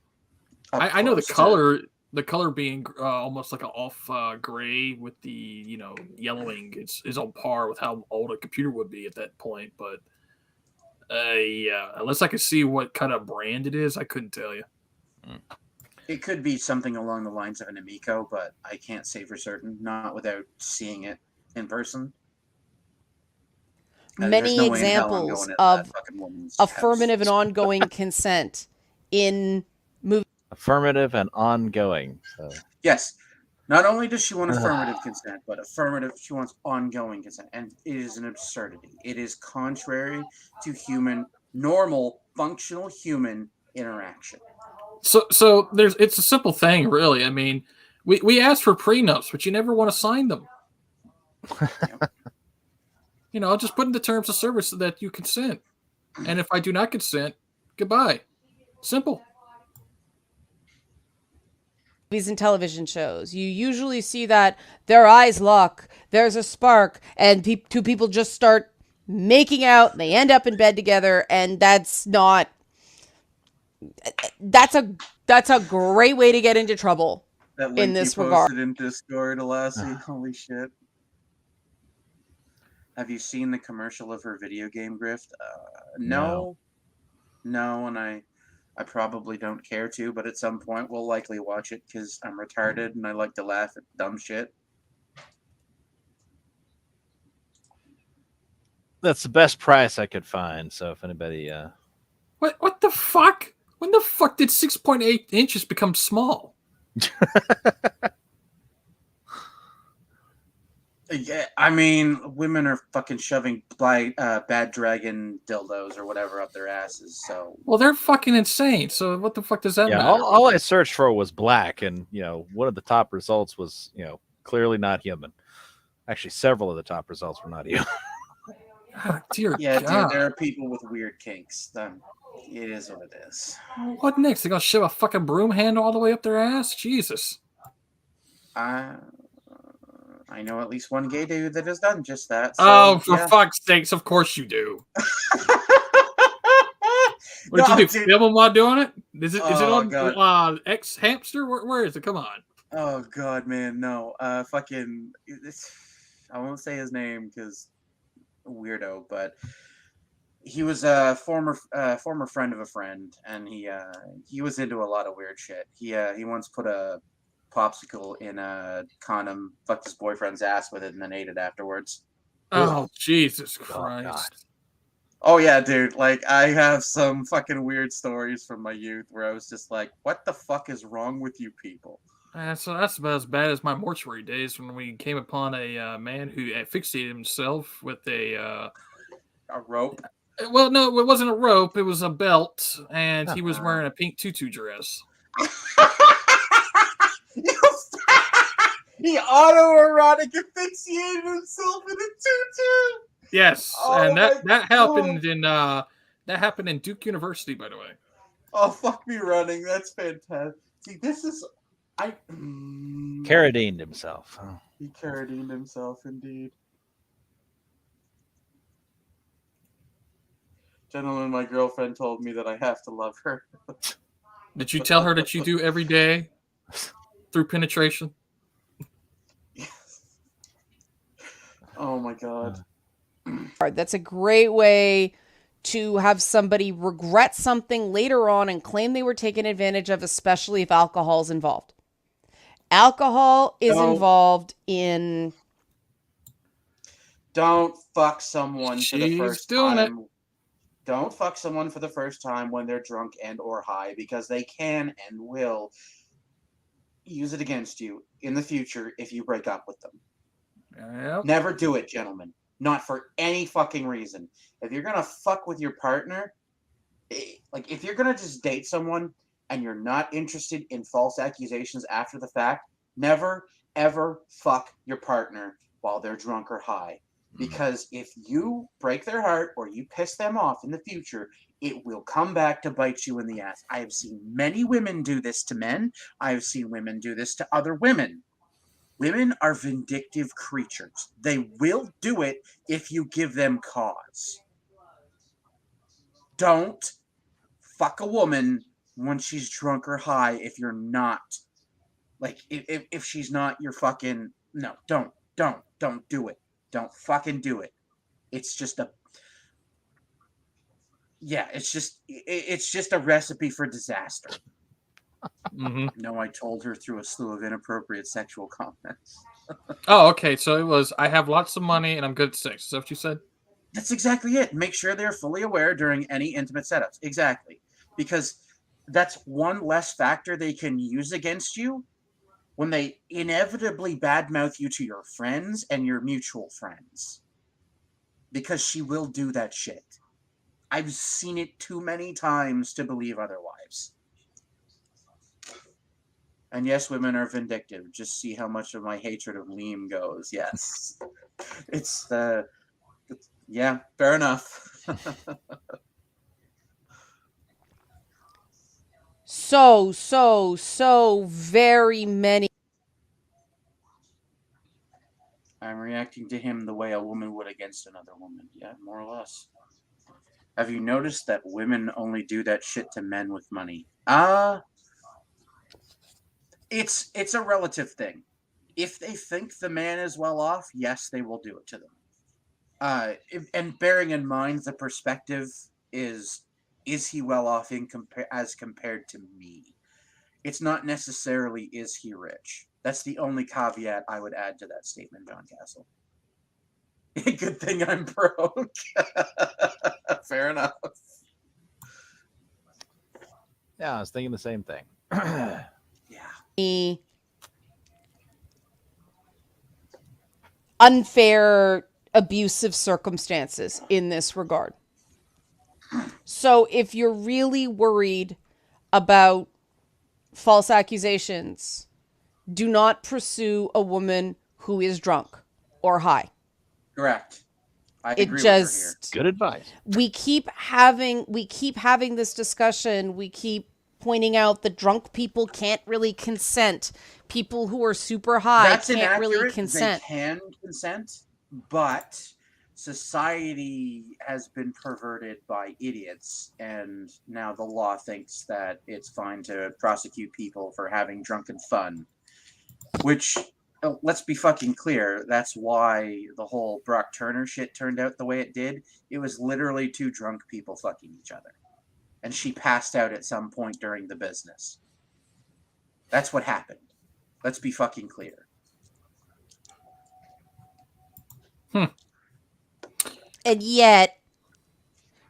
S18: I know the color. The color being almost like an off gray with the yellowing is on par with how old a computer would be at that point. But yeah, unless I could see what kind of brand it is, I couldn't tell you.
S2: It could be something along the lines of an Amico, but I can't say for certain, not without seeing it in person.
S12: Many examples of affirmative and ongoing consent in movies.
S3: Affirmative and ongoing. So.
S2: Yes. Not only does she want affirmative consent, but she wants ongoing consent. And it is an absurdity. It is contrary to normal, functional human interaction.
S18: So it's a simple thing, really. I mean, we ask for prenups, but you never want to sign them. I'll just put in the terms of service so that you consent. And if I do not consent, goodbye. Simple.
S12: Movies and television shows, you usually see that their eyes lock, there's a spark, and two people just start making out, and they end up in bed together, and that's a great way to get into trouble in this regard.
S2: In Discord, Lassie. Holy shit. Have you seen the commercial of her video game grift? No, and I probably don't care to, but at some point we'll likely watch it because I'm retarded and I like to laugh at dumb shit.
S3: That's the best price I could find. So if anybody,
S18: what the fuck? When the fuck did 6.8 inches become small?
S2: Yeah, I mean, women are fucking shoving bad dragon dildos or whatever up their asses. So
S18: well, they're fucking insane. So what the fuck does that matter?
S3: All I searched for was black, and one of the top results was clearly not human. Actually, several of the top results were not human.
S18: Dear
S2: yeah,
S18: God.
S2: Dude, there are people with weird kinks. It is what it is.
S18: What next? They gonna shove a fucking broom handle all the way up their ass? Jesus.
S2: I know at least one gay dude that has done just that. So,
S18: for fuck's sakes, of course you do.
S16: What did you do?
S2: dude.
S16: Film them while doing it? Is it
S2: Oh,
S16: on
S2: God.
S16: X Hamster? Where is it? Come on.
S2: Oh God, man, no. Fucking. I won't say his name because weirdo, but he was a former friend of a friend, and he was into a lot of weird shit. He once put a popsicle in a condom, fucked his boyfriend's ass with it, and then ate it afterwards.
S16: Oh, Jesus Christ.
S2: Oh yeah, dude. Like, I have some fucking weird stories from my youth where I was just like, what the fuck is wrong with you people?
S16: So that's about as bad as my mortuary days when we came upon a man who asphyxiated himself with a
S2: rope.
S16: Well, no, it wasn't a rope. It was a belt, and he was wearing a pink tutu dress.
S2: He autoerotic asphyxiated himself in a tutu.
S16: Yes,
S2: Oh
S16: and
S2: my
S16: that happened in Duke University, by the way.
S2: Oh, fuck me running. That's fantastic. See, this is
S3: Carradined himself. Huh?
S2: He carradined himself, indeed. Gentlemen, my girlfriend told me that I have to love her.
S16: Did you tell her that you do every day through penetration?
S2: Oh my God.
S12: That's a great way to have somebody regret something later on and claim they were taken advantage of, especially if alcohol is involved. Alcohol is involved in...
S2: Don't fuck someone for the
S16: She's
S2: first
S16: doing
S2: time.
S16: it.
S2: Don't fuck someone for the first time when they're drunk and or high, because they can and will use it against you in the future if you break up with them.
S16: Yep.
S2: Never do it, gentlemen. Not for any fucking reason. If you're gonna fuck with your partner, like if you're gonna just date someone and you're not interested in false accusations after the fact, never ever fuck your partner while they're drunk or high. Because if you break their heart or you piss them off in the future, it will come back to bite you in the ass. I have seen many women do this to men. I have seen women do this to other women. Women are vindictive creatures. They will do it if you give them cause. Don't fuck a woman when she's drunk or high if you're not. Like, if she's not your fucking... No, don't do it. Don't fucking do it. It's just a... Yeah, it's just a recipe for disaster.
S16: Mm-hmm.
S2: No, I told her through a slew of inappropriate sexual comments.
S16: Oh, okay. So it was, I have lots of money and I'm good at sex. Is that what you said?
S2: That's exactly it. Make sure they're fully aware during any intimate setups. Exactly. Because that's one less factor they can use against you when they inevitably badmouth you to your friends and your mutual friends. Because she will do that shit. I've seen it too many times to believe otherwise. And yes, women are vindictive. Just see how much of my hatred of Liam goes. Yes. Yeah, fair enough.
S12: So very many.
S2: I'm reacting to him the way a woman would against another woman. Yeah, more or less. Have you noticed that women only do that shit to men with money? It's a relative thing. If they think the man is well off, yes, they will do it to them. And bearing in mind the perspective is he well off as compared to me? It's not necessarily is he rich. That's the only caveat I would add to that statement, John Castle. Good thing I'm broke. Fair enough.
S3: Yeah, I was thinking the same thing.
S12: Unfair, abusive circumstances in this regard. So if you're really worried about false accusations, do not pursue a woman who is drunk or high.
S2: Correct. I
S12: It
S2: agree
S12: just
S2: with her here.
S3: Good advice.
S12: We keep having this discussion. We keep pointing out that drunk people can't really consent. People who are super high
S2: That's
S12: can't
S2: inaccurate.
S12: really consent.
S2: They can consent, but society has been perverted by idiots, and now the law thinks that it's fine to prosecute people for having drunken fun. Which, let's be fucking clear, that's why the whole Brock Turner shit turned out the way it did. It was literally two drunk people fucking each other. And she passed out at some point during the business. That's what happened. Let's be fucking clear.
S12: And yet,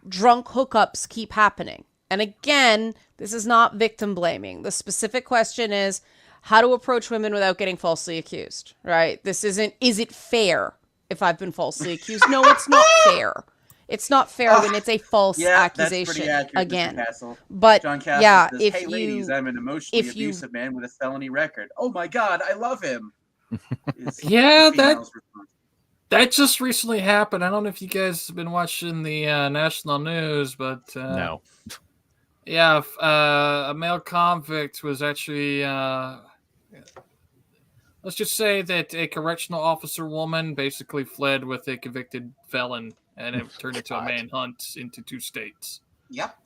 S12: drunk hookups keep happening. And again, this is not victim blaming. The specific question is how to approach women without getting falsely accused, right? This isn't, is it fair if I've been falsely accused? No, it's not fair. It's not fair when it's a false accusation.
S2: That's pretty accurate,
S12: again.
S2: Mr. Castle.
S12: But
S2: John Castle
S12: yeah,
S2: says,
S12: if
S2: hey,
S12: you,
S2: ladies, I'm an emotionally abusive man with a felony record. Oh my God, I love him.
S16: Yeah, that just recently happened. I don't know if you guys have been watching the national news, but
S3: no.
S16: Yeah, a male convict was actually. Let's just say that a correctional officer woman basically fled with a convicted felon, and it turned into a manhunt into 2 states.
S2: Yep,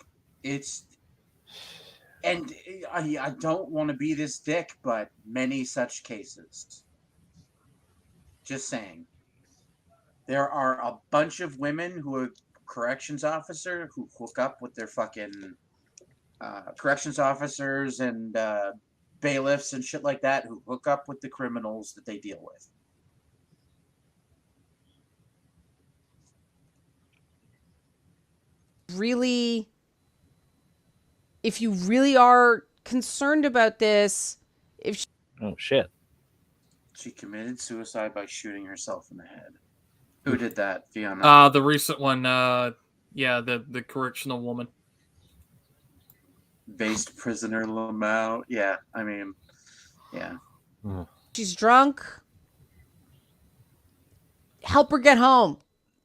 S2: and I don't want to be this dick, but many such cases. Just saying. There are a bunch of women who are corrections officer who hook up with their fucking corrections officers and bailiffs and shit like that who hook up with the criminals that they deal with.
S12: Really, if you really are concerned about this,
S3: oh shit.
S2: She committed suicide by shooting herself in the head. Who did that, Fiona?
S16: The recent one, the correctional woman.
S2: Based prisoner Lamau. Yeah, I mean, yeah.
S12: She's drunk. Help her get home.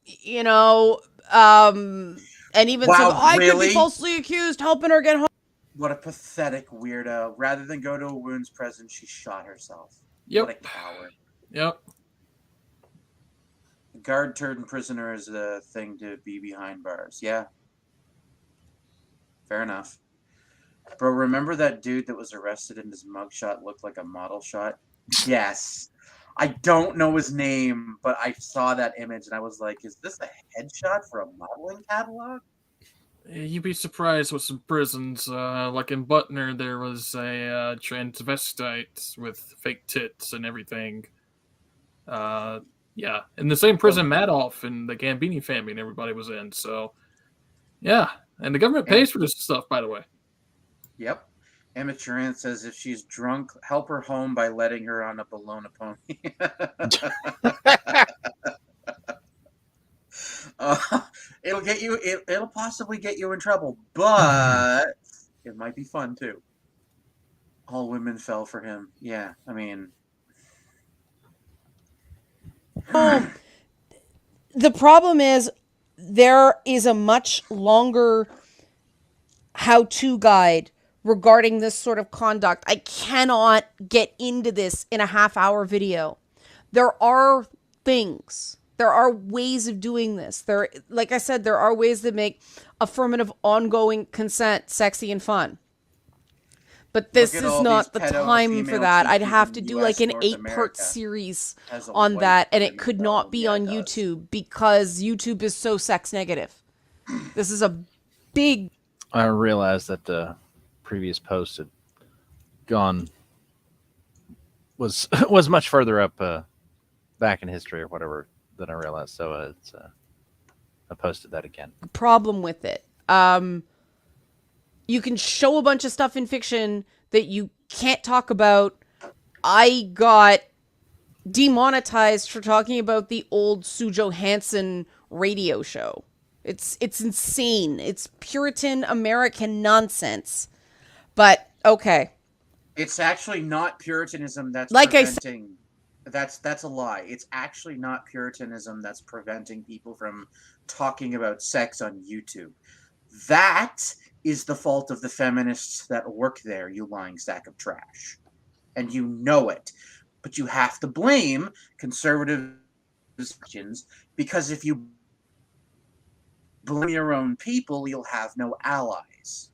S12: You know, and even
S2: Wow,
S12: I could
S2: really?
S12: be falsely accused, helping her get home.
S2: What a pathetic weirdo. Rather than go to a wounds prison, she shot herself.
S16: Yep.
S2: What a coward.
S16: Yep.
S2: Guard turned prisoner is a thing to be behind bars. Yeah. Fair enough. Bro, remember that dude that was arrested and his mugshot looked like a model shot? Yes. I don't know his name, but I saw that image and I was like, is this a headshot for a modeling catalog?
S16: You'd be surprised with some prisons. Like in Butner, there was a transvestite with fake tits and everything. Yeah, in the same prison Madoff and the Gambini family and everybody was in. So, yeah, and the government pays for this stuff, by the way.
S2: Yep. Emma Turan says if she's drunk, help her home by letting her on a Bologna pony. It'll get you. It'll possibly get you in trouble, but it might be fun too. All women fell for him. Yeah, I mean.
S12: The problem is there is a much longer how-to guide regarding this sort of conduct. I cannot get into this in a half-hour video. There are things. There are ways of doing this. There, like I said, there are ways that make affirmative ongoing consent sexy and fun. But this is not the time for that. I'd have to do like an 8-part series on that, and it could not be on YouTube because YouTube is so sex negative. This is a big...
S3: I realized that the previous post had was much further up back in history or whatever than I realized. So I posted that again.
S12: Problem with it. You can show a bunch of stuff in fiction that you can't talk about. I got demonetized for talking about the old Sue Johansson radio show. It's insane. It's Puritan American nonsense. But okay.
S2: It's actually not Puritanism that's
S12: like
S2: preventing. That's a lie. It's actually not Puritanism that's preventing people from talking about sex on YouTube. That is the fault of the feminists that work there, you lying sack of trash. And you know it. But you have to blame conservative Christians Because if you blame your own people, you'll have no allies.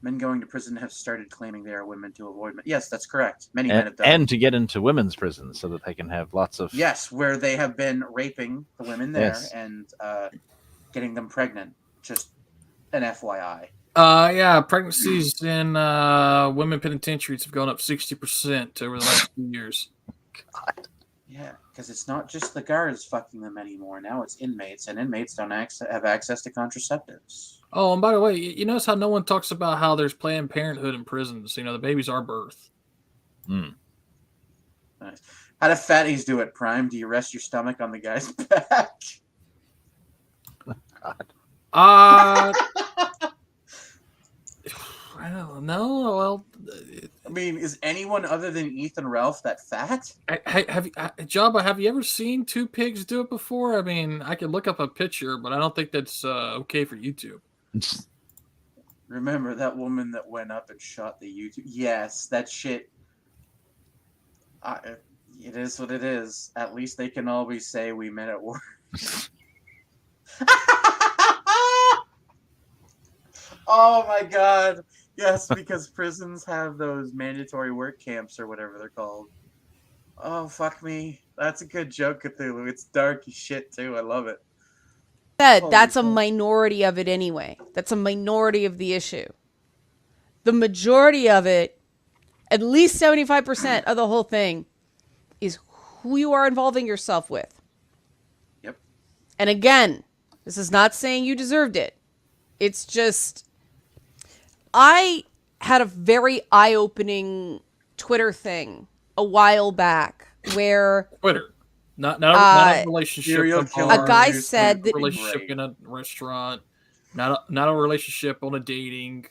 S2: Men going to prison have started claiming they are women to avoid men. Yes, that's correct. Many men have done.
S3: And to get into women's prisons so that they can have lots of...
S2: Yes, where they have been raping the women there
S3: Yes.
S2: and getting them pregnant. Just an FYI.
S16: Yeah, pregnancies in women penitentiaries have gone up 60% over the last few years.
S3: God.
S2: Yeah, because it's not just the guards fucking them anymore. Now it's inmates, and inmates don't have access to contraceptives.
S16: Oh, and by the way, you notice how no one talks about how there's Planned Parenthood in prisons? You know, the babies are birth.
S3: Mm.
S2: Nice. How do fatties do it, Prime? Do you rest your stomach on the guy's back?
S16: I don't know. Well,
S2: I mean, is anyone other than Ethan Ralph that fat?
S16: Jabba, have you ever seen two pigs do it before? I mean, I could look up a picture, but I don't think that's okay for YouTube.
S2: Remember that woman that went up and shot the YouTube? Yes, that shit. It is what it is. At least they can always say we met at work. Oh my god. Yes, because prisons have those mandatory work camps or whatever they're called. Oh, fuck me. That's a good joke, Cthulhu. It's dark as shit, too. I love it.
S12: That's a minority of it anyway. That's a minority of the issue. The majority of it, at least 75% of the whole thing, is who you are involving yourself with.
S2: Yep.
S12: And again, this is not saying you deserved it. It's just... I had a very eye-opening Twitter thing a while back where...
S16: Twitter. Not a relationship.
S12: A guy said that...
S16: relationship in a restaurant. Not a relationship on a dating.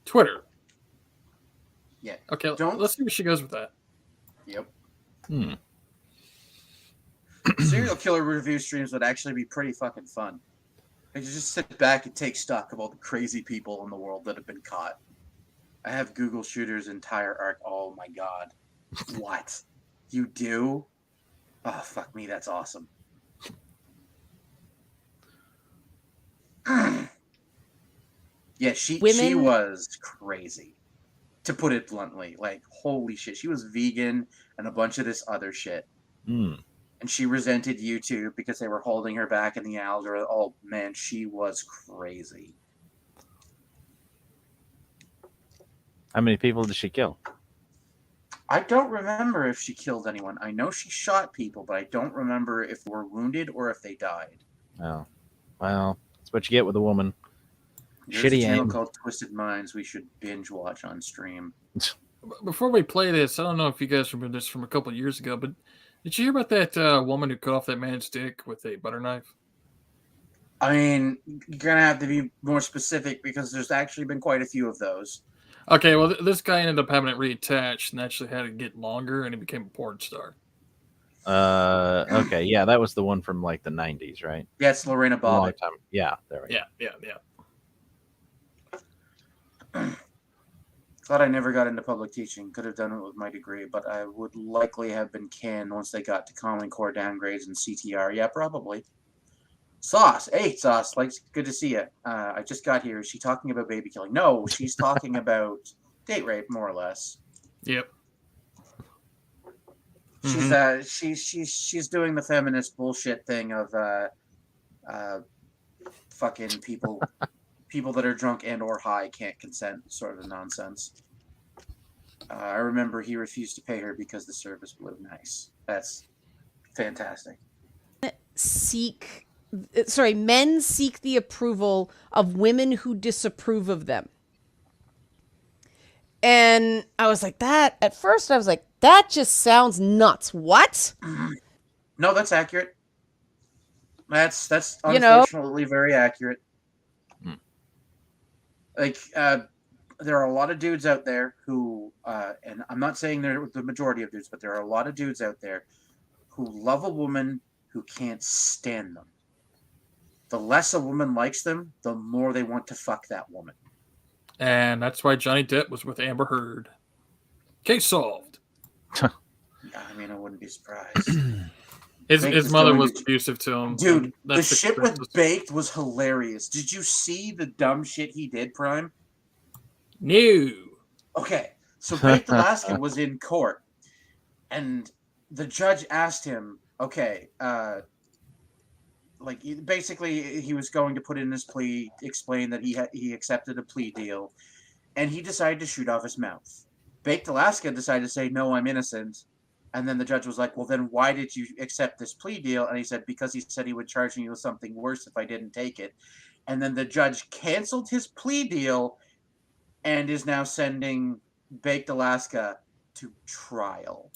S16: Twitter.
S2: Yeah.
S16: Okay, let's see where she goes with that.
S2: Yep.
S3: Hmm.
S2: Serial killer review streams would actually be pretty fucking fun. I could just sit back and take stock of all the crazy people in the world that have been caught. I have Google Shooter's entire arc. Oh my god. What? You do? Oh, fuck me, that's awesome. Yeah, she was crazy. To put it bluntly. Like, holy shit. She was vegan and a bunch of this other shit.
S3: Mm.
S2: And she resented YouTube because they were holding her back in the algorithm. Oh, man, she was crazy.
S3: How many people did she kill?
S2: I don't remember if she killed anyone. I know she shot people, but I don't remember if they were wounded or if they died.
S3: Oh. Well, that's what you get with a woman.
S2: There's
S3: Shitty
S2: a channel
S3: aim.
S2: called Twisted Minds we should binge watch on stream.
S16: Before we play this, I don't know if you guys remember this from a couple of years ago, but did you hear about that woman who cut off that man's dick with a butter knife?
S2: I mean, you're going to have to be more specific because there's actually been quite a few of those.
S16: Okay, well, this guy ended up having it reattached and actually had it get longer, and he became a porn star.
S3: Okay, yeah, that was the one from like the 90s, right?
S2: Yeah, it's Lorena
S3: A long
S2: Bobbitt.
S3: time. Yeah, there we go.
S16: Yeah.
S2: Glad I never got into public teaching. Could have done it with my degree, but I would likely have been canned once they got to Common Core downgrades and CTR. Yeah, probably. Sauce. Hey, Sauce. Like, good to see you. I just got here. Is she talking about baby killing? No, she's talking about date rape, more or less.
S16: Yep.
S2: She's doing the feminist bullshit thing of fucking people that are drunk and or high can't consent sort of nonsense. I remember he refused to pay her because the service blew. Nice. That's fantastic.
S12: Men seek the approval of women who disapprove of them. And I was like, at first I was like, that just sounds nuts. What?
S2: No, that's accurate. That's unfortunately very accurate. Like, there are a lot of dudes out there who, and I'm not saying they're the majority of dudes, but there are a lot of dudes out there who love a woman who can't stand them. The less a woman likes them, the more they want to fuck that woman.
S16: And that's why Johnny Depp was with Amber Heard. Case solved.
S2: I mean, I wouldn't be surprised.
S18: His mother was abusive to him.
S2: Dude, the shit with Baked was hilarious. Did you see the dumb shit he did, Prime?
S18: No.
S2: Okay, so Baked Alaska was in court, and the judge asked him, okay, like basically he was going to put in his plea, explain that he accepted a plea deal, and he decided to shoot off his mouth. Baked Alaska decided to say, no, I'm innocent. And then the judge was like, well, then why did you accept this plea deal? And he said, because he said he would charge me with something worse if I didn't take it. And then the judge canceled his plea deal and is now sending Baked Alaska to trial.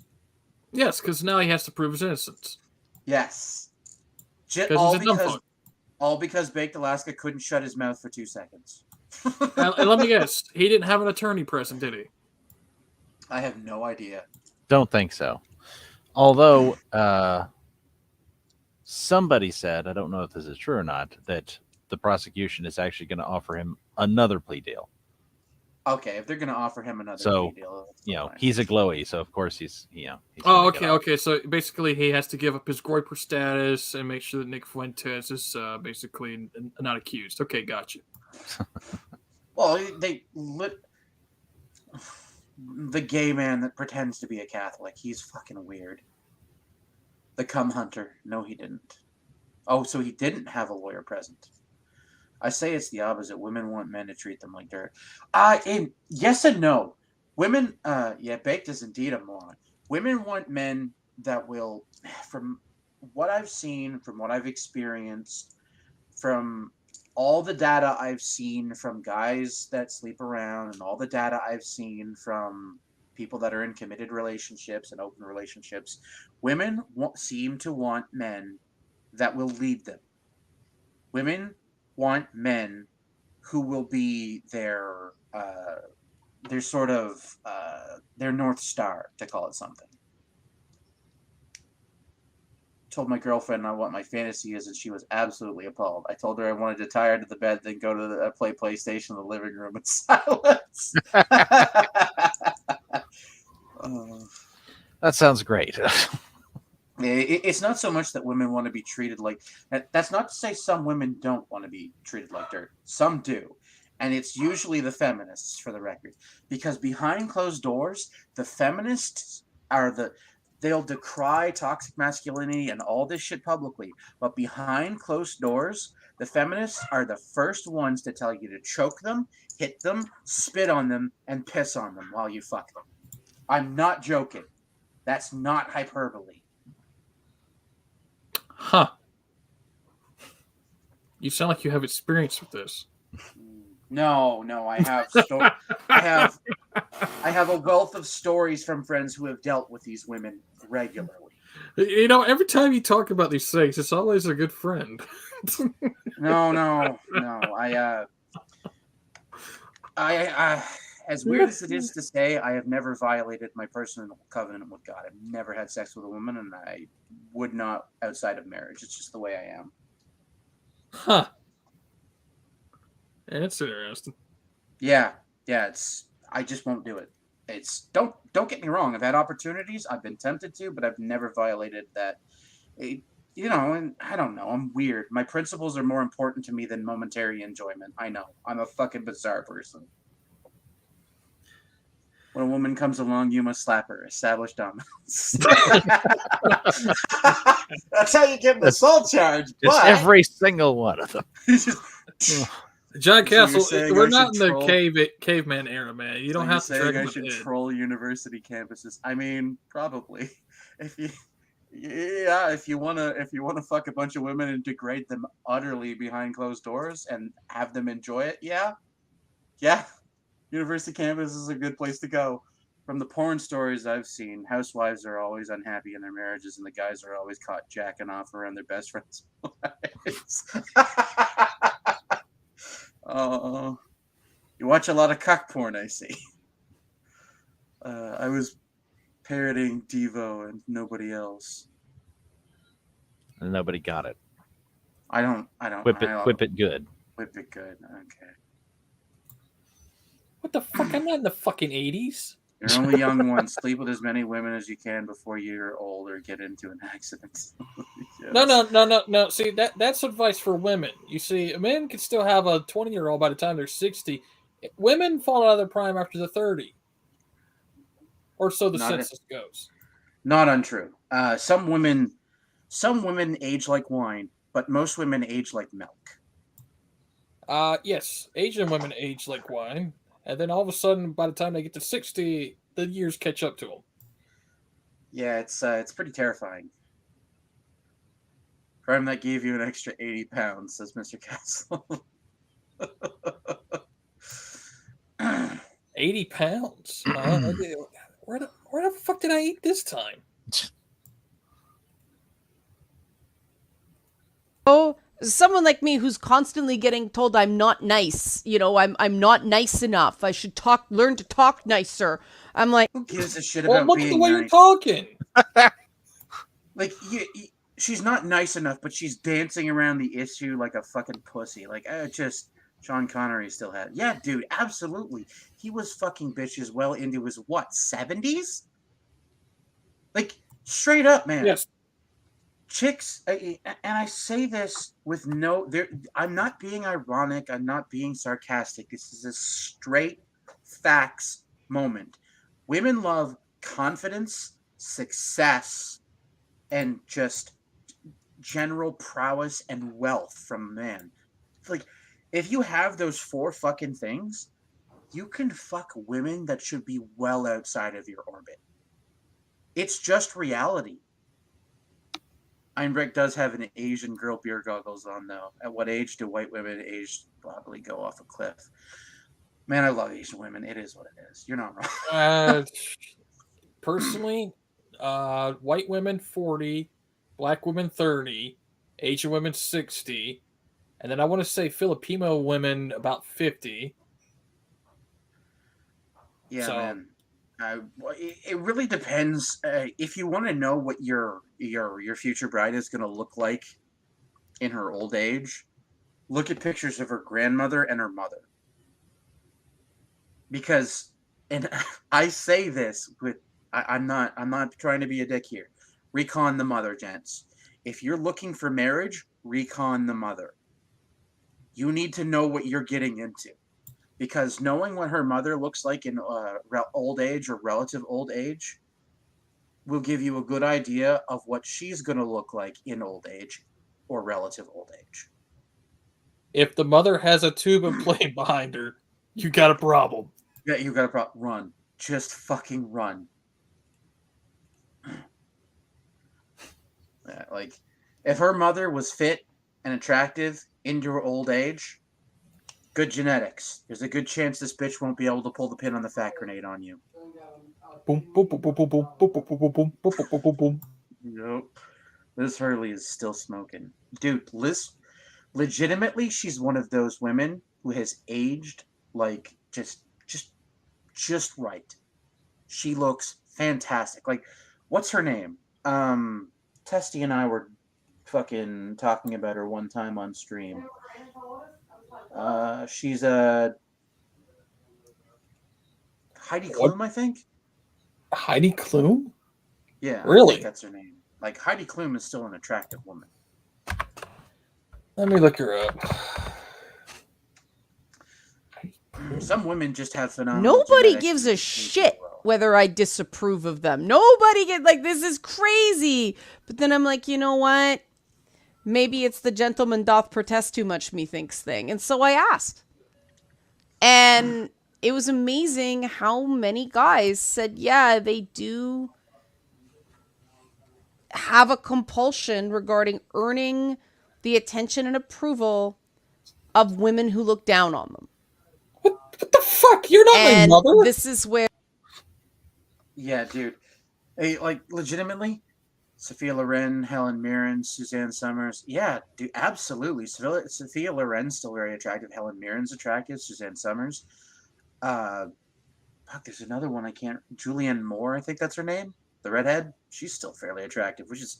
S18: Yes, because now he has to prove his innocence.
S2: Yes. All because Baked Alaska couldn't shut his mouth for 2 seconds.
S18: And let me guess, he didn't have an attorney present, did he?
S2: I have no idea.
S3: Don't think so. Although somebody said, I don't know if this is true or not, that the prosecution is actually going to offer him another plea deal.
S2: Okay, if they're going to offer him another
S3: so,
S2: plea deal,
S3: he's a glowy, so of course he's
S18: okay. So basically, he has to give up his groiper status and make sure that Nick Fuentes is basically not accused. Okay, gotcha.
S2: Well, the gay man that pretends to be a Catholic, he's fucking weird. The cum hunter. No, he didn't. Oh, so he didn't have a lawyer present. I say it's the opposite. Women want men to treat them like dirt. Yes and no. Women, Baked is indeed a moron. Women want men that will, from what I've seen, from what I've experienced, from all the data I've seen from guys that sleep around and all the data I've seen from people that are in committed relationships and open relationships, women seem to want men that will lead them. Women want men who will be their sort of their North Star, to call it something. Told my girlfriend what my fantasy is, and she was absolutely appalled. I told her I wanted to tie her to the bed, then go to play PlayStation in the living room in silence.
S3: That sounds great.
S2: It's not so much that women want to be treated like... That's not to say some women don't want to be treated like dirt. Some do. And it's usually the feminists, for the record. Because behind closed doors, the feminists are they'll decry toxic masculinity and all this shit publicly. But behind closed doors, the feminists are the first ones to tell you to choke them, hit them, spit on them, and piss on them while you fuck them. I'm not joking. That's not hyperbole.
S18: Huh. You sound like you have experience with this.
S2: No, I have I have a wealth of stories from friends who have dealt with these women regularly.
S18: Every time you talk about these things, it's always a good friend.
S2: No. I as weird as it is to say, I have never violated my personal covenant with God. I've never had sex with a woman, and I would not outside of marriage. It's just the way I am.
S18: Huh. That's interesting.
S2: Yeah. I just won't do it. Don't get me wrong. I've had opportunities. I've been tempted to, but I've never violated that. And I don't know. I'm weird. My principles are more important to me than momentary enjoyment. I know. I'm a fucking bizarre person. When a woman comes along, you must slap her. Established dominance. That's how you get an assault charge.
S3: Just every single one of them.
S18: John Castle,
S2: so
S18: we're not in the caveman era, man. You don't have to drag
S2: I should troll university campuses. I mean, probably. If you wanna fuck a bunch of women and degrade them utterly behind closed doors and have them enjoy it, yeah. University campus is a good place to go. From the porn stories I've seen, housewives are always unhappy in their marriages, and the guys are always caught jacking off around their best friends' wives. You watch a lot of cock porn, I see. I was parroting Devo and nobody else.
S3: And nobody got it.
S2: I don't.
S3: Whip it good.
S2: Whip it good. Okay.
S18: What the fuck? I'm not in the fucking 80s.
S2: You're only young once. Sleep with as many women as you can before you're old or get into an accident.
S16: No. See, that's advice for women. You see, men can still have a 20-year-old by the time they're 60. Women fall out of their prime after the 30. Or so the census goes.
S2: Not untrue. Some women age like wine, but most women age like milk.
S16: Yes, Asian women age like wine, and then all of a sudden, by the time they get to 60, the years catch up to them.
S2: Yeah, it's pretty terrifying. Crime that gave you an extra 80 pounds, says Mr. Castle.
S16: 80 pounds? Where the fuck did I eat this time?
S12: Oh, someone like me who's constantly getting told I'm not nice. You know, I'm not nice enough. I should learn to talk nicer. I'm like,
S2: who gives a shit about
S16: look
S2: being
S16: at the way
S2: nice?
S16: you're talking.
S2: Like, she's not nice enough, but she's dancing around the issue like a fucking pussy. Like, Sean Connery still had. Yeah, dude, absolutely. He was fucking bitches well into his, 70s? Like, straight up, man.
S16: Yes.
S2: Chicks, and I say this with I'm not being ironic. I'm not being sarcastic. This is a straight facts moment. Women love confidence, success, and just general prowess and wealth from a man. Like, if you have those 4 fucking things, you can fuck women that should be well outside of your orbit. It's just reality. Einbrecht does have an Asian girl beer goggles on, though. At what age do white women age probably go off a cliff? Man, I love Asian women. It is what it is. You're not wrong.
S16: Personally, white women 40, black women 30, Asian women 60, and then I want to say Filipino women about 50.
S2: Yeah, man. It really depends. If you want to know what your future bride is going to look like in her old age, look at pictures of her grandmother and her mother. Because, and I say this with, I'm not trying to be a dick here. Recon the mother, gents. If you're looking for marriage, recon the mother. You need to know what you're getting into. Because knowing what her mother looks like in old age or relative old age will give you a good idea of what she's going to look like in old age or relative old age.
S16: If the mother has a tube of flame behind her, you got a problem.
S2: Yeah, you got a problem. Run. Just fucking run. Yeah, like, if her mother was fit and attractive into her old age, good genetics. There's a good chance this bitch won't be able to pull the pin on the fat grenade on you.
S16: Boom, boom, boom, boom, boom, boom, boom, boom, boom, boom, boom, boom, boom, boom.
S2: Nope. Liz Hurley is still smoking. Dude, Liz, legitimately, she's one of those women who has aged like just right. She looks fantastic. Like, what's her name? Testy and I were fucking talking about her one time on stream. She's a Heidi Klum, I think.
S16: Heidi Klum?
S2: Yeah,
S16: Really?
S2: I think that's her name. Like, Heidi Klum is still an attractive woman.
S16: Let me look her up.
S2: Some women just have phenomenal.
S12: Nobody gives a shit whether I disapprove of them. Nobody gets like, this is crazy. But then I'm like, you know what? Maybe it's the gentleman doth protest too much methinks thing. And so I asked. And it was amazing how many guys said, yeah, they do have a compulsion regarding earning the attention and approval of women who look down on them.
S16: What the fuck? You're not my mother?
S12: This is where...
S2: Yeah, dude. Hey, like, legitimately, Sophia Loren, Helen Mirren, Suzanne Summers. Yeah, dude, absolutely. Sophia Loren's still very attractive. Helen Mirren's attractive. Suzanne Summers. Fuck, there's another one I can't... Julianne Moore, I think that's her name. The redhead. She's still fairly attractive, which is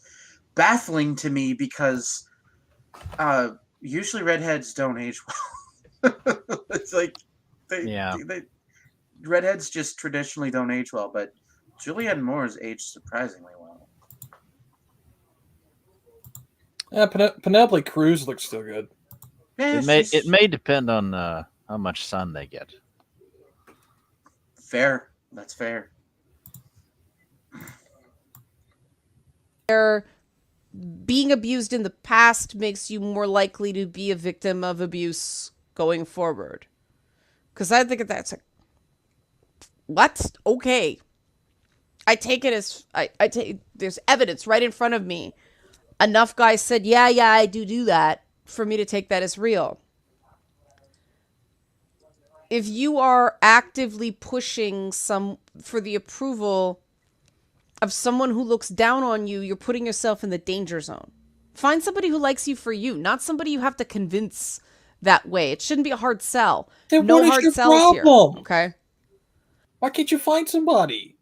S2: baffling to me because usually redheads don't age well. It's like... redheads just traditionally don't age well, but Julianne Moore's aged surprisingly well.
S18: Yeah, Penelope Cruz looks still good.
S2: Yeah,
S3: It may depend on how much sun they get.
S2: Fair. That's fair.
S12: Being abused in the past makes you more likely to be a victim of abuse going forward. Because I think that's like, what? Okay. I take it as, I take, there's evidence right in front of me. Enough guys said, yeah, I do that, for me to take that as real. If you are actively pushing for the approval of someone who looks down on you, you're putting yourself in the danger zone. Find somebody who likes you for you, not somebody you have to convince that way. It shouldn't be a hard sell.
S18: Then
S12: No
S18: what is
S12: hard
S18: your
S12: sells
S18: problem?
S12: here. Okay.
S18: Why can't you find somebody?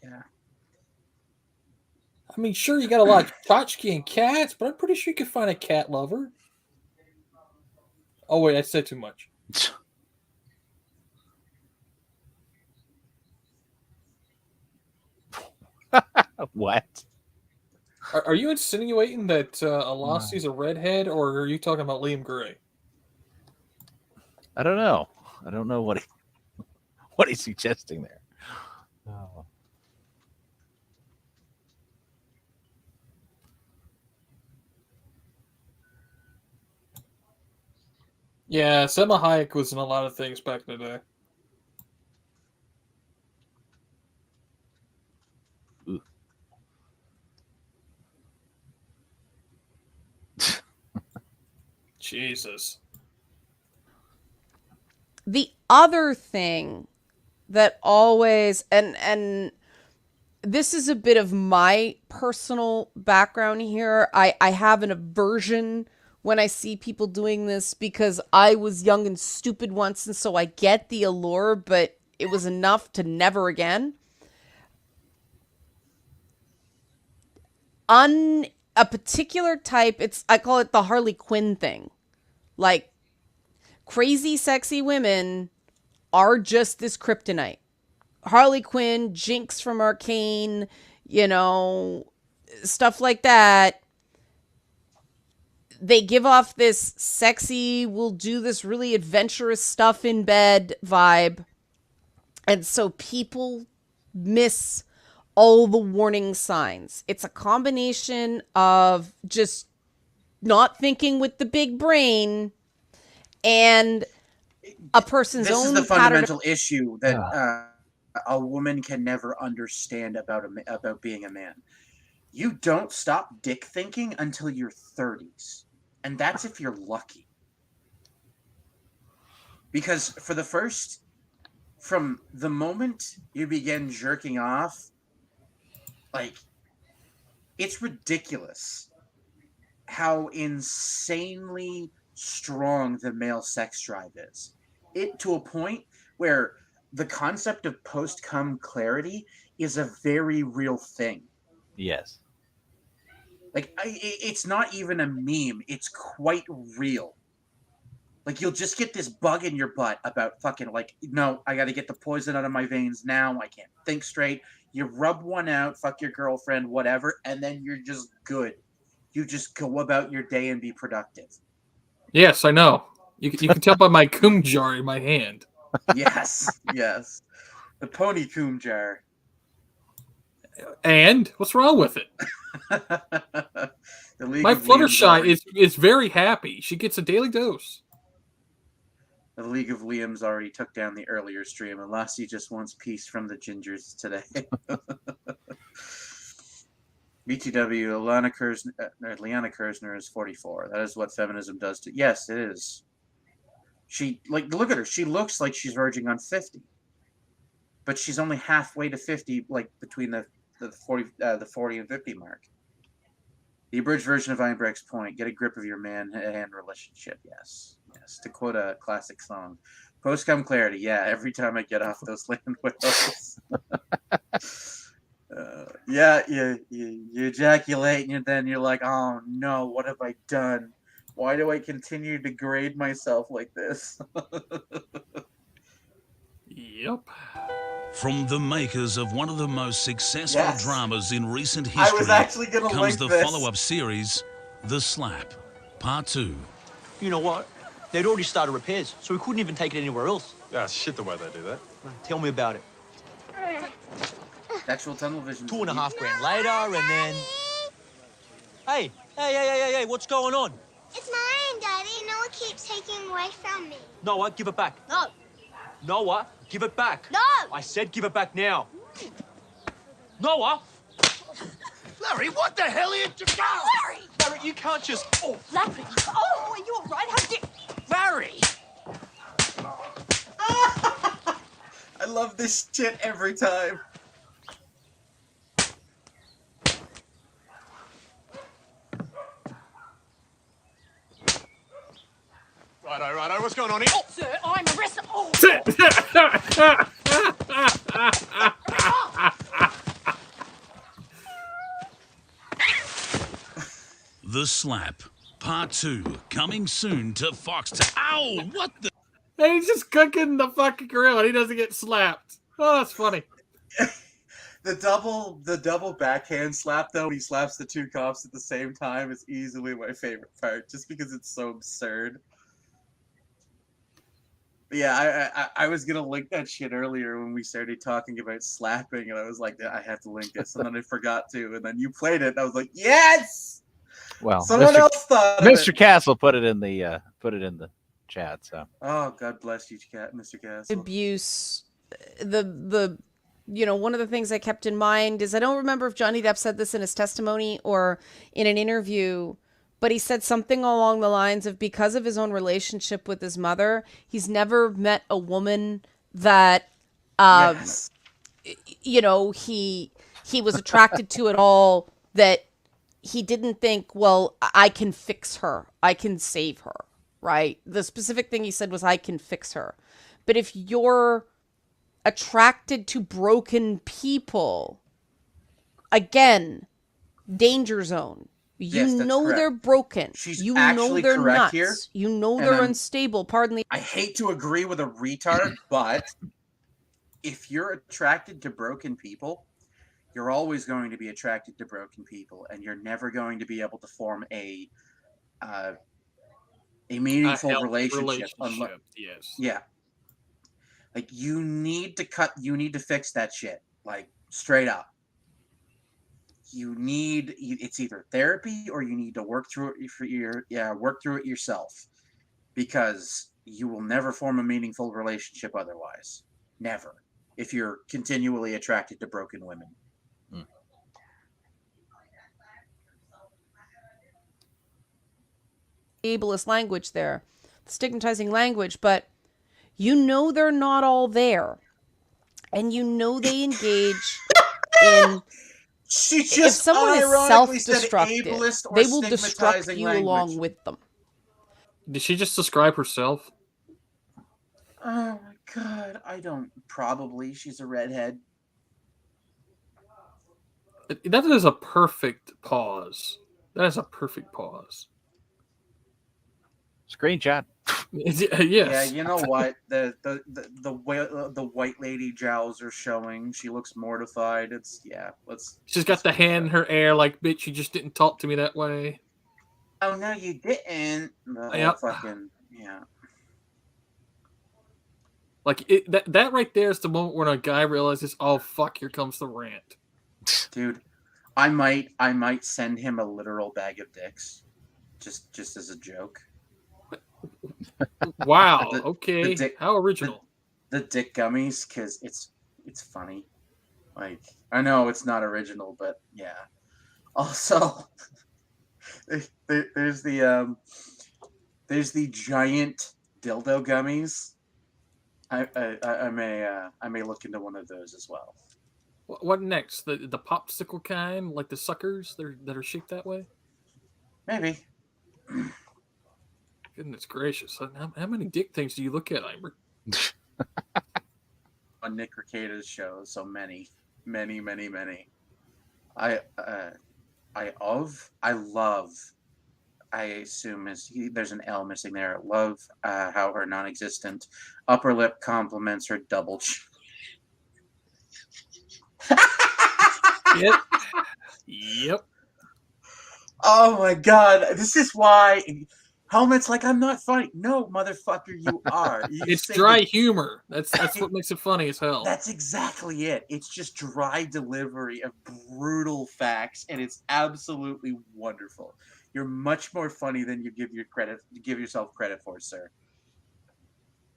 S2: Yeah.
S18: I mean, sure, you got a lot of tchotchke and cats, but I'm pretty sure you could find a cat lover. Oh wait, I said too much.
S3: What?
S18: Are you insinuating that Alassi's a redhead, or are you talking about Liam Gray?
S3: I don't know. I don't know what he's suggesting there. Oh.
S18: Yeah, Selma Hayek was in a lot of things back in the day. Jesus.
S12: The other thing that always, and this is a bit of my personal background here. I have an aversion when I see people doing this because I was young and stupid once, and so I get the allure, but it was enough to never again. On a particular type, I call it the Harley Quinn thing. Like, crazy, sexy women are just this kryptonite. Harley Quinn, Jinx from Arcane, stuff like that. They give off this sexy, we'll do this really adventurous stuff in bed vibe. And so people miss all the warning signs. It's a combination of just not thinking with the big brain and a person's own
S2: This is the fundamental
S12: pattern.
S2: issue that a woman can never understand about being a man. You don't stop dick thinking until your 30s. And that's if you're lucky. Because from the moment you begin jerking off, like, it's ridiculous how insanely strong the male sex drive is. It to a point where the concept of post-cum clarity is a very real thing.
S3: Yes.
S2: Like, it's not even a meme. It's quite real. Like, you'll just get this bug in your butt about fucking, like, no, I gotta get the poison out of my veins now. I can't think straight. You rub one out, fuck your girlfriend, whatever, and then you're just good. You just go about your day and be productive.
S18: Yes, I know. You can tell by my cum jar in my hand.
S2: Yes, yes. The pony cum jar.
S18: And what's wrong with it? My
S2: of
S18: Fluttershy is very happy. She gets a daily dose.
S2: The League of Liam's already took down the earlier stream, and Lassie just wants peace from the gingers today. BTW, Liana Kersner is 44. That is what feminism does to... Yes, it is. She, like, look at her. She looks like she's verging on 50. But she's only halfway to 50, like, between the 40 and 50 mark. The abridged version of Einbrecht's point, get a grip of your man-hand relationship. Yes. Yes. To quote a classic song. Post-cum clarity. Yeah, every time I get off those land whales. You ejaculate, and then you're like, oh no, what have I done? Why do I continue to degrade myself like this?
S18: Yep.
S13: From the makers of one of the most successful
S2: Yes.
S13: dramas in recent
S2: I
S13: history
S2: was actually gonna
S13: comes
S2: link
S13: the
S2: this.
S13: follow-up series, The Slap, Part 2.
S19: You know what? They'd already started repairs, so we couldn't even take it anywhere else.
S20: Yeah, shit the way they do that.
S19: Tell me about it.
S2: Actual tunnel vision.
S19: 2.5 grand later, and then... Hey, what's going on?
S17: It's mine, Daddy. Noah keeps taking away from me.
S19: Noah, give it back.
S17: No.
S19: Noah, give it back.
S17: No.
S19: I said give it back now. Noah!
S17: Larry, what the hell are you doing? Larry!
S19: Larry, you can't just... Oh,
S17: Larry! Oh, are you all right? How did...
S19: Larry!
S2: I love this shit every time.
S20: Righto, what's going on here?
S17: Oh, sir, I'm arrested. Oh.
S13: The Slap, Part 2, coming soon to Fox. Ow! What the?
S18: And he's just cooking the fucking grill and he doesn't get slapped. Oh, that's funny.
S2: The double backhand slap though, when he slaps the two cops at the same time, is easily my favorite part, just because it's so absurd. But yeah, I was gonna link that shit earlier when we started talking about slapping, and I was like, I have to link this, and then I forgot to, and then you played it, and I was like, yes.
S3: Well,
S2: someone else thought of
S3: Mr.
S2: it.
S3: Castle put it in the chat. So.
S2: Oh, God bless you, Mr. Castle.
S12: Abuse. One of the things I kept in mind is I don't remember if Johnny Depp said this in his testimony or in an interview, but he said something along the lines of because of his own relationship with his mother, he's never met a woman that,
S2: Yes.
S12: he was attracted to at all, that he didn't think, well, I can fix her. I can save her, right? The specific thing he said was, I can fix her. But if you're attracted to broken people, again, danger zone. You
S2: Yes, that's
S12: know
S2: correct.
S12: they're broken.
S2: She's
S12: you know
S2: actually
S12: they're
S2: correct
S12: nuts.
S2: here,
S12: You know
S2: and
S12: they're
S2: I'm-
S12: unstable. Pardon the.
S2: I hate to agree with a retard, but if you're attracted to broken people, you're always going to be attracted to broken people, and you're never going to be able to form a meaningful
S18: healthy
S2: relationship.
S18: Yes.
S2: Yeah. Like you need to fix that shit. Like straight up. It's either therapy or you need to work through it yourself, because you will never form a meaningful relationship otherwise. Never. If you're continually attracted to broken women.
S12: ableist language there, stigmatizing language, but you know they're not all there, and you know they engage in.
S2: She
S12: If
S2: just
S12: someone is
S2: unironically said
S12: self-destructive,
S2: ableist or
S12: they will destruct
S2: stigmatizing
S12: you
S2: language.
S12: along with them.
S18: Did she just describe herself?
S2: Oh my god, I don't. Probably. She's a redhead.
S18: That is a perfect pause. That is a perfect pause.
S3: Screenshot.
S18: Yes.
S2: Yeah, you know what? The white lady jowls are showing. She looks mortified.
S18: She's got the hand in her air like, bitch, you just didn't talk to me that way.
S2: Oh no, you didn't. No,
S18: Yep.
S2: fucking yeah.
S18: Like that right there is the moment when a guy realizes, oh fuck, here comes the rant.
S2: Dude, I might send him a literal bag of dicks, just as a joke.
S18: Wow.
S2: The
S18: Okay.
S2: dick-
S18: How original.
S2: The dick gummies, because it's funny. Like, I know it's not original, but yeah. Also, there's the giant dildo gummies. I may look into one of those as well.
S18: What next? The popsicle kind, like the suckers that are shaped that way?
S2: Maybe.
S18: Goodness gracious! How many dick things do you look at, Eimer?
S2: On Nick Recado's show, so many. I I assume there's an L missing there. Love how her non-existent upper lip compliments her double chin.
S18: Yep. Yep.
S2: Oh my god, this is why Helmet's like, I'm not funny. No, motherfucker, you are. You
S18: It's
S2: say
S18: dry
S2: the-
S18: humor. That's what makes it funny as hell.
S2: That's exactly it. It's just dry delivery of brutal facts, and it's absolutely wonderful. You're much more funny than you give yourself credit for, sir.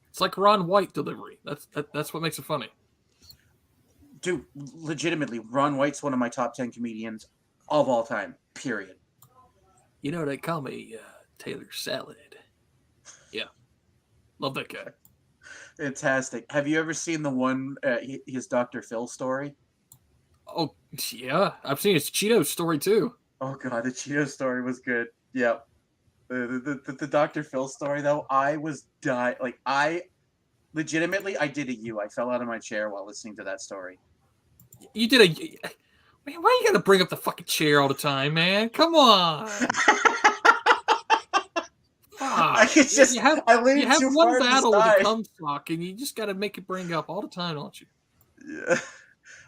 S18: It's like Ron White delivery. That's what makes it funny.
S2: Dude, legitimately, Ron White's one of my top 10 comedians of all time. Period.
S18: You know, they call me Taylor Salad. Yeah. Love that guy.
S2: Fantastic. Have you ever seen the one, his Dr. Phil story?
S18: Oh, yeah. I've seen his Cheetos story, too.
S2: Oh, God, the Cheeto story was good. Yep. The Dr. Phil story, though, I was dying. Like, I did a U. I fell out of my chair while listening to that story.
S18: You did a... Man, why you gotta bring up the fucking chair all the time, man? Come on.
S2: It's just,
S18: you have
S2: too
S18: one
S2: far to
S18: battle
S2: the
S18: with a
S2: side.
S18: cum sock, and you just gotta make it bring up all the time, don't you?
S2: Yeah.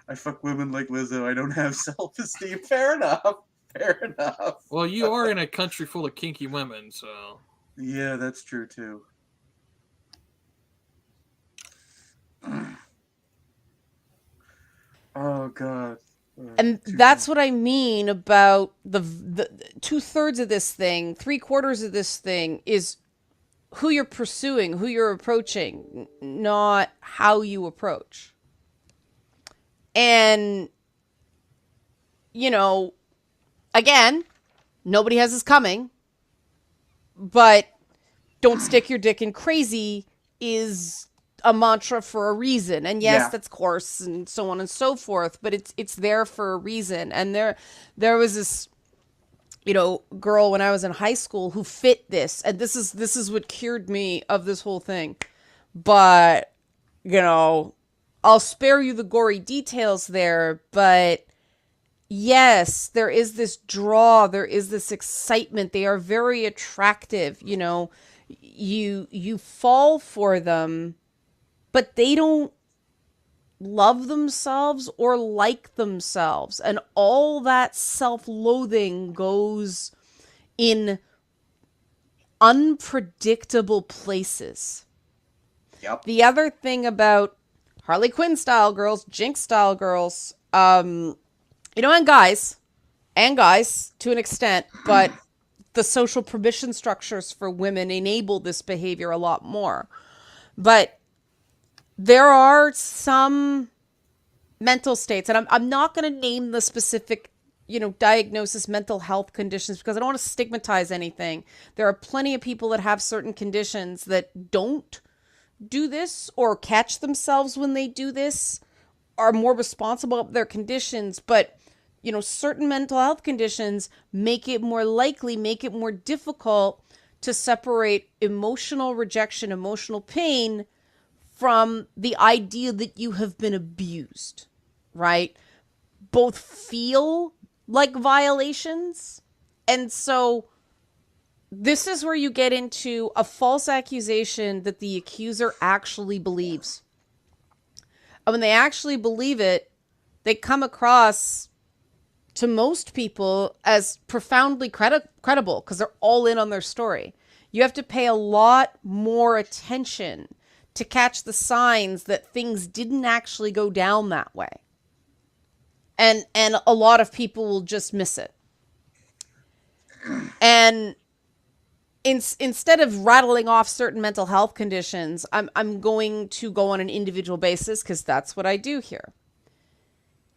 S2: I fuck women like Lizzo. I don't have self-esteem. Fair enough. Fair enough.
S18: Well, you are in a country full of kinky women, so...
S2: Yeah, that's true, too. Oh, God.
S12: And that's what I mean about the 2/3 of this thing, 3/4 of this thing is who you're pursuing, who you're approaching, not how you approach. And, you know, again, nobody has this coming, but don't stick your dick in crazy is a mantra for a reason. And yes, that's coarse and so on and so forth, but it's there for a reason. And there was this, you know, girl when I was in high school who fit this, and this is what cured me of this whole thing. But, you know, I'll spare you the gory details there, but yes, there is this draw, there is this excitement. They are very attractive, you know. You fall for them, but they don't love themselves or like themselves. And all that self-loathing goes in unpredictable places.
S2: Yep.
S12: The other thing about Harley Quinn style girls, Jinx style girls, you know, and guys to an extent, but the social permission structures for women enable this behavior a lot more. But there are some mental states, and I'm not going to name the specific, you know, diagnosis, mental health conditions, because I don't want to stigmatize anything. There are plenty of people that have certain conditions that don't do this or catch themselves when they do this, are more responsible of their conditions. But, you know, certain mental health conditions make it more likely, make it more difficult to separate emotional rejection, emotional pain from the idea that you have been abused, right? Both feel like violations. And so this is where you get into a false accusation that the accuser actually believes. And when they actually believe it, they come across to most people as profoundly credible because they're all in on their story. You have to pay a lot more attention to catch the signs that things didn't actually go down that way. And a lot of people will just miss it. And instead of rattling off certain mental health conditions, I'm going to go on an individual basis because that's what I do here.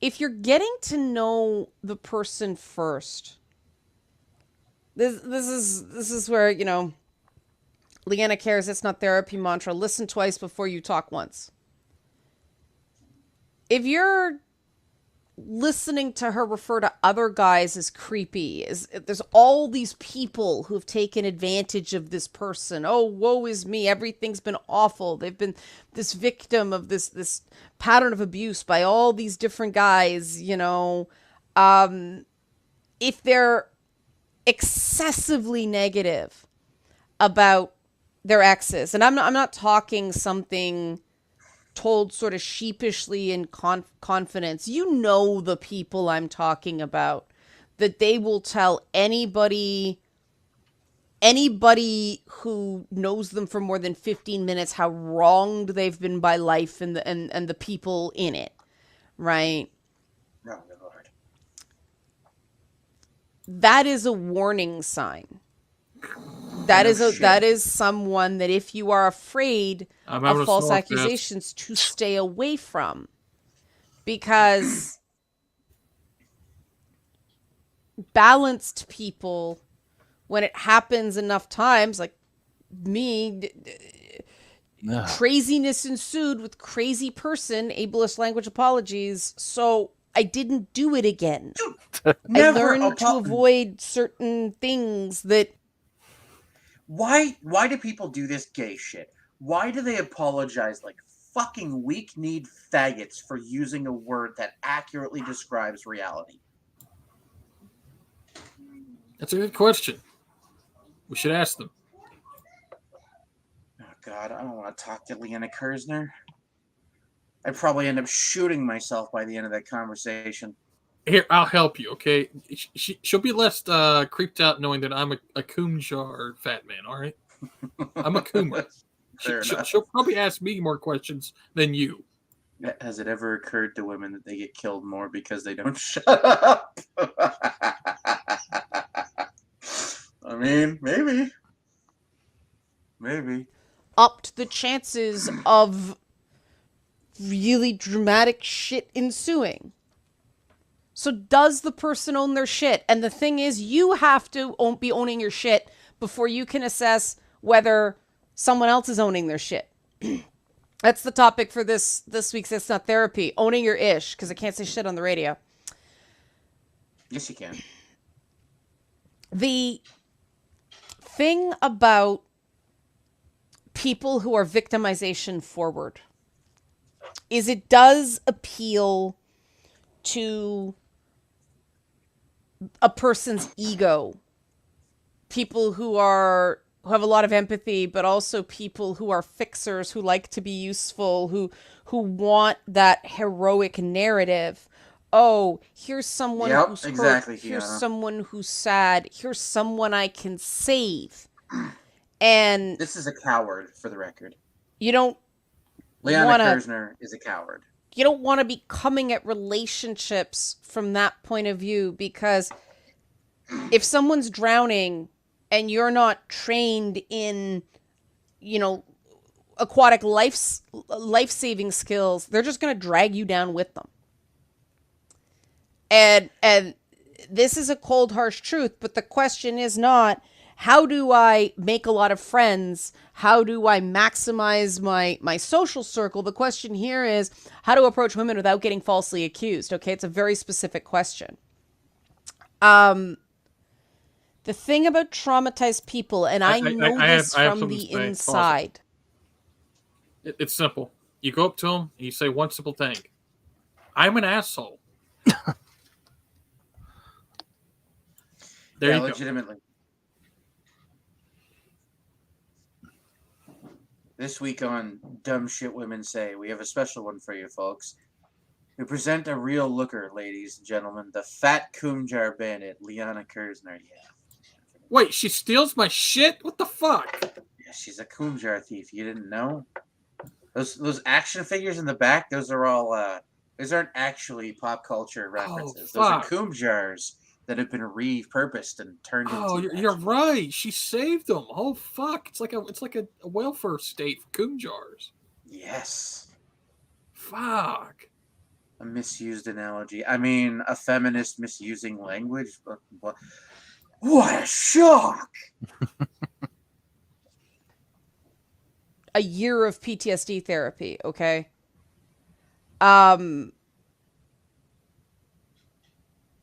S12: If you're getting to know the person first, this is where, you know, Leanna Cares, it's not therapy mantra. Listen twice before you talk once. If you're listening to her refer to other guys as creepy, there's all these people who've taken advantage of this person. Oh, woe is me. Everything's been awful. They've been this victim of this pattern of abuse by all these different guys, you know. If they're excessively negative about their exes. And I'm not talking something told sort of sheepishly in confidence. You know the people I'm talking about, that they will tell anybody who knows them for more than 15 minutes how wronged they've been by life and the people in it, right?
S2: Oh, good Lord.
S12: That is a warning sign. That is someone that, if you are afraid of false accusations, to stay away from. Because balanced people, when it happens enough times, like me, craziness ensued with crazy person, ableist language apologies, so I didn't do it again. I learned to avoid certain things that...
S2: Why do people do this gay shit? Why do they apologize like fucking weak-kneed faggots for using a word that accurately describes reality?
S18: That's a good question. We should ask them.
S2: Oh God, I don't want to talk to Leanna Kersner. I'd probably end up shooting myself by the end of that conversation.
S18: Here, I'll help you, okay? She'll be less creeped out knowing that I'm a Kumjar fat man, all right? I'm a Coomer. She'll probably ask me more questions than you.
S2: Has it ever occurred to women that they get killed more because they don't shut up? I mean, maybe.
S12: Upped the chances of really dramatic shit ensuing. So does the person own their shit? And the thing is, you have to be owning your shit before you can assess whether someone else is owning their shit. That's the topic for this week's It's Not Therapy. Owning your ish, because I can't say shit on the radio.
S2: Yes, you can.
S12: The thing about people who are victimization forward is it does appeal to a person's ego. People who have a lot of empathy, but also people who are fixers, who like to be useful, who want that heroic narrative. Oh, here's someone who's hurt. Here's someone who's sad. Here's someone I can save. And
S2: this is a coward, for the record.
S12: You don't
S2: Leanna Kersner is a coward.
S12: You don't want to be coming at relationships from that point of view, because if someone's drowning and you're not trained in, aquatic life-saving skills, they're just going to drag you down with them. And this is a cold, harsh truth, but the question is not, how do I make a lot of friends? How do I maximize my social circle? The question here is how to approach women without getting falsely accused. Okay, it's a very specific question. The thing about traumatized people, and I know this from the inside.
S18: It's simple. You go up to them and you say one simple thing. I'm an asshole. There you go.
S2: Legitimately. This week on Dumb Shit Women Say, we have a special one for you folks. We present a real looker, ladies and gentlemen. The fat Kumjar bandit, Leanna Kersner. Yeah.
S18: Wait, she steals my shit? What the fuck?
S2: Yeah, she's a Kumjar thief. You didn't know? Those action figures in the back, those are all, those aren't actually pop culture references. Those are Kumjars that have been repurposed and turned into...
S18: Oh, you're right. She saved them. Oh, fuck. It's like a welfare state for Kumjars.
S2: Yes.
S18: Fuck.
S2: A misused analogy. I mean, a feminist misusing language? What a shock!
S12: A year of PTSD therapy, okay?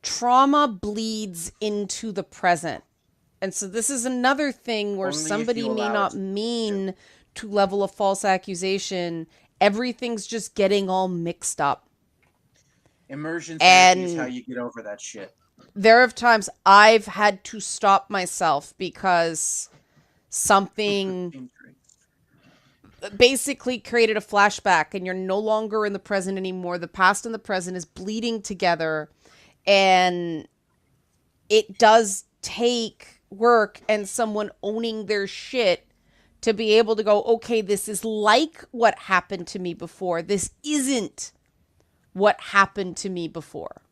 S12: Trauma bleeds into the present. And so this is another thing where somebody may not mean to level a false accusation. Everything's just getting all mixed up.
S2: Immersion therapy is how you get over that shit.
S12: there have times I've had to stop myself because something basically created a flashback and you're no longer in the present anymore. The past and the present is bleeding together, and it does take work and someone owning their shit to be able to go, okay, this is like what happened to me before. This isn't what happened to me before.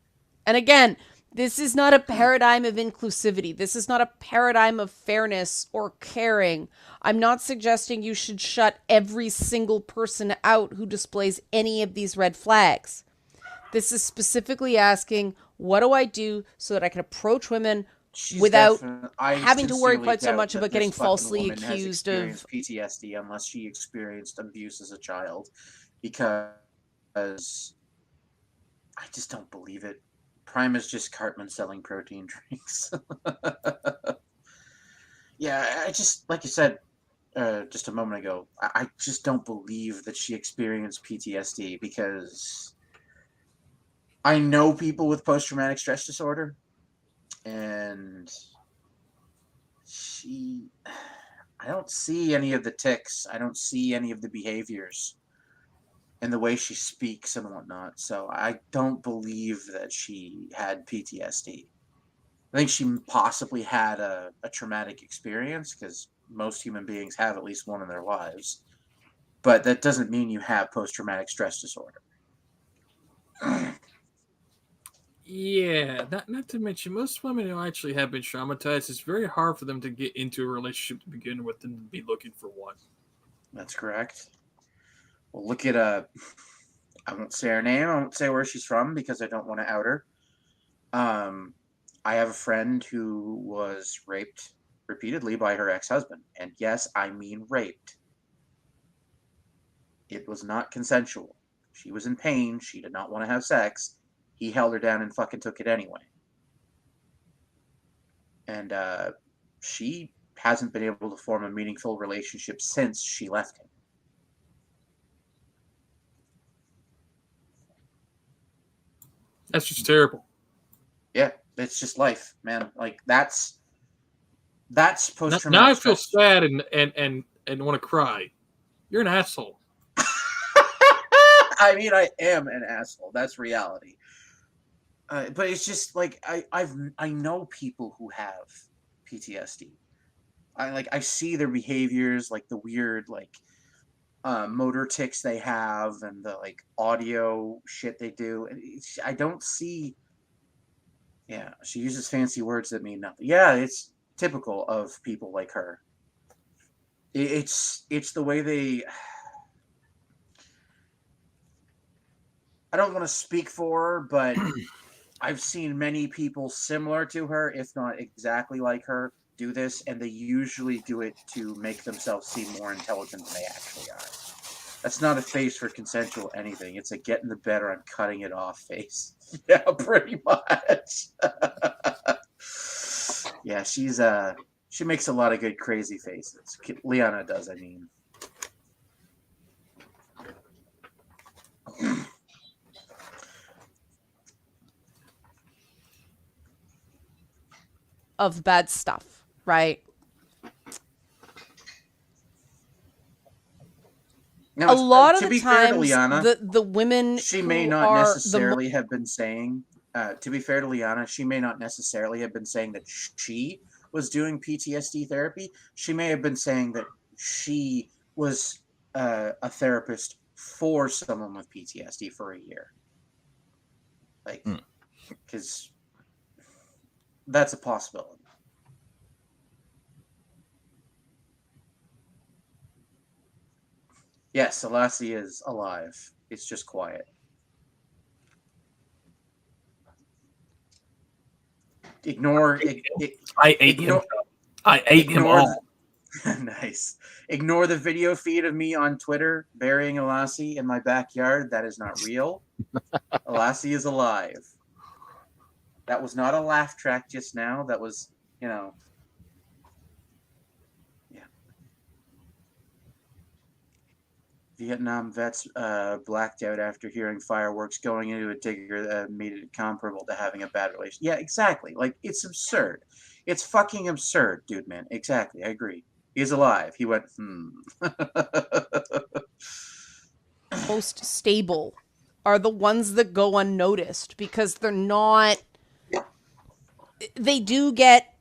S12: And again, this is not a paradigm of inclusivity. This is not a paradigm of fairness or caring. I'm not suggesting you should shut every single person out who displays any of these red flags. This is specifically asking, what do I do so that I can approach women without having to worry quite so much about getting falsely accused of
S2: PTSD unless she experienced abuse as a child, because I just don't believe it. Prime is just Cartman selling protein drinks. Yeah, I just, like you said just a moment ago, I just don't believe that she experienced PTSD, because I know people with post-traumatic stress disorder, and I don't see any of the tics. I don't see any of the behaviors and the way she speaks and whatnot. So I don't believe that she had PTSD. I think she possibly had a traumatic experience, because most human beings have at least one in their lives. But that doesn't mean you have post-traumatic stress disorder.
S18: Yeah, not to mention, most women who actually have been traumatized, it's very hard for them to get into a relationship to begin with and be looking for one.
S2: That's correct. Well, look at I won't say her name. I won't say where she's from because I don't want to out her. I have a friend who was raped repeatedly by her ex-husband. And yes, I mean raped. It was not consensual. She was in pain. She did not want to have sex. He held her down and fucking took it anyway. And she hasn't been able to form a meaningful relationship since she left him.
S18: That's just terrible.
S2: Yeah, it's just life, man. Like that's post-traumatic
S18: Now I feel
S2: stress.
S18: sad and want to cry. You're an asshole.
S2: I mean, I am an asshole. That's reality. But it's just like I know people who have PTSD. I see their behaviors, like the weird motor tics they have, and the audio shit they do. And I don't see. Yeah, she uses fancy words that mean nothing. Yeah, it's typical of people like her. It's the way they. I don't want to speak for her, but I've seen many people similar to her, if not exactly like her, do this, and they usually do it to make themselves seem more intelligent than they actually are. That's not a face for consensual anything. It's a get in the bed or I'm cutting it off face. Yeah, pretty much. Yeah, she makes a lot of good crazy faces. Liana does, I mean.
S12: of bad stuff, right?
S2: Now,
S12: a lot of
S2: to
S12: the
S2: be fair to
S12: times,
S2: Liana,
S12: the women
S2: she
S12: who
S2: may not
S12: are
S2: necessarily have been saying. To be fair to Liana, she may not necessarily have been saying that she was doing PTSD therapy. She may have been saying that she was a therapist for someone with PTSD for a year. Because that's a possibility. Yes, Selassie is alive. It's just quiet. Ignore.
S18: I ate him. I ate him all.
S2: Nice. Ignore the video feed of me on Twitter burying Elassie in my backyard. That is not real. Elassie is alive. That was not a laugh track just now. That was, yeah. Vietnam vets blacked out after hearing fireworks going into a digger made it comparable to having a bad relation. Yeah, exactly. Like, it's absurd. It's fucking absurd, dude, man. Exactly. I agree. He's alive. He went,
S12: Most stable are the ones that go unnoticed because they're not. They do get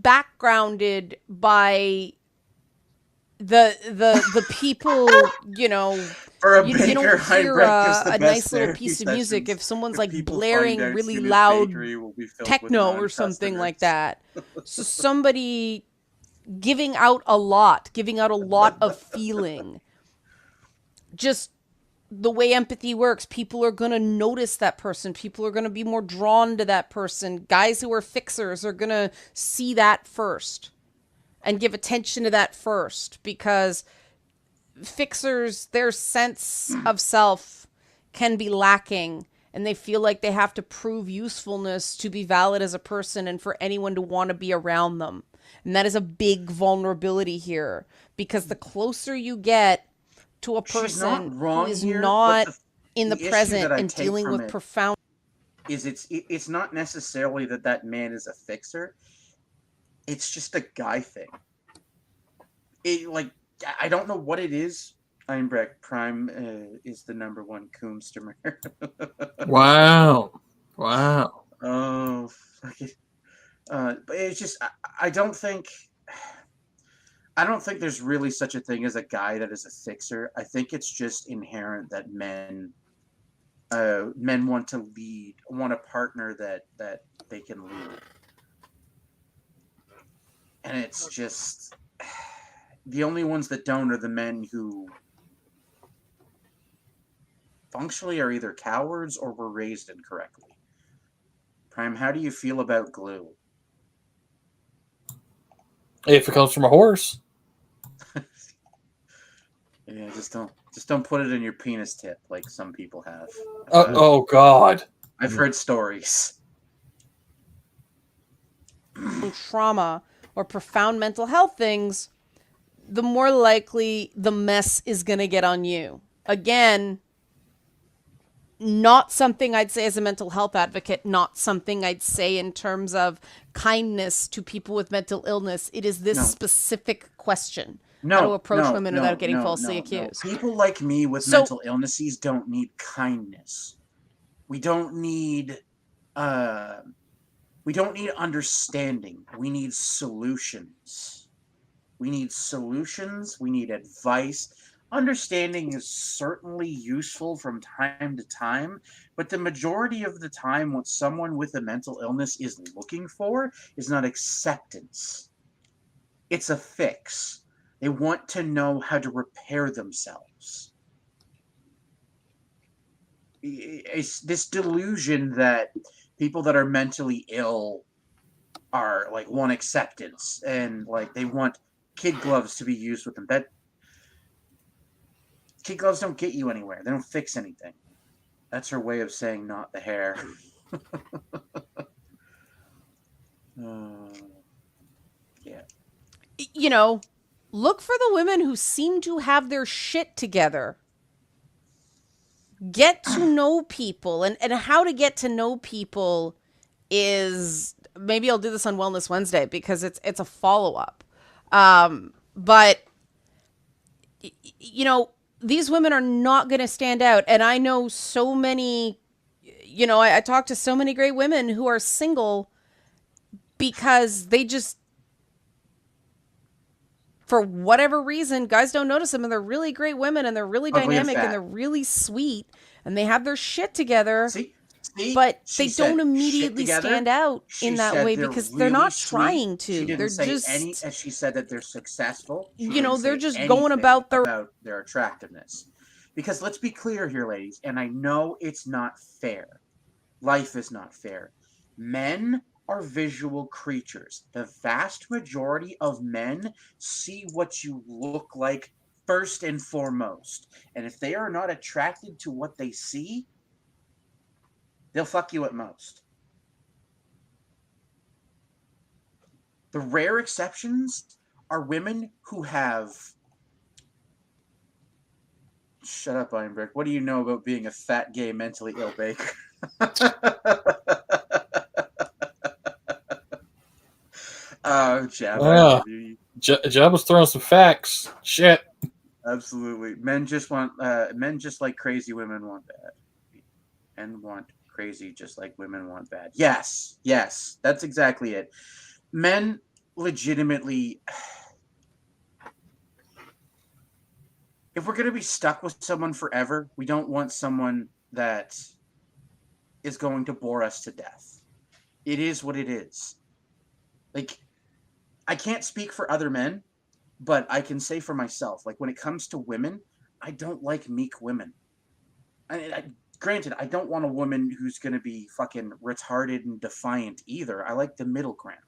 S12: backgrounded by the people,
S2: For a
S12: you
S2: baker,
S12: don't hear
S2: Heimbrech is the
S12: a
S2: best
S12: nice little
S2: therapy
S12: piece of music
S2: sessions.
S12: if someone's
S2: If
S12: like
S2: people
S12: blaring
S2: find out
S12: really
S2: soon as
S12: loud
S2: bakery will be filled with
S12: techno or something like
S2: non-customers.
S12: that. So somebody giving out a lot of feeling. Just the way empathy works, people are going to notice that person. People are going to be more drawn to that person. Guys who are fixers are going to see that first and give attention to that first, because fixers, their sense of self can be lacking, and they feel like they have to prove usefulness to be valid as a person and for anyone to want to be around them. And that is a big vulnerability here, because the closer you get to a person who is not in the present and dealing with profound,
S2: it's not necessarily that man is a fixer. It's just a guy thing. I don't know what it is. Einbrecht Prime is the #1 Coomster.
S16: Wow.
S2: Oh, fuck it. But it's just I don't think there's really such a thing as a guy that is a fixer. I think it's just inherent that men want to lead, want a partner that they can lead, and it's just the only ones that don't are the men who functionally are either cowards or were raised incorrectly. Prime, how do you feel about glue?
S16: If it comes from a horse.
S2: Yeah, just don't put it in your penis tip like some people have.
S16: Oh God.
S2: I've heard stories.
S12: trauma or profound mental health things, the more likely the mess is going to get on you. Again, not something I'd say as a mental health advocate, not something I'd say in terms of kindness to people with mental illness. It is this specific question. How to approach women without getting falsely accused.
S2: People like me with mental illnesses don't need kindness. We don't need understanding. We need solutions. We need advice. Understanding is certainly useful from time to time, but the majority of the time what someone with a mental illness is looking for is not acceptance. It's a fix. They want to know how to repair themselves. It's this delusion that people that are mentally ill are want acceptance and they want kid gloves to be used with them. That kid gloves don't get you anywhere. They don't fix anything. That's her way of saying not the hair.
S12: Yeah. Look for the women who seem to have their shit together. Get to know people, and how to get to know people is, maybe I'll do this on Wellness Wednesday because it's a follow-up. But these women are not going to stand out. And I know so many, I talk to so many great women who are single because they just, for whatever reason, guys don't notice them, and they're really great women, and they're really dynamic, and they're really sweet, and they have their shit together. But they don't immediately stand out in that way because they're not trying to. They're just.
S2: She said that they're successful.
S12: They're just going about
S2: their attractiveness. Because let's be clear here, ladies, and I know it's not fair. Life is not fair. Men are visual creatures. The vast majority of men see what you look like first and foremost. And if they are not attracted to what they see, they'll fuck you at most. The rare exceptions are women who have Shut up, Ironbrick. What do you know about being a fat, gay, mentally ill baker? Oh, Jab, I love you.
S16: Jab was throwing some facts. Shit.
S2: Absolutely. Men just like crazy women want bad. Men want crazy just like women want bad. Yes. That's exactly it. Men legitimately, if we're going to be stuck with someone forever, we don't want someone that is going to bore us to death. It is what it is. Like, I can't speak for other men, but I can say for myself, like, when it comes to women, I don't like meek women. Granted, I don't want a woman who's going to be fucking retarded and defiant either. I like the middle ground.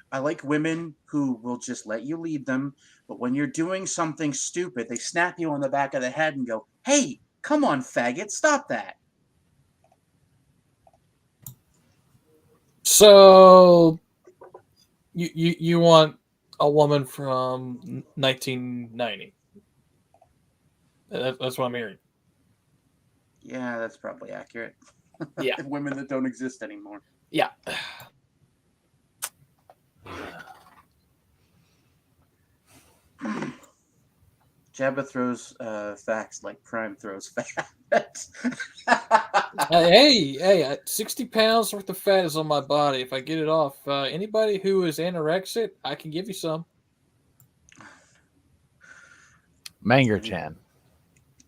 S2: I like women who will just let you lead them, but when you're doing something stupid, they snap you on the back of the head and go, "Hey, come on, faggot, stop that."
S16: So, you want a woman from 1990? That's what I'm hearing.
S2: Yeah, that's probably accurate.
S16: Yeah.
S2: Women that don't exist anymore.
S16: Yeah.
S2: Jabba throws facts like Prime throws facts.
S16: Hey, 60 pounds worth of fat is on my body. If I get it off, anybody who is anorexic, I can give you some.
S3: Manger-chan.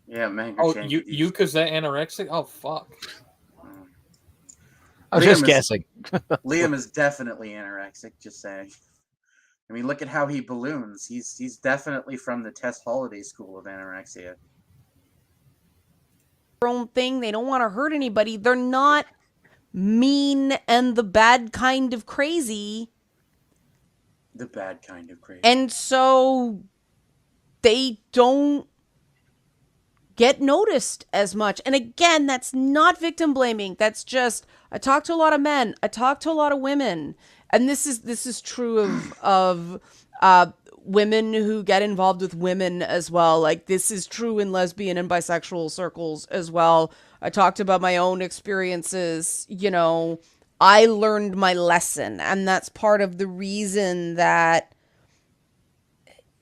S2: Yeah, Manger-chan.
S16: Oh, you because that anorexic? Oh, fuck.
S3: I was just guessing.
S2: Liam is definitely anorexic, just saying. I mean, look at how he balloons. He's definitely from the Tess Holiday school of anorexia.
S12: Their own thing. They don't want to hurt anybody. They're not mean and the bad kind of crazy.
S2: The bad kind of crazy.
S12: And so they don't get noticed as much. And again, that's not victim blaming. That's just, I talk to a lot of men. I talk to a lot of women. And this is true of women who get involved with women as well. Like, this is true in lesbian and bisexual circles as well. I talked about my own experiences. You know, I learned my lesson, and that's part of the reason that,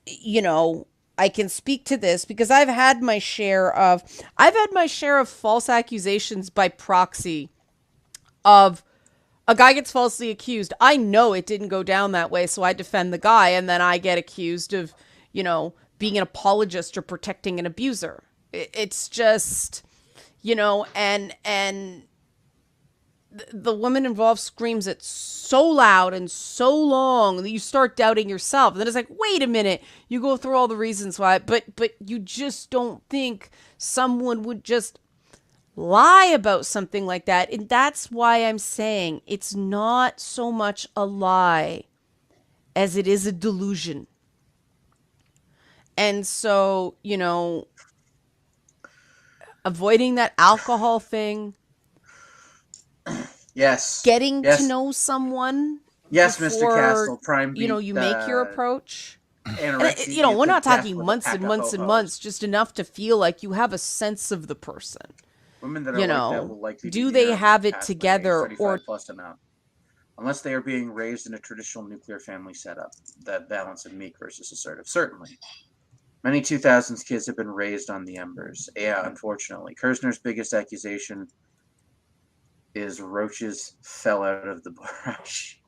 S12: you know, I can speak to this, because I've had my share of false accusations by proxy. Of a guy gets falsely accused. I know it didn't go down that way, so I defend the guy, and then I get accused of, you know, being an apologist or protecting an abuser. It's just, you know, and the woman involved screams it so loud and so long that you start doubting yourself. And then it's like, wait a minute, you go through all the reasons why, but you just don't think someone would just lie about something like that. And that's why I'm saying it's not so much a lie as it is a delusion. And so, you know, avoiding that alcohol thing.
S2: Yes.
S12: Getting to know someone.
S2: Yes,
S12: before,
S2: Mr. Castle. Prime beat,
S12: you know, you make your approach.
S2: Anorexia,
S12: you know, we're not talking
S2: with
S12: months and months and months, just enough to feel like you have a sense of the person.
S2: Women that are
S12: you
S2: like
S12: know,
S2: that will likely
S12: do
S2: be
S12: they
S2: near
S12: have it
S2: past
S12: together,
S2: 35
S12: or
S2: plus amount, unless they are being raised in a traditional nuclear family setup? That balance of meek versus assertive, certainly. Many 2000s kids have been raised on the embers. Yeah, unfortunately. Kersner's biggest accusation is roaches fell out of the brush.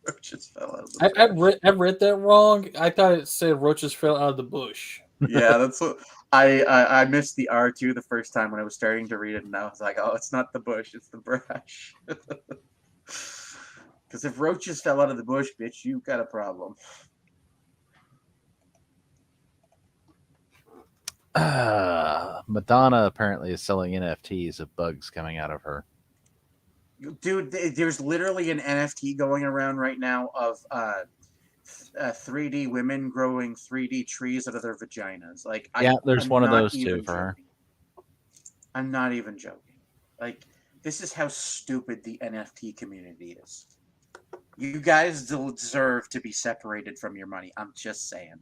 S2: Roaches fell out of the brush.
S16: I read that wrong. I thought it said roaches fell out of the bush.
S2: Yeah, that's what I missed the R2 the first time when I was starting to read it, and I was like, oh, it's not the bush, it's the brush. Because if roaches fell out of the bush, bitch, you got a problem.
S3: Madonna apparently is selling NFTs of bugs coming out of her.
S2: Dude, there's literally an NFT going around right now of 3D women growing 3D trees out of their vaginas. Like,
S3: yeah, there's
S2: I'm
S3: one of
S2: not
S3: those
S2: even
S3: too for her.
S2: I'm not even joking. Like, this is how stupid the NFT community is. You guys deserve to be separated from your money. I'm just saying.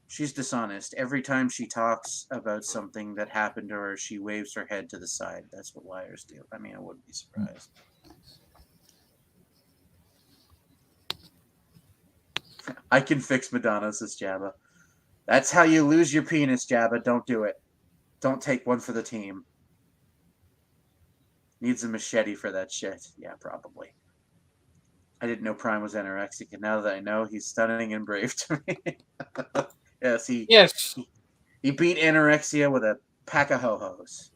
S2: She's dishonest. Every time she talks about something that happened to her, she waves her head to the side. That's what liars do. I mean, I wouldn't be surprised. I can fix Madonna, says Jabba. That's how you lose your penis, Jabba. Don't do it. Don't take one for the team. Needs a machete for that shit. Yeah, probably. I didn't know Prime was anorexic, and now that I know, he's stunning and brave to me. Yes, he beat anorexia with a pack of ho-hos.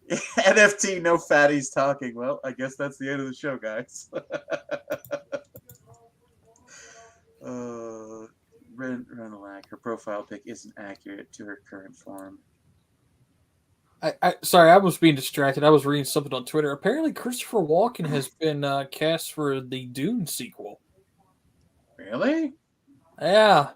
S2: NFT, no fatties talking. Well, I guess that's the end of the show, guys. Renalac, her profile pic isn't accurate to her current form.
S16: Sorry, I was being distracted. I was reading something on Twitter. Apparently, Christopher Walken has been cast for the Dune sequel.
S2: Really?
S16: Yeah.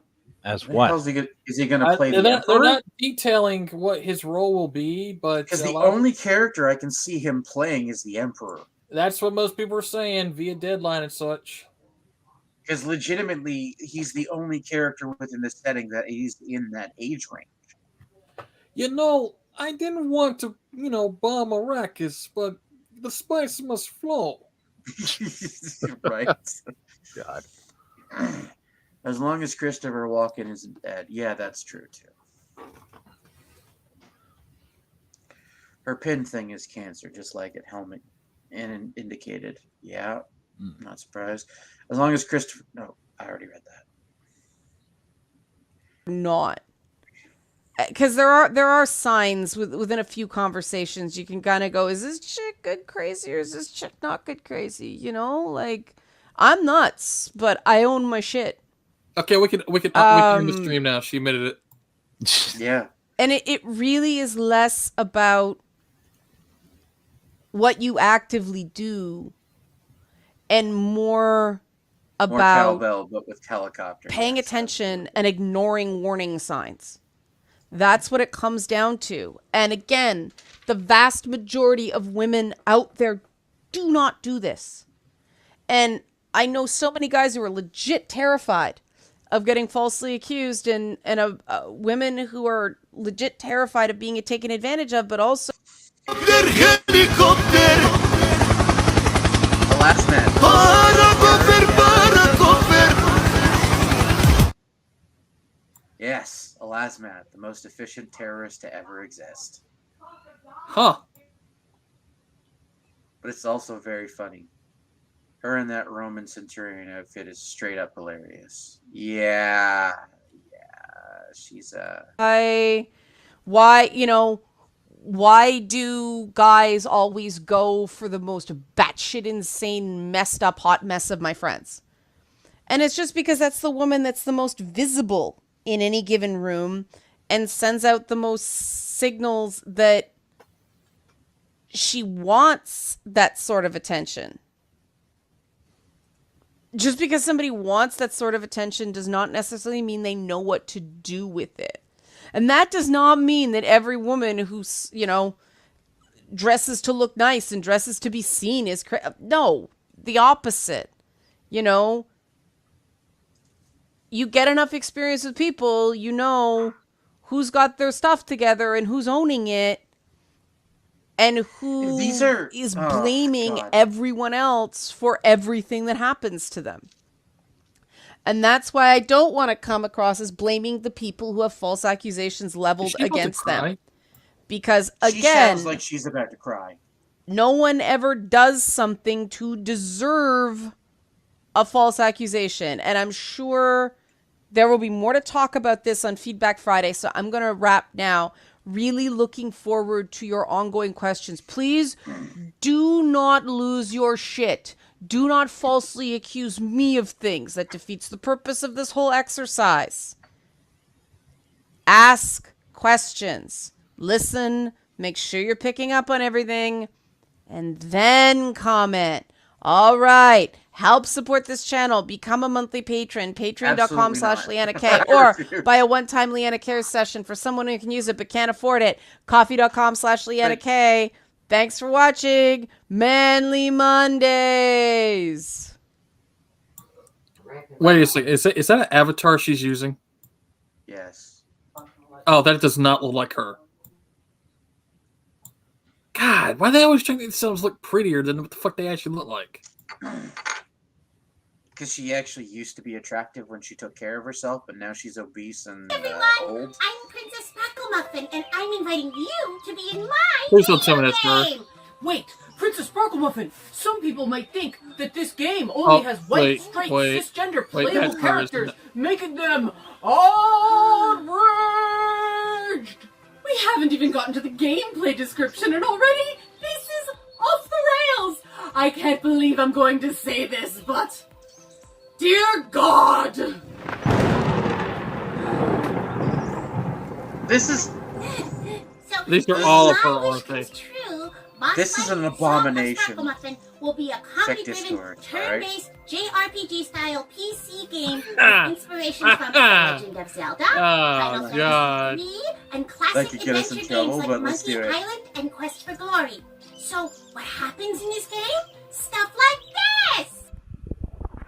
S3: As what?
S2: Is he going to play the
S16: They're
S2: Emperor?
S16: not detailing what his role will be, but
S2: Because the only character I can see him playing is the Emperor.
S16: That's what most people are saying via Deadline and such.
S2: Because legitimately, he's the only character within the setting that is in that age range.
S16: You know, I didn't want to, bomb Arrakis, but the spice must flow.
S2: Right?
S3: God.
S2: As long as Christopher Walken isn't dead. Yeah, that's true, too. Her pin thing is cancer, just like it helmet and indicated. Yeah, not surprised. As long as Christopher... No, I already read that.
S12: Not. Because there are signs within a few conversations you can kind of go, is this chick good crazy or is this chick not good crazy? You know, like, I'm nuts, but I own my shit.
S16: Okay, we can end the stream now. She admitted it.
S2: Yeah.
S12: And it really is less about what you actively do and more about
S2: cowbell, but with helicopter.
S12: Paying attention and ignoring warning signs. That's what it comes down to. And again, the vast majority of women out there do not do this. And I know so many guys who are legit terrified of getting falsely accused and women who are legit terrified of being taken advantage of, but also...
S2: The last man. Yes, Elasmat, the most efficient terrorist to ever exist.
S16: Huh.
S2: But it's also very funny. Her in that Roman centurion outfit is straight up hilarious. Yeah, she's
S12: why do guys always go for the most batshit insane, messed up hot mess of my friends? And it's just because that's the woman that's the most visible in any given room and sends out the most signals that she wants that sort of attention. Just because somebody wants that sort of attention does not necessarily mean they know what to do with it. And that does not mean that every woman who, dresses to look nice and dresses to be seen is no, the opposite. You get enough experience with people, you know who's got their stuff together and who's owning it and who is blaming everyone else for everything that happens to them. And that's why I don't want to come across as blaming the people who have false accusations leveled against them. Because, again... She
S2: sounds like she's about to cry.
S12: No one ever does something to deserve a false accusation. And I'm sure there will be more to talk about this on Feedback Friday, so I'm going to wrap now. Really looking forward to your ongoing questions. Please do not lose your shit. Do not falsely accuse me of things. That defeats the purpose of this whole exercise. Ask questions. Listen. Make sure you're picking up on everything. And then comment. All right. Help support this channel. Become a monthly patron. Patreon.com/LeannaK. Or buy a one-time Leanna Cares session for someone who can use it but can't afford it. Coffee.com/LeannaK. Thanks for watching. Manly Mondays.
S16: Wait a second. Is that an avatar she's using?
S2: Yes.
S16: Oh, that does not look like her. God, why are they always trying to make themselves look prettier than what the fuck they actually look like?
S2: Because she actually used to be attractive when she took care of herself, but now she's obese and old.
S17: I'm Princess Sparkle Muffin, and I'm inviting you to be in my
S16: Please don't tell me that's her.
S17: game.
S8: Wait, Princess Sparkle Muffin. Some people might think that this game only has white, straight, cisgender playable
S16: that's hers.
S8: characters, making them outraged. We haven't even gotten to the gameplay description, and already this is off the rails. I can't believe I'm going to say this, but dear God,
S2: This is.
S16: These are all of her, aren't they?
S2: This is an abomination.
S17: Sparkle Muffin will be a
S2: Check Discord,
S17: comedy-driven, turn-based JRPG-style PC game
S16: Ah.
S17: with inspiration from The Legend of Zelda, Final Fantasy
S16: God.
S17: III, and
S2: That
S17: classic
S2: could get us in
S17: adventure
S2: trouble,
S17: games like
S2: but let's
S17: Monkey
S2: do it.
S17: Island and Quest for Glory. So, what happens in this game? Stuff like this!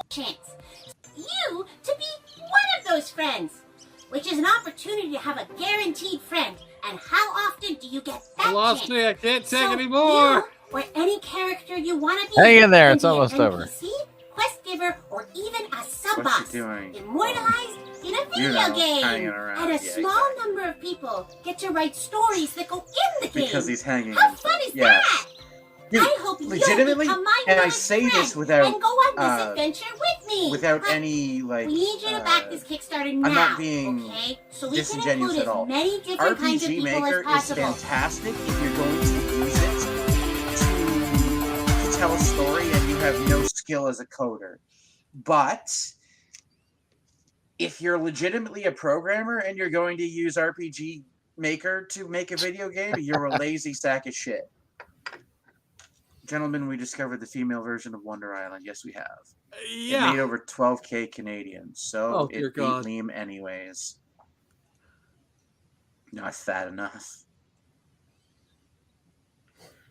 S17: Chance. You to be one of those friends, which is an opportunity to have a guaranteed friend. And how often do you get that
S16: I lost
S17: chance?
S16: me. I can't take
S17: So
S16: anymore.
S17: You, or any character you want to be.
S3: Hang in there,
S17: can
S3: it's
S17: be an
S3: almost over.
S17: NPC, quest giver, or even a sub
S2: What's
S17: boss.
S2: she doing?
S17: Immortalized in a
S2: You
S17: video
S2: know,
S17: game.
S2: hanging around.
S17: And a
S2: Yeah,
S17: small number of people get to write stories that go in the game.
S2: Because he's hanging.
S17: How fun is
S2: Yeah.
S17: that?
S2: Dude,
S17: I hope
S2: legitimately,
S17: you'll become my
S2: and I
S17: best
S2: say
S17: friend
S2: this without
S17: and go on this adventure with me.
S2: without
S17: But
S2: any like.
S17: we need you to back this Kickstarter now.
S2: I'm not being
S17: okay? So we can
S2: disingenuous
S17: include
S2: at all.
S17: as many different kinds of
S2: RPG
S17: people
S2: Maker
S17: as possible.
S2: is fantastic if you're going to use it to tell a story and you have no skill as a coder. But if you're legitimately a programmer and you're going to use RPG Maker to make a video game, you're a lazy sack of shit. Gentlemen, we discovered the female version of Wonder Island. Yes, we have.
S16: Yeah.
S2: It made over 12K Canadian, so
S16: Oh,
S2: it
S16: dear
S2: beat
S16: God.
S2: Meme anyways. Not fat enough.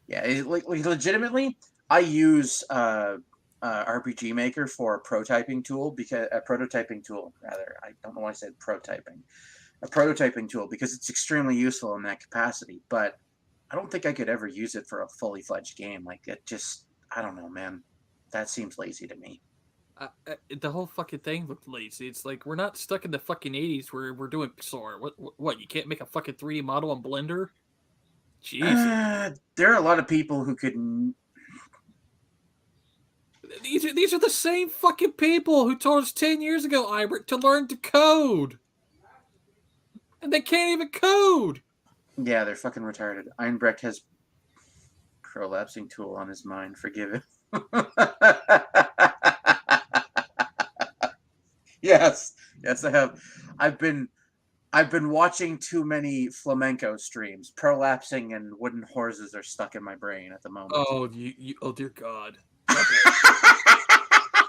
S2: Yeah, like legitimately, I use RPG Maker for a prototyping tool because I don't know why I said prototyping. A prototyping tool because it's extremely useful in that capacity, but I don't think I could ever use it for a fully fledged game. Like it just, I don't know, man. That seems lazy to me.
S16: The whole fucking thing looked lazy. It's like we're not stuck in the fucking 80s where we're doing Pixar. What? You can't make a fucking 3D model on Blender? Jesus.
S2: There are a lot of people who could.
S16: These are the same fucking people who told us 10 years ago, Ibert, to learn to code. And they can't even code.
S2: Yeah, they're fucking retarded. Einbrecht has prolapsing tool on his mind. Forgive him. Yes, I have. I've been watching too many flamenco streams. Prolapsing and wooden horses are stuck in my brain at the moment.
S16: Oh, oh dear God.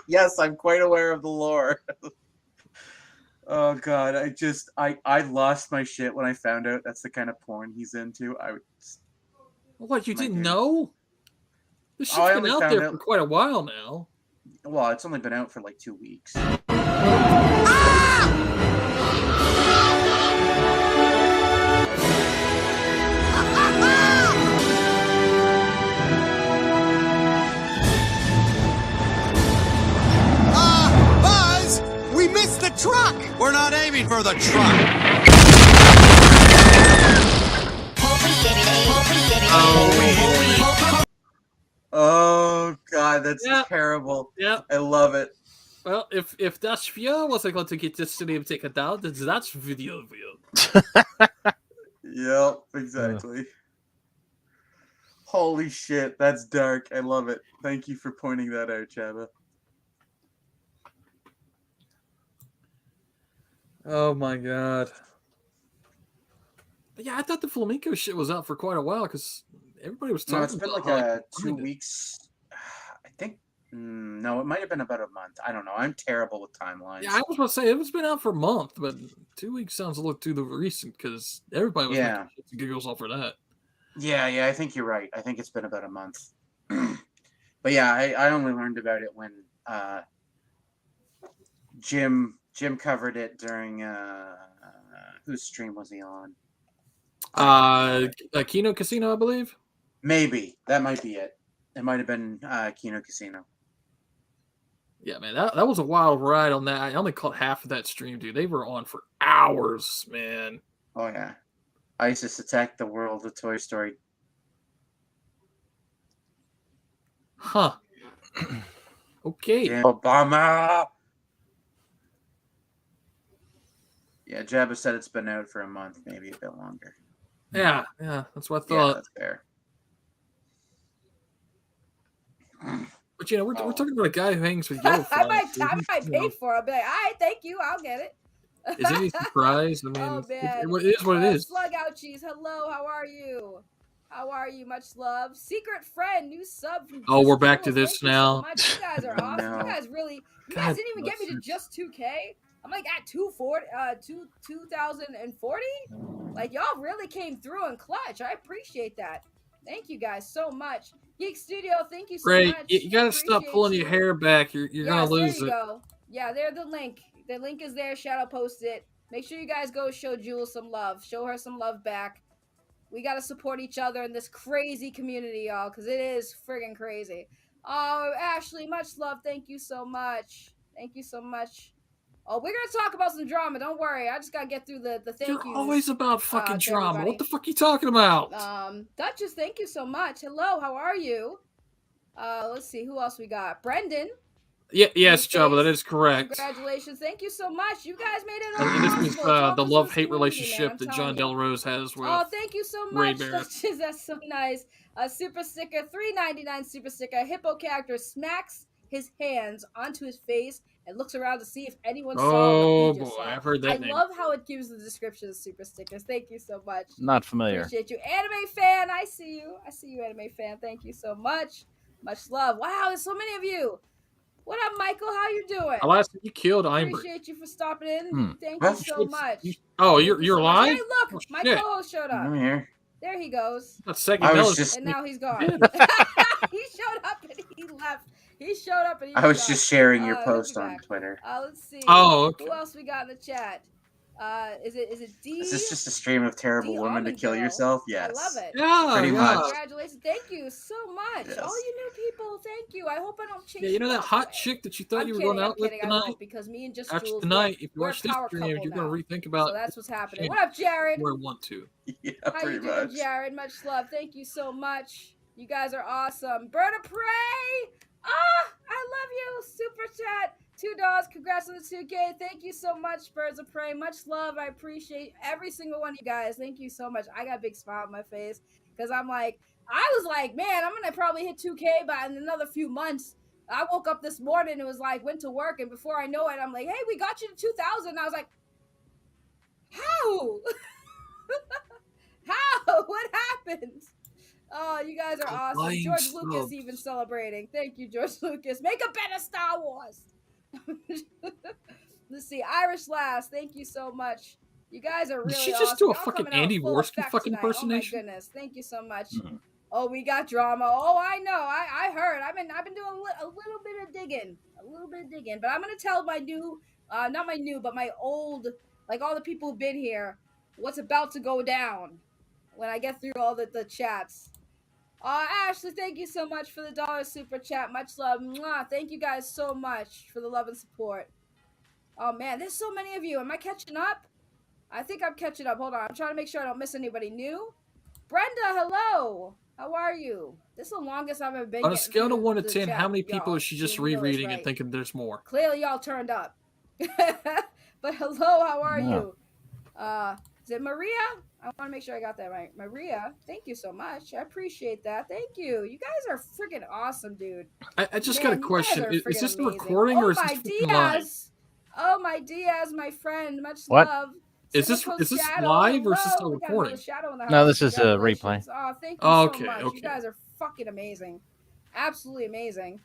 S2: Yes, I'm quite aware of the lore. Oh God, I lost my shit when I found out that's the kind of porn he's into.
S16: What, you didn't know? This shit's
S2: I
S16: been
S2: only
S16: out
S2: found
S16: there
S2: out-
S16: for quite a while now.
S2: Well, it's only been out for like 2 weeks.
S9: Buzz! We missed the truck! We're not aiming for the truck!
S2: Oh God, that's terrible.
S16: Yeah.
S2: I love it.
S16: Well, if Das Spiel wasn't going to get this name taken down, then that's video.
S2: Yep, exactly. Holy shit, that's dark. I love it. Thank you for pointing that out, Chava.
S16: Oh my God. But yeah, I thought the flamenco shit was out for quite a while because everybody was talking
S2: No, it's been
S16: about
S2: like
S16: how,
S2: 2 weeks. I think No, it might have been about a month. I don't know. I'm terrible with timelines.
S16: Yeah, I was going to say it's been out for a month, but 2 weeks sounds a little too recent because everybody was making shits and giggles off for that.
S2: Yeah, I think you're right. I think it's been about a month. But yeah, I only learned about it when Jim covered it during whose stream was he on?
S16: Kino Casino, I believe.
S2: Maybe that might be it. It might have been Kino Casino.
S16: Yeah, man, that was a wild ride on that. I only caught half of that stream, dude. They were on for hours, man.
S2: Oh yeah, ISIS attacked the world of Toy Story.
S16: Huh. Okay.
S2: Obama. Yeah, Jabba said it's been out for a month, maybe a bit longer.
S16: Yeah, that's what I thought.
S2: Yeah, that's fair.
S16: But we're talking about a guy who hangs with yellow
S15: I
S16: flags.
S15: might pay for it. I'll be like, all right, thank you, I'll get it.
S16: Is it any surprise? I mean,
S15: oh man,
S16: it is what it is.
S15: Slug ouchies, hello, how are you? How are you? Much love. Secret friend, new sub. From
S16: Oh, we're back to this now.
S15: So you guys are awesome.
S2: No.
S15: You guys didn't even get me to just 2K. I'm like at 2040. Like y'all really came through in clutch. I appreciate that. Thank you guys so much. Geek Studio, thank you so
S16: Great.
S15: much.
S16: You gotta stop pulling your hair back. You're gonna lose
S15: there you
S16: it.
S15: go. Yeah, there's the link. The link is there. Shadow post it. Make sure you guys go show Jules some love. Show her some love back. We gotta support each other in this crazy community, y'all, because it is friggin' crazy. Oh, Ashley, much love. Thank you so much. Thank you so much. Oh, we're gonna talk about some drama. Don't worry. I just gotta get through the thank yous.
S16: You're always about fucking drama.
S15: everybody.
S16: What the fuck are you talking about?
S15: Duchess, thank you so much. Hello, how are you? Let's see who else we got. Brendan.
S16: Yes, Jabba, that is correct.
S15: Congratulations. Thank you so much. You guys made it
S16: And this is
S15: possible.
S16: the love-hate relationship that John Del Rose has with
S15: thank you so
S16: Ray
S15: much.
S16: Bear.
S15: That's so nice. Super sticker, $3.99 super sticker. Hippo character smacks his hands onto his face and looks around to see if anyone saw
S16: Oh
S15: what he just
S16: boy,
S15: saw.
S16: I've heard that
S15: I
S16: name.
S15: love how it gives the description of super stickers. Thank you so much.
S3: Not familiar.
S15: Appreciate you. Anime fan, I see you. I see you, anime fan. Thank you so much. Much love. Wow, there's so many of you. What up, Michael? How you doing?
S16: Last time you killed Imber.
S15: Appreciate you for stopping in. Thank you so much.
S16: You're live?
S15: Hey, look,
S16: Oh,
S15: my
S16: shit.
S15: co-host showed up.
S2: I'm here.
S15: There he goes.
S16: That second
S2: I was
S16: Mel's-
S2: just-
S15: And now he's gone.
S16: Yeah.
S15: He showed up and he left. He showed up and he
S2: I was
S15: gone.
S2: just sharing your
S15: He'll
S2: post
S15: be
S2: on
S15: back.
S2: Twitter.
S15: Let's see.
S16: Oh, okay.
S15: Who else we got in the chat? Is it D?
S2: Is this just a stream of terrible
S15: D
S2: women to kill
S15: Almondville.
S2: yourself? Yes.
S15: I love it.
S16: Yeah,
S2: Pretty
S16: yeah.
S2: much.
S15: Congratulations. Thank you so much.
S2: Yes.
S15: All you new people, thank you. I hope I don't chase
S16: Yeah, you know that
S15: guys
S16: hot
S15: away.
S16: chick that you thought
S15: I'm
S16: you were
S15: kidding,
S16: going out
S15: I'm
S16: with
S15: kidding. I
S16: tonight?
S15: won't, because me and just
S16: After
S15: Jules,
S16: tonight, if you
S15: we're a
S16: watch this
S15: power
S16: stream,
S15: couple
S16: you're going
S15: now.
S16: to rethink about
S15: So that's what's happening.
S16: shit.
S15: What up, Jared?
S16: where I want to.
S2: Yeah,
S15: How
S2: pretty
S15: you doing,
S2: much.
S15: Jared? Much love. Thank you so much. You guys are awesome. Bird of Prey! Ah, I love you. Super chat. $2. Congrats on the 2K. Thank you so much, Birds of Prey. Much love. I appreciate every single one of you guys. Thank you so much. I got a big smile on my face because I was like, man, I'm going to probably hit 2K by in another few months. I woke up this morning and was like, went to work, and before I know it, I'm like, hey, we got you to 2,000. And I was like, how? How? What happened? Oh, you guys are awesome.
S16: Flying
S15: George Lucas
S16: subs.
S15: even celebrating. Thank you, George Lucas. Make a better Star Wars. Let's see. Irish Last, thank you so much. You guys are really
S16: Did she
S15: awesome.
S16: just do a
S15: Y'all
S16: fucking
S15: coming out
S16: Andy
S15: full
S16: Worski
S15: effect
S16: fucking
S15: tonight.
S16: impersonation?
S15: Oh my goodness. Thank you so much. Oh, we got drama. Oh, I know. I heard. I've been doing a little bit of digging. But I'm gonna tell my new, not my new, but my old, like all the people who've been here, what's about to go down when I get through all the chats. Ashley, thank you so much for the $1 super chat. Much love. Mwah. Thank you guys so much for the love and support. Oh man, there's so many of you. Am I catching up? I think I'm catching up. Hold on. I'm trying to make sure I don't miss anybody new. Brenda, hello. How are you? This is the longest I've ever been.
S16: On a
S15: getting
S16: scale
S15: through
S16: of 1 to
S15: the
S16: 10,
S15: chat,
S16: how many people
S15: y'all.
S16: is she just
S15: You know it's
S16: rereading and
S15: right.
S16: thinking there's more?
S15: Clearly, y'all turned up. But hello, how are
S16: Yeah.
S15: you? Is it Maria? I want to make sure I got that right. Maria, thank you so much. I appreciate that. Thank you. You guys are freaking awesome, dude.
S16: I just
S15: Man,
S16: got a
S15: you
S16: question.
S15: guys are
S16: Is
S15: freaking
S16: this the
S15: amazing.
S16: recording or is
S15: my
S16: this fucking live?
S15: Diaz. Oh, my Diaz, my friend. Much
S3: What?
S15: love.
S16: Is this
S15: Shadow.
S16: live or is this
S15: Hello.
S16: a
S15: We got another
S16: recording?
S15: Shadow in the house.
S3: No, this is a
S15: Congratulations.
S3: replay.
S15: Oh, thank you
S16: Oh,
S15: so
S16: okay,
S15: much.
S16: okay.
S15: You guys are fucking amazing. Absolutely amazing.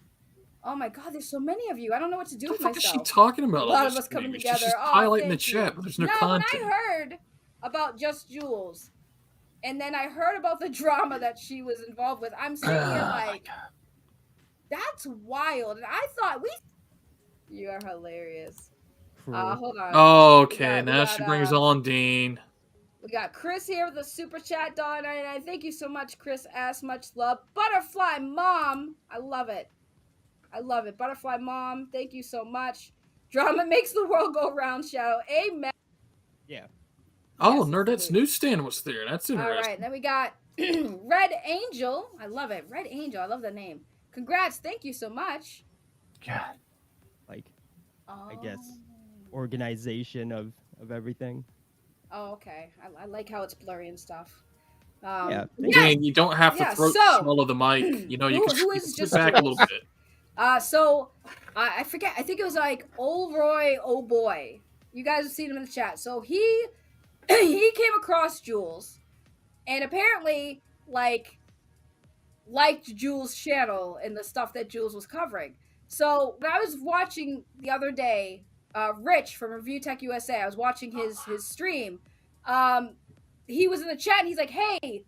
S15: Oh my God, there's so many of you. I don't know what to do
S18: What
S15: with
S18: the fuck is
S15: myself.
S18: she talking about?
S15: A
S18: on
S15: lot
S18: this
S15: of us coming
S18: stream? She's
S15: together.
S18: just
S15: Oh,
S18: highlighting the
S15: thank you.
S18: chat, but there's no
S15: When
S18: content.
S15: I heard about Just Jules, and then I heard about the drama that she was involved with, I'm sitting here like, that's wild. And I thought you are hilarious. Hold on.
S18: Okay, now she brings on Dean.
S15: We got Chris here with a super chat, $1.99. Thank you so much, Chris S. Much love. Butterfly Mom. I love it. I love it. Butterfly Mom, thank you so much. Drama makes the world go round, Shadow. Amen.
S16: Yeah.
S18: Oh, Nerdette's newsstand was there. That's interesting.
S15: All right, then we got Red Angel. I love it. Red Angel. I love the name. Congrats. Thank you so much.
S3: God.
S6: Like, I guess, organization of everything.
S15: Oh, okay. I like how it's blurry and stuff.
S18: Yeah. Dang, you don't have to swallow the mic. You know, you can sit back a little bit.
S15: I forget. I think it was like Old Roy. Oh boy, you guys have seen him in the chat. So he came across Jules, and apparently liked Jules' channel and the stuff that Jules was covering. So when I was watching the other day, Rich from Review Tech USA, I was watching his stream. He was in the chat and he's like, "Hey,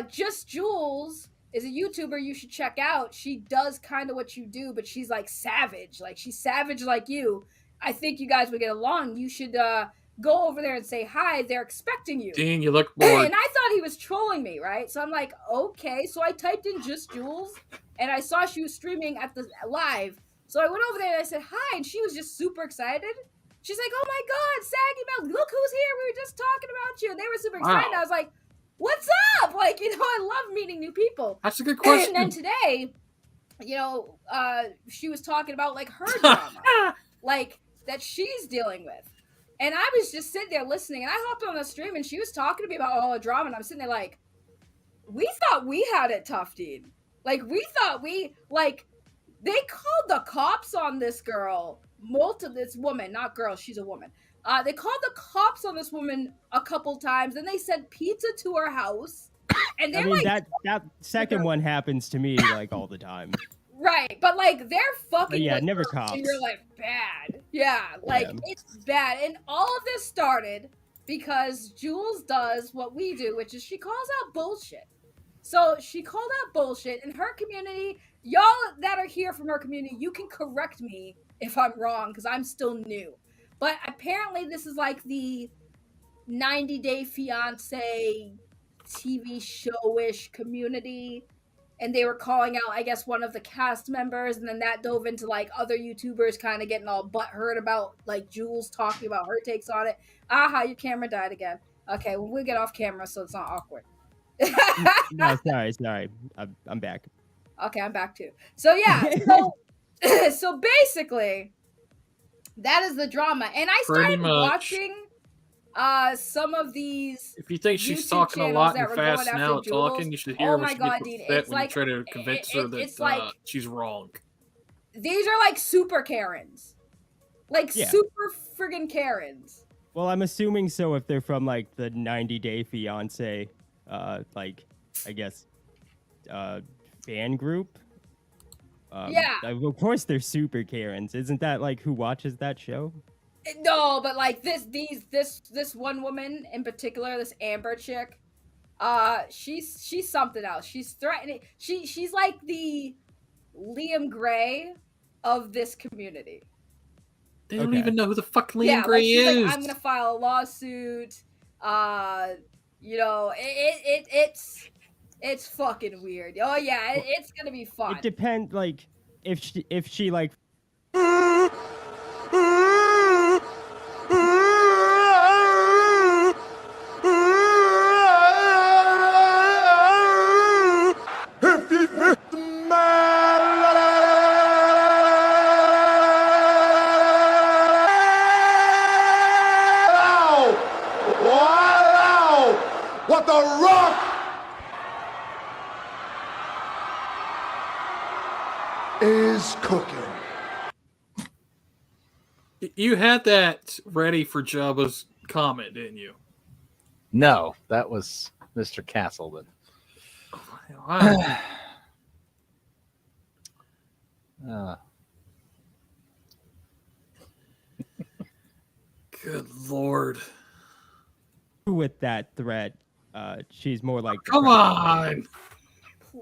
S15: Just Jules is a YouTuber you should check out. She does kind of what you do, but she's like savage. Like she's savage like you. I think you guys would get along. You should go over there and say hi. They're expecting you."
S18: Dean, you look bored.
S15: And I thought he was trolling me, right? So I'm like, okay. So I typed in Just Jules, and I saw she was streaming at the live. So I went over there and I said hi, and she was just super excited. She's like, "Oh my God, Saggy Mel, look who's here. We were just talking about you." And they were super excited.
S18: Wow.
S15: I was like, "What's up?" Like, you know, I love meeting new people.
S18: That's a good question.
S15: And then today, you know, she was talking about like her drama, like that she's dealing with. And I was just sitting there listening, and I hopped on the stream, and she was talking to me about all the drama, and I'm sitting there like, we thought we had it tough, Dean. Like, we thought they called the cops on this girl, this woman, not girl, she's a woman. They called the cops on this woman a couple times, and they sent pizza to her house. And they're
S6: that second one happens to me like all the time.
S15: Right, but like they're fucking.
S6: But yeah,
S15: with
S6: never
S15: her
S6: cops.
S15: in real life, bad. Yeah, like it's bad, and all of this started because Jules does what we do, which is she calls out bullshit. So she called out bullshit in her community. Y'all that are here from her community, you can correct me if I'm wrong because I'm still new. But apparently, this is like the 90 Day Fiance TV show-ish community. And they were calling out, I guess, one of the cast members, and then that dove into like other YouTubers kind of getting all butthurt about like Jules talking about her takes on it. Aha, your camera died again. Okay, well, we'll get off camera so it's not awkward.
S6: No, sorry. I'm back.
S15: Okay, I'm back too. So yeah, so basically, that is the drama, and I started watching some of these.
S18: If you think she's
S15: YouTube
S18: talking a lot and
S15: that were
S18: fast
S15: going
S18: now
S15: after
S18: talking,
S15: Jules.
S18: you should hear
S15: Oh
S18: when
S15: my
S18: she
S15: God,
S18: gets
S15: Dean,
S18: upset
S15: it's
S18: when
S15: like
S18: you try to convince her that
S15: it's like
S18: she's wrong.
S15: These are like super Karens, like super friggin' Karens.
S6: Well, I'm assuming so if they're from like the 90 Day Fiance, like I guess, fan group.
S15: Yeah.
S6: Of course they're super Karens. Isn't that like who watches that show?
S15: No, but like this one woman in particular, this Amber chick, she's something else. She's threatening. She's like the Liam Gray of this community.
S18: They don't even know who the fuck Liam Gray
S15: she's
S18: is.
S15: Like, I'm gonna file a lawsuit. You know, it's fucking weird. Oh yeah, it's gonna be fun.
S6: It depends. Like if she like.
S9: What the Rock is cooking.
S18: You had that ready for Jabba's comment, didn't you?
S3: No, that was Mr. Castleton.
S6: that threat. She's more like.
S16: Come on.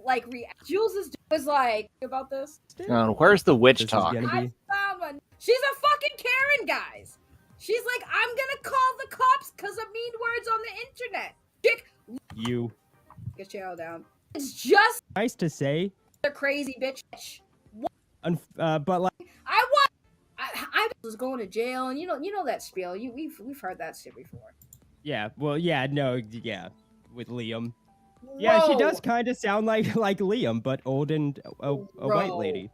S15: Like Jules was like about this.
S3: Where's the witch
S6: This is
S3: talk?
S6: gonna
S15: I
S6: be.
S15: found one. She's a fucking Karen, guys. She's like, I'm gonna call the cops because of mean words on the internet. Chick,
S6: You.
S15: get your hell down. It's just
S6: Nice to say,
S15: a crazy bitch.
S6: but like.
S15: I was going to jail, and you know that spiel. We've heard that shit before.
S6: Yeah. Well. Yeah. No. Yeah. With Liam. Yeah, she does kind of sound like Liam, but old and a white lady.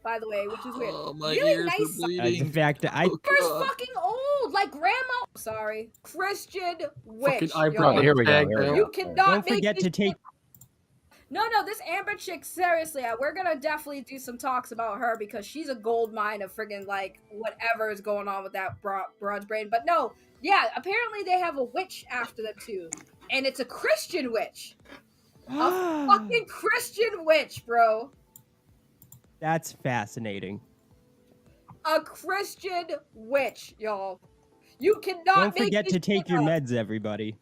S15: By the way, which is weird.
S16: Oh, my
S15: really
S16: ears
S15: nice.
S16: are bleeding.
S6: The fact that I.
S15: First fucking old, like grandma. Sorry, Christian witch.
S16: eyebrow.
S15: yo.
S3: Here we go. Here we go.
S15: You cannot
S6: Don't
S15: make
S6: forget
S15: this
S6: to take.
S15: No, this Amber chick, seriously, we're gonna definitely do some talks about her because she's a gold mine of friggin' like whatever is going on with that broad's brain. But no, yeah, apparently they have a witch after them too, and it's a Christian witch, a fucking Christian witch, bro.
S6: That's fascinating.
S15: A Christian witch, y'all. You cannot.
S6: Don't
S15: make
S6: forget
S15: this
S6: to take
S15: shit
S6: your
S15: up.
S6: meds, everybody.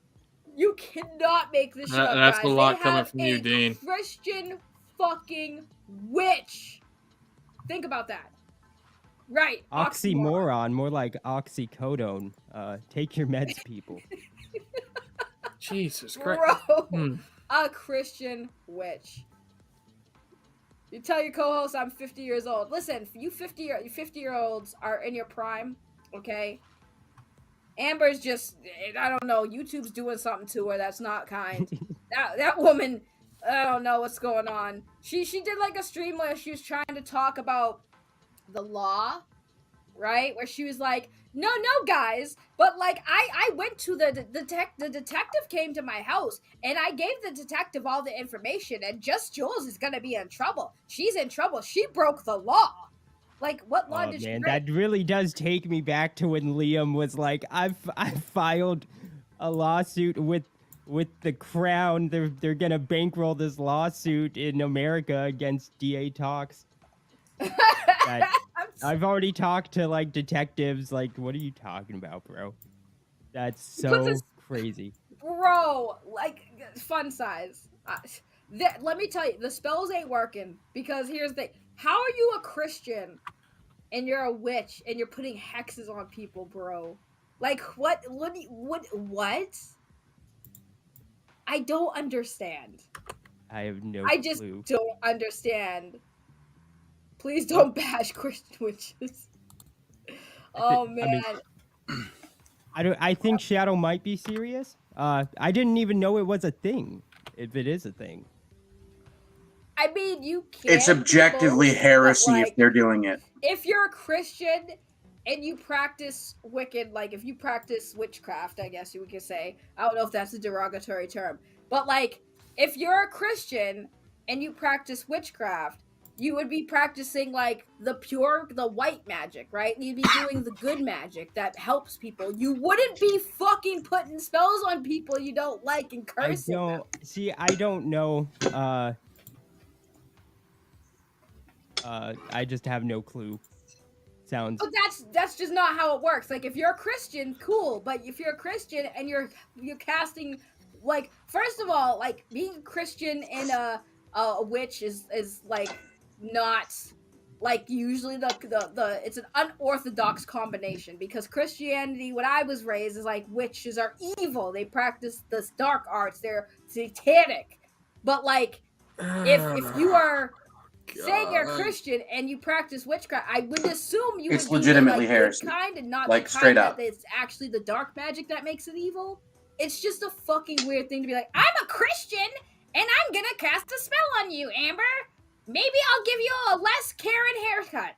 S15: You cannot make this shit up,
S16: That's
S15: guys.
S16: a lot
S15: They
S16: coming
S15: have
S16: from you,
S15: a
S16: Dean.
S15: Christian fucking witch. Think about that. Right.
S6: Oxymoron, more like oxycodone. Take your meds, people.
S16: Jesus Christ.
S15: Bro, a Christian witch. You tell your co-host I'm 50 years old. Listen, you 50-year-olds are in your prime, okay? Amber's just, I don't know, YouTube's doing something to her that's not kind. that woman, I don't know what's going on. She did like a stream where she was trying to talk about the law, right? Where she was like, no, guys, but like I went to the detective came to my house and I gave the detective all the information and Just Jules is gonna be in trouble. She's in trouble. She broke the law. Like, what law did she break?
S6: That really does take me back to when Liam was like, I've filed a lawsuit with the Crown. They're gonna bankroll this lawsuit in America against DA Talks. I've already talked to like detectives. Like, what are you talking about, bro? That's so crazy.
S15: Bro, like, fun size. Let me tell you, the spells ain't working because here's the thing. How are you a Christian and you're a witch and you're putting hexes on people, bro? Like, what? I don't understand.
S6: I have no
S15: I just
S6: clue.
S15: don't understand. Please don't bash Christian witches. Oh man.
S6: I think Shadow might be serious. I didn't even know it was a thing. If it is a thing.
S15: I mean, you can't.
S2: It's objectively heresy if they're doing it.
S15: If you're a Christian and you practice wicked, like if you practice witchcraft, I guess you could say. I don't know if that's a derogatory term, but like if you're a Christian and you practice witchcraft, you would be practicing like the white magic, right? You'd be doing the good magic that helps people. You wouldn't be fucking putting spells on people you don't like and cursing them.
S6: I don't know. I just have no clue. Sounds.
S15: But that's just not how it works. Like if you're a Christian, cool. But if you're a Christian and you're casting, like, first of all, like being Christian and a witch is like not like usually the it's an unorthodox combination because Christianity, when I was raised, is like witches are evil. They practice this dark arts. They're satanic. But like if you are saying you're a Christian and you practice witchcraft, I would assume you
S2: It's
S15: would
S2: legitimately
S15: be like,
S2: heresy.
S15: Kind and not
S2: Like,
S15: the
S2: straight
S15: kind
S2: up.
S15: that it's actually the dark magic that makes it evil. It's just a fucking weird thing to be like, I'm a Christian and I'm gonna cast a spell on you, Amber. Maybe I'll give you a less Karen haircut.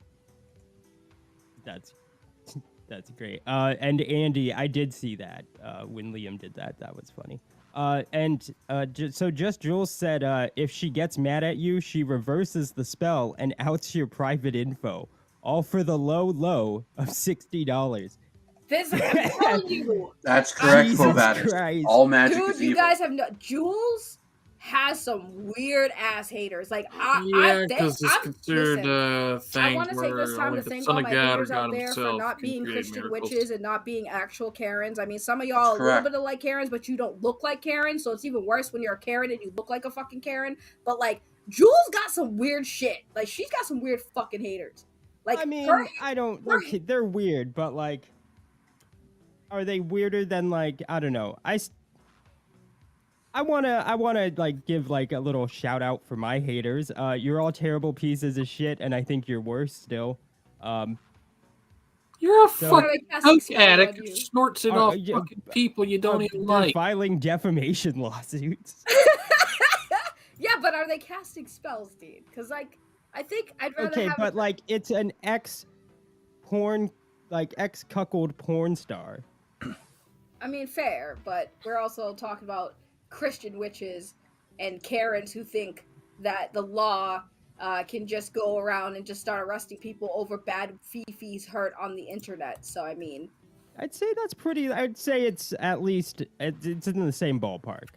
S6: That's great. And Andy, I did see that when Liam did that. That was funny. So just Jules said, if she gets mad at you, she reverses the spell and outs your private info, all for the low of $60.
S15: This I'm telling you.
S2: That's correct,
S6: Jesus
S2: Provatus.
S6: Christ.
S2: All magic
S15: Dude,
S2: is
S15: you
S2: evil.
S15: guys have no Jules. has some weird ass haters. Like
S18: Yeah, because it's considered
S15: listen,
S18: a thing
S15: I want to take
S18: where
S15: this time
S18: only
S15: to
S18: the
S15: thank
S18: son
S15: all
S18: of
S15: my
S18: God or
S15: haters out
S18: God
S15: there for
S18: himself
S15: not
S18: can
S15: being
S18: create
S15: Christian
S18: miracles.
S15: witches and not being actual Karens. I mean, some of y'all
S2: That's
S15: a little
S2: correct.
S15: bit of like Karens, but you don't look like Karen, so it's even worse when you're a Karen and you look like a fucking Karen. But like, Jules got some weird shit. Like, she's got some weird fucking haters. Like,
S6: I mean, I don't. Okay, they're weird, but like, are they weirder than like I don't know? I wanna like give like a little shout out for my haters. You're all terrible pieces of shit, and I think you're worse still.
S18: You're a
S6: So-
S18: fucking coke addict who snorts it off
S6: yeah,
S18: fucking people you don't even
S6: they're
S18: like.
S6: filing defamation lawsuits.
S15: Yeah, but are they casting spells, Dean? Because like, I think I'd rather
S6: Okay,
S15: have.
S6: but like it's an ex-cuckold porn star.
S15: I mean, fair, but we're also talking about Christian witches and Karens who think that the law can just go around and just start arresting people over bad fifis heard on the internet. So, I mean...
S6: I'd say that's pretty... I'd say it's at least... It's in the same ballpark.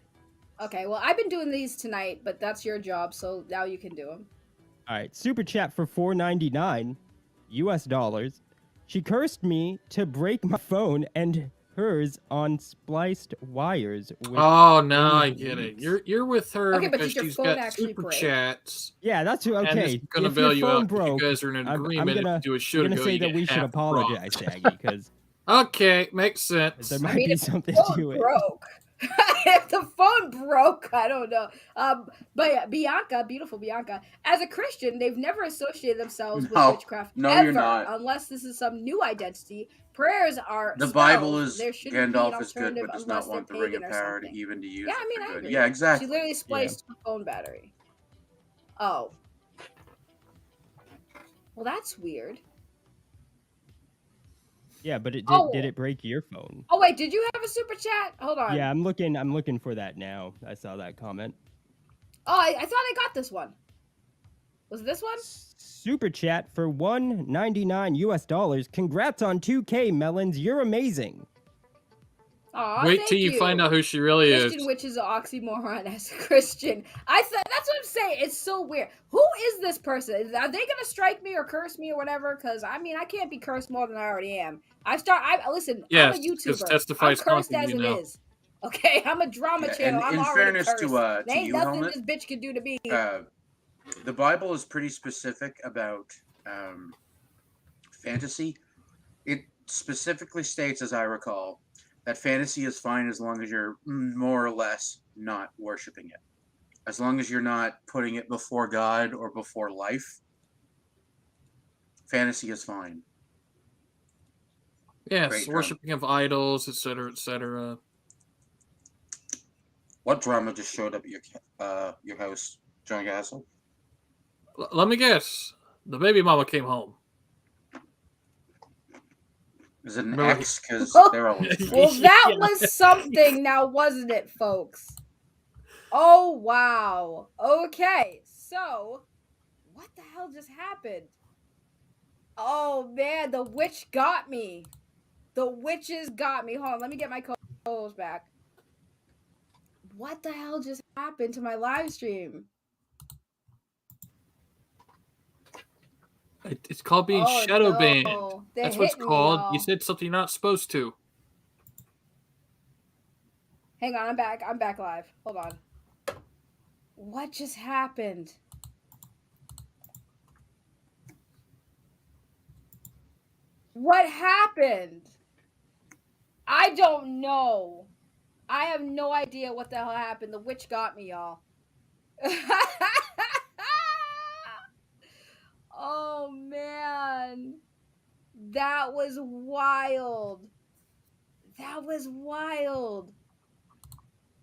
S15: Okay, well, I've been doing these tonight, but that's your job, so now you can do them.
S6: All right, super chat for $4.99 US dollars. She cursed me to break my phone and hers on spliced wires. With
S18: Oh, now I get it. You're with her
S15: Okay, but
S18: because
S15: did your
S18: she's
S15: phone
S18: got
S15: actually
S18: super
S15: break?
S18: chats.
S6: Yeah, that's
S18: And
S6: okay.
S18: it's gonna
S6: If
S18: bail
S6: your
S18: you
S6: phone
S18: out.
S6: broke,
S18: You guys are in
S6: I'm
S18: agreement.
S6: gonna,
S18: if you do a
S6: I'm
S18: should
S6: gonna
S18: go,
S6: say
S18: you
S6: that
S18: get
S6: we should
S18: half the raw.
S6: apologize, Saggy, because
S18: Okay, makes sense.
S6: there might be
S15: if the
S6: something
S15: phone
S6: to it.
S15: broke. If the phone broke, I don't know. But yeah, Bianca, beautiful Bianca, as a Christian, they've never associated themselves with witchcraft
S2: No, you're
S15: ever,
S2: not.
S15: unless this is some new identity. Prayers are
S2: The
S15: spells.
S2: Bible is
S15: There shouldn't be an
S2: Gandalf is good,
S15: alternative
S2: but does
S15: unless
S2: not want the
S15: they're
S2: ring of
S15: pagan or
S2: power to
S15: something.
S2: even to use
S15: Yeah,
S2: it
S15: I mean,
S2: for
S15: I
S2: good.
S15: agree.
S2: Yeah, exactly.
S15: She literally spliced her phone battery. Oh. Well, that's weird.
S6: Yeah, but it did it break your phone?
S15: Oh wait, did you have a super chat? Hold on.
S6: Yeah, I'm looking for that now. I saw that comment.
S15: Oh, I thought I got this one. Was it this one?
S6: Super chat for $1.99 US dollars. Congrats on 2K, Melons. You're amazing.
S15: Aw,
S18: Wait
S15: thank
S18: till you find out who she really
S15: Christian
S18: is.
S15: witch is an oxymoron as a Christian. I thought that's what I'm saying. It's so weird. Who is this person? Are they gonna strike me or curse me or whatever? Because I mean, I can't be cursed more than I already am. Listen.
S18: Yes,
S15: I'm a
S18: 'cause
S15: YouTuber.
S18: Testify's
S15: I'm cursed
S18: haunting
S15: as
S18: you
S15: it
S18: now.
S15: is. Okay, I'm a drama
S2: Yeah,
S15: channel.
S2: and
S15: I'm
S2: in
S15: already
S2: fairness
S15: cursed.
S2: to
S15: There ain't
S2: you,
S15: nothing
S2: Helmet,
S15: this bitch can do to me.
S2: the Bible is pretty specific about fantasy. It specifically states, as I recall, that fantasy is fine as long as you're more or less not worshiping it. As long as you're not putting it before God or before life, fantasy is fine.
S18: Yes,
S2: Great drum.
S18: worshipping of idols, etc., etc.
S2: What drama just showed up at your house, John Gassel?
S18: Let me guess. The baby mama came home.
S2: Is it an
S18: Remember-
S2: X? Because they're always.
S15: Well, that was something now, wasn't it, folks? Oh, wow. Okay, so what the hell just happened? Oh, man, the witch got me. The witches got me. Hold on, let me get my co-host back. What the hell just happened to my live stream?
S18: It's called being
S15: Oh,
S18: shadow
S15: no.
S18: banned.
S15: They're
S18: That's what it's
S15: hitting me,
S18: called.
S15: y'all.
S18: You said something you're not supposed to.
S15: Hang on, I'm back. I'm back live. Hold on. What just happened? What happened? I don't know. I have no idea what the hell happened. The witch got me, y'all. Oh, man. That was wild. That was wild.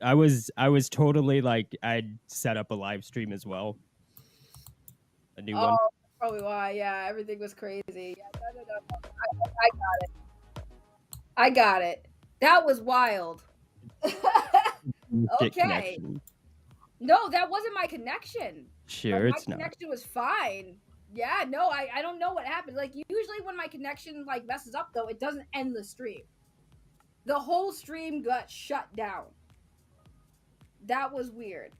S6: I was totally like I'd set up a live stream as well. A new one.
S15: Oh, probably why. Yeah, everything was crazy. Yeah, no. I got it. I got it. That was wild. Okay.
S6: Connection.
S15: No, that wasn't my connection.
S6: Sure,
S15: Like,
S6: it's
S15: my
S6: not.
S15: connection was fine. Yeah, no, I don't know what happened. Like, usually when my connection like messes up, though, it doesn't end the stream. The whole stream got shut down. That was weird.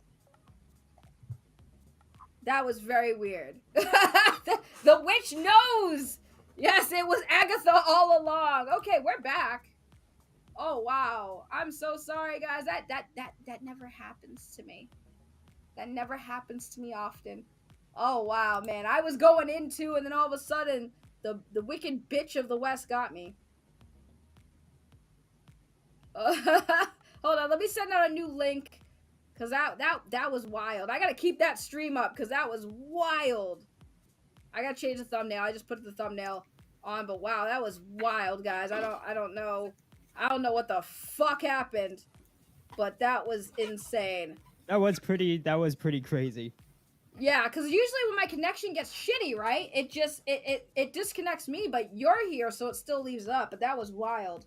S15: That was very weird. The witch knows. Yes, it was Agatha all along. Okay, we're back. Oh wow. I'm so sorry, guys. That never happens to me. That never happens to me often. Oh wow, man. I was going into, and then all of a sudden, the wicked bitch of the West got me. Hold on, let me send out a new link. Cause that was wild. I gotta keep that stream up because that was wild. I gotta change the thumbnail. I just put the thumbnail on, but wow, that was wild, guys. I don't know. I don't know what the fuck happened, but that was insane.
S6: That was pretty crazy.
S15: Yeah, because usually when my connection gets shitty, right? It just it disconnects me, but you're here, so it still leaves up. But that was wild.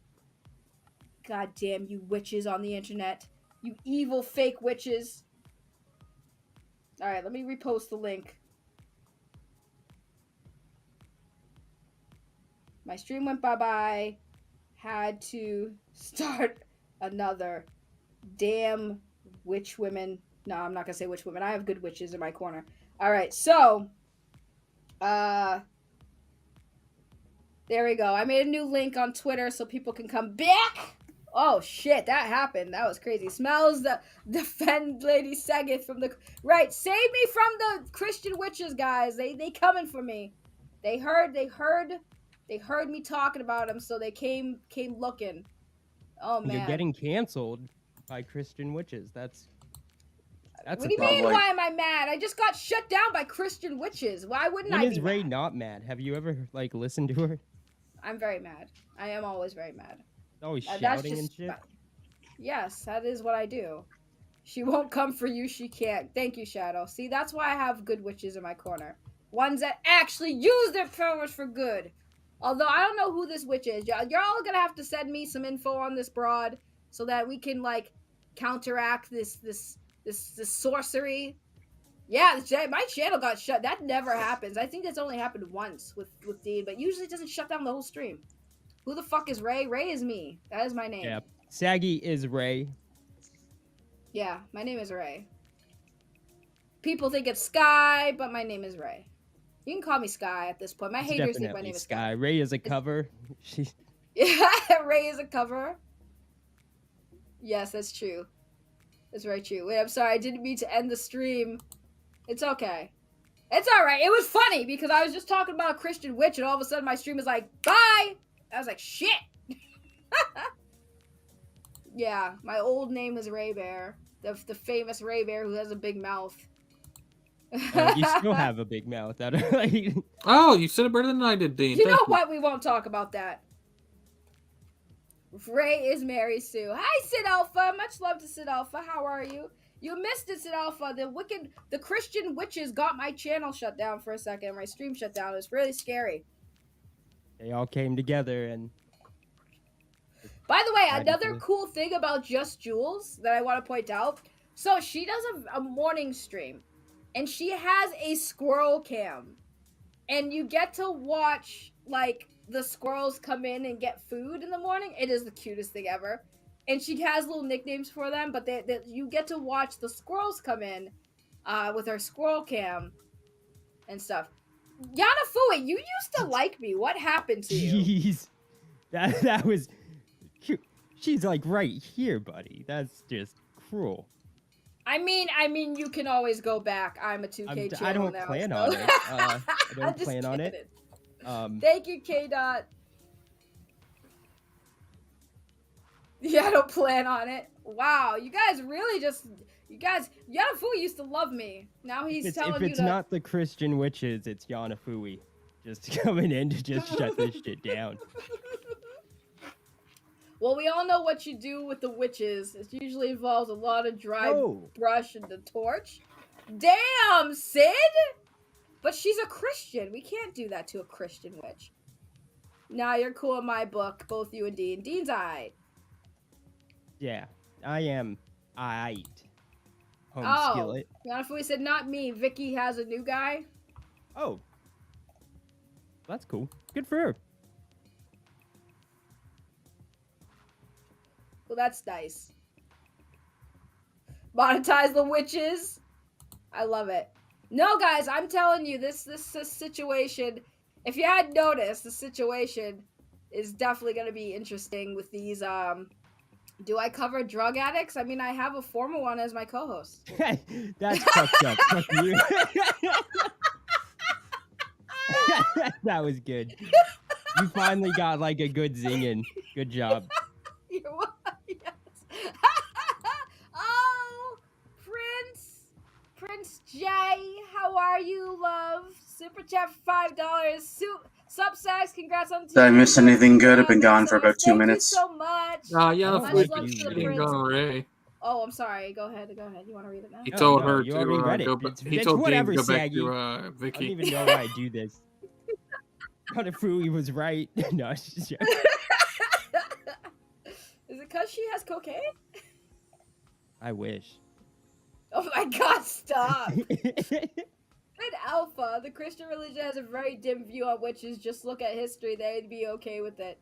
S15: God damn you witches on the internet. You evil fake witches. Alright, let me repost the link. My stream went bye-bye. Had to start another. Damn witch women. No, I'm not gonna say witch women. I have good witches in my corner. Alright, so. There we go. I made a new link on Twitter so people can come back. Oh shit, that happened. That was crazy. Smells the defend Lady Segeth from the right. Save me from the Christian witches, guys. They coming for me. They heard me talking about them, so they came looking. Oh man.
S6: You're getting canceled by Christian witches. That's
S15: what do you mean? Why am I mad? I just got shut down by Christian witches. Why wouldn't I be
S6: When is Ray not mad? Have you ever listened to her?
S15: I'm very mad. I am always very mad.
S6: Always shouting and shit.
S15: Yes, that is what I do. She won't come for you. She can't. Thank you, Shadow. See, that's why I have good witches in my corner. Ones that actually use their powers for good. Although I don't know who this witch is. You're all gonna have to send me some info on this broad so that we can counteract this sorcery. Yeah, my channel got shut. That never happens. I think that's only happened once with Dean, but usually it doesn't shut down the whole stream. Who the fuck is Ray? Ray is me. That is my name.
S6: Yeah, Saggy is Ray.
S15: Yeah, my name is Ray. People think it's Sky, but my name is Ray. You can call me Sky at this point. My haters think my name is Sky.
S6: Ray is a cover.
S15: Yeah, Ray is a cover. Yes, that's true. That's very true. Wait, I'm sorry. I didn't mean to end the stream. It's okay. It's alright. It was funny because I was just talking about a Christian witch and all of a sudden my stream was like, bye! I was like, shit! Yeah, my old name was Ray Bear. The famous Ray Bear who has a big mouth.
S6: You still have a big mouth.
S16: Oh, you said it better than I did, Dean.
S15: You know what? We won't talk about that. Ray is Mary Sue. Hi, Sid Alpha. Much love to Sid Alpha. How are you? You missed it, Sid Alpha. The Christian witches got my channel shut down for a second. My stream shut down. It was really scary.
S6: They all came together and...
S15: By the way, another cool thing about Just Jules that I want to point out. So she does a morning stream. And she has a squirrel cam. And you get to watch, the squirrels come in and get food in the morning. It is the cutest thing ever. And she has little nicknames for them, but you get to watch the squirrels come in with her squirrel cam and stuff. Yana Fui, you used to like me. What happened to you?
S6: Jeez. That was cute. She's right here, buddy. That's just cruel.
S15: I mean, you can always go back. I'm a 2K channel
S6: I don't
S15: now.
S6: plan
S15: so.
S6: on it. I don't plan on it.
S15: Thank you, K-Dot. Yeah, I don't plan on it. Wow, you guys really Yanafui used to love me. Now he's telling you to...
S6: If it's not the Christian witches, it's Yanafui just coming in to just shut this shit down.
S15: Well, we all know what you do with the witches. It usually involves a lot of dry brush and the torch. Damn, Sid! But she's a Christian. We can't do that to a Christian witch. Nah, you're cool in my book. Both you and Dean. Dean's aight.
S6: Yeah, I am aight.
S15: Oh,
S6: skillet.
S15: Yanafui said not me. Vicky has a new guy.
S6: Oh. That's cool. Good for her.
S15: Well, that's nice. Monetize the witches. I love it. No, guys, I'm telling you, this situation. If you hadn't noticed, the situation is definitely going to be interesting with these. Do I cover drug addicts? I mean, I have a former one as my co-host.
S6: That's fucked up. Fuck you. That was good. You finally got like a good zinging. Good job.
S15: You're welcome. Yes. Oh, Prince J, how are you, love? Super chat for $5. Subsacks, congrats on.
S2: Did I miss anything good? I've been gone for about 2 minutes.
S15: Thank you so much.
S18: Yeah,
S15: Much
S18: Vicky,
S15: love to
S18: she
S15: the
S18: didn't
S15: Prince.
S18: go Ray.
S15: Oh, I'm sorry. Go ahead. You want to read it now?
S18: He told her
S6: you
S18: to
S6: already read it.
S18: go back. He
S6: It's
S18: told Dean
S6: whatever,
S18: to go back
S6: Saggy.
S18: to
S6: I
S18: Vicky.
S6: don't even know why I do this. But if he was right. No, it's just joking.
S15: Is it because she has cocaine?
S6: I wish.
S15: Oh my god, stop. Good Alpha. The Christian religion has a very dim view on witches. Just look at history. They'd be okay with it.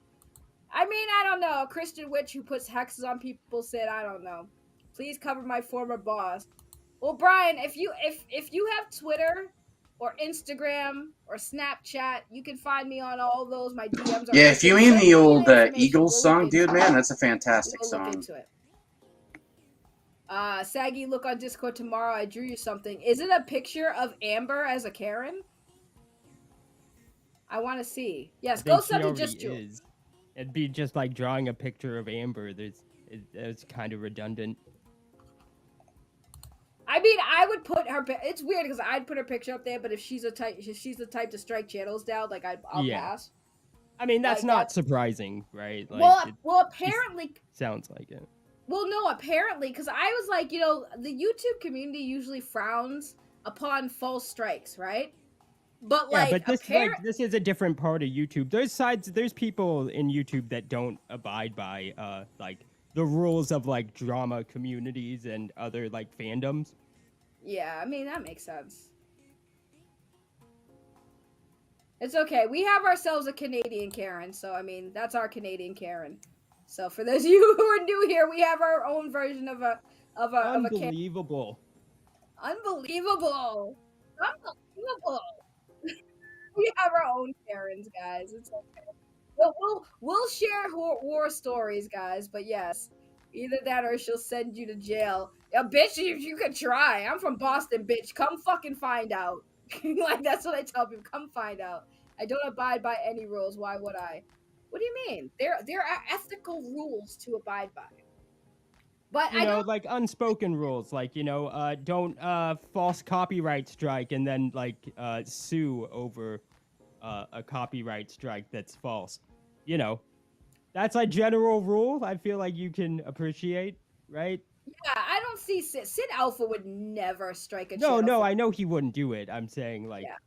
S15: I mean, I don't know. A Christian witch who puts hexes on people said, I don't know. Please cover my former boss. Well, Brian, if you have Twitter or Instagram or Snapchat, you can find me on all those. My DMs are
S2: Yeah, if you mean
S15: open.
S2: the old
S15: Send me the information.
S2: Eagles
S15: We'll
S2: song,
S15: look
S2: dude,
S15: into
S2: man,
S15: it.
S2: that's a fantastic
S15: We'll look
S2: song.
S15: into it. Saggy, look on Discord tomorrow. I drew you something. Is it a picture of Amber as a Karen? I want to see. Yes, go sub to Just Jules.
S6: It'd be just like drawing a picture of Amber. It's kind of redundant.
S15: I mean, I would put her. It's weird because I'd put her picture up there, but if she's the type to strike channels down, like I'll pass.
S6: I mean, that's
S15: Like,
S6: not surprising, right? Like,
S15: well, apparently.
S6: Sounds like it.
S15: Well, no, apparently, because I was like, you know, the YouTube community usually frowns upon false strikes, right? But like,
S6: but this is a different part of YouTube. There's people in YouTube that don't abide by like the rules of like drama communities and other like fandoms.
S15: Yeah, I mean that makes sense. It's okay. We have ourselves a Canadian Karen, so I mean that's our Canadian Karen. So for those of you who are new here, we have our own version of a
S6: Unbelievable.
S15: Unbelievable. We have our own Karens, guys. It's okay. We'll share war stories, guys. But yes, either that or she'll send you to jail. Yeah, bitch, you could try. I'm from Boston, bitch. Come fucking find out. Like that's what I tell people. Come find out. I don't abide by any rules. Why would I? What do you mean? There are ethical rules to abide by. But
S6: I don't like unspoken rules, like don't false copyright strike and then like sue over a copyright strike that's false. That's a general rule. I feel like you can appreciate, right?
S15: Yeah, I don't see Sid Alpha would never strike a.
S6: No, I know he wouldn't do it. I'm saying like.
S15: Yeah.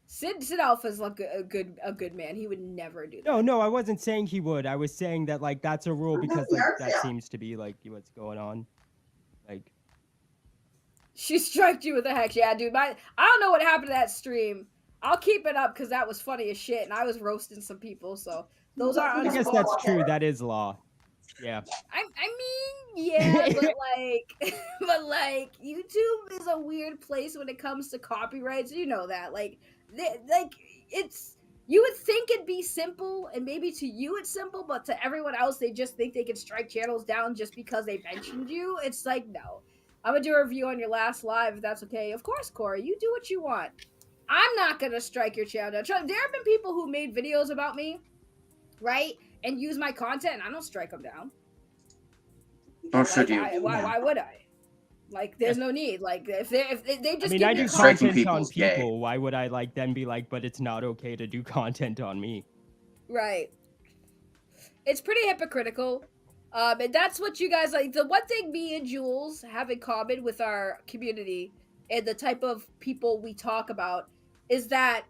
S15: Sid Alpha's like a good man. He would never do that.
S6: No, I wasn't saying he would. I was saying that like that's a rule because like that seems to be like what's going on. Like
S15: she striked you with a hex. Yeah, dude. I don't know what happened to that stream. I'll keep it up because that was funny as shit, and I was roasting some people. So those are.
S6: I guess that's true. That is law. Yeah.
S15: I mean, yeah, but like, YouTube is a weird place when it comes to copyrights. You know that, like it's. You would think it'd be simple, and maybe to you it's simple, but to everyone else, they just think they can strike channels down just because they mentioned you. It's like, no. I'm gonna do a review on your last live, if that's okay. Of course, Corey, you do what you want. I'm not gonna strike your channel down. There have been people who made videos about me, right, and use my content, and I don't strike them down.
S2: Or should you?
S15: Why would I? Like, there's no need. Like, if they just.
S6: I mean, I do content on people. Why would I like then be like, but it's not okay to do content on me?
S15: Right. It's pretty hypocritical. And that's what you guys like. The one thing me and Jules have in common with our community and the type of people we talk about is that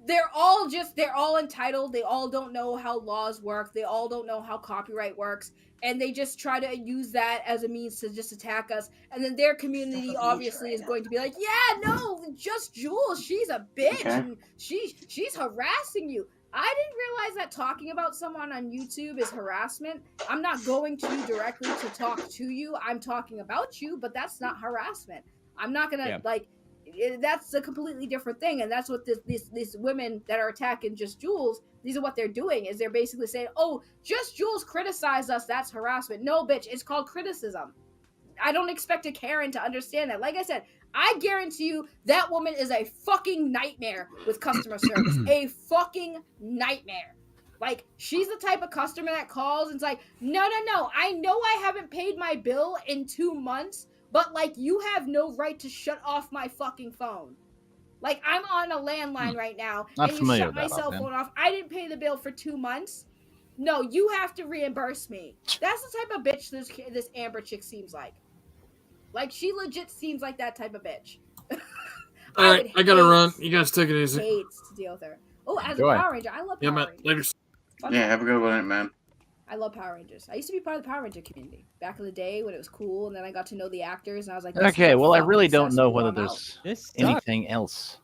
S15: they're all entitled. They all don't know how laws work. They all don't know how copyright works. And they just try to use that as a means to just attack us. And then their community obviously is going to be like, yeah, no, just Jules, she's a bitch. Okay. And she's harassing you. I didn't realize that talking about someone on YouTube is harassment. I'm not going to you directly to talk to you. I'm talking about you, but that's not harassment. I'm not going to, like, that's a completely different thing, and that's what these women that are attacking Just Jules, these are what they're doing, is they're basically saying, oh, Just Jules criticized us, that's harassment. No, bitch, it's called criticism. I don't expect a Karen to understand that. Like I said, I guarantee you that woman is a fucking nightmare with customer service. A fucking nightmare. Like, she's the type of customer that calls and is like, no, I know I haven't paid my bill in 2 months, but, like, you have no right to shut off my fucking phone. Like, I'm on a landline right now,
S3: Not
S15: and you
S3: familiar
S15: shut
S3: with
S15: my
S3: that
S15: cell
S3: offhand.
S15: phone off. I didn't pay the bill for 2 months. No, you have to reimburse me. That's the type of bitch this Amber chick seems like. Like, she legit seems like that type of bitch.
S18: All right, I gotta run. You guys take it easy.
S15: Hates to deal with her. Oh, as
S2: Enjoy.
S15: a Power Ranger, I love
S18: Yeah,
S15: Power
S18: man.
S15: Rangers.
S18: Later.
S2: Yeah, have a good one, man.
S15: I love Power Rangers. I used to be part of the Power Ranger community back in the day when it was cool, and then I got to know the actors, and I was like, this is
S3: Okay,
S15: a
S3: well, I
S15: fucking
S3: really don't know
S15: cesspool,
S3: whether
S15: I'm
S3: there's
S15: out.
S3: anything else.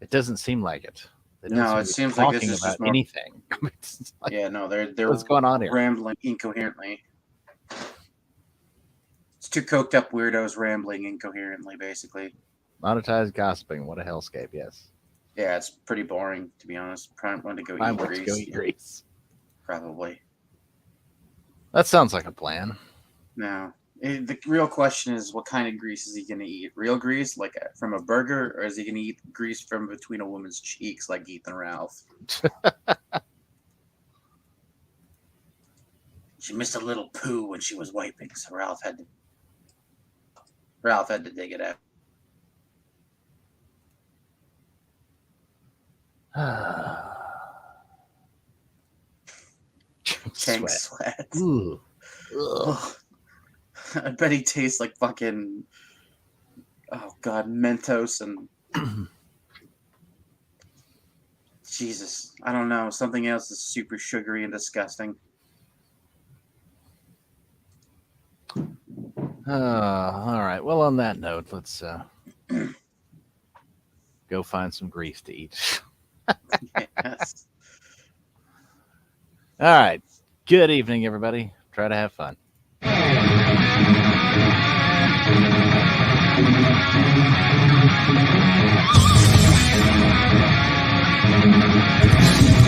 S3: It doesn't seem like it. They don't
S2: No, it
S3: seem to be
S2: seems like this
S3: talking
S2: is
S3: about
S2: just more...
S3: anything.
S2: Yeah, no, they're
S3: What's going on here?
S2: rambling incoherently. It's two coked up weirdos rambling incoherently, basically.
S3: Monetized gossiping. What a hellscape, yes.
S2: Yeah, it's pretty boring, to be honest. Probably want to go
S3: I
S2: eat
S3: want to
S2: grease.
S3: go eat grease.
S2: Probably.
S3: That sounds like a plan.
S2: No. The real question is, what kind of grease is he going to eat? Real grease, like from a burger, or is he going to eat grease from between a woman's cheeks, like Ethan Ralph? She missed a little poo when she was wiping, so Ralph had to dig it out. Tank sweat.
S3: Ooh.
S2: Ugh. I bet he tastes like fucking, oh god, Mentos and Jesus, I don't know, something else is super sugary and disgusting.
S3: All right. Well, on that note, let's go find some grease to eat.
S2: Yes.
S3: All right. Good evening, everybody. Try to have fun.
S9: Thank you.